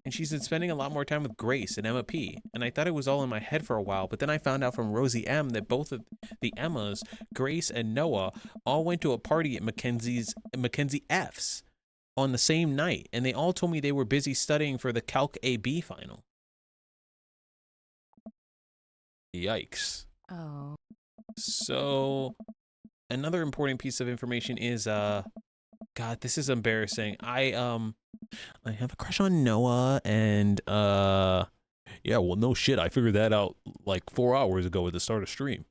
S3: And she's been spending a lot more time with Grace and Emma P. And I thought it was all in my head for a while, but then I found out from Rosie M that both of the Emmas, Grace and Noah, all went to a party at Mackenzie F's on the same night, and they all told me they were busy studying for the Calc AB final. Yikes.
S7: Oh.
S3: So, another important piece of information is, God, this is embarrassing. I have a crush on Noah, and, yeah, well, no shit, I figured that out, like, 4 hours ago at the start of stream.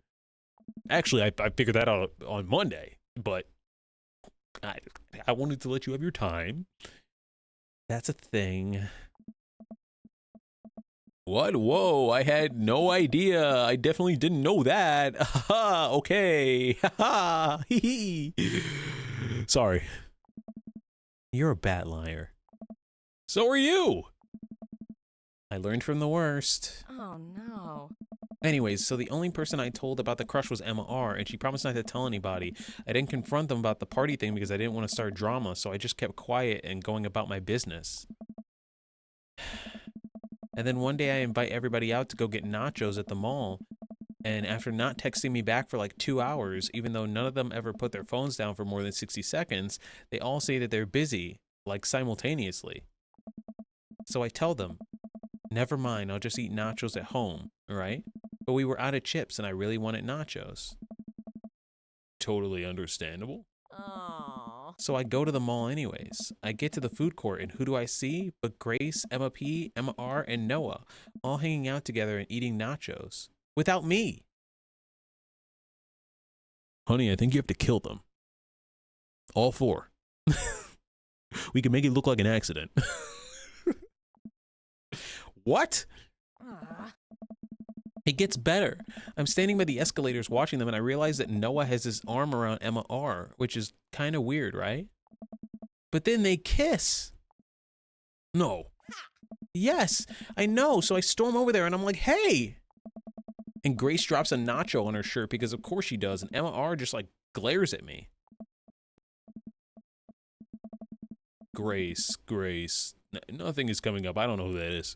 S3: Actually, I figured that out on Monday, but I wanted to let you have your time.
S1: That's a thing.
S3: What? Whoa, I had no idea. I definitely didn't know that. Haha, okay. Haha, hee hee. Sorry.
S1: You're a bad liar.
S3: So are you.
S1: I learned from the worst.
S7: Oh no.
S1: Anyways, so the only person I told about the crush was Emma R, and she promised not to tell anybody. I didn't confront them about the party thing because I didn't want to start drama, so I just kept quiet and going about my business. And then one day I invite everybody out to go get nachos at the mall, and after not texting me back for like 2 hours, even though none of them ever put their phones down for more than 60 seconds, they all say that they're busy, like simultaneously. So I tell them, never mind, I'll just eat nachos at home, alright? But we were out of chips and I really wanted nachos.
S3: Totally understandable.
S7: Oh.
S1: So I go to the mall anyways. I get to the food court and who do I see but Grace, Emma P, Emma R, and Noah, all hanging out together and eating nachos. Without me.
S3: Honey, I think you have to kill them. All 4. We can make it look like an accident.
S1: What?
S7: Ah.
S1: It gets better. I'm standing by the escalators watching them and I realize that Noah has his arm around Emma R, which is kind of weird, right? But then they kiss.
S3: No.
S1: Yes, I know. So I storm over there and I'm like, hey. And Grace drops a nacho on her shirt because of course she does. And Emma R just like glares at me.
S3: Grace. Nothing is coming up. I don't know who that is.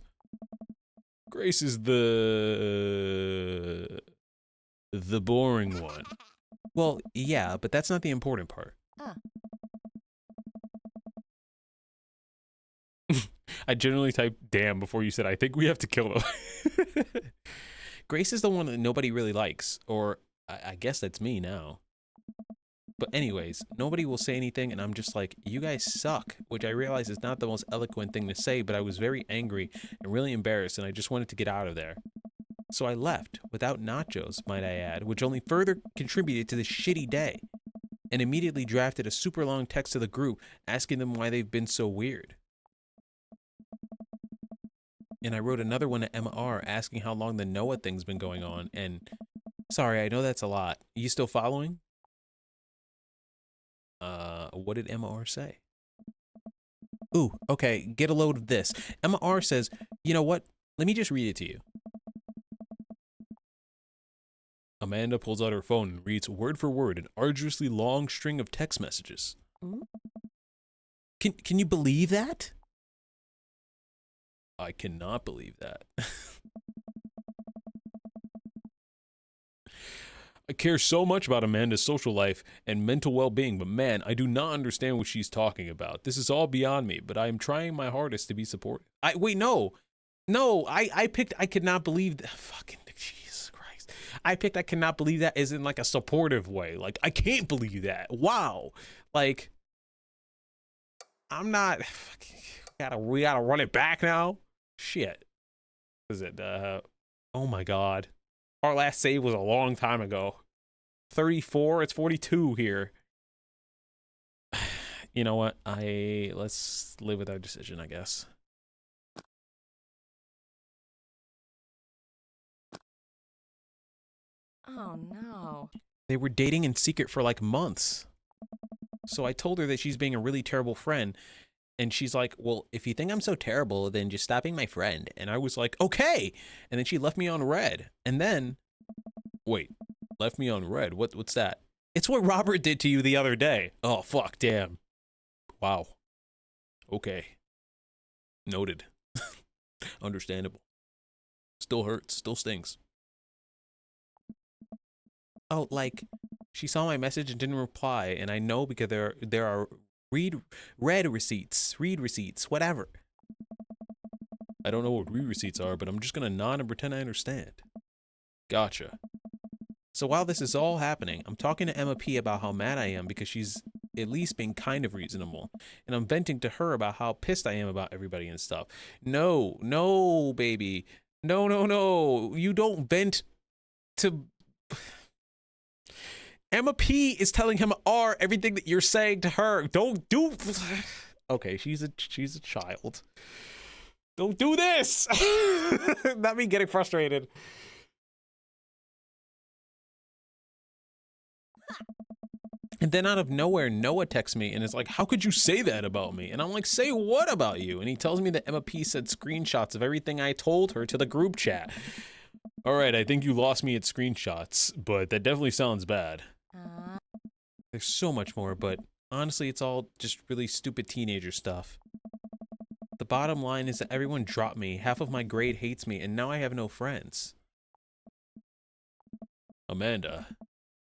S3: Grace is the boring one.
S1: Well, yeah, but that's not the important part.
S7: Huh.
S3: I generally type damn before you said I think we have to kill them.
S1: Grace is the one that nobody really likes, or I guess that's me now. But anyways, nobody will say anything and I'm just like, you guys suck, which I realize is not the most eloquent thing to say, but I was very angry and really embarrassed and I just wanted to get out of there. So I left, without nachos, might I add, which only further contributed to this shitty day, and immediately drafted a super long text to the group asking them why they've been so weird. And I wrote another one to Emma R asking how long the Noah thing's been going on, and sorry, I know that's a lot. You still following? What did Emma R say? Ooh, okay, get a load of this. Emma R says, you know what? Let me just read it to you.
S3: Amanda pulls out her phone and reads word for word an arduously long string of text messages.
S1: Can you believe that?
S3: I cannot believe that. I care so much about Amanda's social life and mental well-being, but man, I do not understand what she's talking about. This is all beyond me, but I am trying my hardest to be supportive.
S1: I picked I could not believe that. Fucking Jesus Christ. I picked I cannot believe that as in like a supportive way. Like, I can't believe that. Wow. Like, I'm not we gotta run it back now. Shit. Is it oh my god. Our last save was a long time ago. 34, it's 42 here. You know what? Let's live with our decision, I guess.
S7: Oh no.
S1: They were dating in secret for like months. So I told her that she's being a really terrible friend. And she's like, well, if you think I'm so terrible, then just stop being my friend. And I was like, okay. And then she left me on red. And then,
S3: Wait, left me on red? What's that?
S1: it's what Robert did to you the other day.
S3: Oh, fuck, damn. Wow. Okay. Noted. Understandable. Still hurts, still stings.
S1: Oh, like, she saw my message and didn't reply. And I know because there are read receipts, whatever.
S3: I don't know what re-receipts are, but I'm just gonna nod and pretend I understand. Gotcha.
S1: So while this is all happening, I'm talking to Emma P about how mad I am because she's at least being kind of reasonable. And I'm venting to her about how pissed I am about everybody and stuff. No, baby. No. You don't vent to...
S3: Emma P is telling him R everything that you're saying to her. Don't do. Okay, she's a child. Don't do this. Not me getting frustrated. And then out of nowhere, Noah texts me and is like, how could you say that about me? And I'm like, say what about you? And he tells me that Emma P said screenshots of everything I told her to the group chat. All right, I think you lost me at screenshots, but that definitely sounds bad. There's so much more, but honestly, it's all just really stupid teenager stuff. The bottom line is that everyone dropped me, half of my grade hates me, and now I have no friends. Amanda,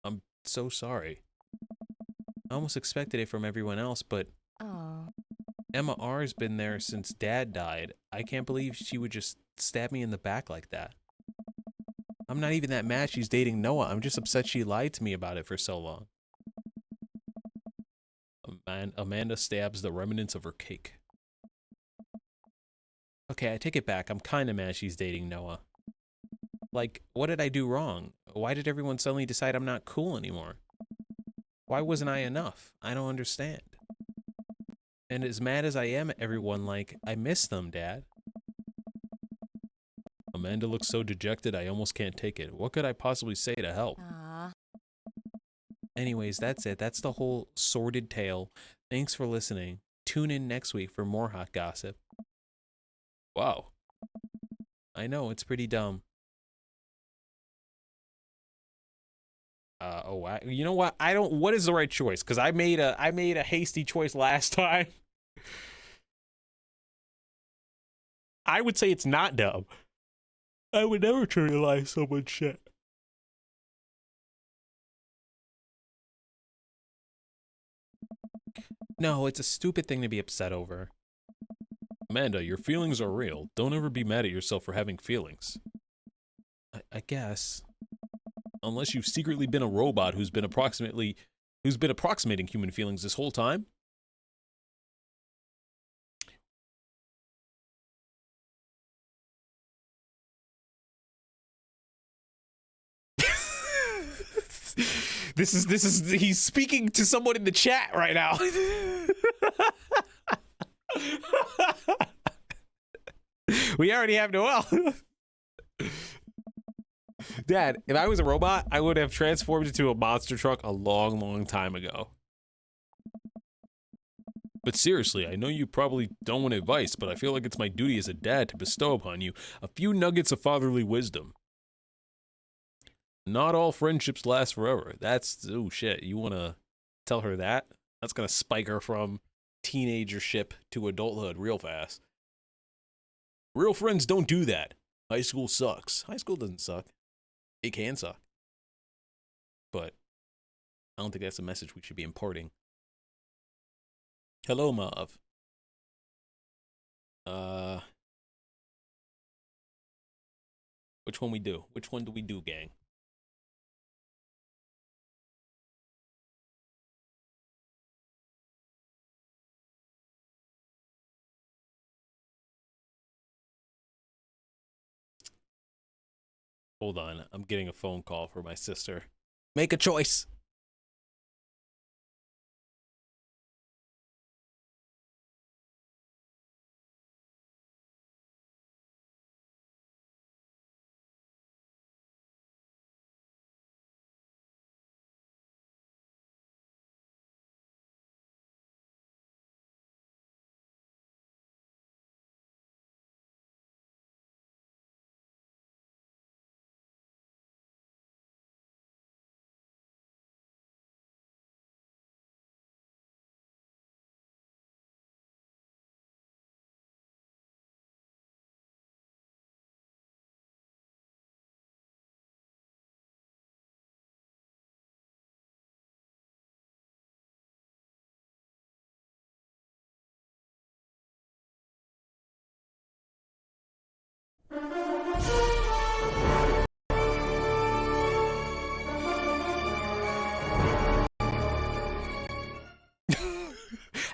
S3: I'm so sorry. I almost expected it from everyone else, but
S7: Oh.
S3: Emma R's been there since Dad died. I can't believe she would just stab me in the back like that. I'm not even that mad she's dating Noah. I'm just upset she lied to me about it for so long. Amanda stabs the remnants of her cake. Okay, I take it back. I'm kind of mad she's dating Noah. Like, what did I do wrong? Why did everyone suddenly decide I'm not cool anymore? Why wasn't I enough? I don't understand. And as mad as I am at everyone, like, I miss them, Dad. Amanda looks so dejected, I almost can't take it. What could I possibly say to help? Anyways, that's it. That's the whole sordid tale. Thanks for listening. Tune in next week for more hot gossip. Wow. I know, it's pretty dumb. You know what? What is the right choice? Because I made a hasty choice last time. I would say it's not dumb. I would never trivialize someone's shit. No, it's a stupid thing to be upset over. Amanda, your feelings are real. Don't ever be mad at yourself for having feelings. I guess. Unless you've secretly been a robot who's been approximating human feelings this whole time. He's speaking to someone in the chat right now. We already have Noel. Dad, if I was a robot, I would have transformed into a monster truck a long, long time ago. But seriously, I know you probably don't want advice, but I feel like it's my duty as a dad to bestow upon you a few nuggets of fatherly wisdom. Not all friendships last forever. That's, oh shit, you want to tell her that? That's going to spike her from teenagership to adulthood real fast. Real friends don't do that. High school sucks. High school doesn't suck. It can suck. But I don't think that's a message we should be imparting. Hello, Mav. Which one we do? Which one do we do, gang? Hold on, I'm getting a phone call for my sister. Make a choice.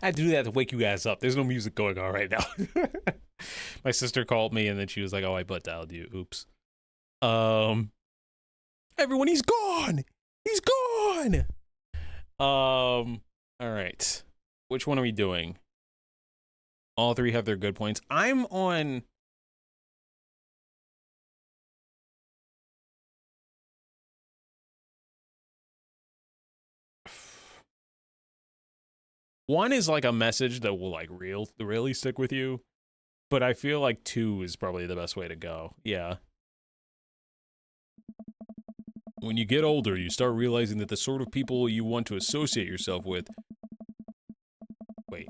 S3: I had to do that to wake you guys up. There's no music going on right now. My sister called me and then she was like, "Oh, I butt dialed you. Oops." Everyone, he's gone. He's gone. on. All right. Which one are we doing? All three have their good points. I'm on. One is like a message that will like really stick with you, but I feel like 2 is probably the best way to go. Yeah. When you get older, you start realizing that the sort of people you want to associate yourself with. Wait.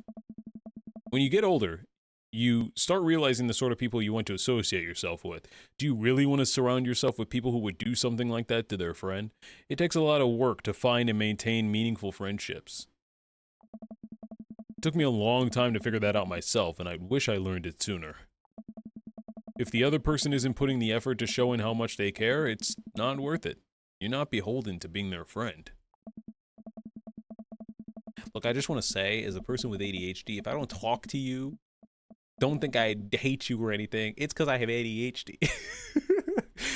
S3: When you get older, you start realizing the sort of people you want to associate yourself with. Do you really want to surround yourself with people who would do something like that to their friend? It takes a lot of work to find and maintain meaningful friendships. It took me a long time to figure that out myself, and I wish I learned it sooner. If the other person isn't putting the effort to show in how much they care, it's not worth it. You're not beholden to being their friend. Look, I just want to say, as a person with ADHD, if I don't talk to you, don't think I hate you or anything. It's because I have ADHD.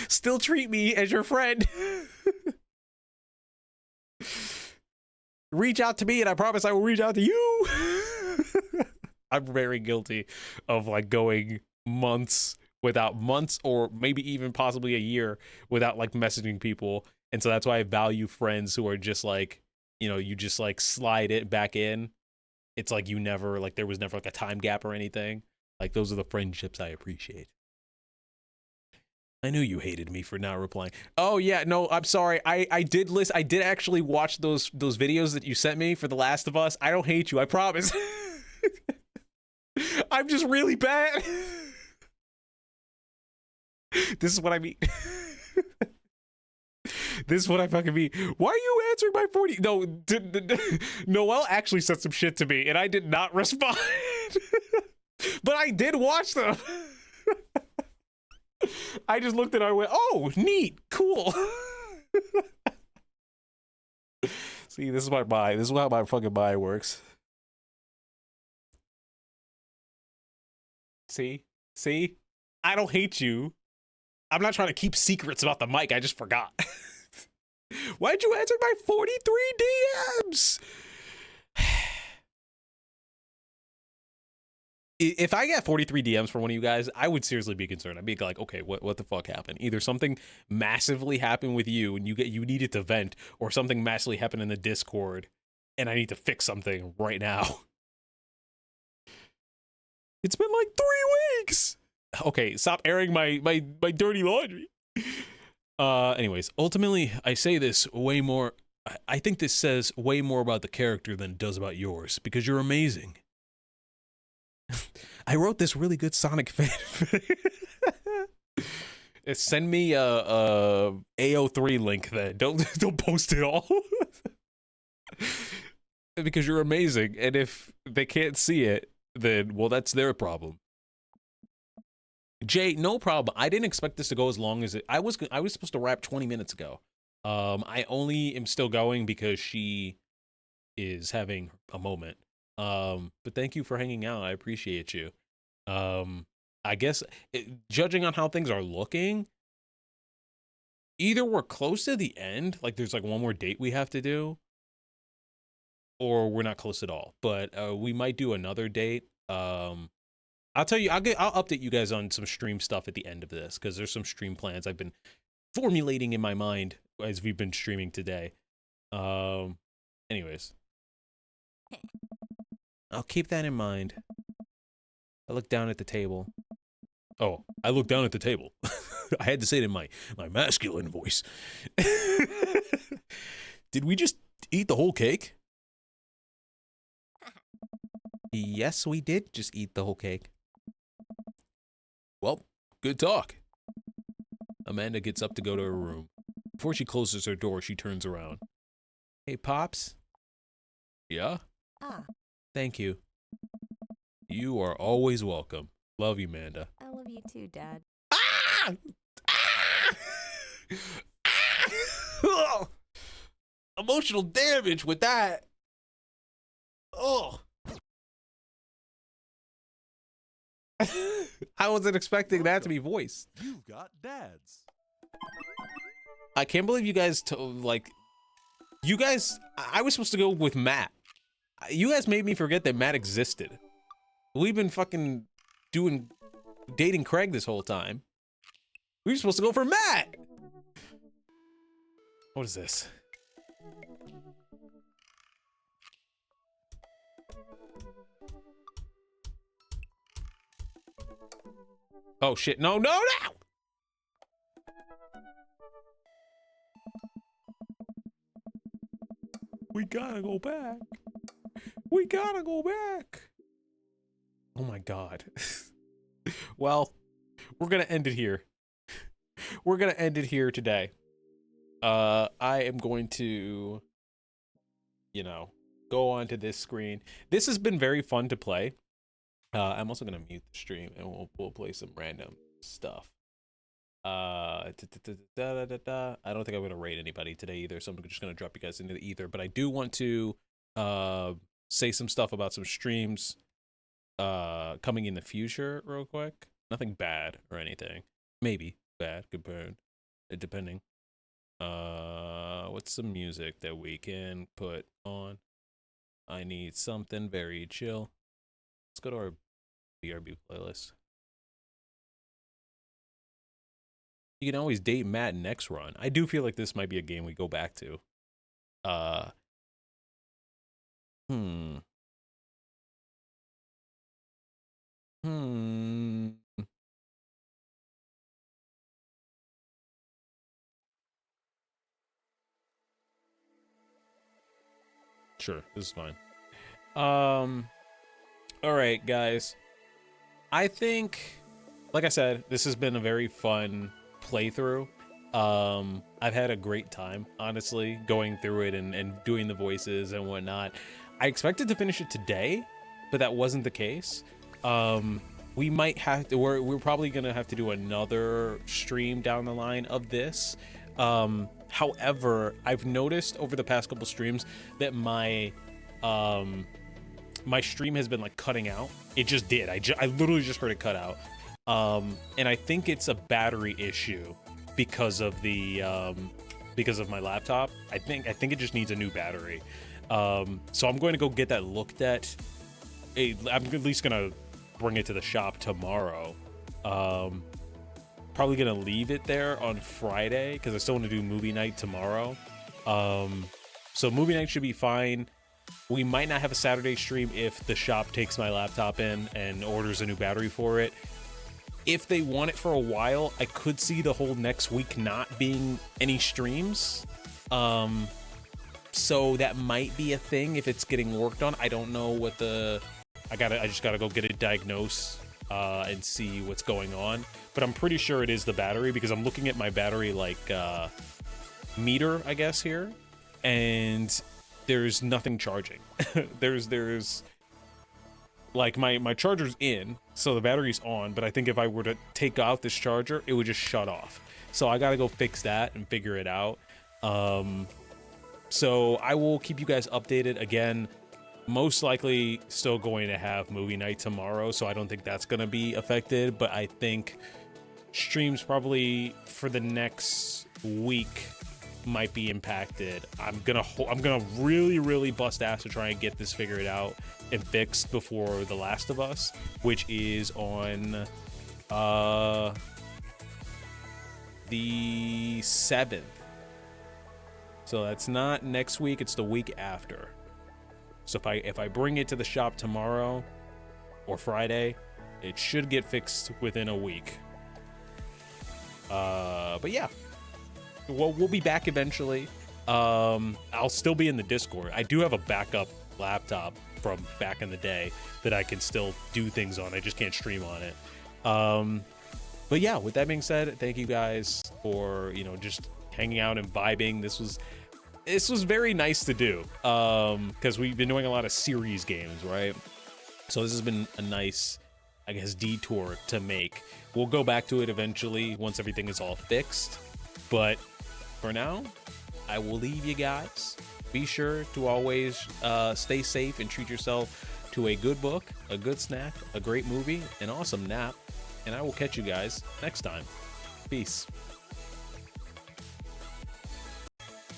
S3: Still treat me as your friend. Reach out to me and I promise I will reach out to you. I'm very guilty of like going months or maybe even possibly a year without like messaging people. And so that's why I value friends who are just like, you know, you just like slide it back in. It's like you never, like there was never like a time gap or anything. Like those are the friendships I appreciate. I knew you hated me for not replying. Oh yeah, no, I'm sorry. I did actually watch those videos that you sent me for The Last of Us. I don't hate you, I promise. I'm just really bad. This is what I mean. This is what I fucking mean. Why are you answering my 40? No, Noelle actually said some shit to me and I did not respond. But I did watch them. I just looked at her and went, oh, neat, cool. See, this is my mind. This is how my fucking mind works. See? I don't hate you. I'm not trying to keep secrets about the mic. I just forgot. Why'd you answer my 43 DMs? If I get 43 DMs from one of you guys, I would seriously be concerned. I'd be like, okay, what the fuck happened? Either something massively happened with you and you needed to vent, or something massively happened in the Discord and I need to fix something right now. It's been like 3 weeks. Okay, stop airing my dirty laundry. Anyways, ultimately, I say this way more. I think this says way more about the character than it does about yours, because you're amazing. I wrote this really good Sonic fanfic. Send me a AO3 link then. Don't post it all. Because you're amazing, and if they can't see it, then well, that's their problem. Jay, no problem. I didn't expect this to go as long as it. I was supposed to wrap 20 minutes ago. I only am still going because she is having a moment. But thank you for hanging out. I appreciate you. I guess judging on how things are looking, either we're close to the end, like there's like one more date we have to do, or we're not close at all. But we might do another date. I'll tell you, I'll update you guys on some stream stuff at the end of this, because there's some stream plans I've been formulating in my mind as we've been streaming today. Anyways. I'll keep that in mind. I look down at the table. Oh, I look down at the table. I had to say it in my masculine voice. Did we just eat the whole cake? Yes, we did just eat the whole cake. Well, good talk. Amanda gets up to go to her room. Before she closes her door, she turns around. Hey, Pops? Yeah?
S7: Ah,
S1: Thank you. You are always welcome. Love you, Amanda.
S7: I love you too, Dad.
S1: Ah! Ah! Ah! Emotional damage with that. Oh. I wasn't expecting that to be voiced.
S6: You've got dads.
S1: I can't believe you guys like You guys, I was supposed to go with Matt. You guys made me forget that Matt existed. We've been fucking dating Craig this whole time. We were supposed to go for Matt. What is this? Oh shit, no, no, no! We gotta go back. We gotta go back. Oh my god. Well, we're gonna end it here. We're gonna end it here today. I am going to, you know, go onto this screen. This has been very fun to play. I'm also gonna mute the stream and we'll play some random stuff. I don't think I'm gonna rate anybody today either, so I'm just gonna drop you guys into the ether. But I do want to say some stuff about some streams coming in the future real quick. Nothing bad or anything. Maybe bad, good burn, depending. What's some music that we can put on? I need something very chill. Let's go to our BRB playlist. You can always date Matt next run. I do feel like this might be a game we go back to. Sure, this is fine. All right, guys. I think, like I said, this has been a very fun playthrough. I've had a great time, honestly, going through it and doing the voices and whatnot. I expected to finish it today, but that wasn't the case. We might have to, we're probably gonna have to do another stream down the line of this. However, I've noticed over the past couple streams that my stream has been like cutting out. It just did. I literally just heard it cut out. And I think it's a battery issue because of the because of my laptop. I think it just needs a new battery. So I'm going to go get that looked at. I'm at least gonna bring it to the shop tomorrow. Probably gonna leave it there on Friday because I still want to do movie night tomorrow. So movie night should be fine. We might not have a Saturday stream if the shop takes my laptop in and orders a new battery for it. If they want it for a while, I could see the whole next week not being any streams. So that might be a thing if it's getting worked on. I don't know what I just gotta go get it diagnosed and see what's going on. But I'm pretty sure it is the battery because I'm looking at my battery like meter, I guess, here, and there's nothing charging. there's like my charger's in, so the battery's on, but I think if I were to take out this charger, it would just shut off. So I gotta go fix that and figure it out. So I will keep you guys updated. Again, most likely still going to have movie night tomorrow, so I don't think that's gonna be affected, but I think streams probably for the next week might be impacted. I'm gonna really bust ass to try and get this figured out and fixed before The Last of Us, which is on the 7th. So that's not next week, it's the week after. So if I bring it to the shop tomorrow or Friday, it should get fixed within a week. But yeah, we'll be back eventually. I'll still be in the Discord. I do have a backup laptop from back in the day that I can still do things on. I just can't stream on it. But yeah, with that being said, thank you guys for, just hanging out and vibing. This was very nice to do, because we've been doing a lot of series games, right? So this has been a nice, I guess, detour to make. We'll go back to it eventually once everything is all fixed. But for now, I will leave you guys. Be sure to always stay safe and treat yourself to a good book, a good snack, a great movie, an awesome nap. And I will catch you guys next time. Peace.